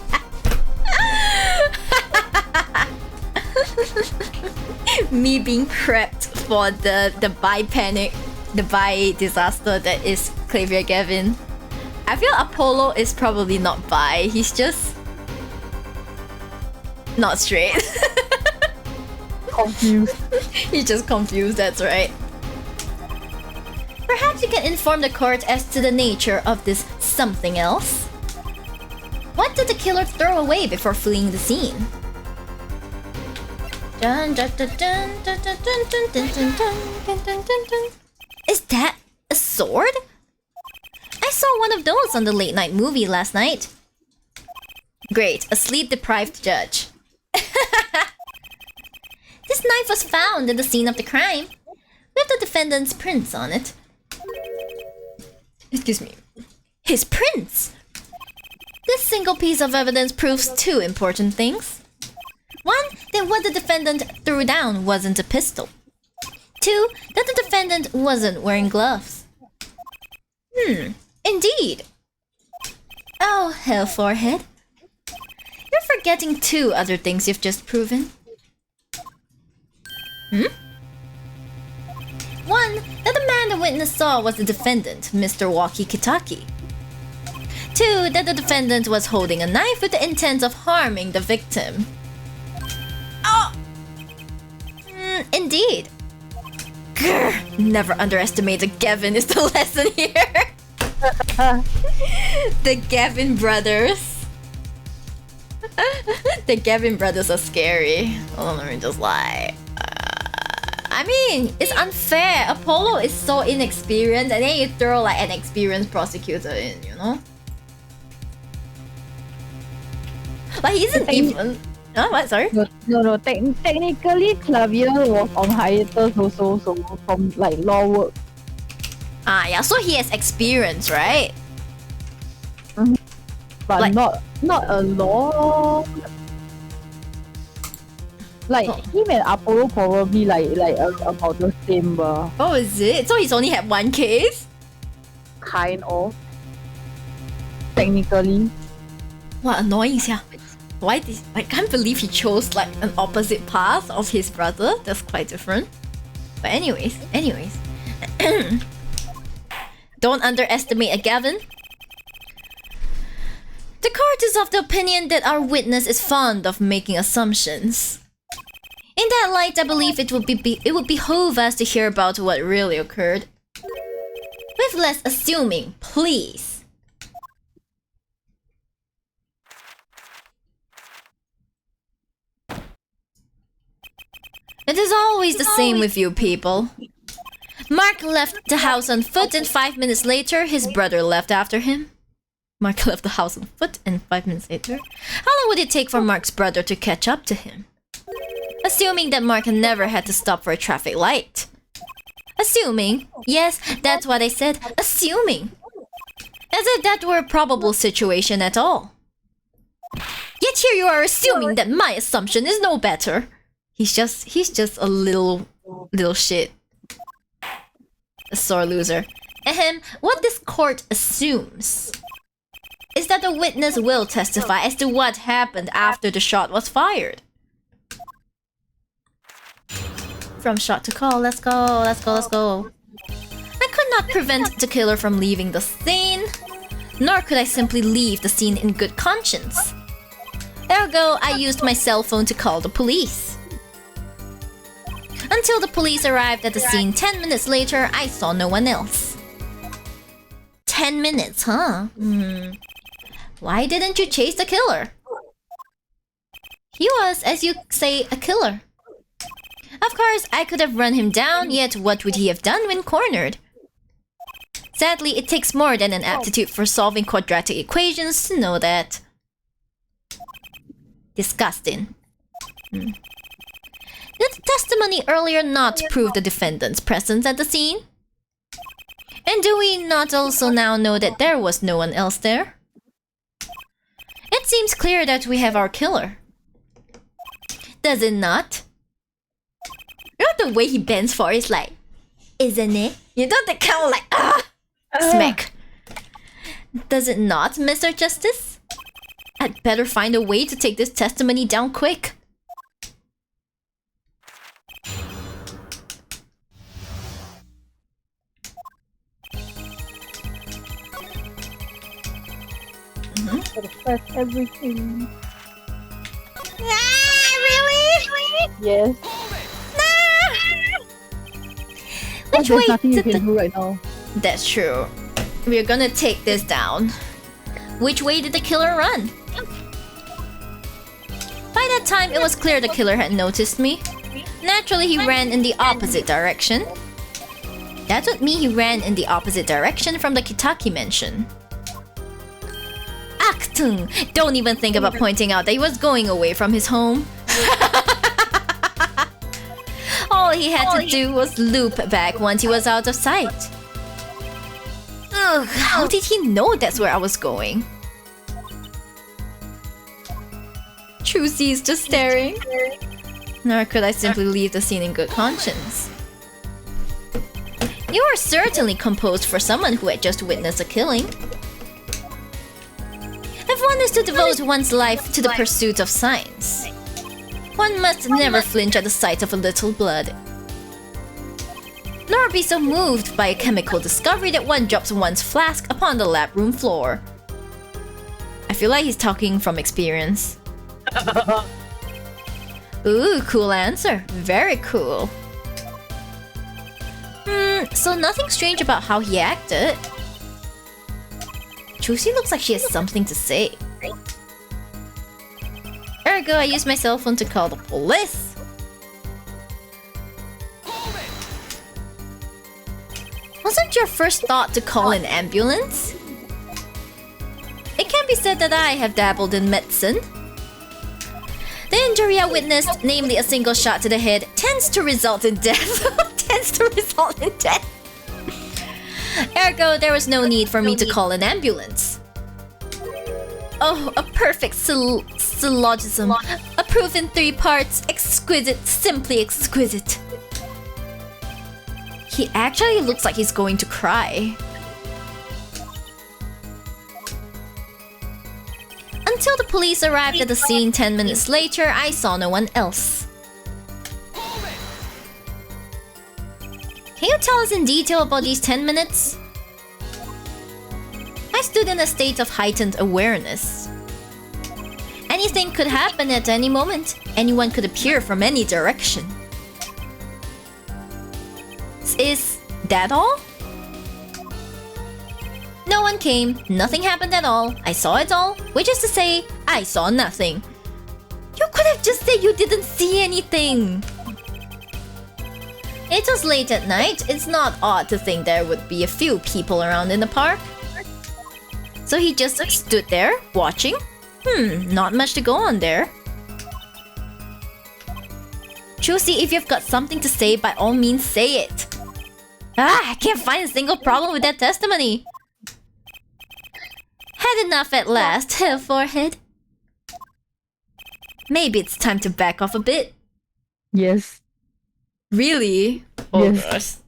Me being prepped for the bi panic, the bi disaster that is Xavier Gavin. I feel Apollo is probably not bi, he's just not straight. Confused. He's just confused, that's right. Perhaps you can inform the court as to the nature of this something else. What did the killer throw away before fleeing the scene? Is that a sword? I saw one of those on the late night movie last night. Great, a sleep-deprived judge. This knife was found at the scene of the crime, with the defendant's prints on it. Excuse me. His prints! This single piece of evidence proves two important things. One, that what the defendant threw down wasn't a pistol. Two, that the defendant wasn't wearing gloves. Indeed. Oh, hell forehead. You're forgetting two other things you've just proven. One, that the man the witness saw was the defendant, Mr. Walkie Kitaki. Two, that the defendant was holding a knife with the intent of harming the victim. Oh! Indeed. Grr, never underestimate a Gavin is the lesson here. The Gavin brothers. The Gavin brothers are scary. Hold on, let me just lie. I mean, it's unfair. Apollo is so inexperienced, and then you throw like an experienced prosecutor in, you know? But he isn't even. Oh, what? Sorry? No. Technically, Clavier was on hiatus also, so from like law work. Ah, yeah. So he has experience, right? But Like- not a law. Like him and Apollo probably like about the same, Oh, is it? So he's only had one case? kind of. Technically. What annoying, yeah. Why did I can't believe he chose like an opposite path of his brother. That's quite different. But anyways. Don't underestimate a Gavin. The court is of the opinion that our witness is fond of making assumptions. In that light, I believe it would behoove us to hear about what really occurred. With less assuming, please. It is always the same with you people. Mark left the house on foot and 5 minutes later, his brother left after him. Mark left the house on foot and 5 minutes later. How long would it take for Mark's brother to catch up to him? Assuming that Mark never had to stop for a traffic light. Assuming. Yes, that's what I said. Assuming. As if that were a probable situation at all. Yet here you are assuming that my assumption is no better. He's just a little shit. A sore loser. Ahem, what this court assumes is that the witness will testify as to what happened after the shot was fired. From shot to call, let's go. I could not prevent the killer from leaving the scene, nor could I simply leave the scene in good conscience. Ergo, I used my cell phone to call the police. Until the police arrived at the scene 10 minutes later, I saw no one else. 10 minutes, huh? Why didn't you chase the killer? He was, as you say, a killer. Of course, I could have run him down, yet what would he have done when cornered? Sadly, it takes more than an aptitude for solving quadratic equations to know that. Disgusting. Did the testimony earlier not prove the defendant's presence at the scene? And do we not also now know that there was no one else there? It seems clear that we have our killer. Does it not? You know the way he bends for it is like, isn't it? You know the kind of like, smack. Does it not, Mr. Justice? I'd better find a way to take this testimony down quick. That's everything. Really? Yes. Which There's way nothing you did can the... do right now. That's true. We're gonna take this down. Which way did the killer run? By that time, it was clear the killer had noticed me. Naturally, he ran in the opposite direction. That would mean he ran in the opposite direction from the Kitaki mansion. Actung! Don't even think about pointing out that he was going away from his home. All he had to do was loop back once he was out of sight. Ugh, how did he know that's where I was going? Trucy is just staring. Nor could I simply leave the scene in good conscience. You are certainly composed for someone who had just witnessed a killing. If one is to devote one's life to the pursuit of science, one must never flinch at the sight of a little blood. Nor be so moved by a chemical discovery that one drops one's flask upon the lab room floor. I feel like he's talking from experience. Ooh, cool answer. Very cool. So nothing strange about how he acted. Chusi looks like she has something to say. Ergo, I use my cell phone to call the police. Wasn't your first thought to call an ambulance? It can be said that I have dabbled in medicine. The injury I witnessed, namely a single shot to the head, tends to result in death. Ergo, there was no need for me to call an ambulance. Oh, a perfect syllogism. A proof in 3 parts. Exquisite, simply exquisite. He actually looks like he's going to cry. Until the police arrived at the scene 10 minutes later, I saw no one else. Can you tell us in detail about these 10 minutes? I stood in a state of heightened awareness. Anything could happen at any moment. Anyone could appear from any direction. Is that all? No one came, nothing happened at all, I saw it all, which is to say, I saw nothing. You could have just said you didn't see anything. It was late at night, it's not odd to think there would be a few people around in the park. So he just stood there, watching? Not much to go on there. Chusi, if you've got something to say, by all means say it. I can't find a single problem with that testimony. Had enough at last, forehead. Maybe it's time to back off a bit. Yes. Really? Yes.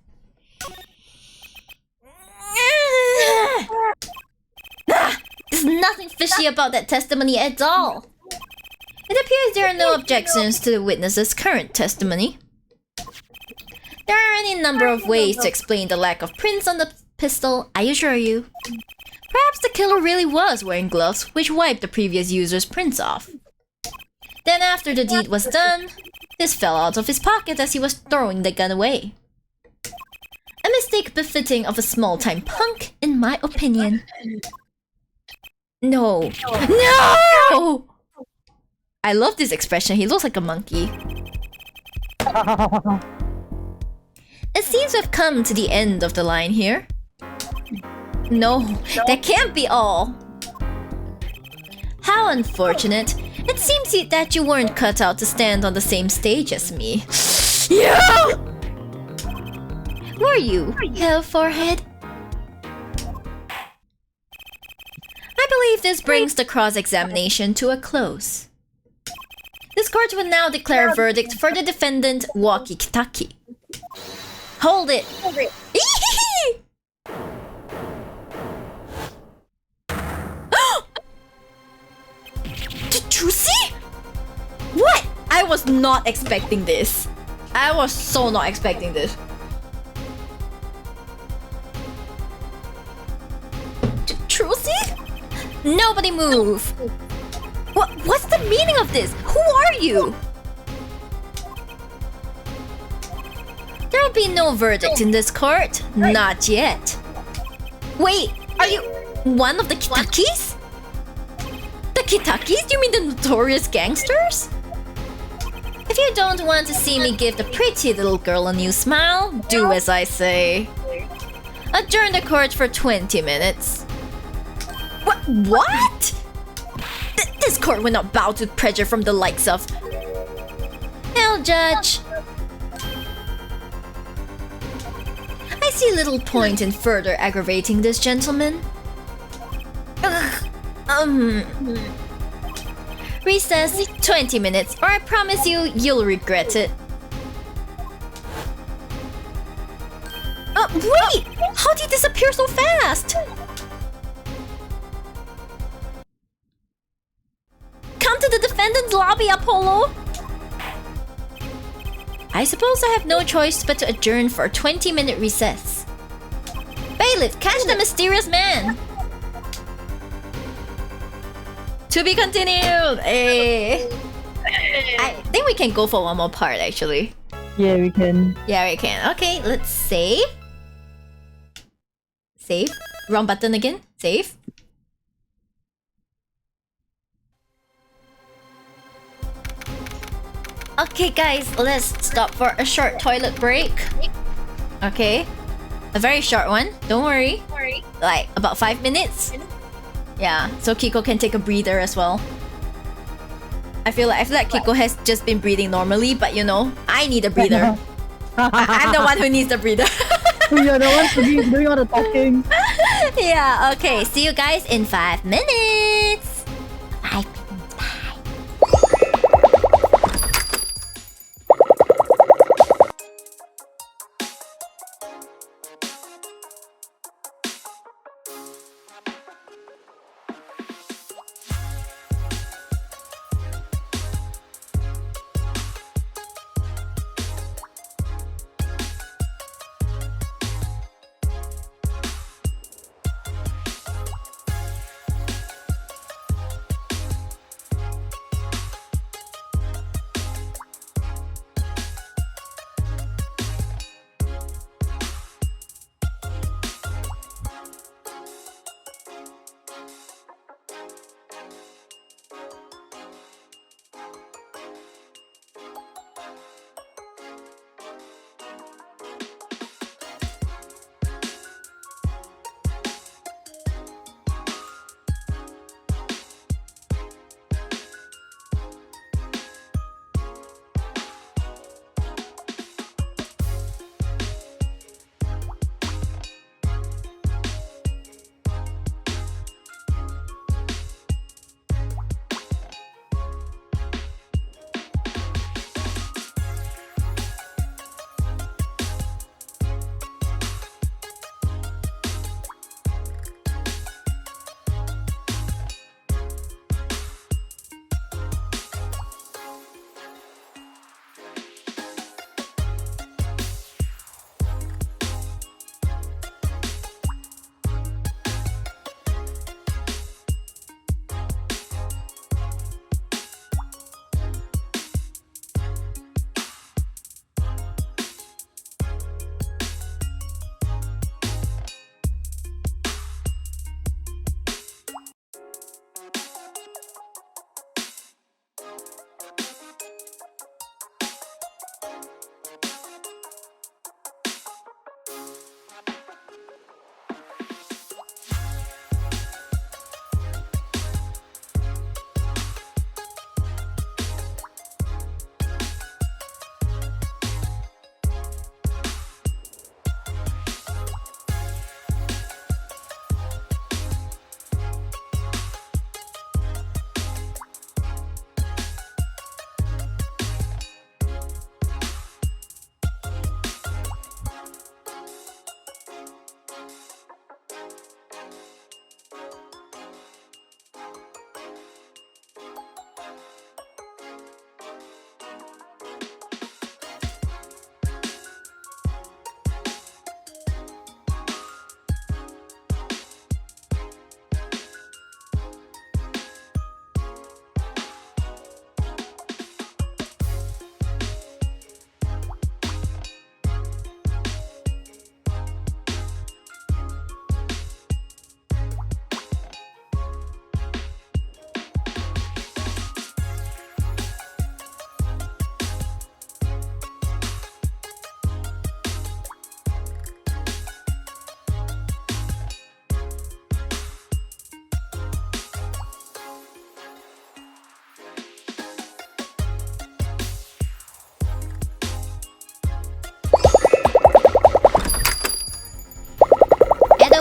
Gosh. There's nothing fishy about that testimony at all. It appears there are no objections to the witness's current testimony. There are any number of ways to explain the lack of prints on the pistol, I assure you. Perhaps the killer really was wearing gloves, which wiped the previous user's prints off. Then after the deed was done, this fell out of his pocket as he was throwing the gun away. A mistake befitting of a small-time punk, in my opinion. No. No! I love this expression, he looks like a monkey. It seems we've come to the end of the line here. No, that can't be all. How unfortunate. It seems that you weren't cut out to stand on the same stage as me. Yeah! Were you, forehead? I believe this brings the cross-examination to a close. This court will now declare a verdict for the defendant, Walkie-Talkie. Hold it! Did you see? What? I was not expecting this. I was so not expecting this. Trucy? Nobody move! What's the meaning of this? Who are you? There'll be no verdict in this court. Not yet. Wait, are you one of the Kitakis? The Kitakis? You mean the notorious gangsters? If you don't want to see me give the pretty little girl a new smile, do as I say. Adjourn the court for 20 minutes. What? This court will not bow to pressure from the likes of... Hell, Judge. I see little point in further aggravating this gentleman. Recess, 20 minutes, or I promise you, you'll regret it. Wait! How did he disappear so fast? Come to the defendant's lobby, Apollo! I suppose I have no choice but to adjourn for a 20-minute recess. Bailiff, catch the mysterious man! To be continued! Hey. I think we can go for one more part, actually. Yeah, we can. Yeah, we can. Okay, let's save. Save. Wrong button again. Save. Okay, guys, let's stop for a short toilet break. Okay, a very short one. Don't worry. Like about 5 minutes. Yeah, so Kiko can take a breather as well. I feel like Kiko has just been breathing normally, but you know, I need a breather. I'm the one who needs the breather. You're the one to be doing all the talking. Yeah, okay. See you guys in 5 minutes. 5 minutes. Bye.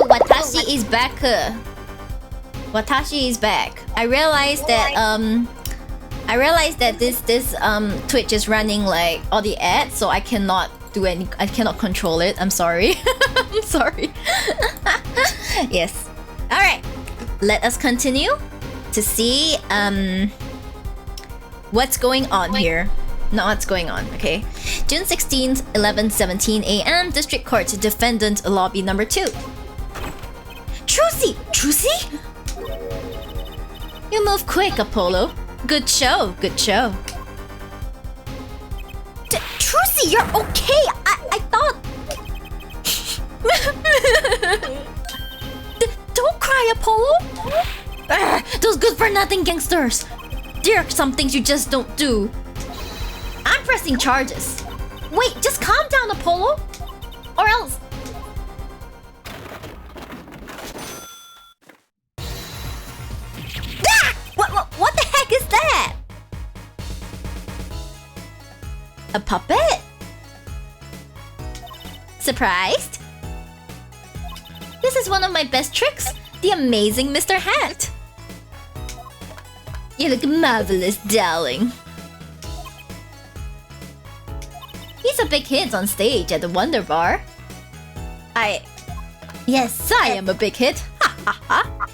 Watashi is back. Watashi is back. I realized that this Twitch is running like all the ads, so I cannot control it. I'm sorry. I'm sorry. Yes. All right. Let us continue to see what's going on here. Not what's going on, okay? June 16th, 11:17 a.m. District Court Defendant Lobby number 2. Trucy! Trucy? You move quick, Apollo. Good show, good show. Trucy, you're okay! I thought... Don't cry, Apollo! Those good-for-nothing gangsters! There are some things you just don't do. pressing charges. Wait, just calm down, Apollo. Or else... Ah! What the heck is that? A puppet? Surprised? This is one of my best tricks. The amazing Mr. Hat. You look marvelous, darling. He's a big hit on stage at the Wonder Bar. Yes, I am a big hit. Ha ha ha.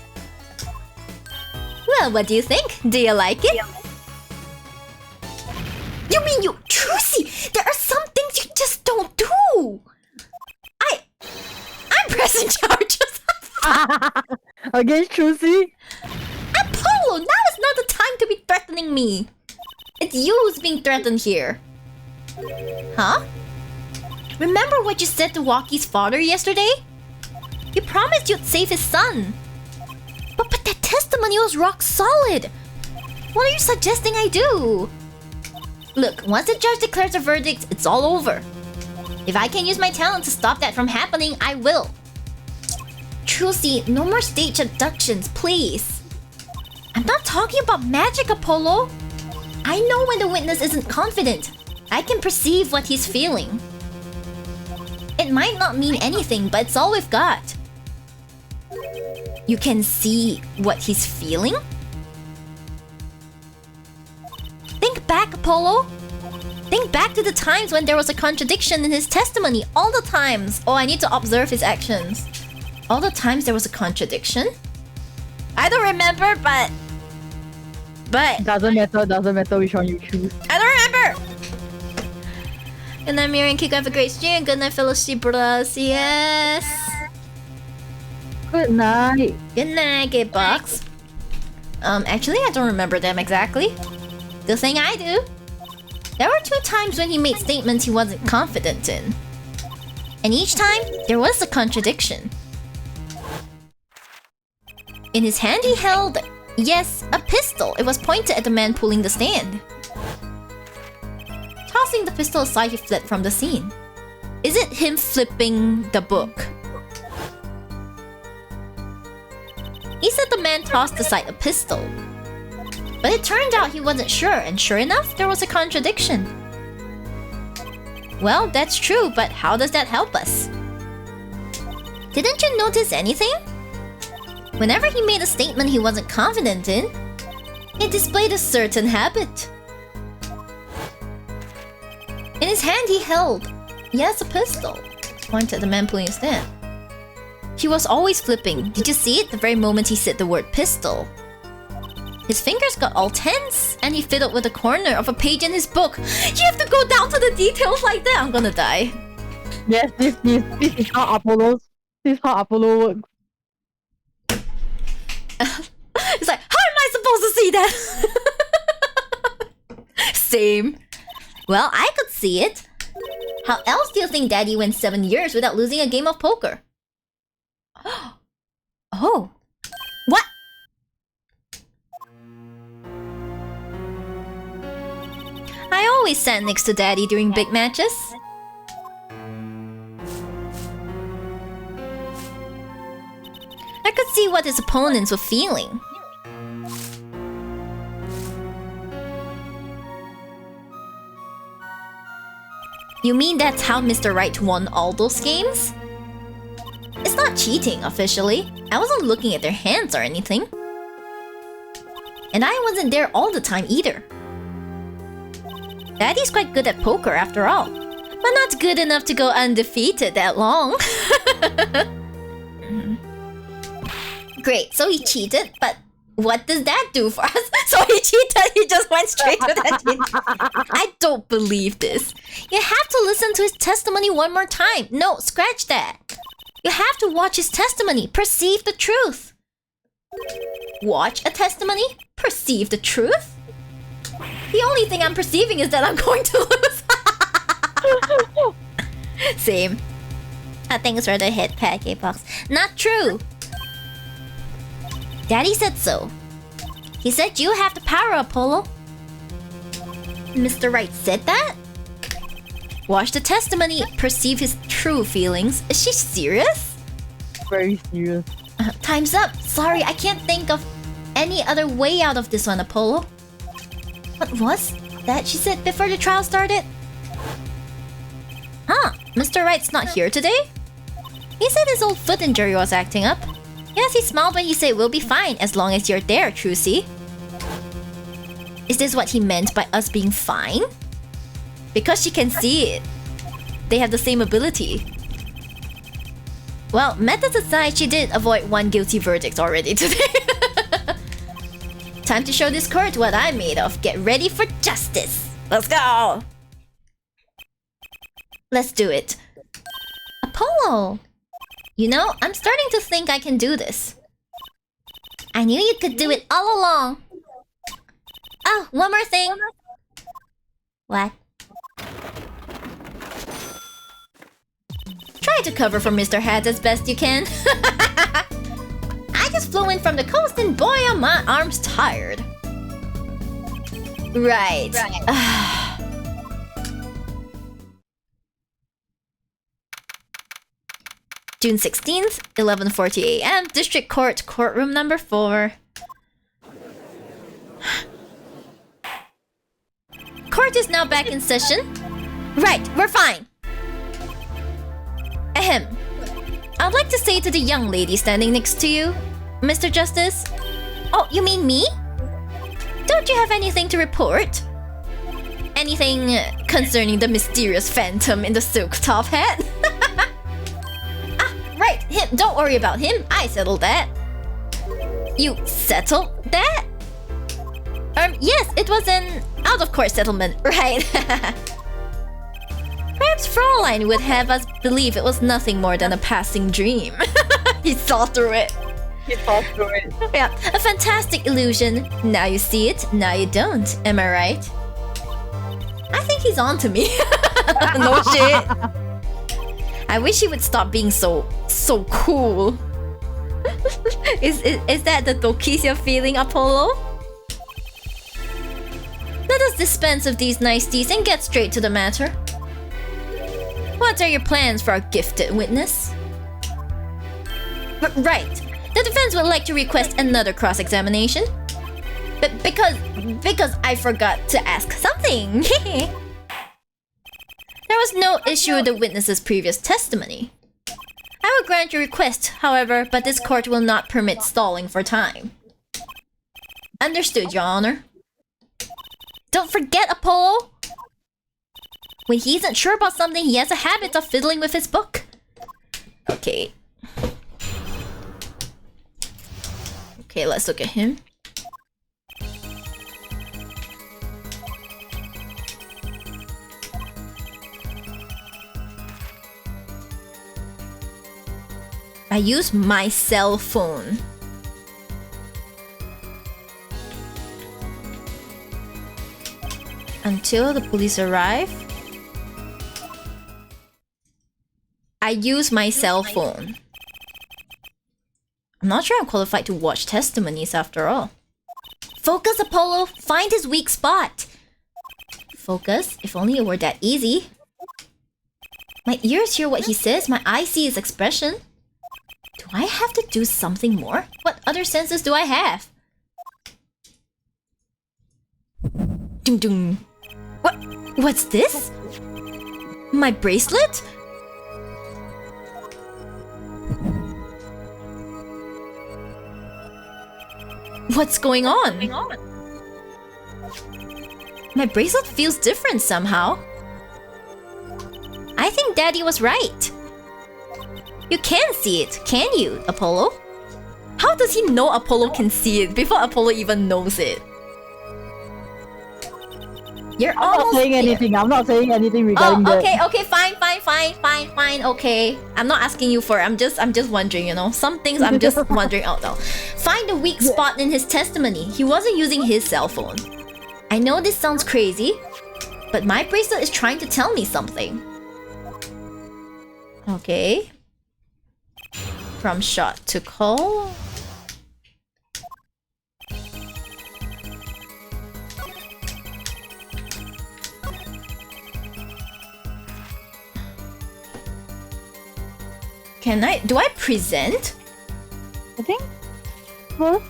Well, what do you think? Do you like it? You mean you... Trucy, there are some things you just don't do. I'm pressing charges. Against Trucy? Apollo, now is not the time to be threatening me. It's you who's being threatened here. Huh? Remember what you said to Walkie's father yesterday? You promised you'd save his son. But that testimony was rock solid. What are you suggesting I do? Look, once the judge declares a verdict, it's all over. If I can use my talent to stop that from happening, I will. Trucy, no more stage abductions, please. I'm not talking about magic, Apollo. I know when the witness isn't confident. I can perceive what he's feeling. It might not mean anything, but it's all we've got. You can see what he's feeling? Think back, Apollo. Think back to the times when there was a contradiction in his testimony. All the times. Oh, I need to observe his actions. All the times there was a contradiction? I don't remember, but... Doesn't matter which one you choose. I don't remember! Good night, Miriam. Kiko, have a great stream. Good night, fellow Shibras. Yes! Good night. Good night, Gaybox. Actually, I don't remember them exactly. Good thing I do. There were 2 times when he made statements he wasn't confident in. And each time, there was a contradiction. In his hand he held, yes, a pistol. It was pointed at the man pulling the stand. Tossing the pistol aside, he fled from the scene. Is it him flipping the book? He said the man tossed aside a pistol. But it turned out he wasn't sure, and sure enough, there was a contradiction. Well, that's true, but how does that help us? Didn't you notice anything? Whenever he made a statement he wasn't confident in, he displayed a certain habit. In his hand he held, yes, a pistol. Pointed at the man pulling a stand. He was always flipping. Did you see it the very moment he said the word pistol? His fingers got all tense, and he fiddled with the corner of a page in his book. You have to go down to the details like that. I'm gonna die. Yes, this is how Apollo works. It's like, how am I supposed to see that? Same. Well, I could see it. How else do you think Daddy went 7 years without losing a game of poker? Oh. What? I always sat next to Daddy during big matches. I could see what his opponents were feeling. You mean that's how Mr. Right won all those games? It's not cheating, officially. I wasn't looking at their hands or anything. And I wasn't there all the time either. Daddy's quite good at poker after all. But not good enough to go undefeated that long. Great, so he cheated, but what does that do for us? So he cheated, he just went straight to that cheat. I don't believe this. You have to listen to his testimony one more time. No, scratch that. You have to watch his testimony, perceive the truth. Watch a testimony, perceive the truth? The only thing I'm perceiving is that I'm going to lose. Same. Thanks for the hit, Pancake Box. Not true. Daddy said so. He said you have the power, Apollo. Mr. Right said that? Watch the testimony, perceive his true feelings. Is she serious? Very serious. Time's up. Sorry, I can't think of any other way out of this one, Apollo. What was that she said before the trial started? Huh, Mr. Wright's not here today? He said his old foot injury was acting up. Yes, he smiled when you said we'll be fine as long as you're there, Trucy. Is this what he meant by us being fine? Because she can see it. They have the same ability. Well, methods aside, she did avoid one guilty verdict already today. Time to show this court what I'm made of. Get ready for justice. Let's go! Let's do it. Apollo! You know, I'm starting to think I can do this. I knew you could do it all along. Oh, one more thing. What? Try to cover for Mr. Hat as best you can. I just flew in from the coast and boy are my arms tired. Right. June 16th, 11:40 a.m. District Court, courtroom number 4. Court is now back in session. Right, we're fine. Ahem. I'd like to say to the young lady standing next to you, Mr. Justice. Oh, you mean me? Don't you have anything to report? Anything concerning the mysterious phantom in the silk top hat? Ah, right, him. Don't worry about him. I settled that. You settled that? Yes, it was an out-of-court settlement, right? Perhaps Fraulein would have us believe it was nothing more than a passing dream. He saw through it. Yeah, a fantastic illusion. Now you see it, now you don't. Am I right? I think he's on to me. No shit. I wish he would stop being so cool. Is that the dokis you're feeling, Apollo? Let us dispense of these niceties and get straight to the matter. What are your plans for our gifted witness? Right. The defense would like to request another cross-examination. But because I forgot to ask something. There was no issue with the witness's previous testimony. I will grant your request, however, but this court will not permit stalling for time. Understood, Your Honor. Don't forget, Apollo! When he isn't sure about something, he has a habit of fiddling with his book. Okay. Okay, let's look at him. I use my cell phone. Until the police arrive. I use my cell phone. I'm not sure I'm qualified to watch testimonies after all. Focus, Apollo! Find his weak spot! Focus? If only it were that easy. My ears hear what he says, my eyes see his expression. Do I have to do something more? What other senses do I have? Dum dum. What's this? My bracelet? What's going on? My bracelet feels different somehow. I think Daddy was right. You can see it, can you, Apollo? How does he know Apollo can see it before Apollo even knows it? You're I'm not saying anything. I'm not saying anything regarding that. Okay, fine, okay. I'm not asking you for it. I'm just wondering, you know. Some things I'm just wondering out now. Find the weak spot in his testimony. He wasn't using his cell phone. I know this sounds crazy, but my bracelet is trying to tell me something. Okay. From shot to call. Do I present? I think first.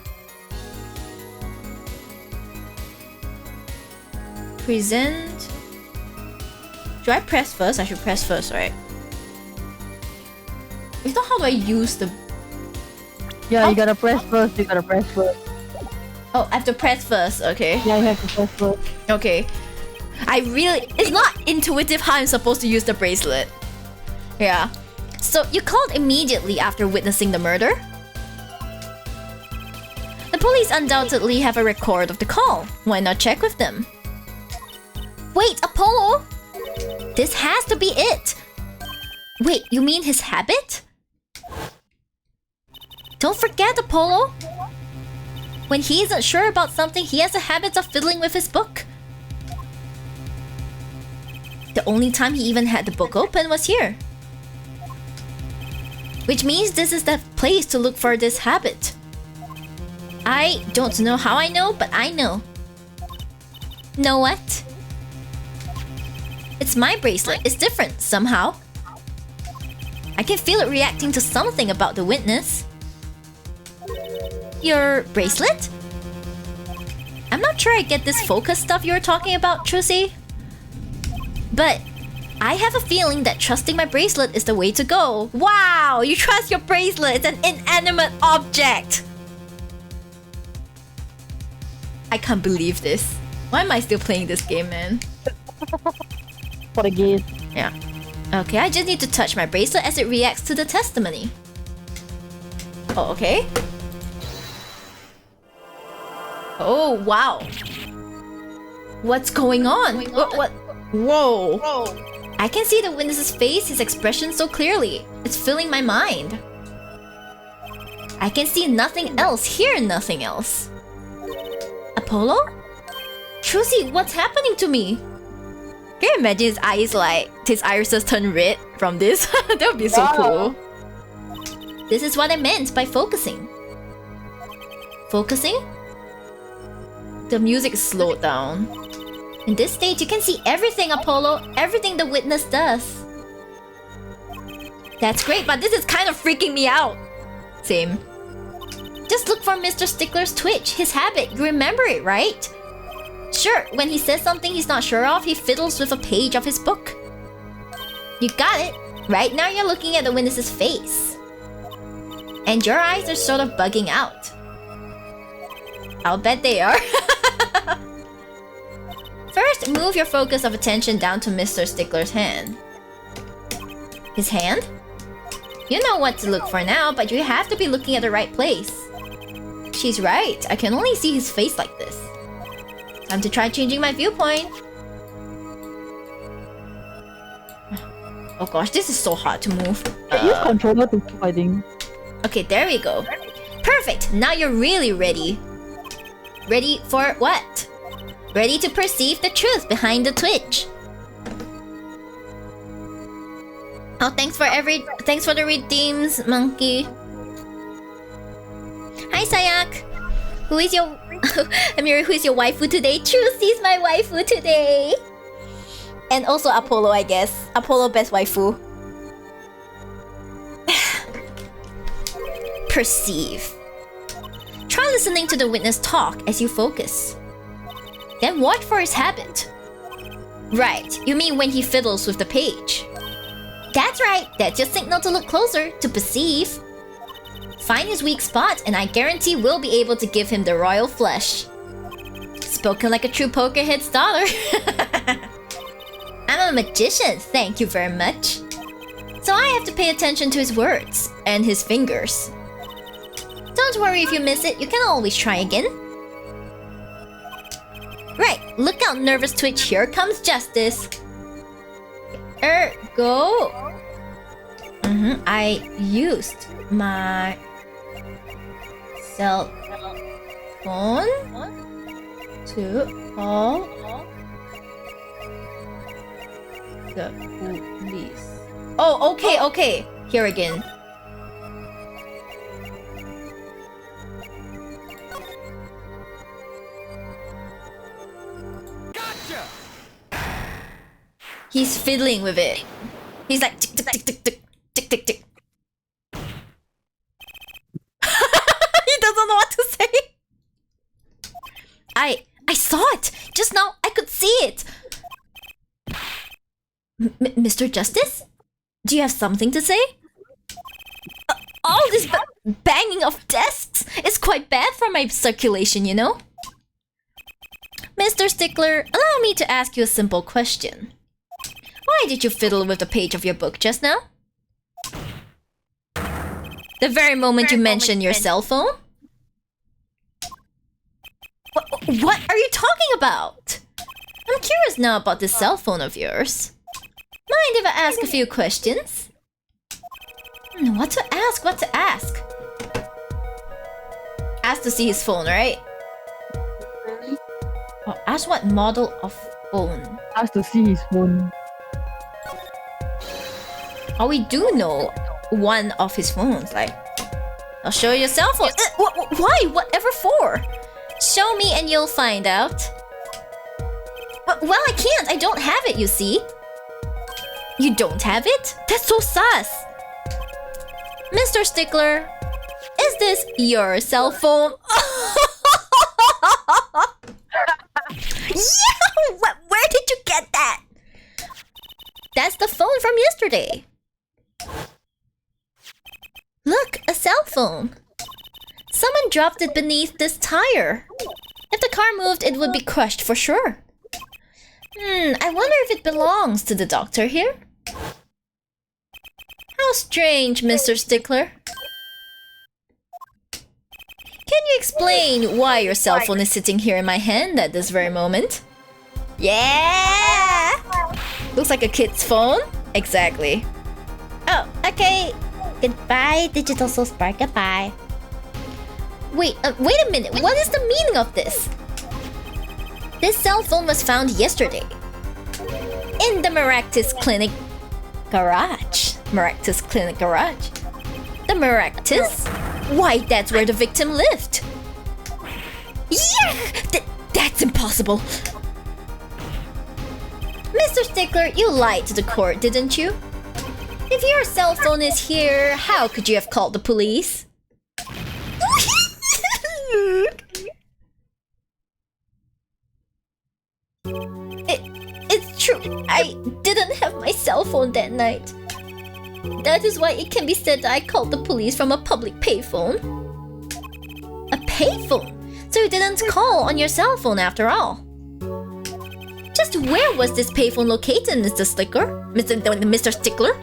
Present. Do I press first? I should press first, right? If not, how do I use the... Yeah, Oh. you gotta press first. Oh, I have to press first, okay. Yeah, you have to press first. Okay. It's not intuitive how I'm supposed to use the bracelet. Yeah. So, you called immediately after witnessing the murder? The police undoubtedly have a record of the call. Why not check with them? Wait, Apollo! This has to be it! Wait, you mean his habit? Don't forget, Apollo! When he isn't sure about something, he has a habit of fiddling with his book. The only time he even had the book open was here. Which means this is the place to look for this habit. I don't know how I know, but I know. Know what? It's my bracelet. It's different, somehow. I can feel it reacting to something about the witness. Your bracelet? I'm not sure I get this focus stuff you're talking about, Trucy. But I have a feeling that trusting my bracelet is the way to go. Wow! You trust your bracelet! It's an inanimate object! I can't believe this. Why am I still playing this game, man? For the game. Yeah. Okay, I just need to touch my bracelet as it reacts to the testimony. Oh, okay. Oh, wow. What's going on? What? Whoa. I can see the witness's face, his expression so clearly. It's filling my mind. I can see nothing else, hear nothing else. Apollo? Trucy, what's happening to me? Can you imagine his eyes his irises turn red from this? That would be so cool. This is what I meant by focusing. Focusing? The music slowed down. In this stage, you can see everything, Apollo. Everything the witness does. That's great, but this is kind of freaking me out. Same. Just look for Mr. Stickler's twitch, his habit. You remember it, right? Sure, when he says something he's not sure of, he fiddles with a page of his book. You got it. Right now you're looking at the witness's face. And your eyes are sort of bugging out. I'll bet they are. First, move your focus of attention down to Mr. Stickler's hand. His hand? You know what to look for now, but you have to be looking at the right place. She's right. I can only see his face like this. Time to try changing my viewpoint. Oh gosh, this is so hard to move. Use controller to move, I think. Okay, there we go. Perfect! Now you're really ready. Ready for what? Ready to perceive the truth behind the twitch. Oh, thanks for the redeems, monkey. Hi, Sayak. Who is your Amiri, who is your waifu today? Trucy's my waifu today. And also Apollo, I guess. Apollo best waifu. Perceive. Try listening to the witness talk as you focus. Then watch for his habit. Right, you mean when he fiddles with the page. That's right, that's your signal to look closer, to perceive. Find his weak spot, and I guarantee we'll be able to give him the royal flush. Spoken like a true pokerhead starter. I'm a magician, thank you very much. So I have to pay attention to his words, and his fingers. Don't worry if you miss it, you can always try again. Right, look out, nervous twitch, here comes justice. Go. I used my cell phone to call the police. Oh, okay. Here again. He's fiddling with it. He's like tick tick tick tick tick tick tick tick. saw it! Just now, I could see it! Mr. Justice? Do you have something to say? All this banging of desks is quite bad for my circulation, you know? Mr. Stickler, allow me to ask you a simple question. Why did you fiddle with the page of your book just now? The very moment you mentioned your cell phone? What are you talking about? I'm curious now about this cell phone of yours. Mind if I ask a few questions? What to ask? What to ask? Ask to see his phone, right? Oh, ask what model of phone? Ask to see his phone. Oh, we do know one of his phones. Like, I'll show you your cell phone. Why? Whatever for? Show me and you'll find out. Well, I can't. I don't have it, you see. You don't have it? That's so sus. Mr. Stickler, is this your cell phone? Yeah! Where did you get that? That's the phone from yesterday. Look, a cell phone. Someone dropped it beneath this tire. If the car moved, it would be crushed for sure. I wonder if it belongs to the doctor here. How strange, Mr. Stickler. Can you explain why your cell phone is sitting here in my hand at this very moment? Yeah! Looks like a kid's phone. Exactly. Oh, okay. Goodbye, Digital Soul Spark. Goodbye. Wait a minute. What is the meaning of this? This cell phone was found yesterday in the Maractus Clinic garage. Maractus Clinic garage. The Maractus? Why, that's where the victim lived. Yeah! That's impossible. Mr. Stickler, you lied to the court, didn't you? If your cell phone is here, how could you have called the police? It's true. I didn't have my cell phone that night. That is why it can be said that I called the police from a public payphone. A payphone? So you didn't call on your cell phone after all. Just where was this payphone located, Mr. Stickler? Mr. Stickler?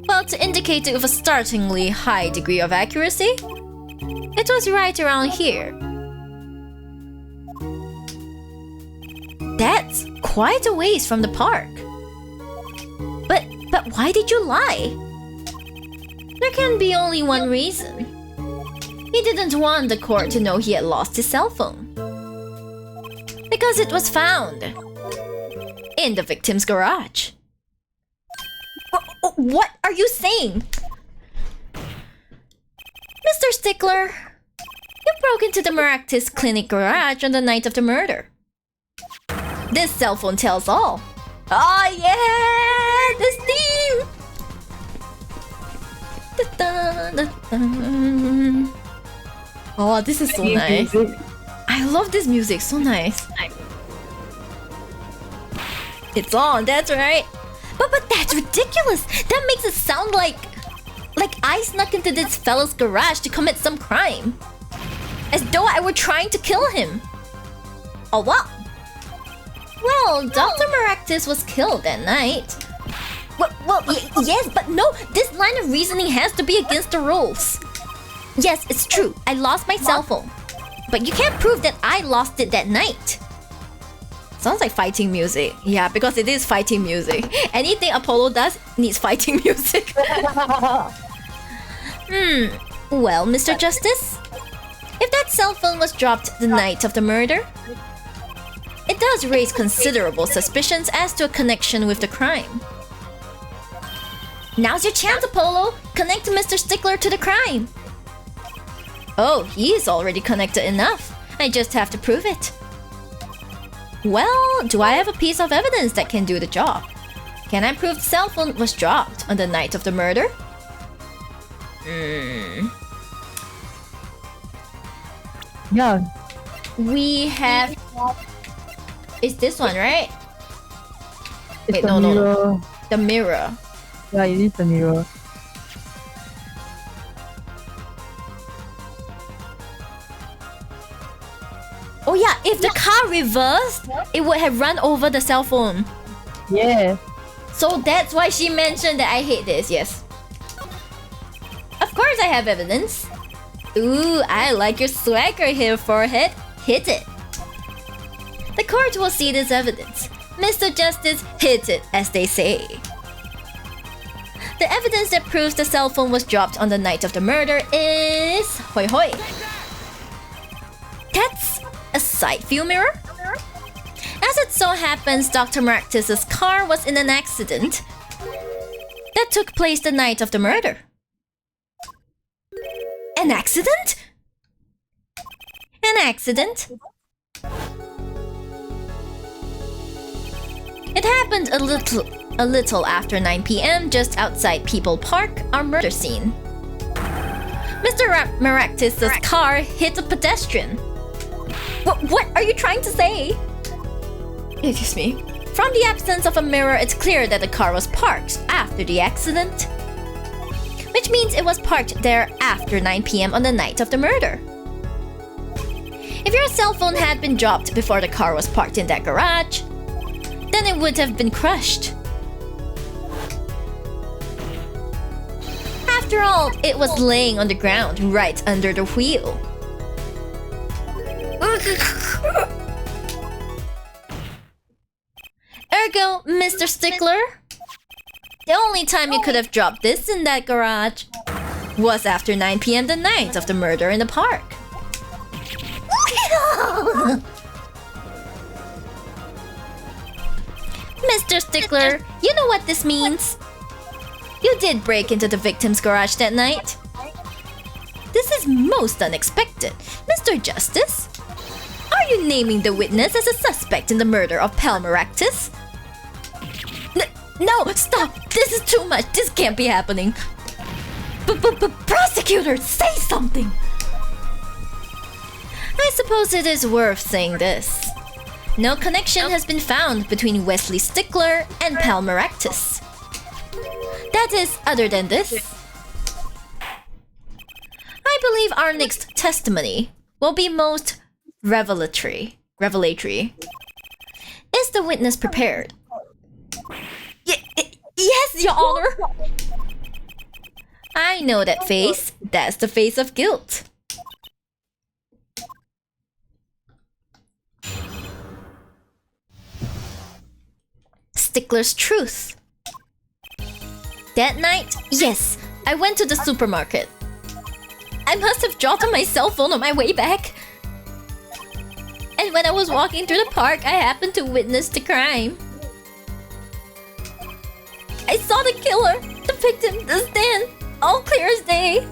Well, to indicate it with a startlingly high degree of accuracy, it was right around here. That's quite a ways from the park. But why did you lie? There can be only one reason. He didn't want the court to know he had lost his cell phone. Because it was found in the victim's garage. What are you saying? Mr. Stickler, you broke into the Maractus Clinic garage on the night of the murder. This cell phone tells all. Oh yeah! This theme! Oh, this is so nice. I love this music, so nice. It's on, that's right. But that's ridiculous. That makes it sound like I snuck into this fellow's garage to commit some crime. As though I were trying to kill him. Oh, what? Well, Dr. Maractus was killed that night. Yes, but no, this line of reasoning has to be against the rules. Yes, it's true. I lost my cell phone. But you can't prove that I lost it that night. Sounds like fighting music. Yeah, because it is fighting music. Anything Apollo does needs fighting music. Well, Mr. Justice, if that cell phone was dropped the night of the murder, it does raise considerable suspicions as to a connection with the crime. Now's your chance, Apollo! Connect Mr. Stickler to the crime! Oh, he's already connected enough. I just have to prove it. Well, do I have a piece of evidence that can do the job? Can I prove the cell phone was dropped on the night of the murder? Yeah. we have... It's this one, right? It's Wait, the no. mirror. The mirror. Yeah, it is the mirror. Oh yeah, if the car reversed, it would have run over the cell phone. Yeah. So that's why she mentioned that I hate this, yes. Of course I have evidence. Ooh, I like your swagger here, forehead. Hit it. The court will see this evidence. Mr. Justice, hit it, as they say. The evidence that proves the cell phone was dropped on the night of the murder is... Hoi hoi. That's a side view mirror? As it so happens, Dr. Maractus's car was in an accident that took place the night of the murder. An accident? An accident? It happened a little after 9 p.m. just outside People Park, our murder scene. Mr. Maractus's car hit a pedestrian. What are you trying to say? Excuse me. From the absence of a mirror, it's clear that the car was parked after the accident. Which means it was parked there after 9 p.m. on the night of the murder. If your cell phone had been dropped before the car was parked in that garage, then it would have been crushed. After all, it was laying on the ground right under the wheel. Ergo, Mr. Stickler, the only time you could have dropped this in that garage was after 9 p.m. the night of the murder in the park. Mr. Stickler, you know what this means? You did break into the victim's garage that night. This is most unexpected. Mr. Justice, are you naming the witness as a suspect in the murder of Pal Maractus? No, stop! This is too much. This can't be happening. Prosecutor, say something! I suppose it is worth saying this. No connection has been found between Wesley Stickler and Pal Maractus. That is, other than this. I believe our next testimony will be most revelatory. Is the witness prepared? Yes, Your Honor! I know that face. That's the face of guilt. Stickler's truth. That night, yes, I went to the supermarket. I must have dropped my cell phone on my way back. And when I was walking through the park, I happened to witness the crime. I saw the killer, the victim, the stand, all clear as day.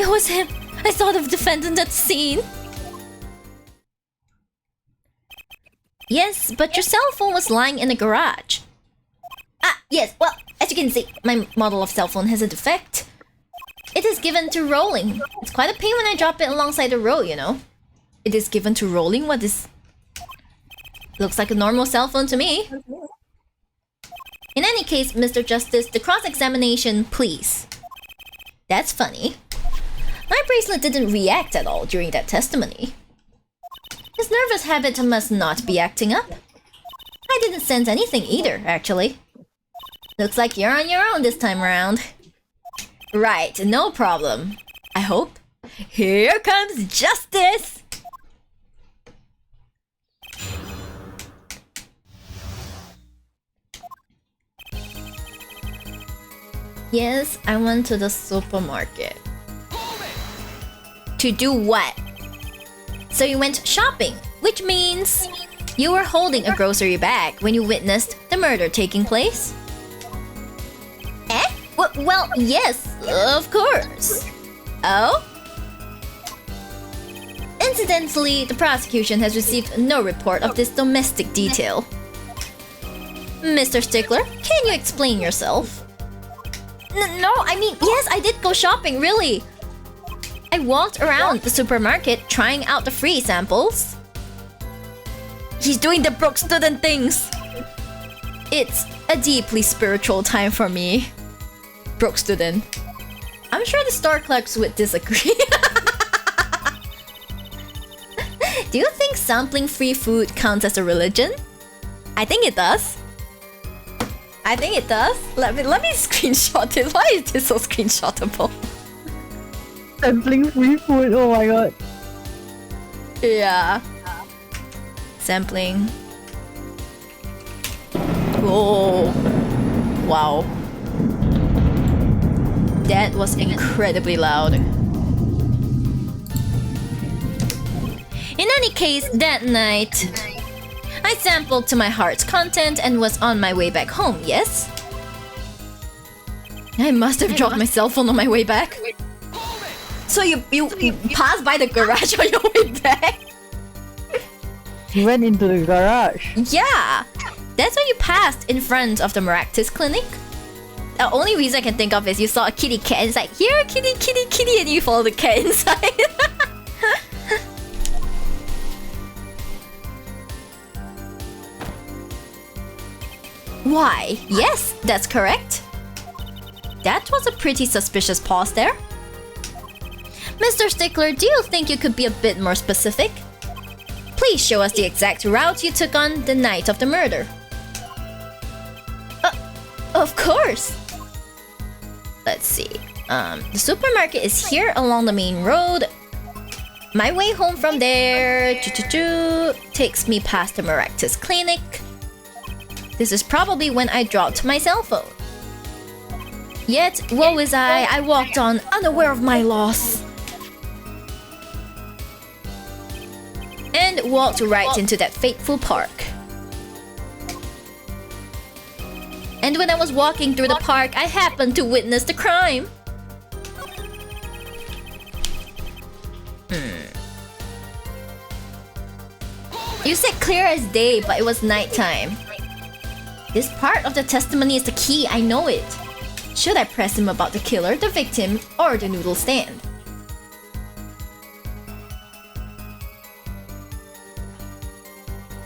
It was him. I saw the defendant at the scene. Yes, but your cell phone was lying in the garage. Ah, yes, well, as you can see, my model of cell phone has a defect. It is given to rolling. It's quite a pain when I drop it alongside the road, you know. It is given to rolling? What is... Looks like a normal cell phone to me. In any case, Mr. Justice, the cross-examination, please. That's funny. My bracelet didn't react at all during that testimony. His nervous habit must not be acting up. I didn't sense anything either, actually. Looks like you're on your own this time around. Right, no problem. I hope. Here comes justice! Yes, I went to the supermarket. To do what? So you went shopping, which means you were holding a grocery bag when you witnessed the murder taking place? Eh? Well, yes, of course. Oh? Incidentally, the prosecution has received no report of this domestic detail. Mr. Stickler, can you explain yourself? No, I mean, yes, I did go shopping, really. I walked around the supermarket trying out the free samples. He's doing the broke student things. It's a deeply spiritual time for me. Broke student. I'm sure the store clerks would disagree. Do you think sampling free food counts as a religion? I think it does. I think it does. Let me screenshot this. Why is this so screenshotable? Sampling free food, oh my god. Yeah. Sampling. Whoa. Wow. That was incredibly loud. In any case, that night, I sampled to my heart's content and was on my way back home, yes? I must have dropped my cell phone on my way back. So you passed by the garage on your way back? You went into the garage. Yeah! That's when you passed in front of the Maractus clinic. The only reason I can think of is you saw a kitty cat and it's like, here, kitty, kitty, kitty, and you follow the cat inside. Why? Yes, that's correct. That was a pretty suspicious pause there. Mr. Stickler, do you think you could be a bit more specific? Please show us the exact route you took on the night of the murder. Of course! Let's see. The supermarket is here along the main road. My way home from there takes me past the Maractus clinic. This is probably when I dropped my cell phone. Yet, woe is I walked on unaware of my loss. And walked right into that fateful park. And when I was walking through the park, I happened to witness the crime. You said clear as day, but it was nighttime. This part of the testimony is the key, I know it. Should I press him about the killer, the victim, or the noodle stand?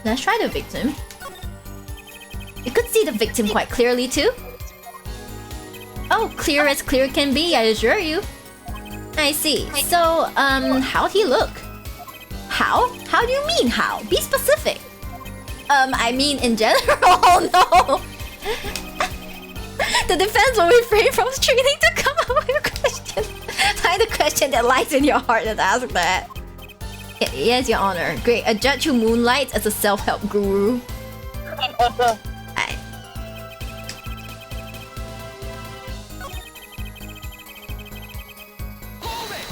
Let's try the victim. You could see the victim quite clearly too. Oh, clear as clear can be, I assure you. I see. So, how'd he look? How? How do you mean how? Be specific. I mean in general. Oh no! The defense will refrain from straining to come up with a question. Find the question that lies in your heart and ask that. Yes, Your Honor. Great. A judge who moonlights as a self-help guru.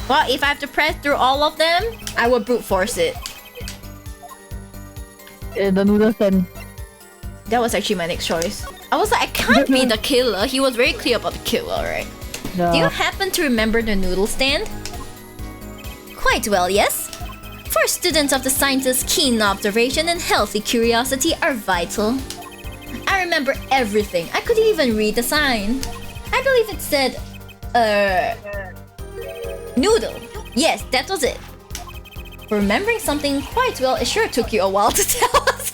Well, if I have to press through all of them, I will brute force it. The noodle stand. That was actually my next choice. I was like, I can't be the killer. He was very clear about the killer, right? No. Do you happen to remember the noodle stand? Quite well, yes. For students of the sciences, keen observation and healthy curiosity are vital. I remember everything. I could even read the sign. I believe it said, noodle. Yes, that was it. For remembering something quite well, it sure took you a while to tell us.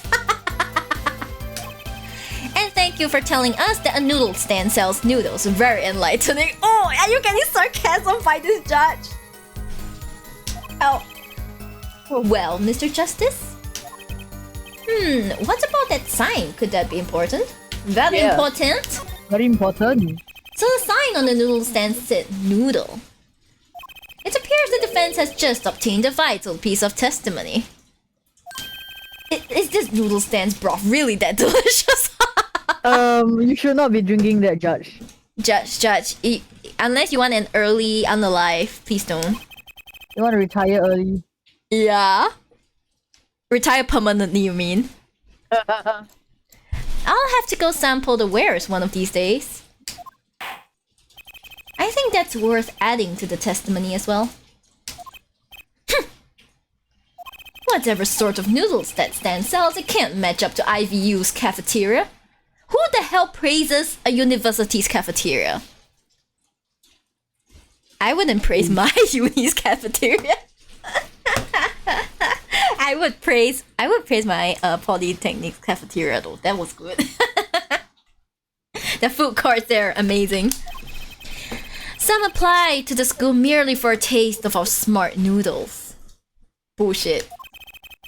And thank you for telling us that a noodle stand sells noodles. Very enlightening. Oh, are you getting sarcasm by this judge? Oh. Well, Mr. Justice? What about that sign? Could that be important? Very important? Very important. So the sign on the noodle stand said noodle. It appears the defense has just obtained a vital piece of testimony. Is this noodle stand's broth really that delicious? You should not be drinking that, Judge. Judge, unless you want an early unalive, please don't. You want to retire early? Yeah. Retire permanently, you mean? I'll have to go sample the wares one of these days. I think that's worth adding to the testimony as well. Whatever sort of noodles that stand sells, it can't match up to IVU's cafeteria. Who the hell praises a university's cafeteria? I wouldn't praise my uni's cafeteria. I would praise my Polytechnic's cafeteria though. That was good. The food courts there are amazing. Some apply to the school merely for a taste of our smart noodles. Bullshit.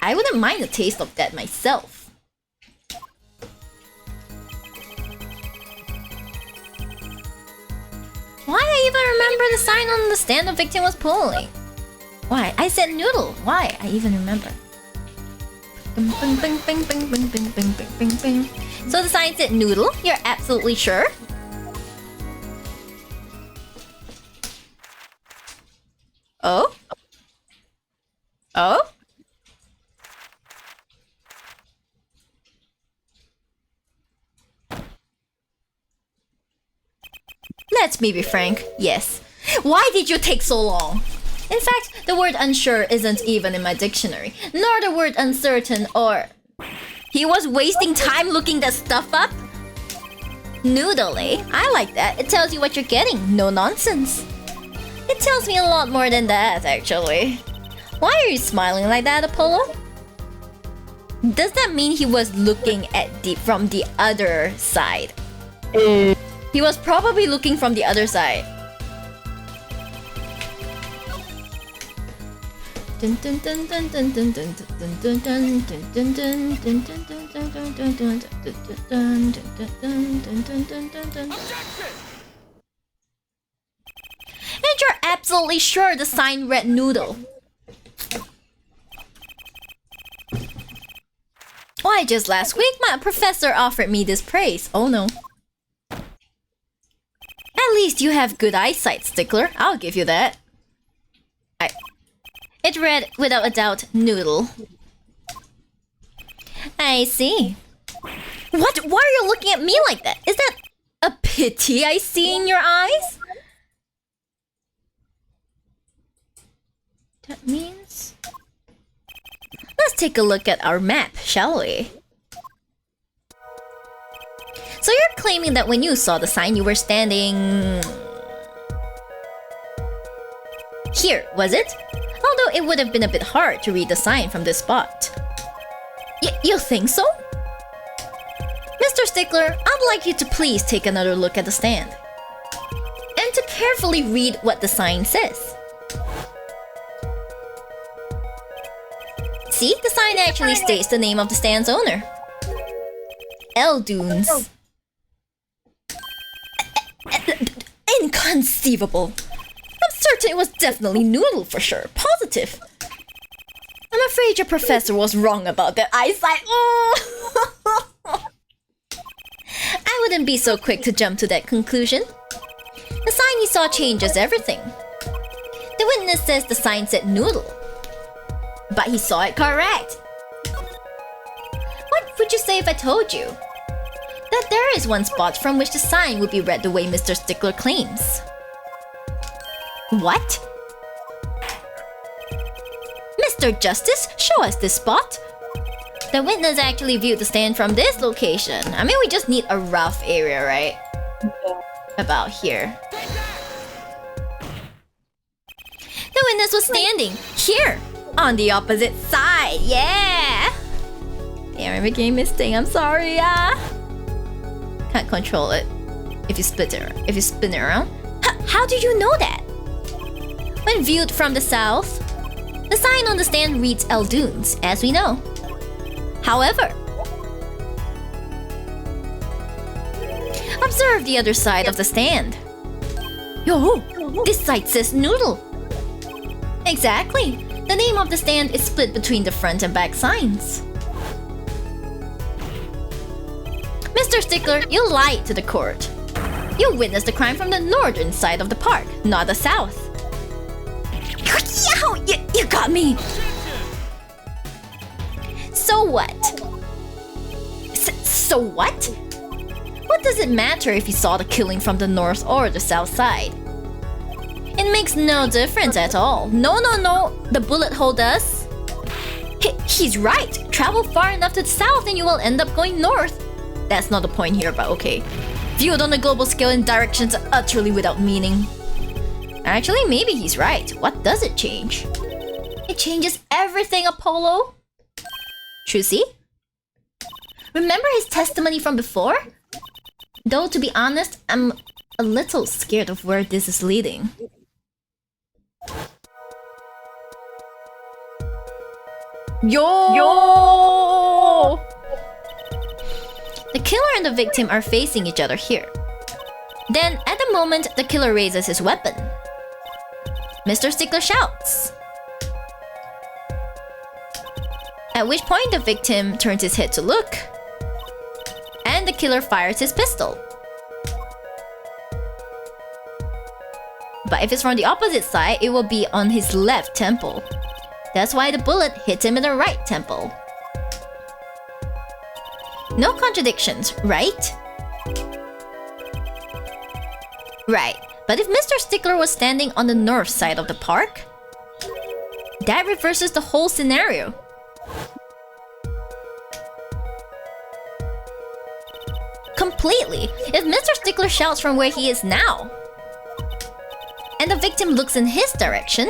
I wouldn't mind a taste of that myself. Why I even remember the sign on the stand the victim was pulling? Why? I said noodle. Why? I even remember. Bing, bing, bing, bing, bing, bing, bing, bing, bing, bing, bing. So the sign said noodle? You're absolutely sure? Oh? Oh? Let's be frank, yes. Why did you take so long? In fact, the word unsure isn't even in my dictionary, nor the word uncertain or... He was wasting time looking that stuff up? Noodle, eh? I like that. It tells you what you're getting. No nonsense. It tells me a lot more than that, actually. Why are you smiling like that, Apollo? Does that mean he was looking at from the other side? He was probably looking from the other side. And you're absolutely sure the sign read noodle? Why, just last week my professor offered me this praise. Oh no. At least you have good eyesight, Stickler. I'll give you that. It read, without a doubt, noodle. I see. What? Why are you looking at me like that? Is that a pity I see in your eyes? That means... Let's take a look at our map, shall we? So you're claiming that when you saw the sign you were standing... here, was it? Although it would have been a bit hard to read the sign from this spot. You think so? Mr. Stickler, I'd like you to please take another look at the stand. And to carefully read what the sign says. See, the sign actually states the name of the stand's owner. Eldunes. Inconceivable. I'm certain it was definitely noodle for sure. Positive. I'm afraid your professor was wrong about that eyesight. I wouldn't be so quick to jump to that conclusion. The sign he saw changes everything. The witness says the sign said noodle. But he saw it correct. What would you say if I told you that there is one spot from which the sign would be read the way Mr. Stickler claims? What? Mr. Justice, show us this spot. The witness actually viewed the stand from this location. I mean, we just need a rough area, right? Yeah. About here. The witness was standing here, on the opposite side. Yeah! Damn, I became mistake. I'm sorry, Can't control it. If you spin it around. How do you know that? When viewed from the south, the sign on the stand reads Eldunes, as we know. However, observe the other side of the stand. Yo, this side says noodle. Exactly. The name of the stand is split between the front and back signs. Mr. Stickler, you lied to the court. You witnessed the crime from the northern side of the park, not the south. Yow! You got me! So what? So what? What does it matter if you saw the killing from the north or the south side? It makes no difference at all. No, the bullet hole does. He's right. Travel far enough to the south and you will end up going north. That's not the point here, but okay. Viewed on a global scale in directions utterly without meaning. Actually, maybe he's right. What does it change? It changes everything, Apollo. Trucy? Remember his testimony from before? Though, to be honest, I'm a little scared of where this is leading. Yo! The killer and the victim are facing each other here. Then, at the moment, the killer raises his weapon. Mr. Stickler shouts. At which point the victim turns his head to look. And the killer fires his pistol. But if it's from the opposite side, it will be on his left temple. That's why the bullet hits him in the right temple. No contradictions, right? Right, but if Mr. Stickler was standing on the north side of the park, that reverses the whole scenario. Completely. If Mr. Stickler shouts from where he is now, and the victim looks in his direction,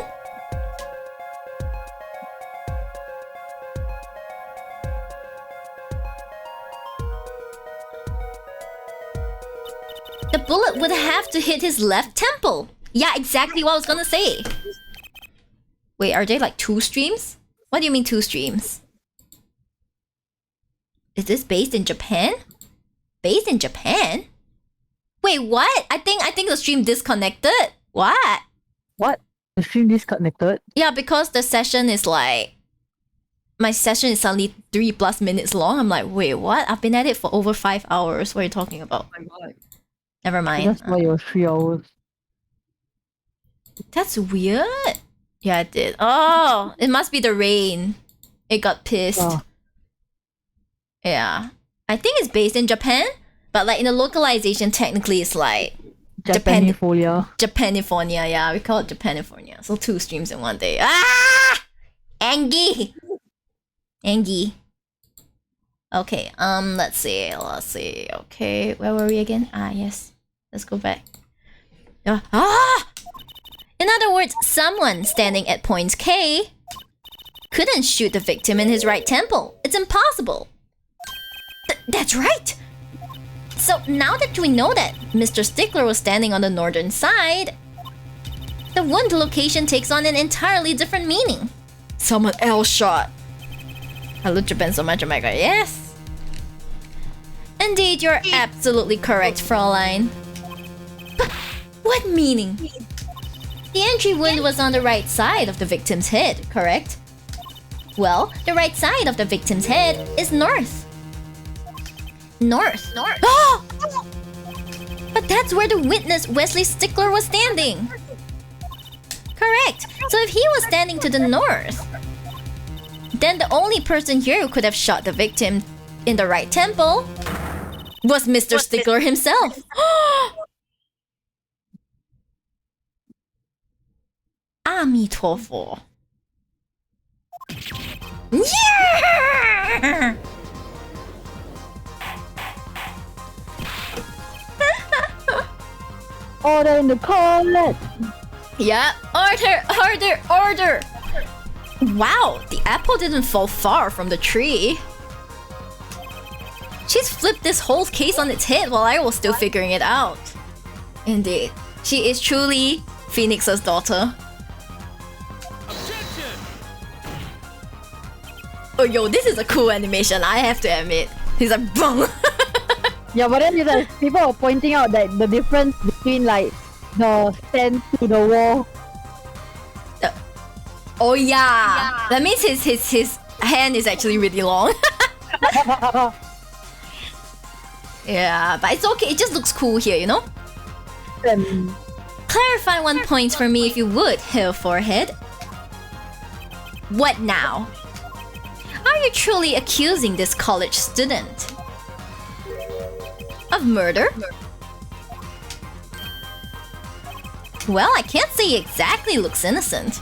the bullet would have to hit his left temple. Yeah, exactly what I was gonna say. Wait, are they like two streams? What do you mean two streams? Is this based in Japan? Based in Japan? Wait, what? I think the stream disconnected. What? What? The stream disconnected? Yeah, because the session is like... My session is suddenly 3+ minutes long. I'm like, wait, what? I've been at it for over 5 hours. What are you talking about? Oh my god. Never mind. That's why it was 3 hours. That's weird. Yeah, it did. Oh, it must be the rain. It got pissed. Oh. Yeah. I think it's based in Japan, but like in the localization, technically it's like Japanifolia. Japanifornia. Yeah, we call it Japanifornia. So 2 streams in one day. Ah! Angie! Angie. Okay, let's see. Okay, where were we again? Ah, yes. Let's go back. Ah! In other words, someone standing at points K couldn't shoot the victim in his right temple. It's impossible. That's right! So now that we know that Mr. Stickler was standing on the northern side, the wound location takes on an entirely different meaning. Someone else shot. I love Japan so much, oh my god, yes! Indeed, you're absolutely correct, Fraulein. But what meaning? The entry wound was on the right side of the victim's head, correct? Well, the right side of the victim's head is north. North. Oh! But that's where the witness Wesley Stickler was standing. Correct. So if he was standing to the north, then the only person here who could have shot the victim in the right temple was Mr. Stickler himself. Amitofo. Yeah! Order in the toilet! Yeah, order! Wow, the apple didn't fall far from the tree. She's flipped this whole case on its head while I was still figuring it out. Indeed, she is truly Phoenix's daughter. Objection! Oh yo, this is a cool animation, I have to admit. He's like, boom! Yeah, but then it's like people are pointing out that the difference between like the stand to the wall. Oh yeah. That means his hand is actually really long. Yeah, but it's okay, it just looks cool here, you know? Clarify one point for me if you would, Hair Forehead. What now? Are you truly accusing this college student of murder? Well, I can't say he exactly looks innocent,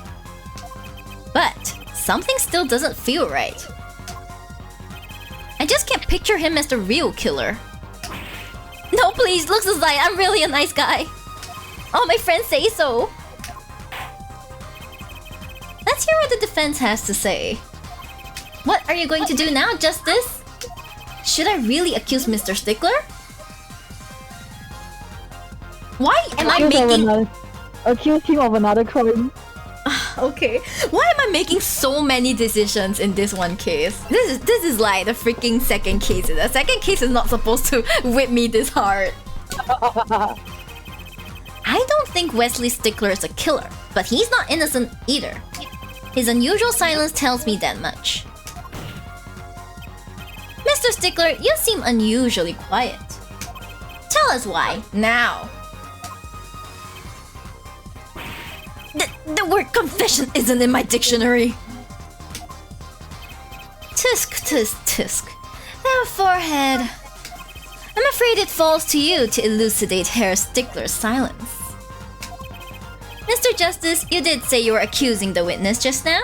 but something still doesn't feel right. I just can't picture him as the real killer. No, please, looks like I'm really a nice guy. Oh, my friends say so. hear what the defense has to say. What are you going to do now, Justice? Should I really accuse Mr. Stickler? Why am I making... Accuse him of another crime. Okay. Why am I making so many decisions in this one case? This is like the freaking second case. The second case is not supposed to whip me this hard. I don't think Wesley Stickler is a killer, but he's not innocent either. His unusual silence tells me that much. Mr. Stickler, you seem unusually quiet. Tell us why, now. The word confession isn't in my dictionary. Tisk, tisk, tisk. That forehead. I'm afraid it falls to you to elucidate Herr Stickler's silence. Mr. Justice, you did say you were accusing the witness just now?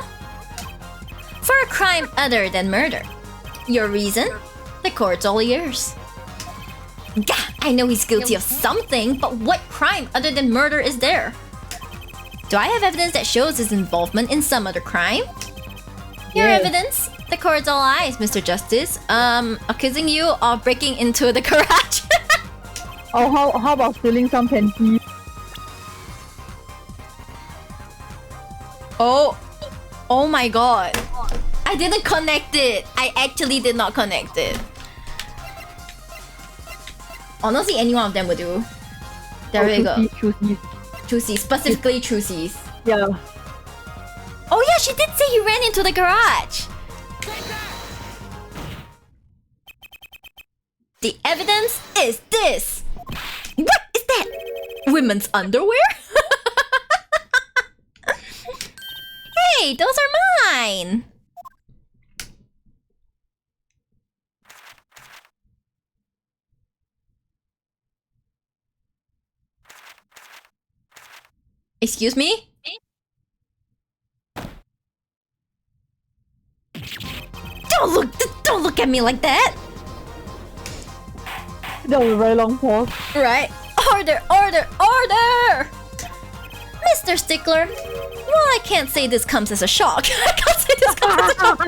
For a crime other than murder. Your reason? The court's all yours. Gah! I know he's guilty of something, but what crime other than murder is there? Do I have evidence that shows his involvement in some other crime? Your evidence? The court's all eyes, Mr. Justice. Accusing you of breaking into the garage. Oh, how about stealing some panties? Oh my god. I didn't connect it. I actually did not connect it. Honestly, any one of them would do. There we go. Choosies, specifically choosies. Yeah. Oh yeah, she did say he ran into the garage. The evidence is this. What is that? Women's underwear? Hey, those are mine. Excuse me? Don't look at me like that. That was a very long pause. Right. Order, order, order! Mr. Stickler, well, I can't say this comes as a shock. I can't say this comes as a shock.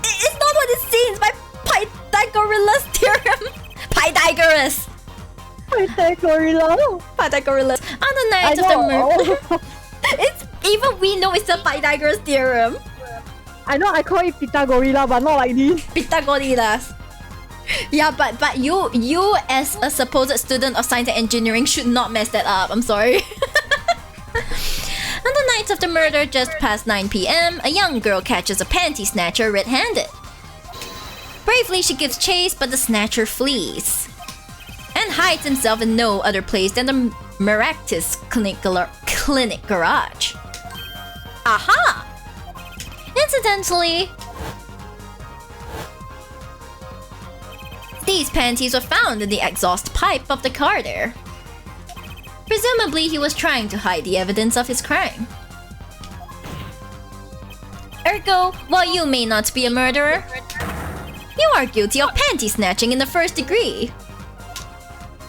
It's not what it seems. My Pythagoras theorem. Pythagoras. Pythagoras. On the night of the murder. It's even we know it's the Pythagoras theorem. I know I call it Pythagorilla, but not like this. Pythagoras. Yeah, but you as a supposed student of science and engineering should not mess that up. I'm sorry. On the night of the murder, just past 9 p.m., a young girl catches a panty snatcher red-handed. Bravely, she gives chase, but the snatcher flees and hides himself in no other place than the Maractus clinic garage. Aha! Incidentally, these panties were found in the exhaust pipe of the car there. Presumably, he was trying to hide the evidence of his crime. Ergo, while you may not be a murderer, you are guilty of panty snatching in the first degree.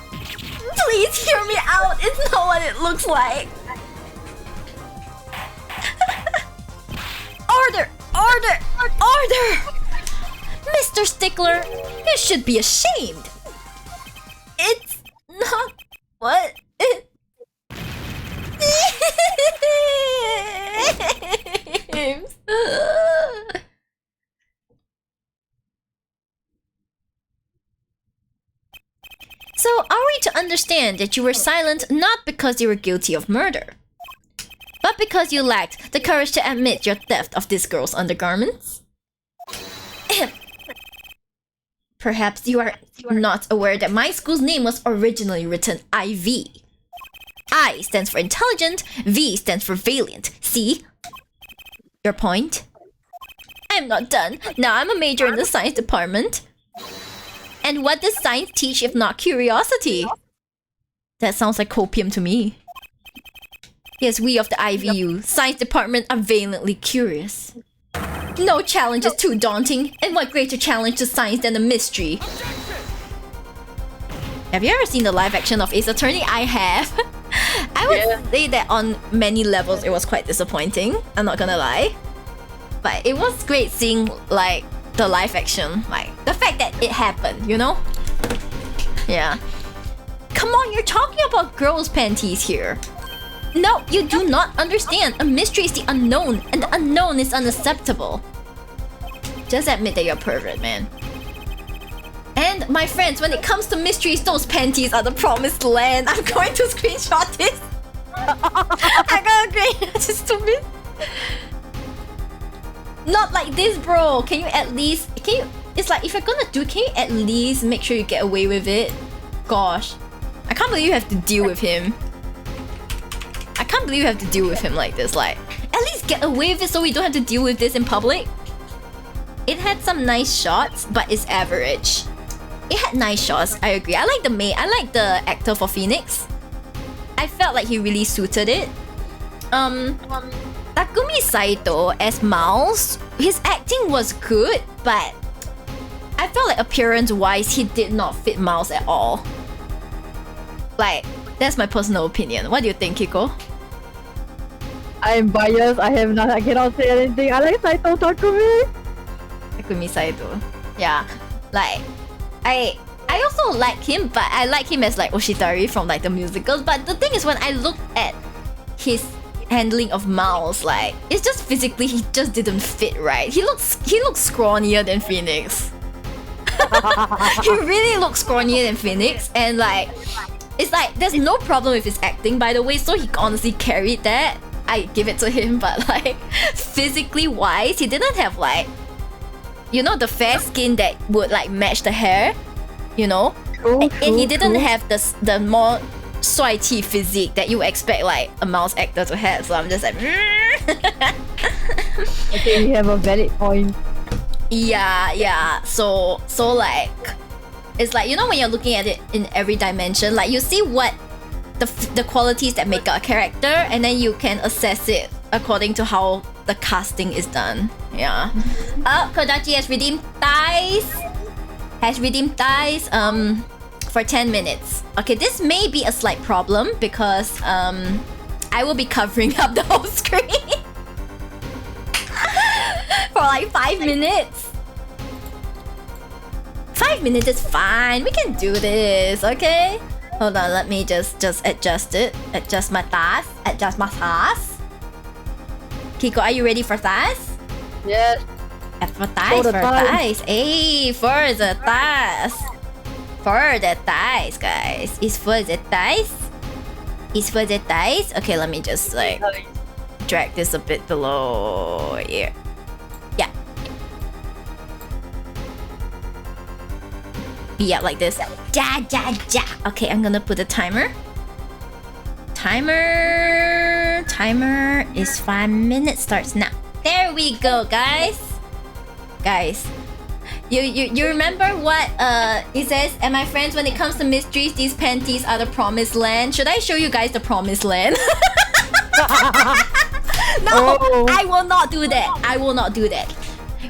Please hear me out, it's not what it looks like. Order! Order! Order! Mr. Stickler, you should be ashamed. It's not what it seems. So, are we to understand that you were silent not because you were guilty of murder, but because you lacked the courage to admit your theft of this girl's undergarments? Perhaps you are not aware that my school's name was originally written IV. I stands for intelligent, V stands for valiant. See? Your point? I'm not done. Now I'm a major in the science department. And what does science teach if not curiosity? That sounds like copium to me. Yes, we of the IVU, science department, are valiantly curious. No challenge is too daunting, and what greater challenge to science than a mystery? Have you ever seen the live action of Ace Attorney? I have. I would say that on many levels it was quite disappointing. I'm not gonna lie, but it was great seeing like the live action, like the fact that it happened. You know? Yeah. Come on, you're talking about girls' panties here. No, you do not understand. A mystery is the unknown, and the unknown is unacceptable. Just admit that you're a pervert, man. And my friends, when it comes to mysteries, those panties are the promised land. I'm going to screenshot this. I'm gonna screenshot this, stupid. Not like this, bro. Can you at least... It's like, if you're gonna do... Can you at least make sure you get away with it? Gosh. I can't believe you have to deal with him. I can't believe you have to deal with him like this. Like, at least get away with it so we don't have to deal with this in public. It had some nice shots, but it's average. It had nice shots, I agree. I like the actor for Phoenix. I felt like he really suited it. Takumi Saito as Miles, his acting was good, but I felt like appearance-wise, he did not fit Miles at all. Like, that's my personal opinion. What do you think, Kiko? I am biased. I cannot say anything. I like Saito Takumi. Takumi Saito. Yeah. Like, I also like him, but I like him as like Oshitari from like the musicals. But the thing is, when I look at his handling of Miles, like, it's just physically he just didn't fit right. He looks scrawnier than Phoenix. He really looks scrawnier than Phoenix, and like, it's like there's no problem with his acting, by the way. So he honestly carried that. I give it to him, but like physically wise, he didn't have like, you know, the fair skin that would like match the hair, you know. And he didn't have the more 帅气 physique that you expect like a Miles actor to have. So I'm just like, Okay, you have a valid point. yeah. So like, it's like, you know, when you're looking at it in every dimension, like you see what the qualities that make up a character, and then you can assess it according to how the casting is done. Yeah. Kodachi has redeemed dice. For 10 minutes. Okay, this may be a slight problem because I will be covering up the whole screen for like 5 minutes. 5 minutes is fine. We can do this, okay? Hold on, let me just adjust it. Adjust my task. Kiko, are you ready for task? Yes. For task. Hey, for the task. For the dice, guys. It's for the dice. Okay, let me just like drag this a bit below here. Yeah. Yeah, like this. Ja. Okay, I'm gonna put a timer. Timer is 5 minutes. Starts now. There we go, guys. You remember what it says? And my friends, when it comes to mysteries, these panties are the promised land. Should I show you guys the promised land? No, I will not do that.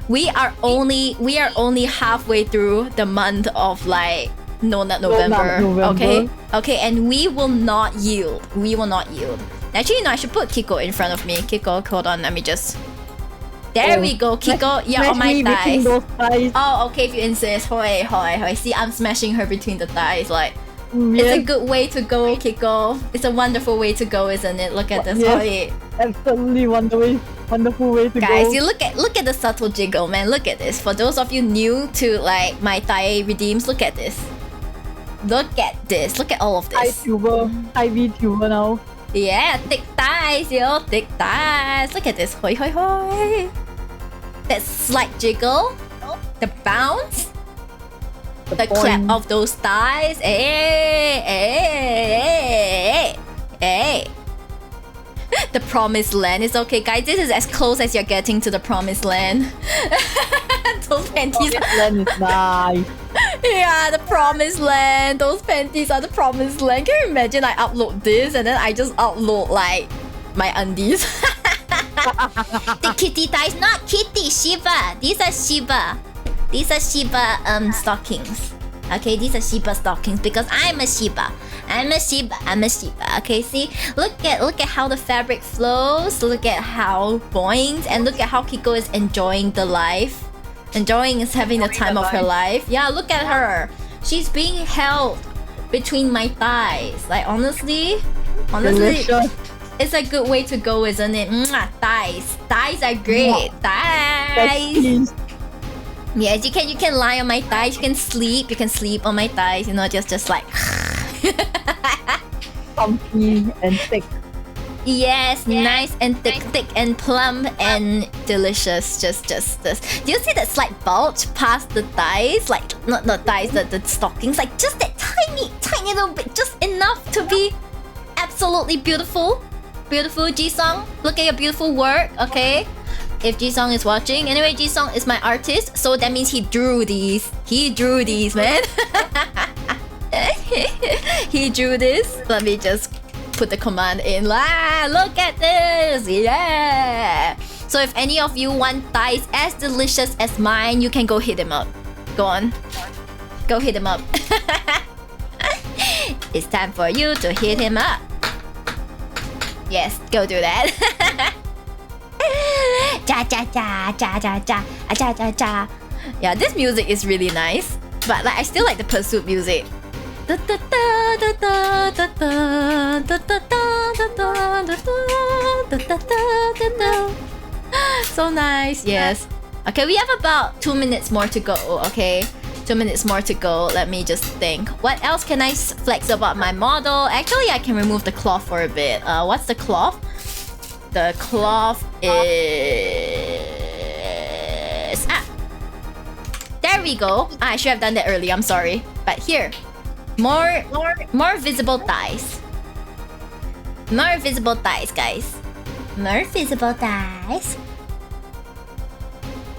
We are only halfway through the month of like November. Okay, and we will not yield. Actually, no, I should put Kiko in front of me. Kiko, hold on, let me just... There we go, Kiko. You're on my thighs. Oh, okay, if you insist. Hoi. See, I'm smashing her between the thighs. Like, it's a good way to go, Kiko. It's a wonderful way to go, isn't it? Look at this. Yes, absolutely wonderful way to go. Guys, you look at the subtle jiggle, man. Look at this. For those of you new to like my thigh redeems, look at this. Look at all of this. High VTuber now. Yeah, thick thighs, yo, thick thighs. Look at this, hoi. That slight jiggle, the bounce, the clap of those thighs. Hey. The promised land is okay, guys. This is as close as you're getting to the promised land. Those panties. Promised land is nice. Yeah, the promised land. Those panties are the promised land. Can you imagine I upload this and then I just upload like my undies? The kitty thighs, not kitty, Shiba. These are Shiba stockings. Okay, these are Shiba stockings because I'm a Shiba. I'm a Shiba. Okay, see? Look at how the fabric flows. Look at how boing, and look at how Kiko is enjoying the life. Is having the time of her life. Yeah, look at her. She's being held between my thighs. Like honestly, Delicious. it's a good way to go, isn't it? Mwah, thighs are great. Thighs. Yes, you can lie on my thighs. You can sleep on my thighs. You know, just like. Comfy and thick. Yes, nice and thick and plump and delicious. Just. Do you see that slight bulge past the thighs? Like not thighs, the stockings. Like just that tiny little bit, just enough to be absolutely beautiful. Beautiful Jisung. Look at your beautiful work. Okay. If Jisung is watching, anyway, Jisung is my artist, so that means he drew these. He drew these, man. He drew this. Let me just put the command in. Look at this. Yeah. So if any of you want thighs as delicious as mine, you can go hit him up. Go on. Go hit him up. It's time for you to hit him up. Yes, go do that. Yeah, this music is really nice, but like I still like the pursuit music. So nice, yes. Okay, we have about 2 minutes more to go, okay? 2 minutes more to go. Let me just think. What else can I flex about my model? Actually, I can remove the cloth for a bit. What's the cloth? The cloth is... There we go. I should have done that earlier. I'm sorry. But here. More visible thighs. More visible thighs, guys. More visible thighs.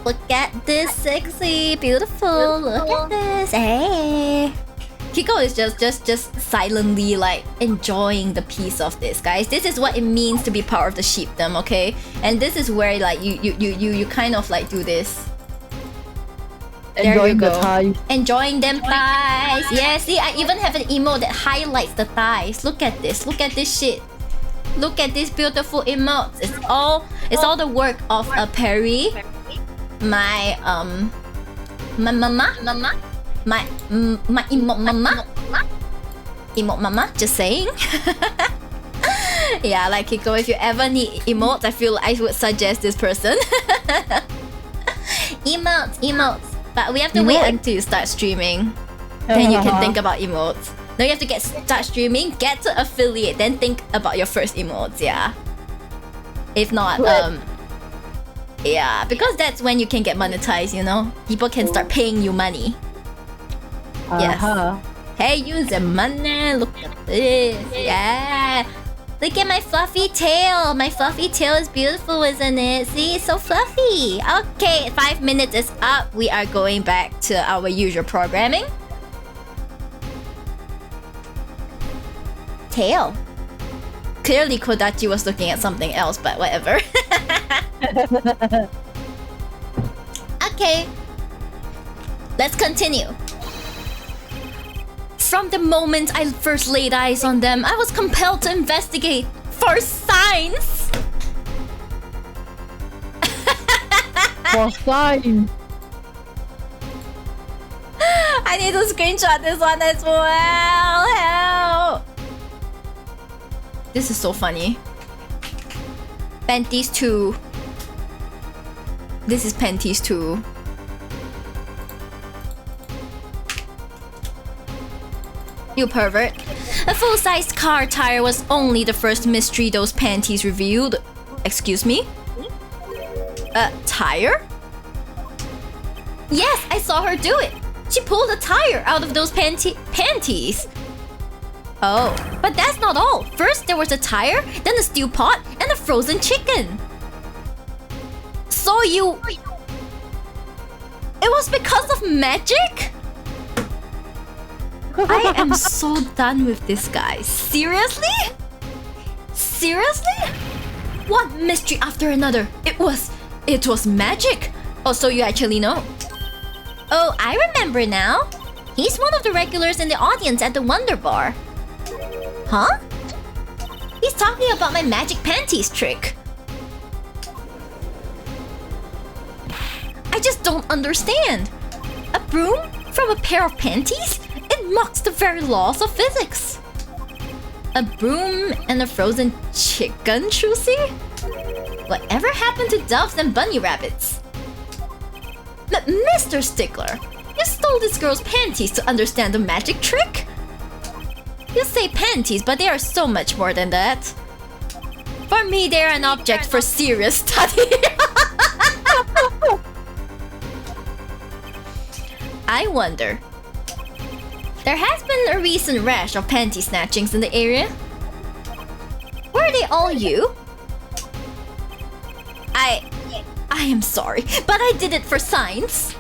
Look at this sexy, beautiful. Look at this. Hey. Kiko is just silently like enjoying the piece of this, guys. This is what it means to be part of the sheepdom, okay? And this is where like you kind of like do this. Enjoying the thighs. Enjoying them thighs. Yeah, see, I even have an emote that highlights the thighs. Look at this. Look at this shit. Look at this beautiful emotes. It's all the work of a Perry. My mama. My emote mama, just saying. Yeah, like Kiko, if you ever need emotes, I feel I would suggest this person. Emotes. But we have to wait until you start streaming. Then you can think about emotes. Now you have to start streaming, get to affiliate, then think about your first emotes, yeah. If not, yeah, because that's when you can get monetized, you know? People can start paying you money. Yes. Hey, use the money. Look at this. Yeah. Look at my fluffy tail. My fluffy tail is beautiful, isn't it? See, it's so fluffy. Okay, 5 minutes is up. We are going back to our usual programming. Tail. Clearly, Kodachi was looking at something else, but whatever. Okay. Let's continue. From the moment I first laid eyes on them, I was compelled to investigate for signs. For signs. I need to screenshot this one as well. Help. This is so funny. Panties 2. This is Panties 2. You pervert. A full-sized car tire was only the first mystery those panties revealed. Excuse me? A tire? Yes, I saw her do it. She pulled a tire out of those panties. Oh, but that's not all. First there was a tire, then a stew pot, and a frozen chicken. So you... It was because of magic? I am so done with this guy. Seriously? Seriously? One mystery after another. It was magic. Oh, so you actually know. Oh, I remember now. He's one of the regulars in the audience at the Wonder Bar. Huh? He's talking about my magic panties trick. I just don't understand. A broom from a pair of panties? It mocks the very laws of physics. A broom and a frozen chicken, Trucy? Whatever happened to doves and bunny rabbits? Mr. Stickler, you stole this girl's panties to understand the magic trick? You say panties, but they are so much more than that. For me, they are an object for serious study. I wonder. There has been a recent rash of panty snatchings in the area. Were they all you? I am sorry, but I did it for science.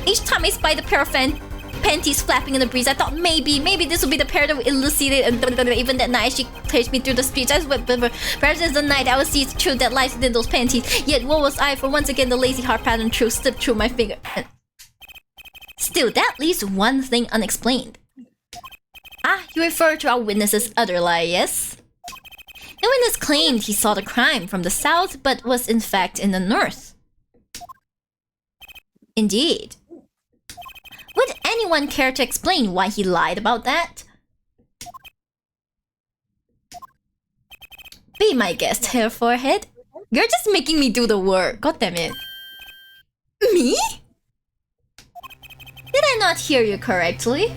Each time I spied a pair of panties flapping in the breeze, I thought maybe this would be the pair that would elucidate. And even that night, she chased me through the streets. Perhaps it's the night I will see the truth that lies within those panties. Yet what was I for once again the lazy heart pattern truth slipped through my finger. Still, that leaves one thing unexplained. Ah, you refer to our witness's other lie, yes? The witness claimed he saw the crime from the south, but was in fact in the north. Indeed. Would anyone care to explain why he lied about that? Be my guest, Hair Forehead. You're just making me do the work. God damn it. Me? Did I not hear you correctly?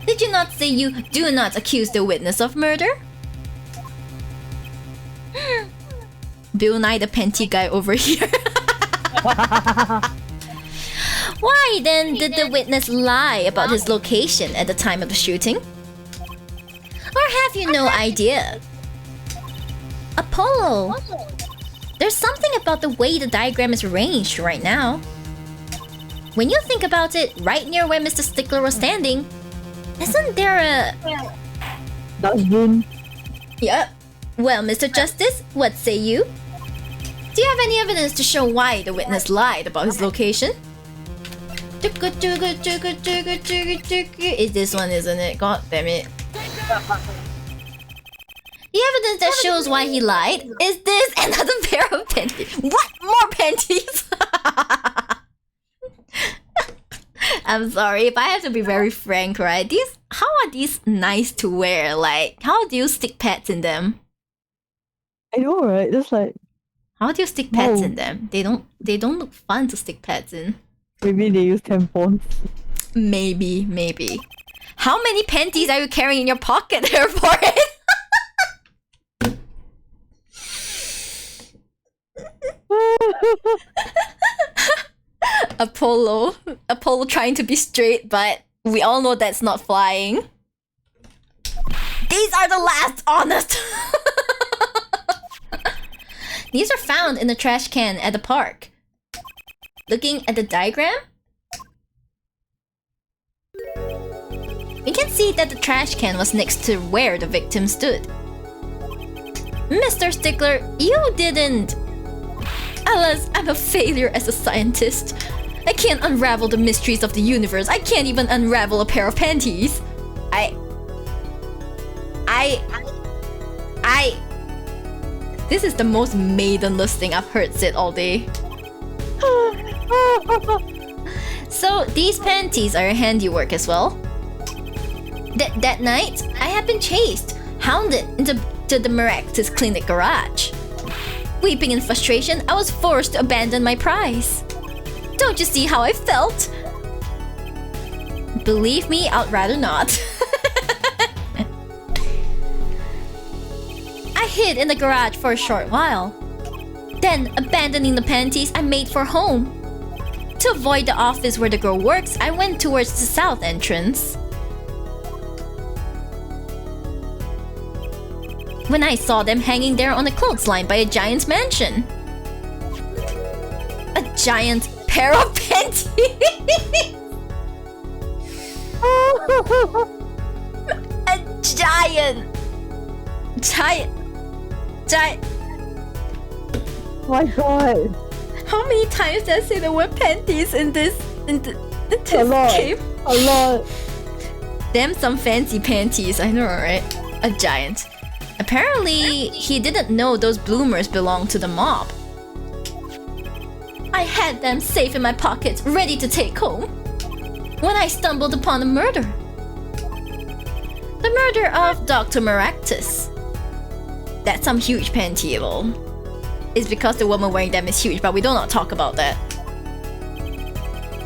Did you not say you do not accuse the witness of murder? Bill Nye the panty guy over here. Why then did the witness lie about his location at the time of the shooting? Or have you no idea? Apollo! There's something about the way the diagram is arranged right now. When you think about it, right near where Mr. Stickler was standing, isn't there a... Dustbin? Yep. Well, Mr. Justice, what say you? Do you have any evidence to show why the witness lied about his location? It's this one, isn't it? God damn it. The evidence that shows why he lied is this another pair of panties. What? More panties? I'm sorry, if I have to be very frank, right? How are these nice to wear? Like, how do you stick pads in them? I know, right? Just like... How do you stick pads in them? They don't look fun to stick pads in. Maybe they use tampons. Maybe. How many panties are you carrying in your pocket here for it? Apollo trying to be straight, but we all know that's not flying. These are the last honest. These are found in the trash can at the park. Looking at the diagram, we can see that the trash can was next to where the victim stood. Mr. Stickler, you didn't... Alas, I'm a failure as a scientist. I can't unravel the mysteries of the universe. I can't even unravel a pair of panties. This is the most maidenless thing I've heard said all day. So, these panties are your handiwork as well? That night, I had been chased, hounded into the Maractus Clinic garage. Weeping in frustration, I was forced to abandon my prize. Don't you see how I felt? Believe me, I'd rather not. I hid in the garage for a short while. Then, abandoning the panties, I made for home. To avoid the office where the girl works, I went towards the south entrance. When I saw them hanging there on a clothesline by a giant's mansion. A giant pair of panties! A giant! Oh my god! How many times did I say the word panties in this A lot. game? A lot. Them some fancy panties, I know, right? A giant. Apparently, he didn't know those bloomers belonged to the mob. I had them safe in my pockets, ready to take home, when I stumbled upon a murder. The murder of Dr. Maractus. That's some huge panty, lol. It's because the woman wearing them is huge, but we do not talk about that.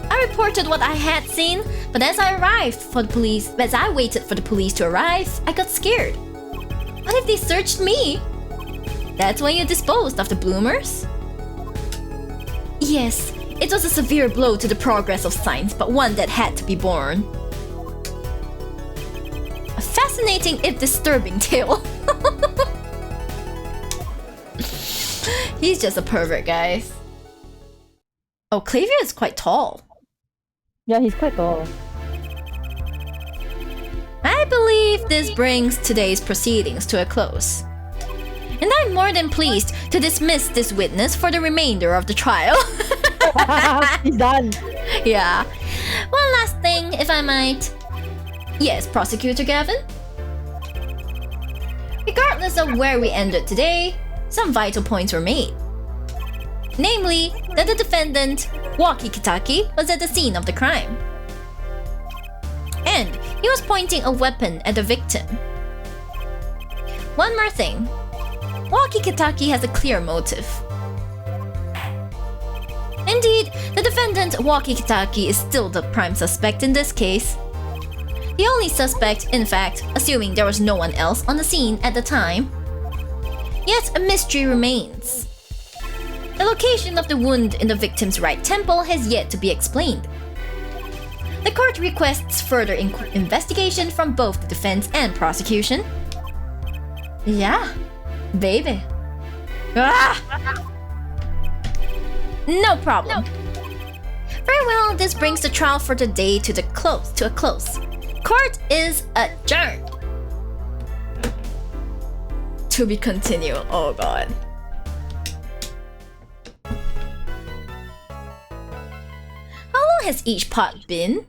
I reported what I had seen, but as I waited for the police to arrive, I got scared. What if they searched me? That's when you disposed of the bloomers? Yes, it was a severe blow to the progress of science, but one that had to be borne. A fascinating if disturbing tale. He's just a pervert, guys. Oh, Clavia is quite tall. Yeah, he's quite tall. I believe this brings today's proceedings to a close. And I'm more than pleased to dismiss this witness for the remainder of the trial. He's done. Yeah. One last thing, if I might. Yes, Prosecutor Gavin? Regardless of where we ended today, some vital points were made. Namely, that the defendant, Waki Kitaki, was at the scene of the crime. And he was pointing a weapon at the victim. One more thing. Waki Kitaki has a clear motive. Indeed, the defendant, Waki Kitaki, is still the prime suspect in this case. The only suspect, in fact, assuming there was no one else on the scene at the time. Yet a mystery remains. The location of the wound in the victim's right temple has yet to be explained. The court requests further investigation from both the defense and prosecution. Yeah, baby. Ah! No problem. Very well, this brings the trial for today to a close. Court is adjourned. To be continued. Oh god. How long has each part been?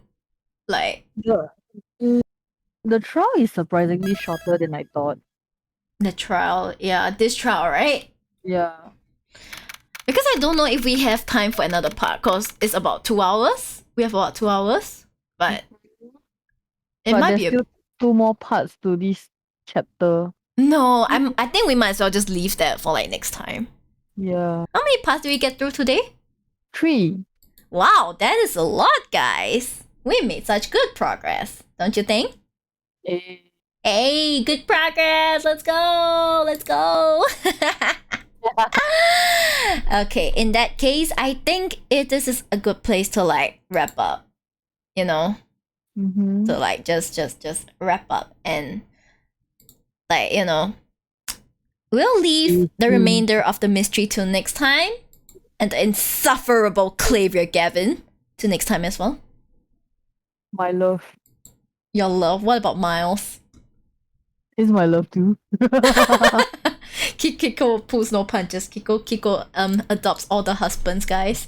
Like The trial is surprisingly shorter than I thought. the trial, yeah, this trial, right? Yeah. Because I don't know if we have time for another part, because it's about 2 hours. We have about 2 hours, but it But might there's be a... still 2 more parts to this chapter. No, I think we might as well just leave that for like next time. Yeah. How many parts did we get through today? 3. Wow, that is a lot, guys. We made such good progress, don't you think? Eh. Hey, good progress. Let's go. Let's go. Okay, in that case, I think this is a good place to like wrap up. You know? Mm-hmm. So like just wrap up and like, you know, we'll leave the remainder of the mystery till next time. And the insufferable Clavia Gavin to next time as well. My love. Your love. What about Miles? Is my love too. Kiko pulls no punches. Kiko adopts all the husbands, guys.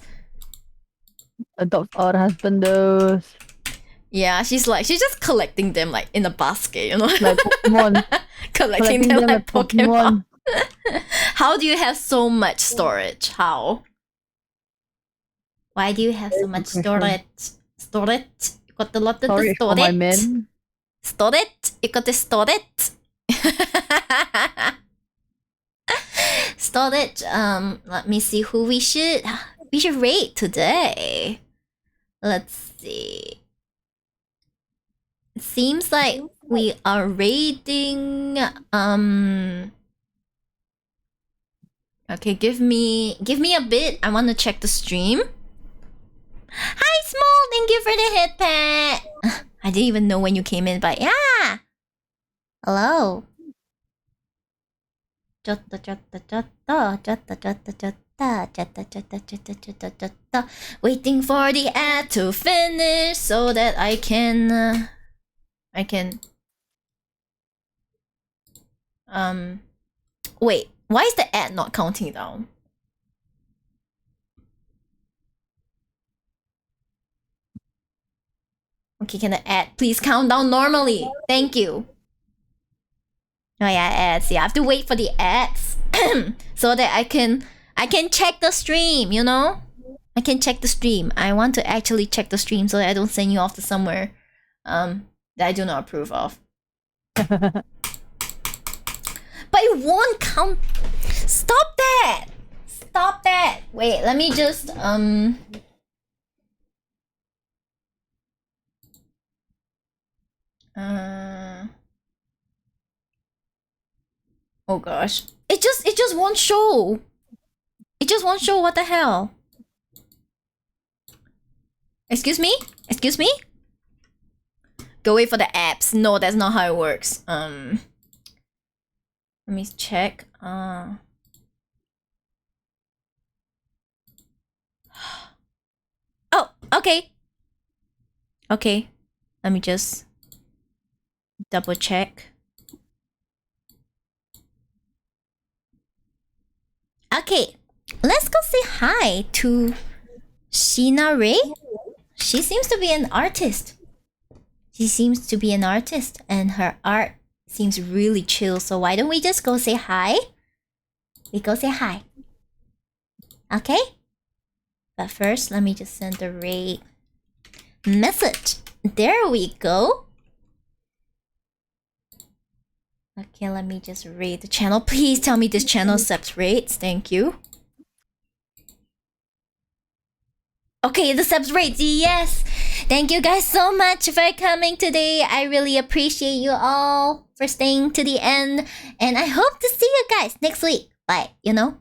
Adopts all the husbandos. Yeah, she's just collecting them like in a basket, you know? Like Pokemon. collecting them like Pokemon. How do you have so much storage? How? Why do you have so much storage? Storage? You got a lot of Storage for my men. Storage? You got the storage? Storage. Let me see who we should rate today. Let's see. It seems like we are rating okay, give me a bit. I want to check the stream. Hi Small, thank you for the hit pat. I didn't even know when you came in, but yeah. Hello. Waiting for the ad to finish so that I can wait, why is the ad not counting down? Okay, can the ad please count down normally? Thank you. Oh yeah, ads. Yeah, I have to wait for the ads so that I can check the stream, you know? I can check the stream. I want to actually check the stream so that I don't send you off to somewhere that I do not approve of. But it won't count. Stop that! Stop that! Wait, let me just oh gosh. It just won't show. It just won't show. What the hell? Excuse me? Excuse me? Go wait for the apps. No, that's not how it works. Let me check. Oh, okay. Okay. Let me just double check. Okay. Let's go say hi to Sheena Ray. She seems to be an artist. She seems to be an artist and her art seems really chill. So why don't we just go say hi? We go say hi. Okay? But first, let me just send the Ray message. There we go. Okay, let me just rate the channel. Please tell me this channel subs rates. Thank you. Okay, the subs rates. Yes. Thank you guys so much for coming today. I really appreciate you all for staying to the end. And I hope to see you guys next week. Like, you know,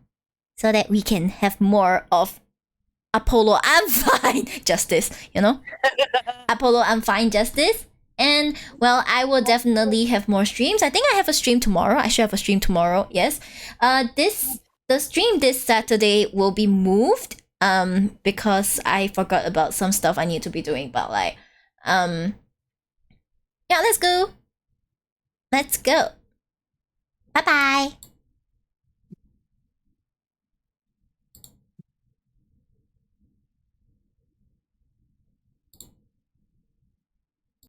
so that we can have more of Apollo, I'm fine justice, you know? Apollo, I'm fine justice. And well, I will definitely have more streams. I think I have a stream tomorrow. I should have a stream tomorrow. Yes. The stream this Saturday will be moved because I forgot about some stuff I need to be doing, but like yeah, let's go. Let's go. Bye-bye.